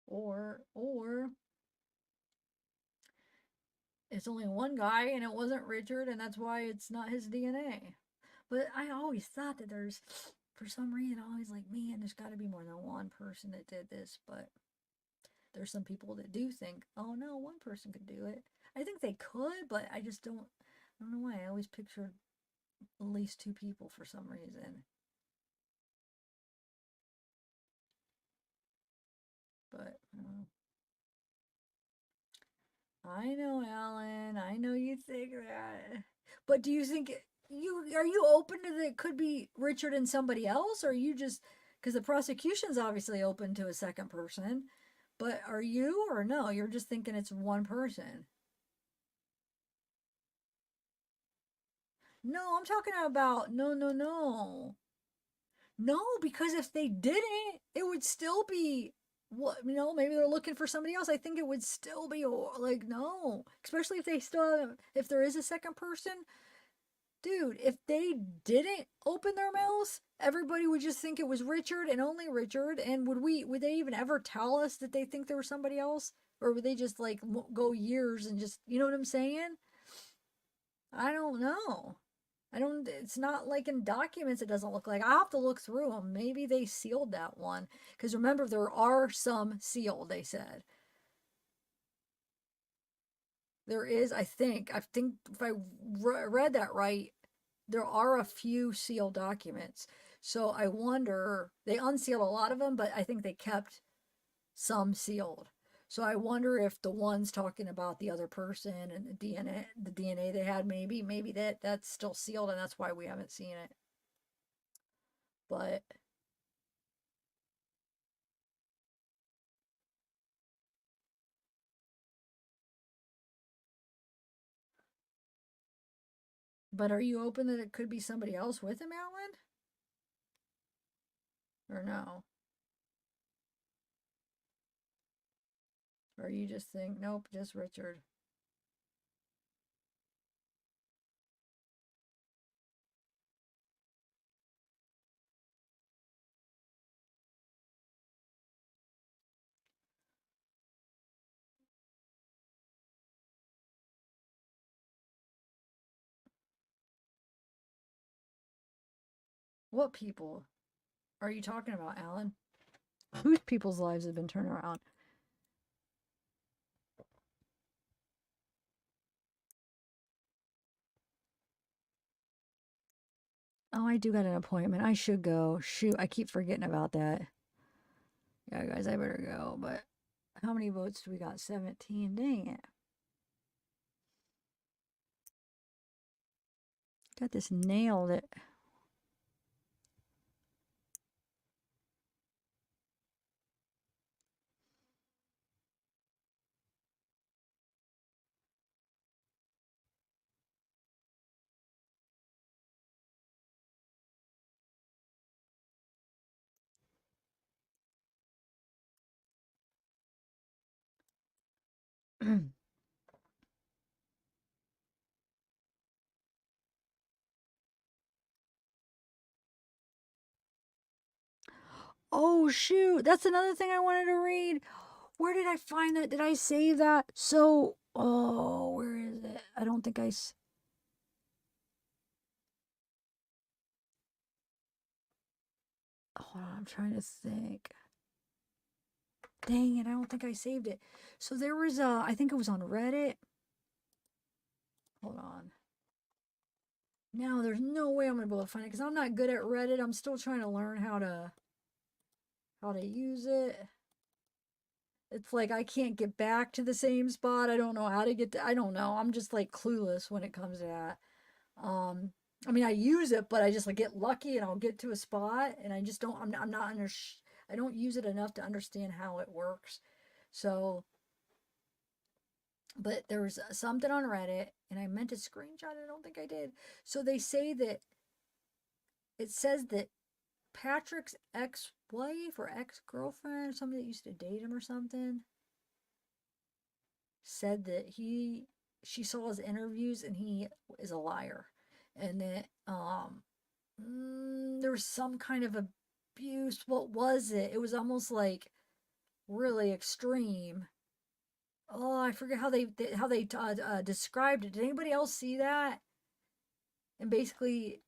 Or it's only one guy and it wasn't Richard, and that's why it's not his DNA. But I always thought that for some reason, I always like, man, there's got to be more than one person that did this. But there's some people that do think, oh no, one person could do it. I think they could, but I don't know why. I always pictured at least 2 people for some reason. But I know, Alan. I know you think that. But do you think are you open to that it could be Richard and somebody else, or are you just because the prosecution's obviously open to a second person, but are you or no? You're just thinking it's one person. No, I'm talking about no. No, because if they didn't, it would still be what maybe they're looking for somebody else. I think it would still be like no, especially if they still if there is a second person. Dude, if they didn't open their mouths, everybody would just think it was Richard and only Richard. And would they even ever tell us that they think there was somebody else? Or would they just like go years and just, you know what I'm saying? I don't know. It's not like in documents, it doesn't look like. I'll have to look through them. Maybe they sealed that one. Because remember, there are some sealed, they said. There is, I think if I read that right, there are a few sealed documents. So I wonder, they unsealed a lot of them, but I think they kept some sealed. So I wonder if the ones talking about the other person and the DNA they had, maybe that's still sealed and that's why we haven't seen it. But are you open that it could be somebody else with him, Alan? Or no? Or you just think, nope, just Richard? What people are you talking about, Alan? Whose people's lives have been turned around? Oh, I do got an appointment. I should go. Shoot, I keep forgetting about that. Yeah, guys, I better go. But how many votes do we got? 17. Dang it. Got this nailed it. Oh, shoot. That's another thing I wanted to read. Where did I find that? Did I save that? So, oh, where is it? I don't think hold on, I'm trying to think. Dang it, I don't think I saved it. So there was I think it was on Reddit. Hold on. Now there's no way I'm gonna be able to find it because I'm not good at Reddit. I'm still trying to learn how to use it. It's like I can't get back to the same spot. I don't know how to get to, I don't know. I'm just like clueless when it comes to that. I mean, I use it, but I just like get lucky and I'll get to a spot and I just don't, I'm not under, I don't use it enough to understand how it works. So, but there was something on Reddit and I meant to screenshot it. I don't think I did. So they say that it says that Patrick's ex-wife or ex-girlfriend or somebody that used to date him or something said that she saw his interviews and he is a liar. And that there was some kind of abuse. What was it? It was almost like really extreme. Oh, I forget how they described it. Did anybody else see that? And basically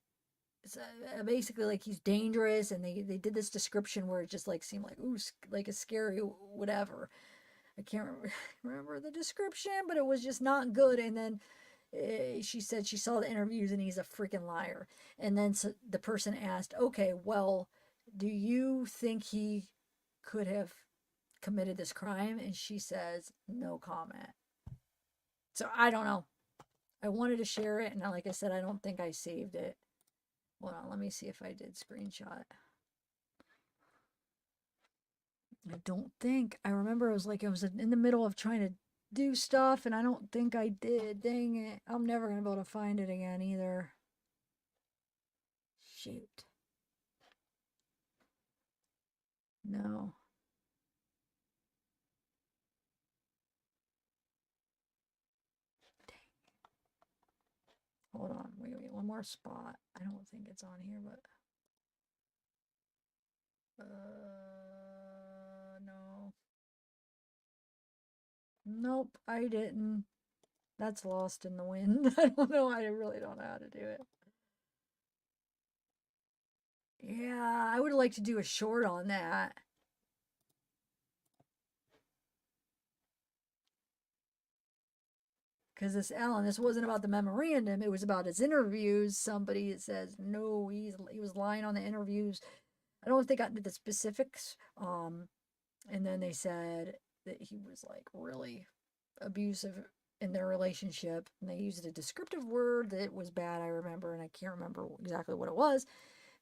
like he's dangerous, and they did this description where it just like seemed like ooh, like a scary whatever. I can't remember the description, but it was just not good. And then she said she saw the interviews and he's a freaking liar. And then the person asked, okay, well, do you think he could have committed this crime? And she says, no comment. So I don't know. I wanted to share it, and like I said, I don't think I saved it. Hold on, let me see if I did screenshot. I don't think. I remember it was like I was in the middle of trying to do stuff, and I don't think I did. Dang it. I'm never going to be able to find it again either. Shoot. No. Hold on, wait, one more spot. I don't think it's on here, but no. Nope, I didn't. That's lost in the wind. I don't know. I really don't know how to do it. Yeah, I would like to do a short on that. Because this Alan, this wasn't about the memorandum. It was about his interviews. Somebody says, no, he was lying on the interviews. I don't know if they got into the specifics. And then they said that he was like really abusive in their relationship. And they used a descriptive word that was bad, I remember. And I can't remember exactly what it was.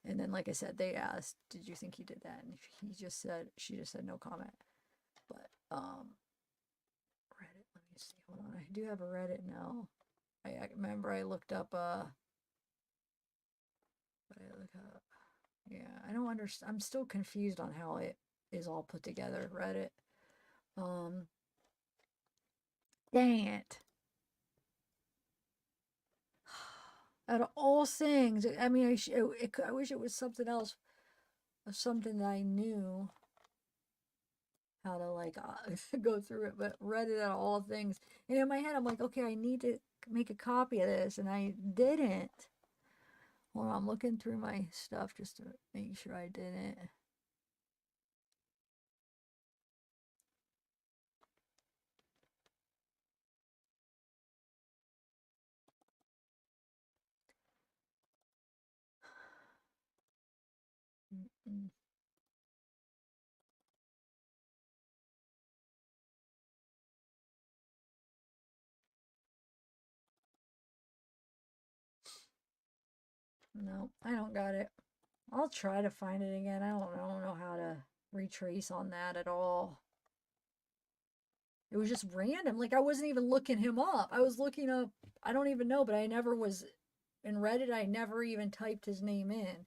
And then, like I said, they asked, did you think he did that? And she just said no comment. But, Reddit, let me see, hold on. I do have a Reddit now. I remember I looked up, yeah, I don't understand. I'm still confused on how it is all put together, Reddit. Dang it. Out of all things, I mean, I wish it was something else, something that I knew how to like go through it, but Reddit out of all things. And in my head, I'm like, okay, I need to make a copy of this, and I didn't. Hold on, I'm looking through my stuff just to make sure I didn't. No, I don't got it. I'll try to find it again. I don't know how to retrace on that at all. It was just random. Like, I wasn't even looking him up. I was looking up, I don't even know, but I never was, in Reddit, I never even typed his name in.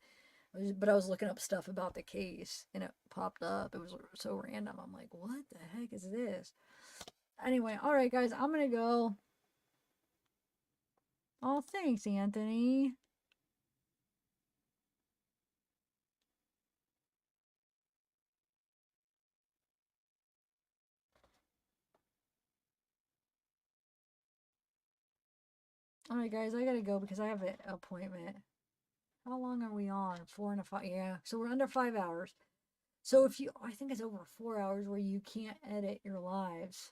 But I was looking up stuff about the case, and it popped up. It was so random. I'm like, what the heck is this? Anyway, all right, guys, I'm going to go. Oh, thanks, Anthony. All right, guys, I got to go because I have an appointment. How long are we on? 4 and a 5. Yeah, so we're under 5 hours. So if you, I think it's over 4 hours where you can't edit your lives.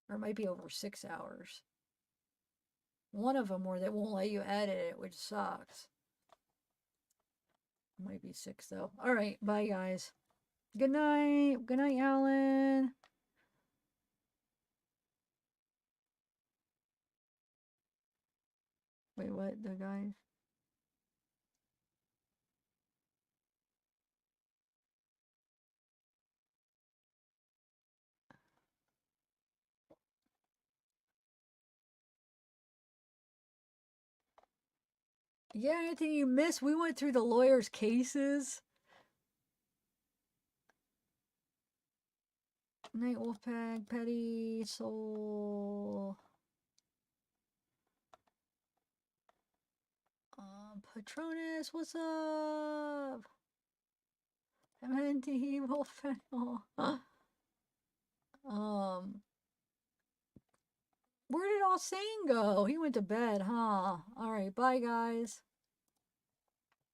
Or it might be over 6 hours. One of them where they won't let you edit it, which sucks. Might be 6 though. All right, bye guys. Good night. Good night, Alan. Wait, what? The guys? Yeah, Anthony, you missed. We went through the lawyers' cases. Night Wolfpack, Petty, Soul. Patronus, what's up? MNT, Wolfpack. Where did all Sane go? He went to bed, huh? All right, bye, guys.